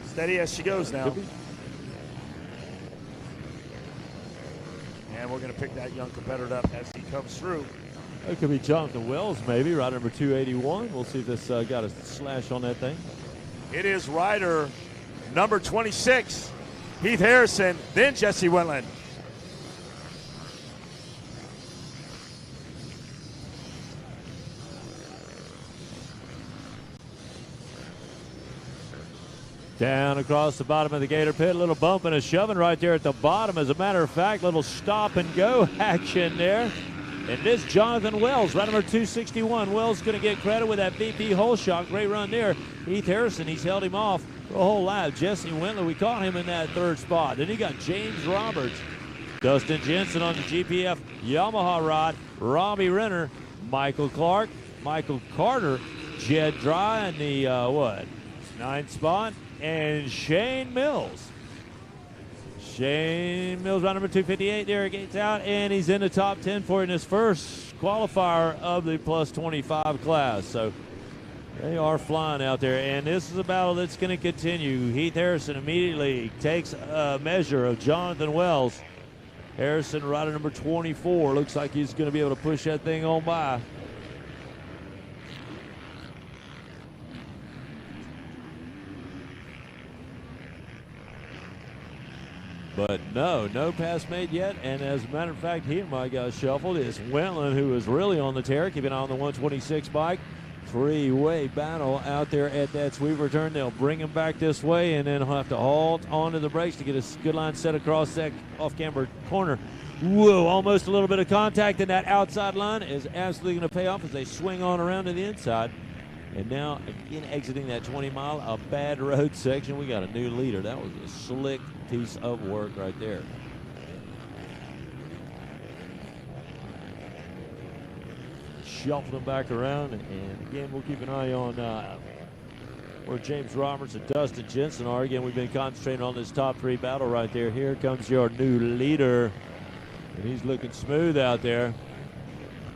Steady as she goes now. And we're going to pick that young competitor up as he comes through. It could be Jonathan Wells, maybe, rider number 281. We'll see if this got a slash on that thing. It is rider number 26, Heath Harrison, then Jesse Wendland. Down across the bottom of the Gator pit, a little bump and a shoving right there at the bottom. As a matter of fact, little stop and go action there. And this Jonathan Wells, right number 261. Wells going to get credit with that VP hole shot. Great run there. Heath Harrison, he's held him off for a whole lap. Jesse Wendland, we caught him in that third spot. Then he got James Roberts. Dustin Jensen on the GPF Yamaha rod. Robbie Renner, Michael Clark, Michael Carter, Jed Dry in the, ninth spot. And Shane Mills. Shane Mills, round number 258 there, gets out, and he's in the top 10 for in his first qualifier of the plus 25 class. So they are flying out there, and this is a battle that's going to continue. Heath Harrison immediately takes a measure of Jonathan Wells. Harrison, rider number 24, looks like he's going to be able to push that thing on by. But no pass made yet. And as a matter of fact, he might got shuffled. It's Wendland who is really on the tear, keeping on the 126 bike. Three-way battle out there at that sweeper turn. They'll bring him back this way, and then he'll have to halt onto the brakes to get a good line set across that off-camber corner. Whoa, almost a little bit of contact in that outside line is absolutely going to pay off as they swing on around to the inside. And now, again, exiting that 20-mile, a bad road section. We got a new leader. That was a slick piece of work right there. Shuffled them back around, and again, we'll keep an eye on where James Roberts and Dustin Jensen are. Again, we've been concentrating on this top three battle right there. Here comes your new leader, and he's looking smooth out there.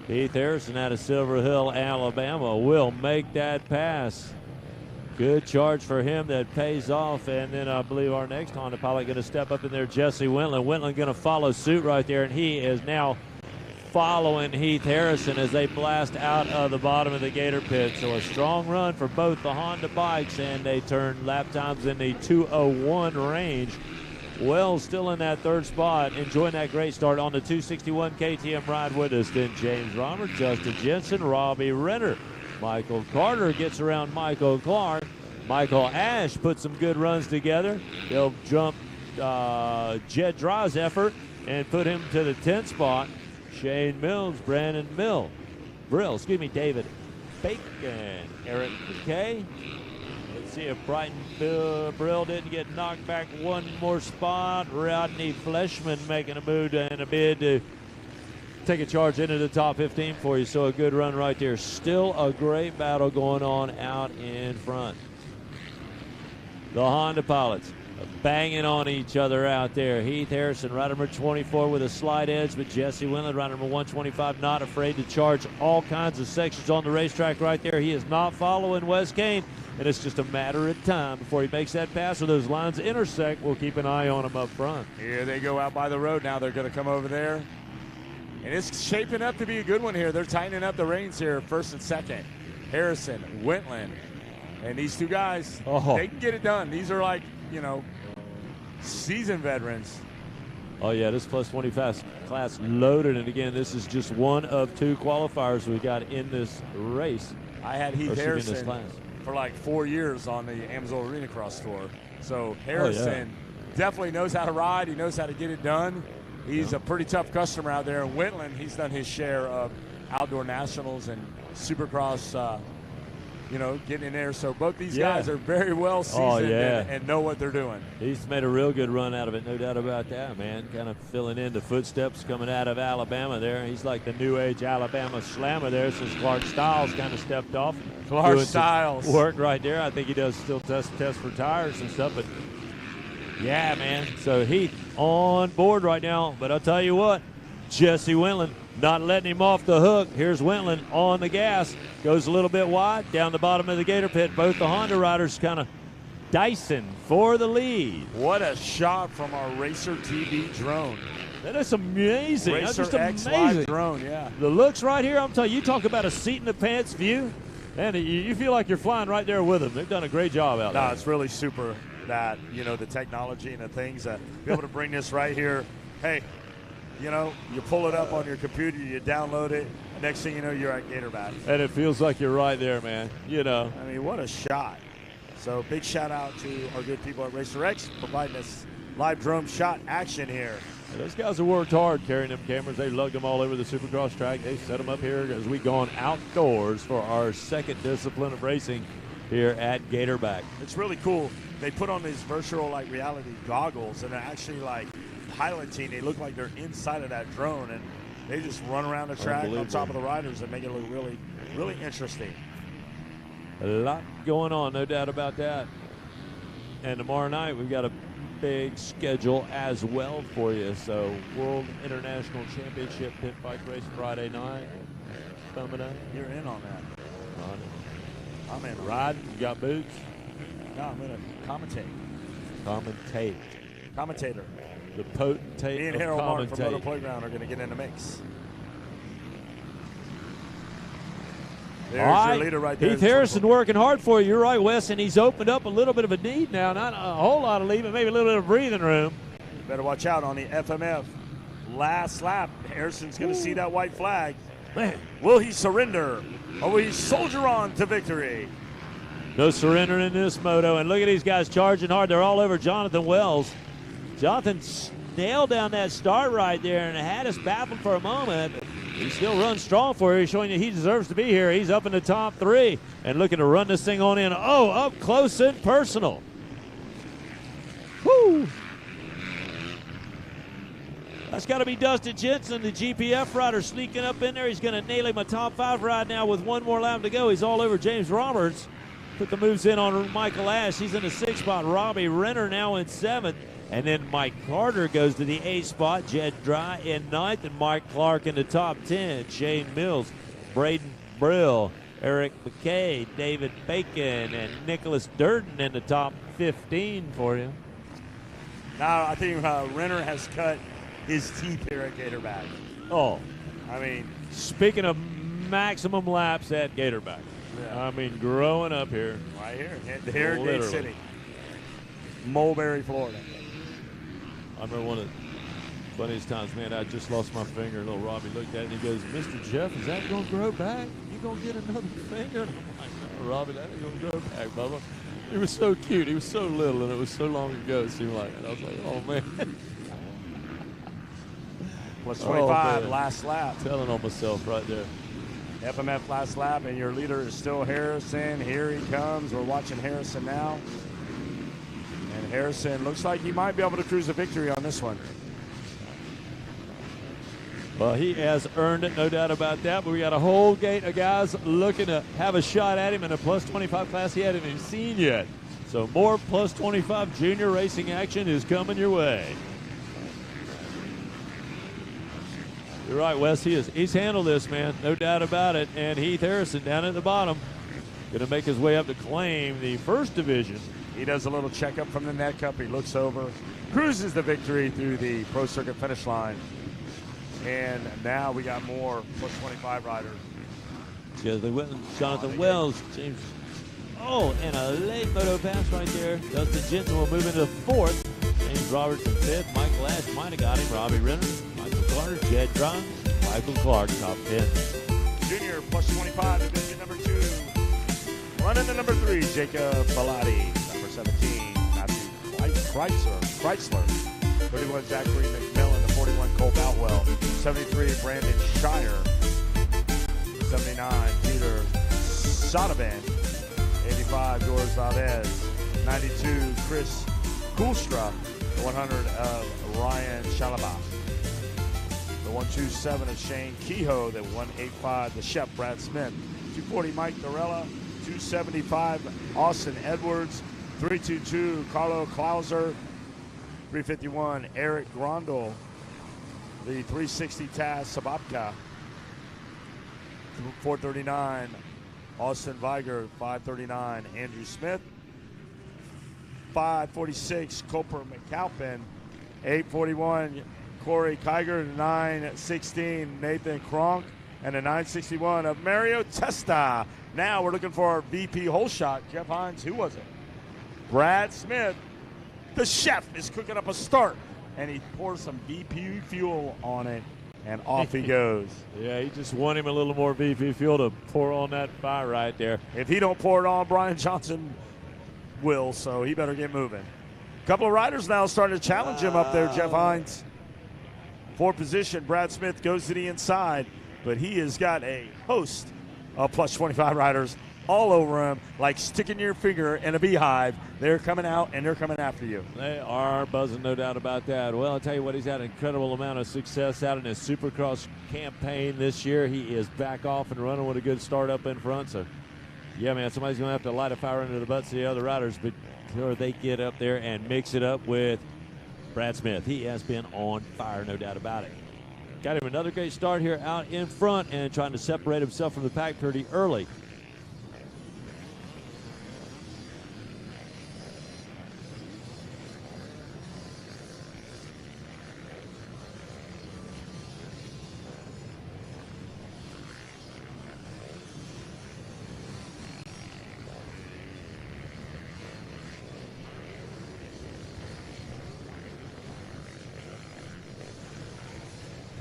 Heath Harrison out of Silver Hill, Alabama, will make that pass. Good charge for him that pays off. And then I believe our next Honda pilot going to step up in there, Jesse Wendland. Wendland going to follow suit right there, and he is now following Heath Harrison as they blast out of the bottom of the Gator pit. So a strong run for both the Honda bikes, and they turn lap times in the 2:01 range. Wells still in that third spot, enjoying that great start on the 261 KTM ride with us. Then James Roberts, Justin Jensen, Robbie Renner. Michael Carter gets around Michael Clark. Michael Ash puts some good runs together. They'll jump Jed Dry's effort and put him to the 10th spot. Shane Mills, Brandon David Bacon, Eric McKay. Let's see if Brighton Brill didn't get knocked back one more spot. Rodney Fleshman making a move and a bid to take a charge into the top 15 for you. So a good run right there. Still a great battle going on out in front. the Honda pilots banging on each other out there. Heath Harrison, rider number 24 with a slight edge, but Jesse Winland, rider number 125, not afraid to charge all kinds of sections on the racetrack right there. He is not following Wes Kane, and it's just a matter of time before he makes that pass or those lines intersect. We'll keep an eye on him up front. Here they go out by the road now. They're going to come over there. And it's shaping up to be a good one here. They're tightening up the reins here, first and second. Harrison, Wentland, and these two guys, they can get it done. These are like, you know, seasoned veterans. Oh, yeah, this plus 25 class loaded. And, again, this is just one of 2 qualifiers we got in this race. I had Heath Harrison for like 4 years on the Amsoil Arena Cross Tour. So Harrison definitely knows how to ride. He knows how to get it done. He's a pretty tough customer out there. And Wentland, he's done his share of outdoor nationals and Supercross, you know, getting in there. So both these guys are very well seasoned and know what they're doing. He's made a real good run out of it, no doubt about that, man. Kind of filling in the footsteps coming out of Alabama there. He's like the new age Alabama slammer there since Clark Stiles kind of stepped off. Clark Stiles. Work right there. I think he does still test for tires and stuff, but yeah, man. So Heath on board right now, but I'll tell you what, Jesse Wentland not letting him off the hook. Here's Wentland on the gas. Goes a little bit wide down the bottom of the Gator pit. Both the Honda riders kind of dicing for the lead. What a shot from our RacerTV drone. That is amazing. That's just X amazing. Live drone, yeah. The looks right here, I'm telling you, talk about a seat in the pants view, and you feel like you're flying right there with them. They've done a great job out there. No, it's really super that, you know, the technology and the things that be able to bring this right here. Hey, you know, you pull it up on your computer, you download it, next thing you know, you're at Gatorback. And it feels like you're right there, man. You know. I mean, what a shot. So big shout out to our good people at RacerX providing us live drone shot action here. And those guys have worked hard carrying them cameras. They lugged them all over the Supercross track. They set them up here as we gone outdoors for our second discipline of racing here at Gatorback. It's really cool. They put on these virtual like reality goggles and they're actually like piloting. They look like they're inside of that drone and they just run around the track on top of the riders and make it look really, really interesting. A lot going on, no doubt about that. And tomorrow night we've got a big schedule as well for you. So World International Championship pit bike race Friday night coming up. You're in on that. I'm in. Riding? You got boots? No, I'm going to commentate. Commentator. The potentate. Me and of Harold Martin from commentate. Moto Playground are going to get in the mix. There's All right. your leader right there. Heath Harrison working hard for you. You're right, Wes, and he's opened up a little bit of a need now. Not a whole lot of lead, but maybe a little bit of breathing room. Better watch out on the FMF last lap. Harrison's going to see that white flag. Man, will he surrender or will he soldier on to victory? No surrender in this moto. And look at these guys charging hard. They're all over Jonathan Wells. Jonathan nailed down that start right there and had us baffled for a moment. He still runs strong for you. He's showing you he deserves to be here. He's up in the top 3 and looking to run this thing on in. Oh, up close and personal. Woo! That's got to be Dustin Jensen, the GPF rider, sneaking up in there. He's going to nail him a top 5 ride now with one more lap to go. He's all over James Roberts. Put the moves in on Michael Ash. He's in the 6th spot. Robbie Renner now in 7th. And then Mike Carter goes to the 8th spot. Jed Dry in 9th. And Mike Clark in the top 10. Shane Mills, Braden Brill, Eric McKay, David Bacon, and Nicholas Durden in the top 15 for you. Now I think Renner has cut his teeth here at Gatorback. Oh. I mean. Speaking of maximum laps at Gatorback. Yeah. I mean, growing up here. Right here, the Heritage Literally. City. Mulberry, Florida. I remember one of the funniest times, man, I just lost my finger. Little Robbie looked at it and he goes, Mr. Jeff, is that going to grow back? You going to get another finger? And I'm like, no, Robbie, that ain't going to grow back, Bubba. He was so cute. He was so little, and it was so long ago, it seemed like. And I was like, oh, man. Plus 25, man. last lap. Telling on myself right there. FMF last lap, and your leader is still Harrison. Here he comes. We're watching Harrison now. And Harrison looks like he might be able to cruise a victory on this one. Well, he has earned it, no doubt about that. But we got a whole gate of guys looking to have a shot at him in a plus 25 class he hadn't even seen yet. So more plus 25 junior racing action is coming your way. You're right, Wes. He's handled this, man. No doubt about it. And Heath Harrison down at the bottom, going to make his way up to claim the first division. He does a little checkup from the net cup. He looks over, cruises the victory through the Pro Circuit finish line. And now we got more plus 25 riders. Jonathan Wells, James. Oh, and a late moto pass right there. Dustin Jensen will move into fourth. James Robertson fifth. Michael Ash might have got him. Robbie Renner, Michael Carter, Jed Drung, Michael Clark, top 10. Junior plus 25, division number 2. Running the number 3, Jacob Bellotti. Number 17, Matthew Chrysler. 31, Zachary McMillan. The 41, Cole Boutwell. 73, Brandon Shire. 79, Peter Sotoban. 85, Doris Valdez. 92, Chris Kulstra. The 100 of Ryan Shalabach. The 127 of Shane Kehoe. The 185, the chef Brad Smith. 240, Mike Dorella. 275, Austin Edwards. 322, Carlo Klauser. 351, Eric Grondel. The 360, Taz Sabapka. 439, Austin Viger. 539, Andrew Smith. 546, Coper McAlpin. 841, Corey Kiger. 916, Nathan Kronk. And a 961 of Mario Testa. Now we're looking for our VP hole shot. Jeff Hines, who was it? Brad Smith. The chef is cooking up a start. And he pours some VP fuel on it. And off he goes. Yeah, he just want him a little more VP fuel to pour on that fire right there. If he don't pour it on, Brian Johnson will. So he better get moving. A couple of riders now starting to challenge him up there, Jeff Hines. Fourth position, Brad Smith goes to the inside. But he has got a host of plus 25 riders all over him, like sticking your finger in a beehive. They're coming out, and they're coming after you. They are buzzing, no doubt about that. Well, I'll tell you what, he's had an incredible amount of success out in his Supercross campaign this year. He is back off and running with a good start up in front. So, yeah, man, somebody's going to have to light a fire under the butts of the other riders before they get up there and mix it up with Brad Smith. He has been on fire, no doubt about it. Got him another great start here out in front and trying to separate himself from the pack pretty early.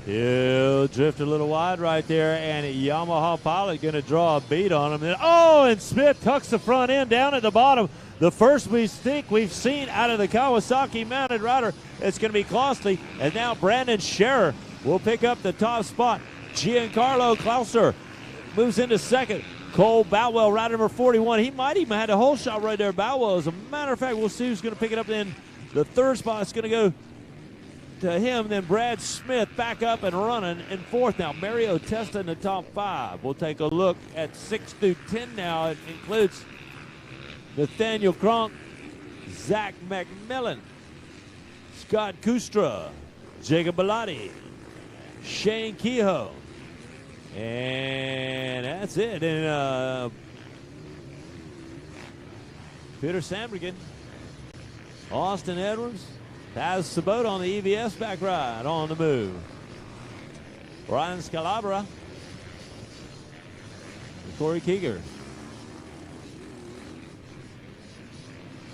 He'll drift a little wide right there, and Yamaha Pilot going to draw a beat on him. Then, and Smith tucks the front end down at the bottom. The first mistake we've seen out of the Kawasaki mounted rider. It's going to be costly. And now Brandon Scherer will pick up the top spot. Giancarlo Klauser moves into second. Cole Boutwell, rider number 41. He might even have a hole shot right there. Boutwell, as a matter of fact, we'll see who's going to pick it up then. The third spot is going to go to him, then Brad Smith back up and running in fourth now. Mario Testa in the top 5. We'll take a look at 6 through 10 now. It includes Nathaniel Kronk, Zach McMillan, Scott Kustra, Jacob Bellotti, Shane Kehoe, and that's it. And Peter Sandbergen, Austin Edwards, Taz Sabota on the EVS back ride on the move. Ryan Scalabra, Corey Keeger.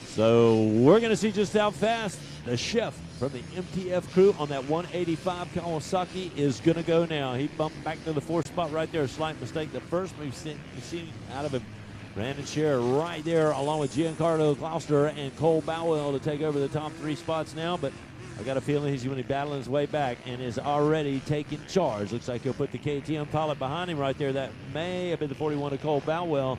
So we're going to see just how fast the chef from the MTF crew on that 185 Kawasaki is going to go now. He bumped back to the 4th spot right there. A slight mistake. The first we've seen out of him. Brandon Scherer right there along with Giancarlo Klauster and Cole Boutwell to take over the top 3 spots now. But I got a feeling he's going to be battling his way back and is already taking charge. Looks like he'll put the KTM Pilot behind him right there. That may have been the 41 of Cole Boutwell.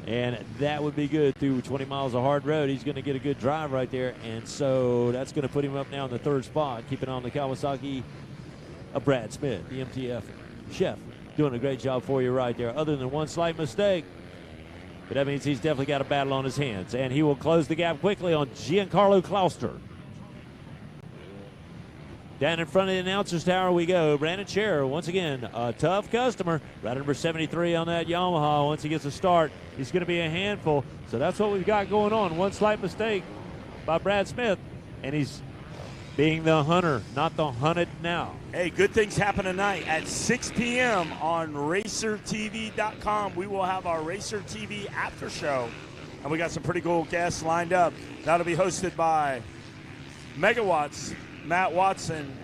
And that would be good through 20 miles of hard road. He's going to get a good drive right there. And so that's going to put him up now in the 3rd spot, keeping on the Kawasaki of Brad Smith, the MTF chef. Doing a great job for you right there. Other than one slight mistake, but that means he's definitely got a battle on his hands. And he will close the gap quickly on Giancarlo Clauster. Down in front of the announcer's tower we go. Brandon Scherer, once again, a tough customer. Rider number 73 on that Yamaha. Once he gets a start, he's going to be a handful. So that's what we've got going on. One slight mistake by Brad Smith, and he's being the hunter, not the hunted now. Hey, good things happen tonight at 6 p.m. on RacerTV.com. We will have our Racer TV after show, and we got some pretty cool guests lined up. That'll be hosted by Megawatts, Matt Watson,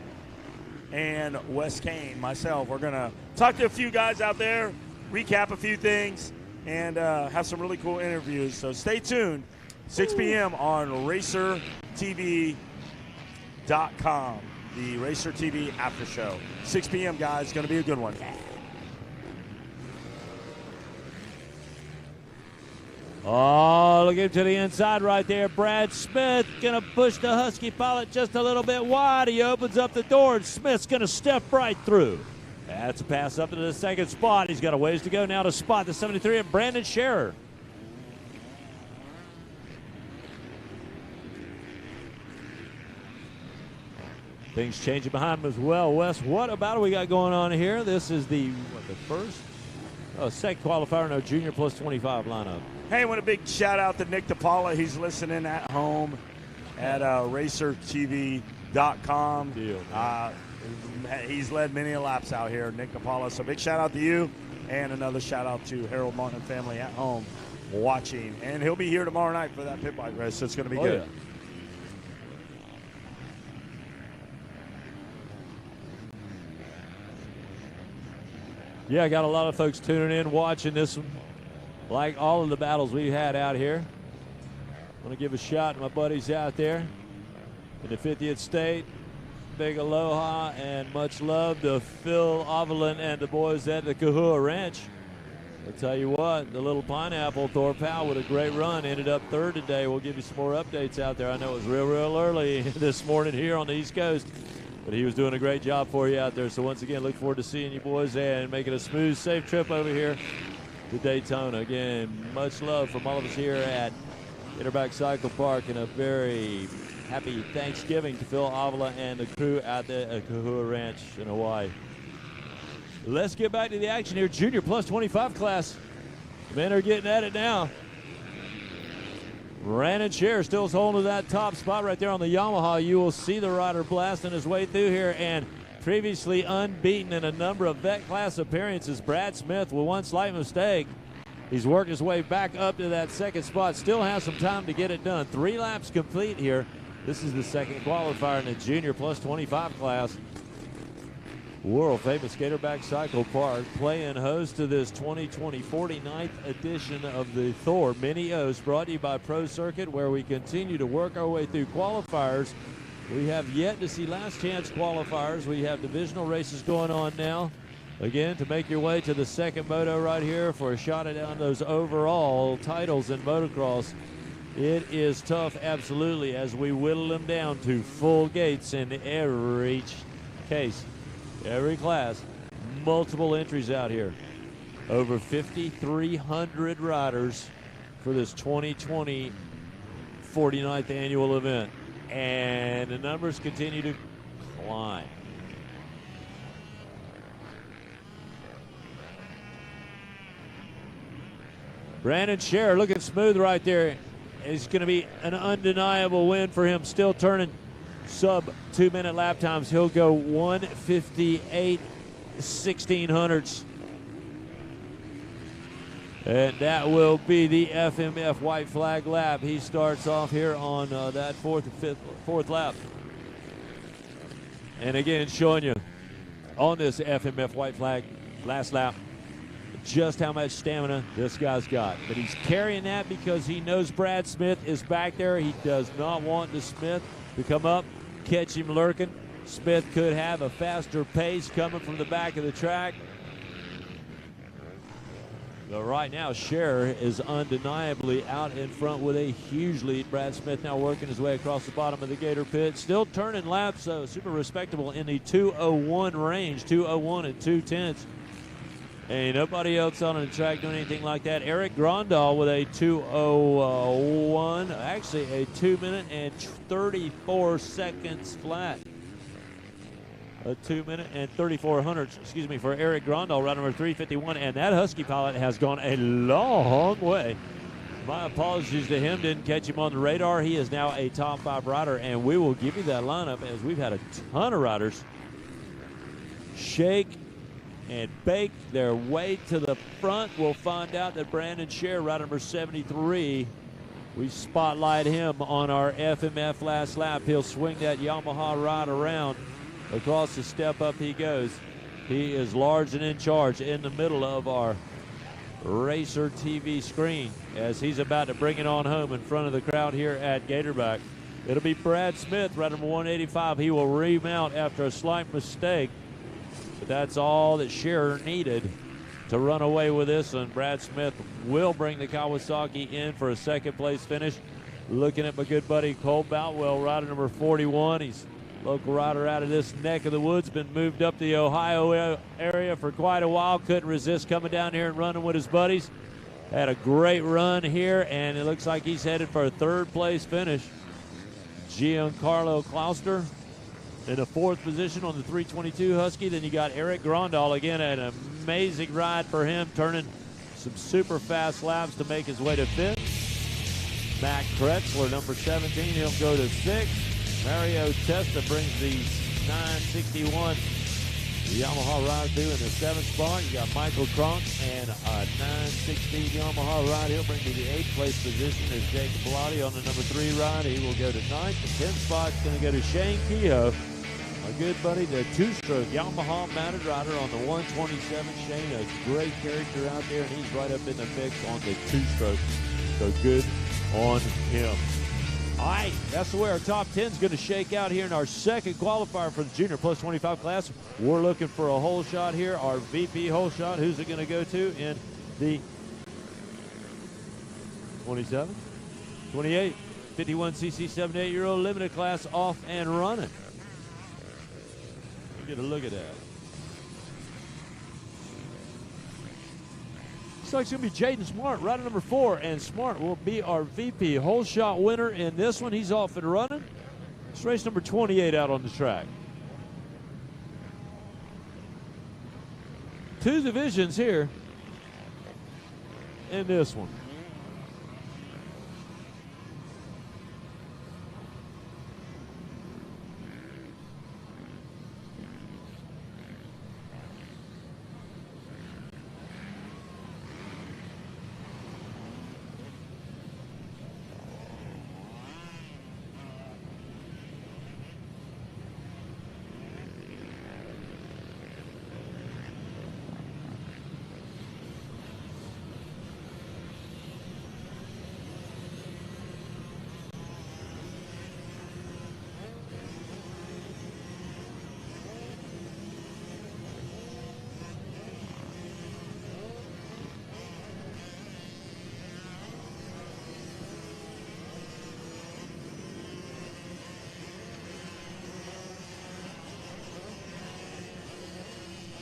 and Wes Kane, myself. We're going to talk to a few guys out there, recap a few things, and have some really cool interviews. So stay tuned. 6 p.m. on RacerTV.com, the Racer TV after show. 6 p.m., guys. Going to be a good one. Oh, looking to the inside right there. Brad Smith going to push the Husky pilot just a little bit wide. He opens up the door, and Smith's going to step right through. That's a pass up into the second spot. He's got a ways to go now to spot the 73 of Brandon Scherer. Things changing behind him as well. Wes, what about we got going on here? This is the second qualifier, no junior plus 25 lineup. Hey, I want a big shout out to Nick DePaula. He's listening at home at RacerTV.com. He's led many laps out here, Nick DePaula. So big shout out to you, and another shout out to Harold Martin and family at home watching. And he'll be here tomorrow night for that pit bike race, so it's going to be good. Yeah. Yeah, I got a lot of folks tuning in, watching this one. Like all of the battles we've had out here. I want to give a shout to my buddies out there in the 50th state. Big aloha and much love to Phil Ovelin and the boys at the Kahua Ranch. I'll tell you what, the little pineapple, Thor Powell, with a great run, ended up third today. We'll give you some more updates out there. I know it was real early this morning here on the East Coast, but he was doing a great job for you out there. So once again, look forward to seeing you boys there and making a smooth, safe trip over here to Daytona. Again, much love from all of us here at Interback Cycle Park, and a very happy Thanksgiving to Phil Avila and the crew out there at Kahua Ranch in Hawaii. Let's get back to the action here. Junior plus 25 class. The men are getting at it now. Brandon Scherer still holding to that top spot right there on the Yamaha. You will see the rider blasting his way through here, and previously unbeaten in a number of vet class appearances, Brad Smith, with one slight mistake, he's worked his way back up to that second spot. Still has some time to get it done. 3 laps complete here. This is the second qualifier in the junior plus 25 class. World famous Gatorback Cycle Park playing host to this 2020 49th edition of the Thor Mini O's, brought to you by Pro Circuit, where we continue to work our way through qualifiers. We have yet to see last chance qualifiers. We have divisional races going on now. Again, to make your way to the second moto right here for a shot at down those overall titles in motocross. It is tough, absolutely, as we whittle them down to full gates in every case, every class. Multiple entries out here. Over 5,300 riders for this 2020 49th annual event. And the numbers continue to climb. Brandon Scherer looking smooth right there. It's going to be an undeniable win for him. Still turning sub 2-minute lap times. He'll go 1:58 1600ths. And that will be the FMF white flag lap. He starts off here on that fourth lap. And again, showing you on this FMF white flag last lap just how much stamina this guy's got. But he's carrying that because he knows Brad Smith is back there. He does not want the Smith to come up, catch him lurking. Smith could have a faster pace coming from the back of the track. But right now, Scherer is undeniably out in front with a huge lead. Brad Smith now working his way across the bottom of the Gator pit. Still turning laps, super respectable in the 2:01 range, 2:01 and 2/10. Ain't nobody else on the track doing anything like that. Eric Grandal with a 2:01, actually a 2 minute and 34 seconds flat. A 2 minute and 34 hundredths, excuse me, for Eric Grandal, round number 351. And that Husky pilot has gone a long way. My apologies to him, didn't catch him on the radar. He is now a top 5 rider, and we will give you that lineup as we've had a ton of riders shake and bake their way to the front. We'll find out that Brandon Scher, rider number 73, we spotlight him on our FMF last lap. He'll swing that Yamaha ride around. Across the step up he goes. He is large and in charge in the middle of our RacerTV screen as he's about to bring it on home in front of the crowd here at Gatorback. It'll be Brad Smith, rider number 185. He will remount after a slight mistake. But that's all that Scherer needed to run away with this, and Brad Smith will bring the Kawasaki in for a second place finish. Looking at my good buddy Cole Boutwell, rider number 41. He's a local rider out of this neck of the woods, been moved up the Ohio area for quite a while. Couldn't resist coming down here and running with his buddies. Had a great run here, and it looks like he's headed for a third place finish. Giancarlo Clouster in the 4th position on the 322 Husky. Then you got Eric Grandal, again, an amazing ride for him, turning some super fast laps to make his way to 5th. Matt Kretzler, number 17, he'll go to 6th. Mario Testa brings the 961 Yamaha ride through in the 7th spot. You got Michael Kronk and a 916 Yamaha ride. He'll bring you the 8th place position as Jake Pilati on the number 3 ride. He will go to 9th. The 10th spot's going to go to Shane Kehoe. My good buddy, the 2-stroke Yamaha mounted rider on the 127. Shane, a great character out there, and he's right up in the mix on the 2-stroke. So good on him. All right, that's the way our top 10 is going to shake out here in our second qualifier for the Junior Plus 25 class. We're looking for a hole shot here, our VP hole shot. Who's it going to go to in the 27, 28, 51cc 7 to 8-year-old limited class off and running? Get a look at that. Looks like it's going to be Jaden Smart, rider number 4, and Smart will be our VP hole shot winner in this one. He's off and running. It's race number 28 out on the track. 2 divisions here in this one.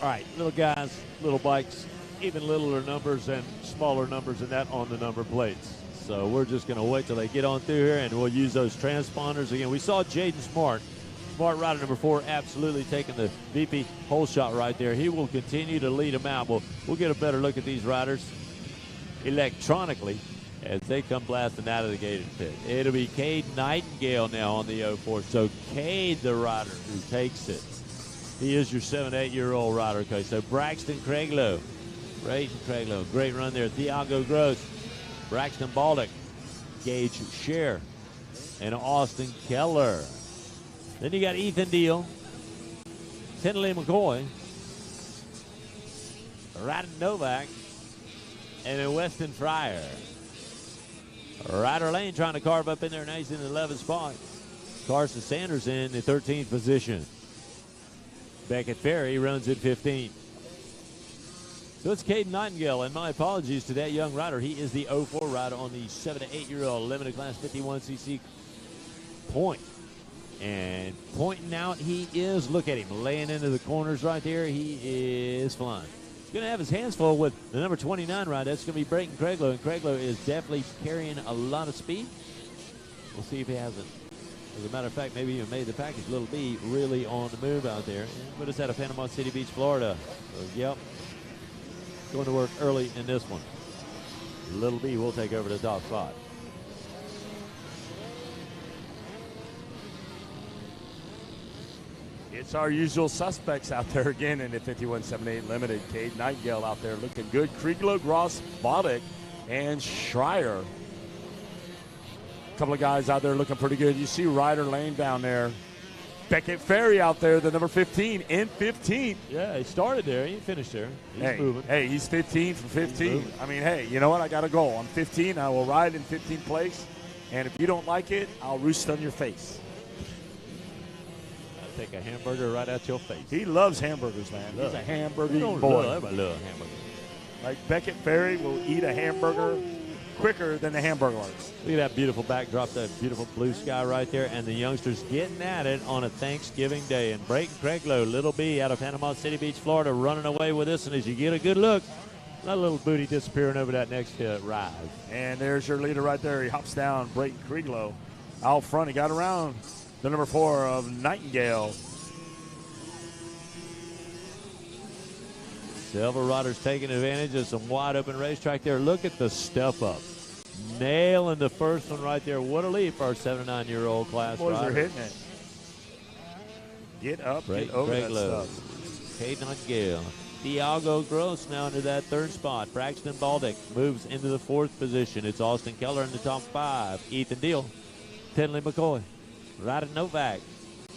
All right, little guys, little bikes, even littler numbers and smaller numbers than that on the number plates. So we're just going to wait till they get on through here, and we'll use those transponders. Again, we saw Jaden Smart rider number 4, absolutely taking the VP hole shot right there. He will continue to lead them out. We'll get a better look at these riders electronically as they come blasting out of the gated pit. It'll be Cade Nightingale now on the 04. So Cade, the rider who takes it. He is your 7 to 8-year-old rider. Okay, so Braxton Craiglow. Brayton Craiglow. Great run there. Thiago Gross. Braxton Baldock. Gage Scher. And Austin Keller. Then you got Ethan Deal. Tinley McCoy. Ryden Novak. And then Weston Fryer. Ryder Lane trying to carve up in there. Now he's in the 11th spot. Carson Sanders in the 13th position. Beckett Ferry runs at 15th. So it's Caden Nightingale, and my apologies to that young rider. He is the 04 rider on the 7 to 8-year-old limited class 51cc point. And pointing out he is, look at him, laying into the corners right there. He is flying. going to have his hands full with the number 29 ride. That's going to be Brayton Craiglow, and Craiglow is definitely carrying a lot of speed. We'll see if he hasn't. As a matter of fact, maybe even made the package. Little B really on the move out there. And put us out of Panama City Beach, Florida. So, yep, going to work early in this one. Little B will take over the top spot. It's our usual suspects out there again in the 5178 Limited. Cade Nightingale out there looking good. Kriegler, Gross, Boddick, and Schreier. A couple of guys out there looking pretty good. You see Ryder Lane down there. Beckett Ferry out there, the number 15 in 15th. Yeah, he started there. He finished there. He's moving. Hey, he's 15 from 15. I mean, hey, you know what? I got a goal. I'm 15. I will ride in 15th place. And if you don't like it, I'll roost on your face. I'll take a hamburger right out your face. He loves hamburgers, man. He's a hamburger boy. I love hamburgers. Like Beckett Ferry will eat a hamburger quicker than the hamburglers. Look at that beautiful backdrop, that beautiful blue sky right there, and the youngsters getting at it on a Thanksgiving day. And Brayton Craiglow, Little B out of Panama City Beach, Florida, running away with this. And as you get a good look, that little booty disappearing over that next rise. And there's your leader right there. He hops down, Brayton Craiglow out front. He got around the number 4 of Nightingale. Several riders taking advantage of some wide open racetrack there. Look at the step up. Nailing the first one right there. What a leap for our 7 to 9-year-old class Boys rider. are hitting it. Get up, get over that stuff. Cade Nightingale. Thiago Gross now into that 3rd spot. Braxton Baldick moves into the 4th position. It's Austin Keller in the top 5. Ethan Deal. Tinley McCoy. Ryder Novak.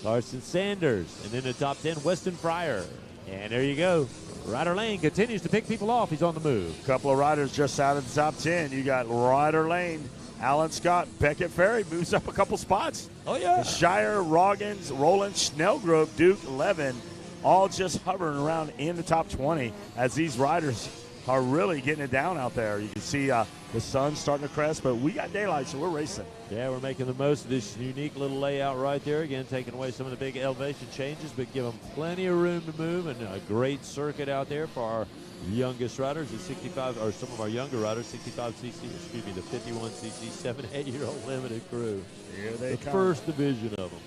Carson Sanders. And in the top 10, Weston Fryer. And there you go. Ryder Lane continues to pick people off. He's on the move. Couple of riders just out of the top 10. You got Ryder Lane, Alan Scott, Beckett Ferry moves up a couple spots. Oh, yeah. Shire, Roggins, Roland, Snellgrove, Duke, Levin, all just hovering around in the top 20 as these riders are really getting it down out there. You can see the sun starting to crest, but we got daylight, so we're racing. Yeah, we're making the most of this unique little layout right there. Again, taking away some of the big elevation changes, but give them plenty of room to move, and a great circuit out there for our youngest riders, the 65, or some of our younger riders, 65cc, excuse me, the 51cc 7 to 8-year-old limited crew. Here they the come. First division of them.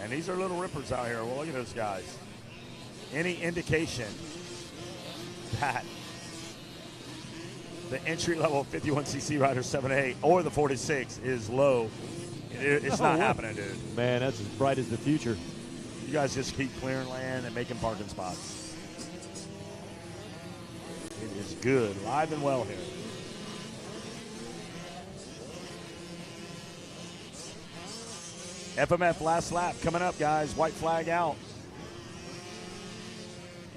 And these are little rippers out here. Well, look at those guys. Any indication that the entry-level 51cc rider 7-8 or the 46 is low, it's not happening, dude. Man, that's as bright as the future. You guys just keep clearing land and making parking spots. It is good, live and well here. FMF last lap coming up, guys. White flag out.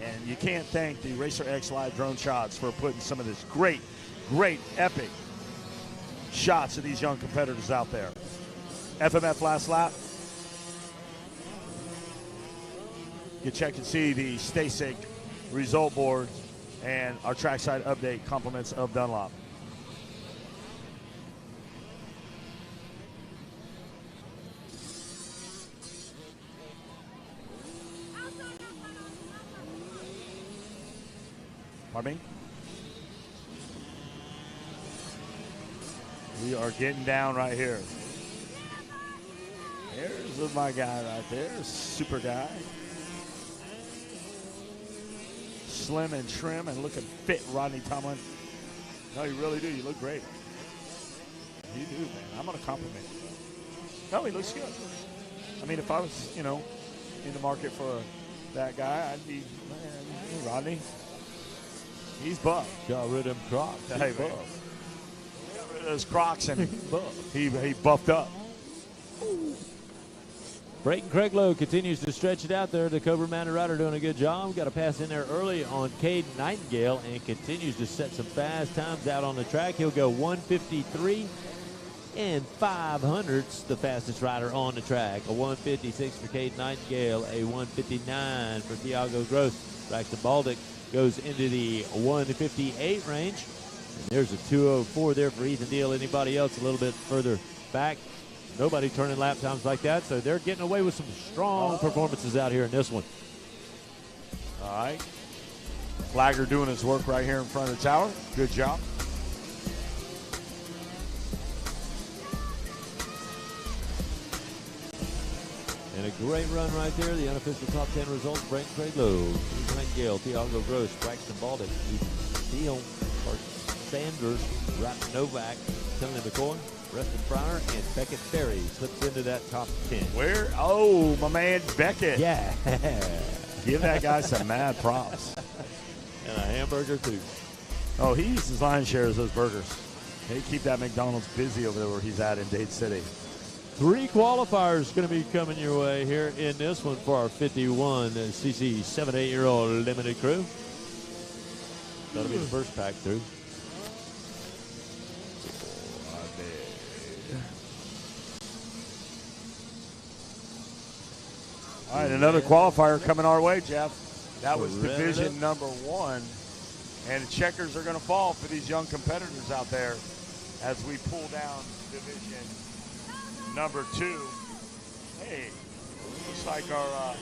And you can't thank the Racer X Live drone shots for putting some of this great, epic shots of these young competitors out there. FMF last lap. You check and see the STASIC result board and our trackside update compliments of Dunlop. Pardon me? We are getting down right here. There's my guy right there, super guy. Slim and trim and looking fit, Rodney Tomlin. No, you really do. You look great. You do, man. I'm going to compliment you. No, he looks good. I mean, if I was, in the market for that guy, I'd be, man, Rodney. He's buff. Got rid of them Crocs. Hey, man. Got rid of those Crocs and he buffed up. Brayton Craiglow continues to stretch it out there. The Cobra Mounted rider doing a good job. Got a pass in there early on Cade Nightingale and continues to set some fast times out on the track. He'll go 153 and 500ths, the fastest rider on the track. A 156 for Cade Nightingale, a 159 for Thiago Gross. Braxton Baldick goes into the 158 range. And there's a 204 there for Ethan Deal. Anybody else a little bit further back? Nobody turning lap times like that, so they're getting away with some strong performances out here in this one. All right. Flagger doing his work right here in front of the tower. Good job. And a great run right there. The unofficial top 10 results: Brent Cradlow, Steve Nightingale, Thiago Gross, Braxton Baldick, Ethan Steele, Carson Sanders, Rat Novak, Tony McCoy, Rustin Pryor, and Beckett Berry slips into that top 10. Where? Oh, my man Beckett. Yeah. Give that guy some mad props. And a hamburger, too. Oh, he eats his lion's share of those burgers. They keep that McDonald's busy over there where he's at in Dade City. 3 qualifiers going to be coming your way here in this one for our 51cc 7-8-year-old limited crew. That'll be the first pack through. All right, another qualifier coming our way, Jeff. That was We're division number 1. And the checkers are going to fall for these young competitors out there as we pull down division number 2. Hey, looks like our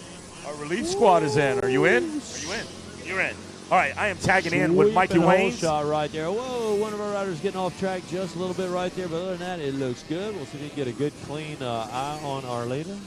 relief squad is in. Are you in? Are you in? You're in. All right, I am tagging in with Mikey Sweeping Wayne. hole shot right there. Whoa, one of our riders getting off track just a little bit right there, but other than that, it looks good. We'll see if we can get a good, clean eye on our leader.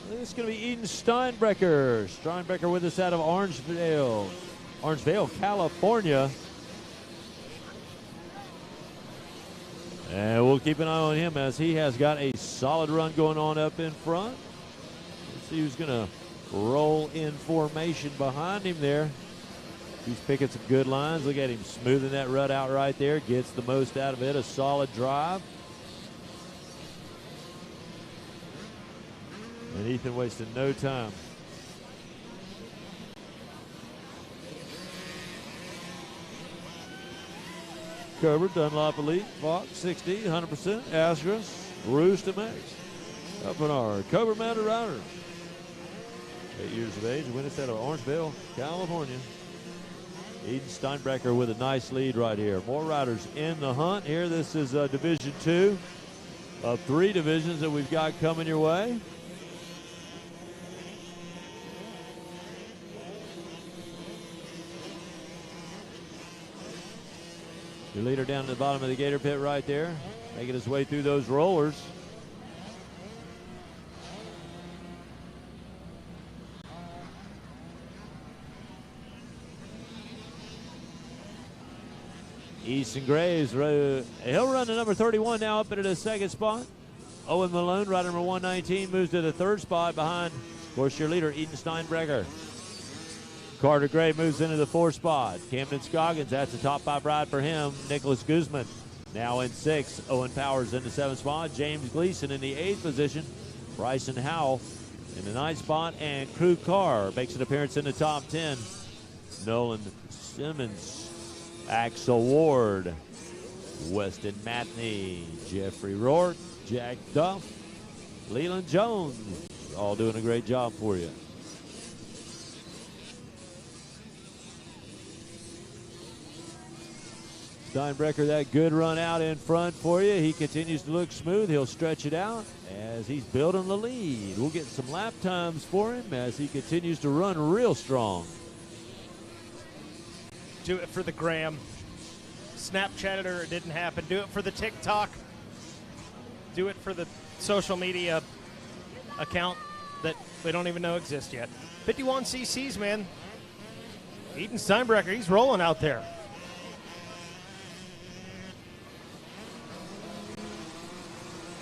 This is going to be Eden Steinbrecher. Steinbrecher with us out of Orangevale, California. And we'll keep an eye on him as he has got a solid run going on up in front. Let's see who's going to roll in formation behind him there. He's picking some good lines. Look at him smoothing that rut out right there. Gets the most out of it. A solid drive. And Ethan wasting no time. Cobra, Dunlop Elite, Fox, 60, 100%, Astros, Rooster Max. Up in our Cobra Mounted Riders. 8 years of age, win it out of Orangevale, California. Eden Steinbrecher with a nice lead right here. More riders in the hunt here. This is Division 2 of 3 divisions that we've got coming your way. Your leader down at the bottom of the gator pit right there, making his way through those rollers. Easton Graves, he'll run to number 31 now, up into the 2nd spot. Owen Malone, rider number 119, moves to the 3rd spot behind, of course, your leader, Eden Steinbrecher. Carter Gray moves into the 4th spot. Camden Scoggins, that's the top 5 ride for him. Nicholas Guzman now in 6th. Owen Powers in the 7th spot. James Gleason in the 8th position. Bryson Howell in the 9th spot. And Crew Carr makes an appearance in the top 10. Nolan Simmons, Axel Ward, Weston Matney, Jeffrey Rourke, Jack Duff, Leland Jones, all doing a great job for you. Steinbrecher, that good run out in front for you. He continues to look smooth. He'll stretch it out as he's building the lead. We'll get some lap times for him as he continues to run real strong. Do it for the gram. Snapchat it or it didn't happen. Do it for the TikTok. Do it for the social media account that we don't even know exists yet. 51 cc's, man. Eden Steinbrecher, he's rolling out there.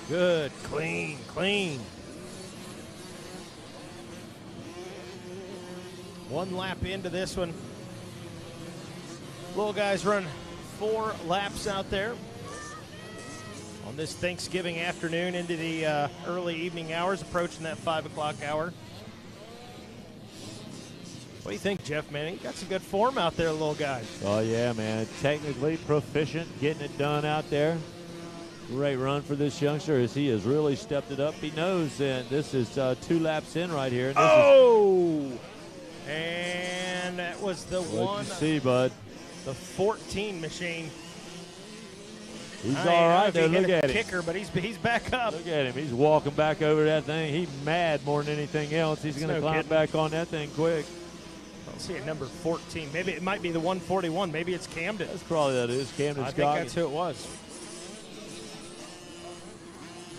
Good, clean, clean. One lap into this one. Little guys run 4 laps out there on this Thanksgiving afternoon into the early evening hours, approaching that 5 o'clock hour. What do you think, Jeff, man? You got some good form out there, little guy. Oh, yeah, man. Technically proficient, getting it done out there. Great run for this youngster as he has really stepped it up. He knows that this is 2 laps in right here. And this is And that was the What'd one. you see, bud? The 14 machine. He's all right there. Look at him. Kicker, but he's back up. Look at him. He's walking back over that thing. He's mad more than anything else. He's going to climb back on that thing quick. I don't see a number 14. Maybe it might be the 141. Maybe it's Camden. That's probably that is. Camden I think that's who it was.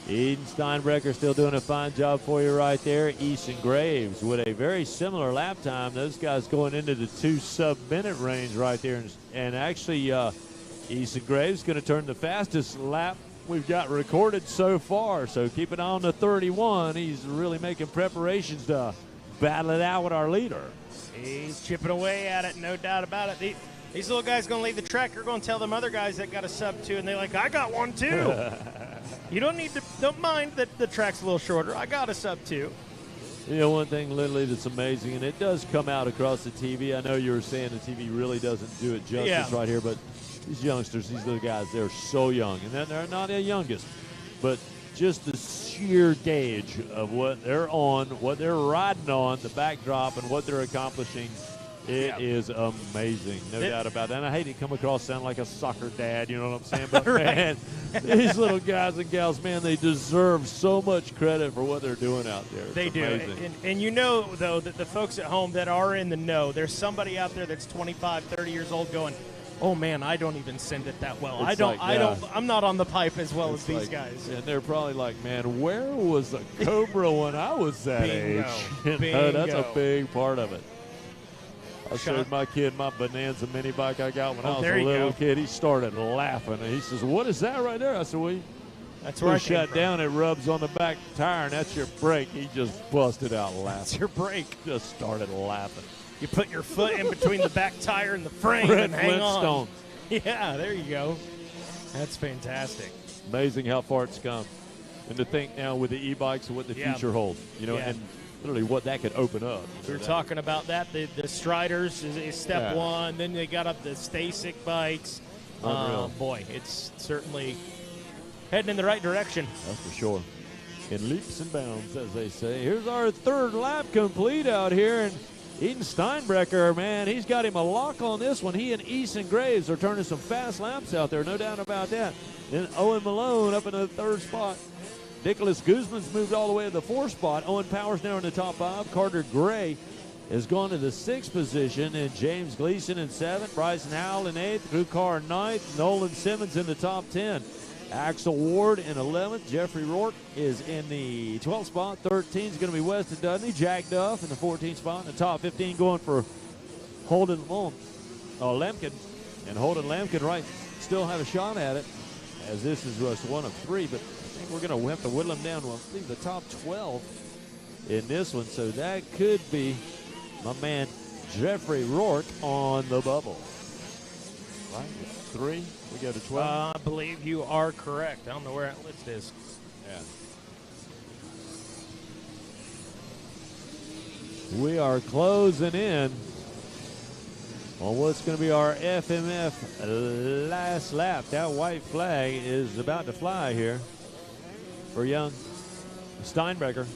Eden Steinbrecher still doing a fine job for you right there. Easton Graves with a very similar lap time. Those guys going into the 2 sub-minute range right there. And actually, Easton Graves going to turn the fastest lap we've got recorded so far. So keep an eye on the 31. He's really making preparations to battle it out with our leader. He's chipping away at it, no doubt about it. These little guys going to lead the track. You're going to tell them other guys that got a sub-2, and they're like, I got one too. You don't mind that the track's a little shorter. I got a sub-2. You know, one thing, Lindley, that's amazing, and it does come out across the TV. I know you were saying the TV really doesn't do it justice right here, but these youngsters, these little guys, they're so young. And they're not the youngest, but just the sheer gauge of what they're on, what they're riding on, the backdrop, and what they're accomplishing, it is amazing. No doubt about that. And I hate to come across sound like a soccer dad, you know what I'm saying? But, man, these little guys and gals, man, they deserve so much credit for what they're doing out there. It's they do. And you know, though, that the folks at home that are in the know, there's somebody out there that's 25, 30 years old going, oh man, I don't even send it that well. I'm not on the pipe as well as these guys. And they're probably like, man, where was the Cobra when I was that age? You know, that's a big part of it. I showed my kid my Bonanza mini bike I got when I was a little kid. He started laughing. And he says, what is that right there? I said, well, that's where I shut down. It rubs on the back tire, and that's your brake. He just busted out laughing. That's your brake. Just started laughing. You put your foot in between the back tire and the frame and hang on. Yeah, there you go. That's fantastic. Amazing how far it's come. And to think now with the e-bikes and what the future holds, you know, and literally what that could open up. We were talking about that. The Striders is step one. Then they got up the Stasic bikes. Boy, it's certainly heading in the right direction. That's for sure. In leaps and bounds, as they say. Here's our third lap complete out here. And Eden Steinbrecher, man, he's got him a lock on this one. He and Easton Graves are turning some fast laps out there, no doubt about that. Then Owen Malone up in the 3rd spot. Nicholas Guzman's moved all the way to the 4th spot. Owen Powers now in the top 5. Carter Gray has gone to the 6th position. And James Gleason in 7th. Bryson Howell in 8th. Drew Carr in 9th. Nolan Simmons in the top 10. Axel Ward in 11th. Jeffrey Rourke is in the 12th spot. 13 is going to be Weston Dudley. Jack Duff in the 14th spot. In the top 15 going for Holden Lemkin. And Holden Lemkin still have a shot at it, as this is just one of 3. But I think we're going to have to whittle him down to, I believe, the top 12 in this one. So that could be my man Jeffrey Rourke on the bubble. Right? 3. We go to 12. I believe you are correct. I don't know where that list is. Yeah. We are closing in on what's going to be our FMF last lap. That white flag is about to fly here for young Steinbrecher,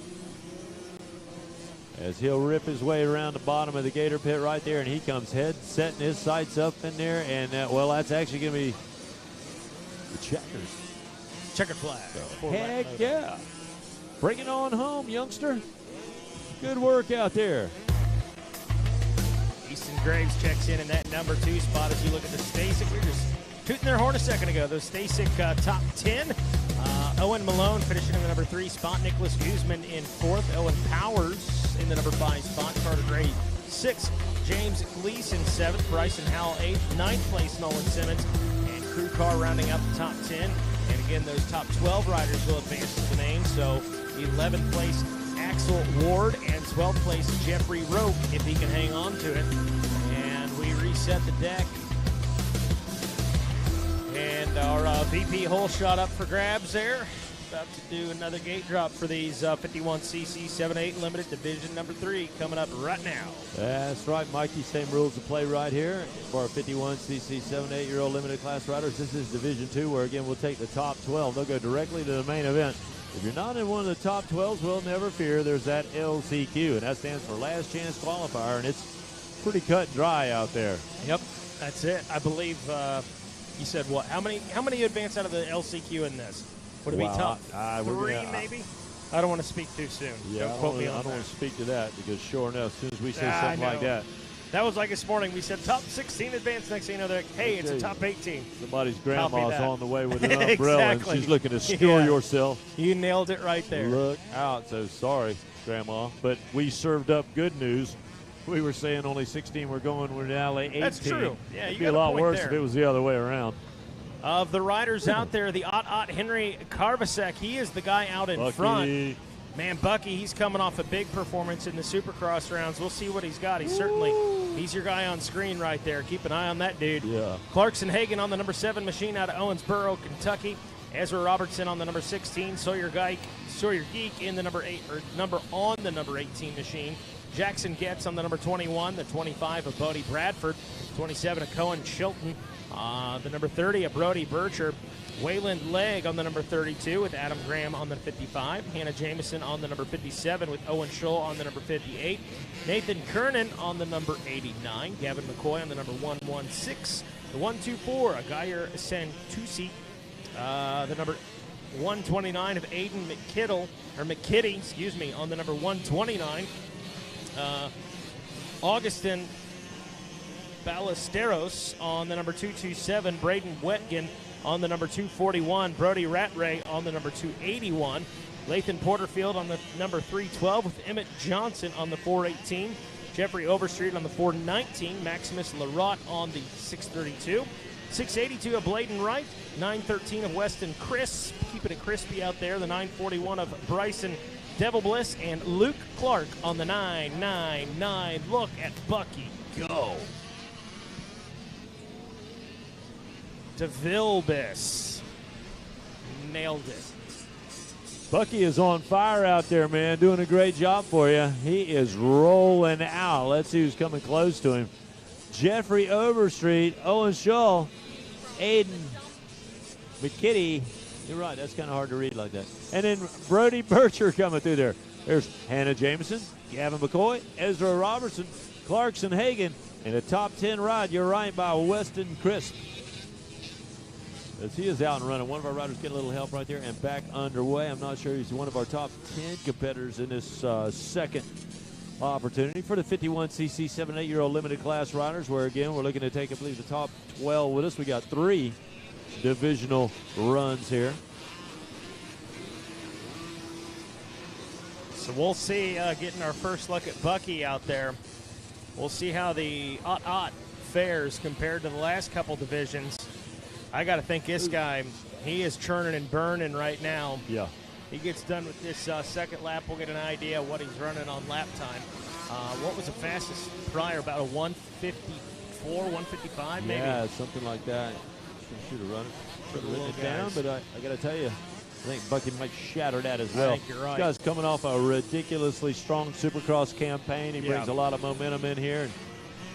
as he'll rip his way around the bottom of the Gator pit right there, and he comes setting his sights up in there, and well, that's actually going to be the checkered flag. So, heck yeah. Bring it on home, youngster. Good work out there. Easton Graves checks in that number 2 spot as you look at the Stasic. We were just tooting their horn a second ago. Those Stasic top 10. Owen Malone finishing in the number 3 spot. Nicholas Guzman in 4th. Owen Powers in the number 5 spot. Carter Gray 6th. James Gleason 7th. Bryson Howell 8th. 9th place Nolan Simmons. And Crew Car rounding out the top 10. And again, those top 12 riders will advance to the main. So 11th place Axel Ward and 12th place Jeffrey Roque, if he can hang on to it. And we reset the deck. And our VP hole shot up for grabs there. About to do another gate drop for these 51cc 7.8 limited division number 3 coming up right now. That's right, Mikey. Same rules to play right here for our 51cc 7-8-year-old limited class riders. This is Division 2, where again we'll take the top 12. They'll go directly to the main event. If you're not in one of the top 12s, well, never fear. There's that LCQ, and that stands for Last Chance Qualifier, and it's pretty cut and dry out there. Yep, that's it. I believe you said what? How many advance out of the LCQ in this? Would it be tough? 3 maybe? I don't want to speak too soon. Yeah, Don't quote me on I don't want to speak to that because sure enough, as soon as we say something like that. That was like this morning. We said top 16 advance. Next thing you know, they're like, hey, it's a top 18. Somebody's grandma's on the way with an umbrella, Exactly. and she's looking to score yourself. You nailed it right there. Look out. So sorry, Grandma. But we served up good news. We were saying only 16 were going. We're now 18. That's true. Yeah, It'd you be got a lot point worse there. if it was the other way around. Of the riders out there, the Henry Carvasek, he is the guy out in front. Man, Bucky, he's coming off a big performance in the Supercross rounds. We'll see what he's got. He's your guy on screen right there. Keep an eye on that dude. Yeah. Clarkson Hagen on the number 7 machine out of Owensboro, Kentucky. Ezra Robertson on the number 16. Sawyer Geek in the number 8 or number on the number 18 machine. Jackson Getz on the number 21, the 25 of Bodie Bradford, 27 of Cohen Chilton, the number 30 of Brody Bircher. Wayland Legg on the number 32 with Adam Graham on the 55. Hannah Jameson on the number 57 with Owen Scholl on the number 58. Nathan Kernan on the number 89. Gavin McCoy on the number 116. The 124, Agayer Santucci. The number 129 of Aiden McKitty, on the number 129. Augustin Ballesteros on the number 227. Braden Wetgen on the number 241. Brody Rattray on the number 281. Lathan Porterfield on the number 312 with Emmett Johnson on the 418. Jeffrey Overstreet on the 419. Maximus Larot on the 632. 682 of Bladen Wright. 913 of Weston Crisp, keeping it crispy out there. The 941 of Bryson Devil Bliss. And Luke Clark on the 999. Look at Bucky go. DeVilbiss nailed it. Bucky is on fire out there, man. Doing a great job for you. He is rolling out. Let's see who's coming close to him. Jeffrey Overstreet, Owen Shaw, Aiden McKitty. You're right, that's kind of hard to read like that. And then Brody Bircher coming through there. There's Hannah Jameson, Gavin McCoy, Ezra Robertson, Clarkson Hagen, and a top 10 ride, you're right, by Weston Crisp. As he is out and running. One of our riders getting a little help right there and back underway. I'm not sure he's one of our top 10 competitors in this second opportunity for the 51cc 7 and 8-year-old limited class riders, where again we're looking to take, I believe, the top 12 with us. We got 3 divisional runs here. So we'll see, getting our first look at Bucky out there. We'll see how the Ot fares compared to the last couple divisions. I got to think this guy, he is churning and burning right now. Yeah. He gets done with this second lap. We'll get an idea of what he's running on lap time. What was the fastest prior? About a 154, 155 maybe? Yeah, something like that. Should have run it down, but I got to tell you, I think Bucky might shatter that as well. I think you're right. This guy's coming off a ridiculously strong Supercross campaign. He brings a lot of momentum in here. And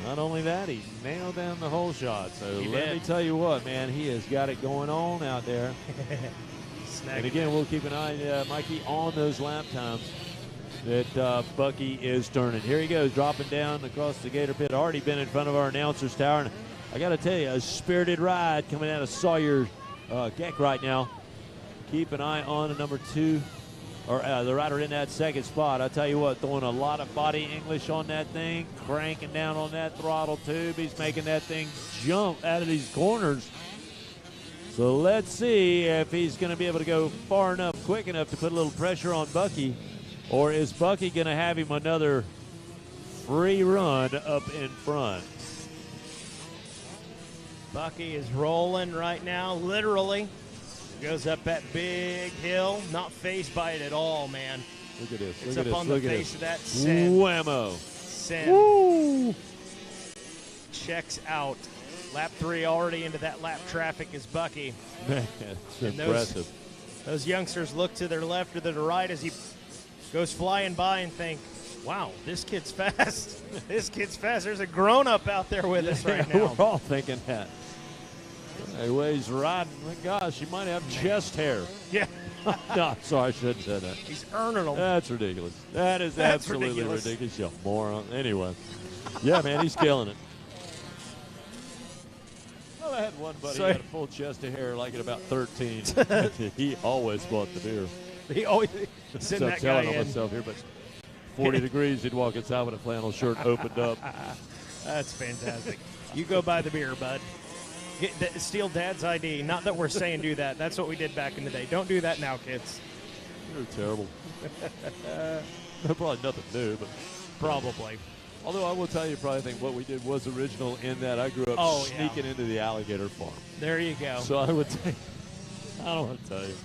not only that, he nailed down the whole shot. So let me tell you what, man, he has got it going on out there. And again, we'll keep an eye, Mikey, on those lap times that Bucky is turning. Here he goes, dropping down across the Gator Pit. Already been in front of our announcer's tower. And I got to tell you, a spirited ride coming out of Sawyer Geck right now. Keep an eye on the number 2, or the rider in that second spot. I tell you what, throwing a lot of body English on that thing, cranking down on that throttle tube. He's making that thing jump out of these corners. So let's see if he's going to be able to go far enough, quick enough to put a little pressure on Bucky, or is Bucky going to have him another free run up in front? Bucky is rolling right now, literally. Goes up that big hill, not phased by it at all, man. Look at this. It's look up at on this, the look face at of that this. sand. Whammo. Sand. Woo! Checks out. Lap 3 already into that lap traffic is Bucky. Man, it's impressive. Those youngsters look to their left or their right as he goes flying by and think, wow, this kid's fast. This kid's fast. There's a grown-up out there with us right now. We're all thinking that. The way he's riding, my gosh, he might have chest hair. Yeah. No, sorry, I shouldn't have said that. He's earning them. That's ridiculous. That is That's absolutely ridiculous. ridiculous. You moron. Anyway. Yeah, man, he's killing it. Well, I had one buddy So- who had a full chest of hair like at about 13. He always bought the beer. He always send So that telling guy on in. myself here, but 40 degrees, he'd walk inside with a flannel shirt opened up. That's fantastic. You go buy the beer, bud. Steal Dad's ID. Not that we're saying do that. That's what we did back in the day. Don't do that now, kids. You're terrible. Probably nothing new, but probably. Although I will tell you, probably think what we did was original in that I grew up sneaking into the alligator farm. There you go. So I would say, I don't want to tell you.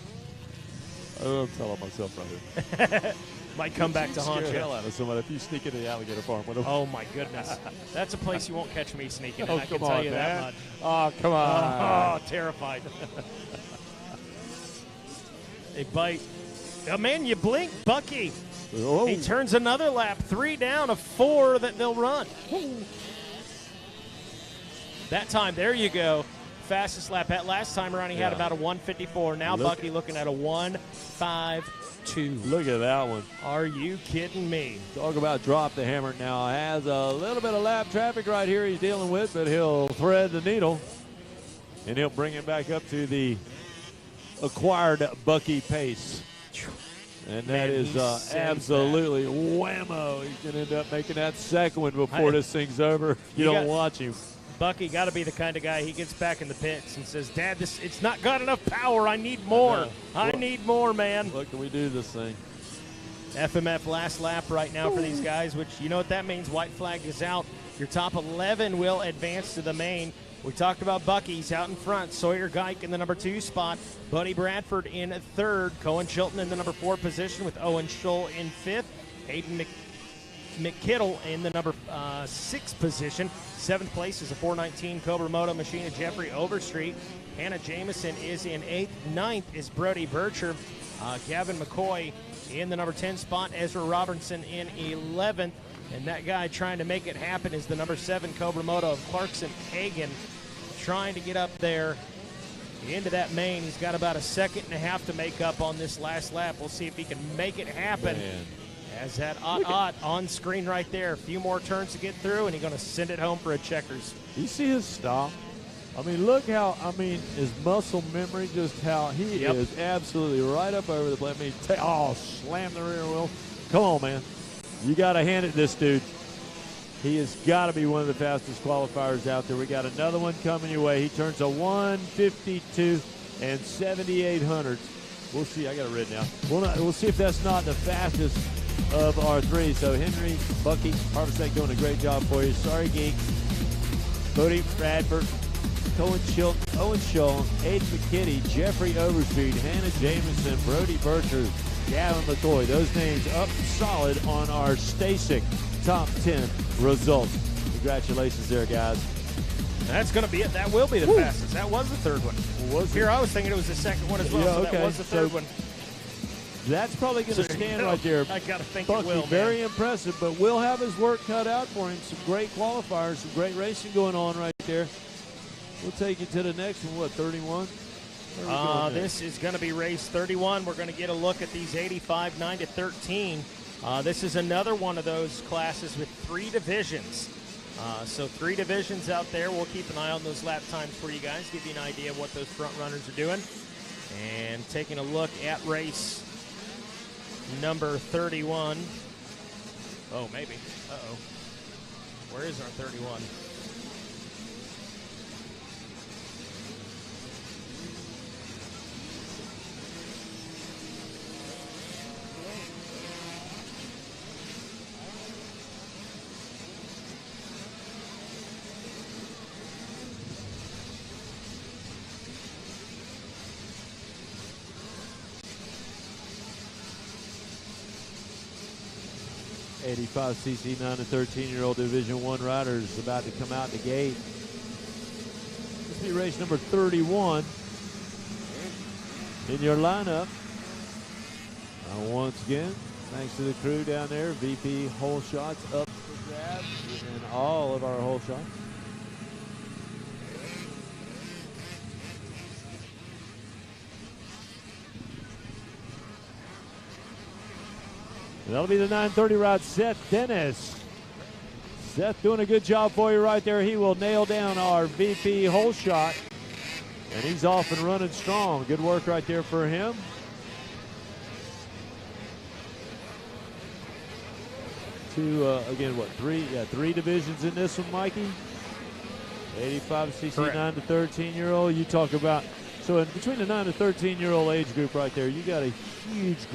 I'm telling myself right here. Might come back to haunt Scare the you. hell out of somebody if you sneak into the alligator farm. Oh my goodness, that's a place you won't catch me sneaking in. Oh, I can come tell on, you man. that much. Oh, come on. Oh, terrified. They bite. Oh man, you blink, Bucky. Oh. He turns another lap. 3 down of 4 that they'll run. That time, there you go. Fastest lap. That last time around, he had Yeah. about a 1:54. Now Look- Bucky looking at a 1:52. Look at that one. Are you kidding me? Talk about drop the hammer now. Has a little bit of lap traffic right here he's dealing with, but he'll thread the needle. And he'll bring him back up to the acquired Bucky pace. And that Man, is he sends absolutely whammo. He's going to end up making that second one before this thing's over. You don't watch him. Bucky got to be the kind of guy, he gets back in the pits and says, Dad, it's not got enough power. I need more. I need more, man. What can we do this thing? FMF last lap right now for these guys, which you know what that means. White flag is out. Your top 11 will advance to the main. We talked about Bucky's out in front. Sawyer Geik in the number 2 spot. Buddy Bradford in 3rd. Cohen Chilton in the number 4 position with Owen Scholl in 5th. Hayden McKittle in the number 6 position. 7th place is a 419 Cobra Moto machine of Jeffrey Overstreet. Hannah Jameson is in 8th. 9th is Brody Bircher. Gavin McCoy in the number 10 spot. Ezra Robertson in 11th. And that guy trying to make it happen is the number 7 Cobra Moto of Clarkson Hagan, trying to get up there into that main. He's got about a 1.5 seconds to make up on this last lap. We'll see if he can make it happen. Man. As that on screen right there. A few more turns to get through, and he's going to send it home for a checkers. You see his stop? I mean, look how, his muscle memory, just how he is absolutely right up over the plate. Slam the rear wheel. Come on, man. You got to hand it this dude. He has got to be one of the fastest qualifiers out there. We got another one coming your way. He turns a 1:52 and 7/800. We'll see. I got it written down. We'll see if that's not the fastest of our 3. So Henry, Bucky, Harvestec doing a great job for you. Sorry, Geek. Cody Bradford, Cohen Chilton, Owen Scholl, Aiden McKitty, Jeffrey Overstreet, Hannah Jameson, Brody Bircher, Gavin McCoy. Those names up solid on our Stasic top 10 results. Congratulations there, guys. That's going to be it. That will be the fastest. That was the 3rd one. Here, I was thinking it was the 2nd one as well, so that was the 3rd one. That's probably going to stand right there. I got to think Bucky, it will, very man. impressive, but we'll have his work cut out for him. Some great qualifiers, some great racing going on right there. We'll take you to the next one, 31? This is going to be race 31. We're going to get a look at these 85 9-13. This is another one of those classes with 3 divisions. So 3 divisions out there. We'll keep an eye on those lap times for you guys, give you an idea of what those front runners are doing. And taking a look at race number 31. Oh, maybe. Uh-oh. Where is our 31? $85cc 9 to 13-year-old Division 1 riders about to come out the gate. This will be race number 31 in your lineup. Once again, thanks to the crew down there, VP hole shots up for grabs and all of our hole shots. And that'll be the 930 route, Seth Dennis. Seth doing a good job for you right there. He will nail down our VP hole shot. And he's off and running strong. Good work right there for him. Again, what, three divisions in this one, Mikey? 85cc, 9 to 13-year-old. You talk about, so in between the 9 to 13-year-old age group right there, you got a huge group.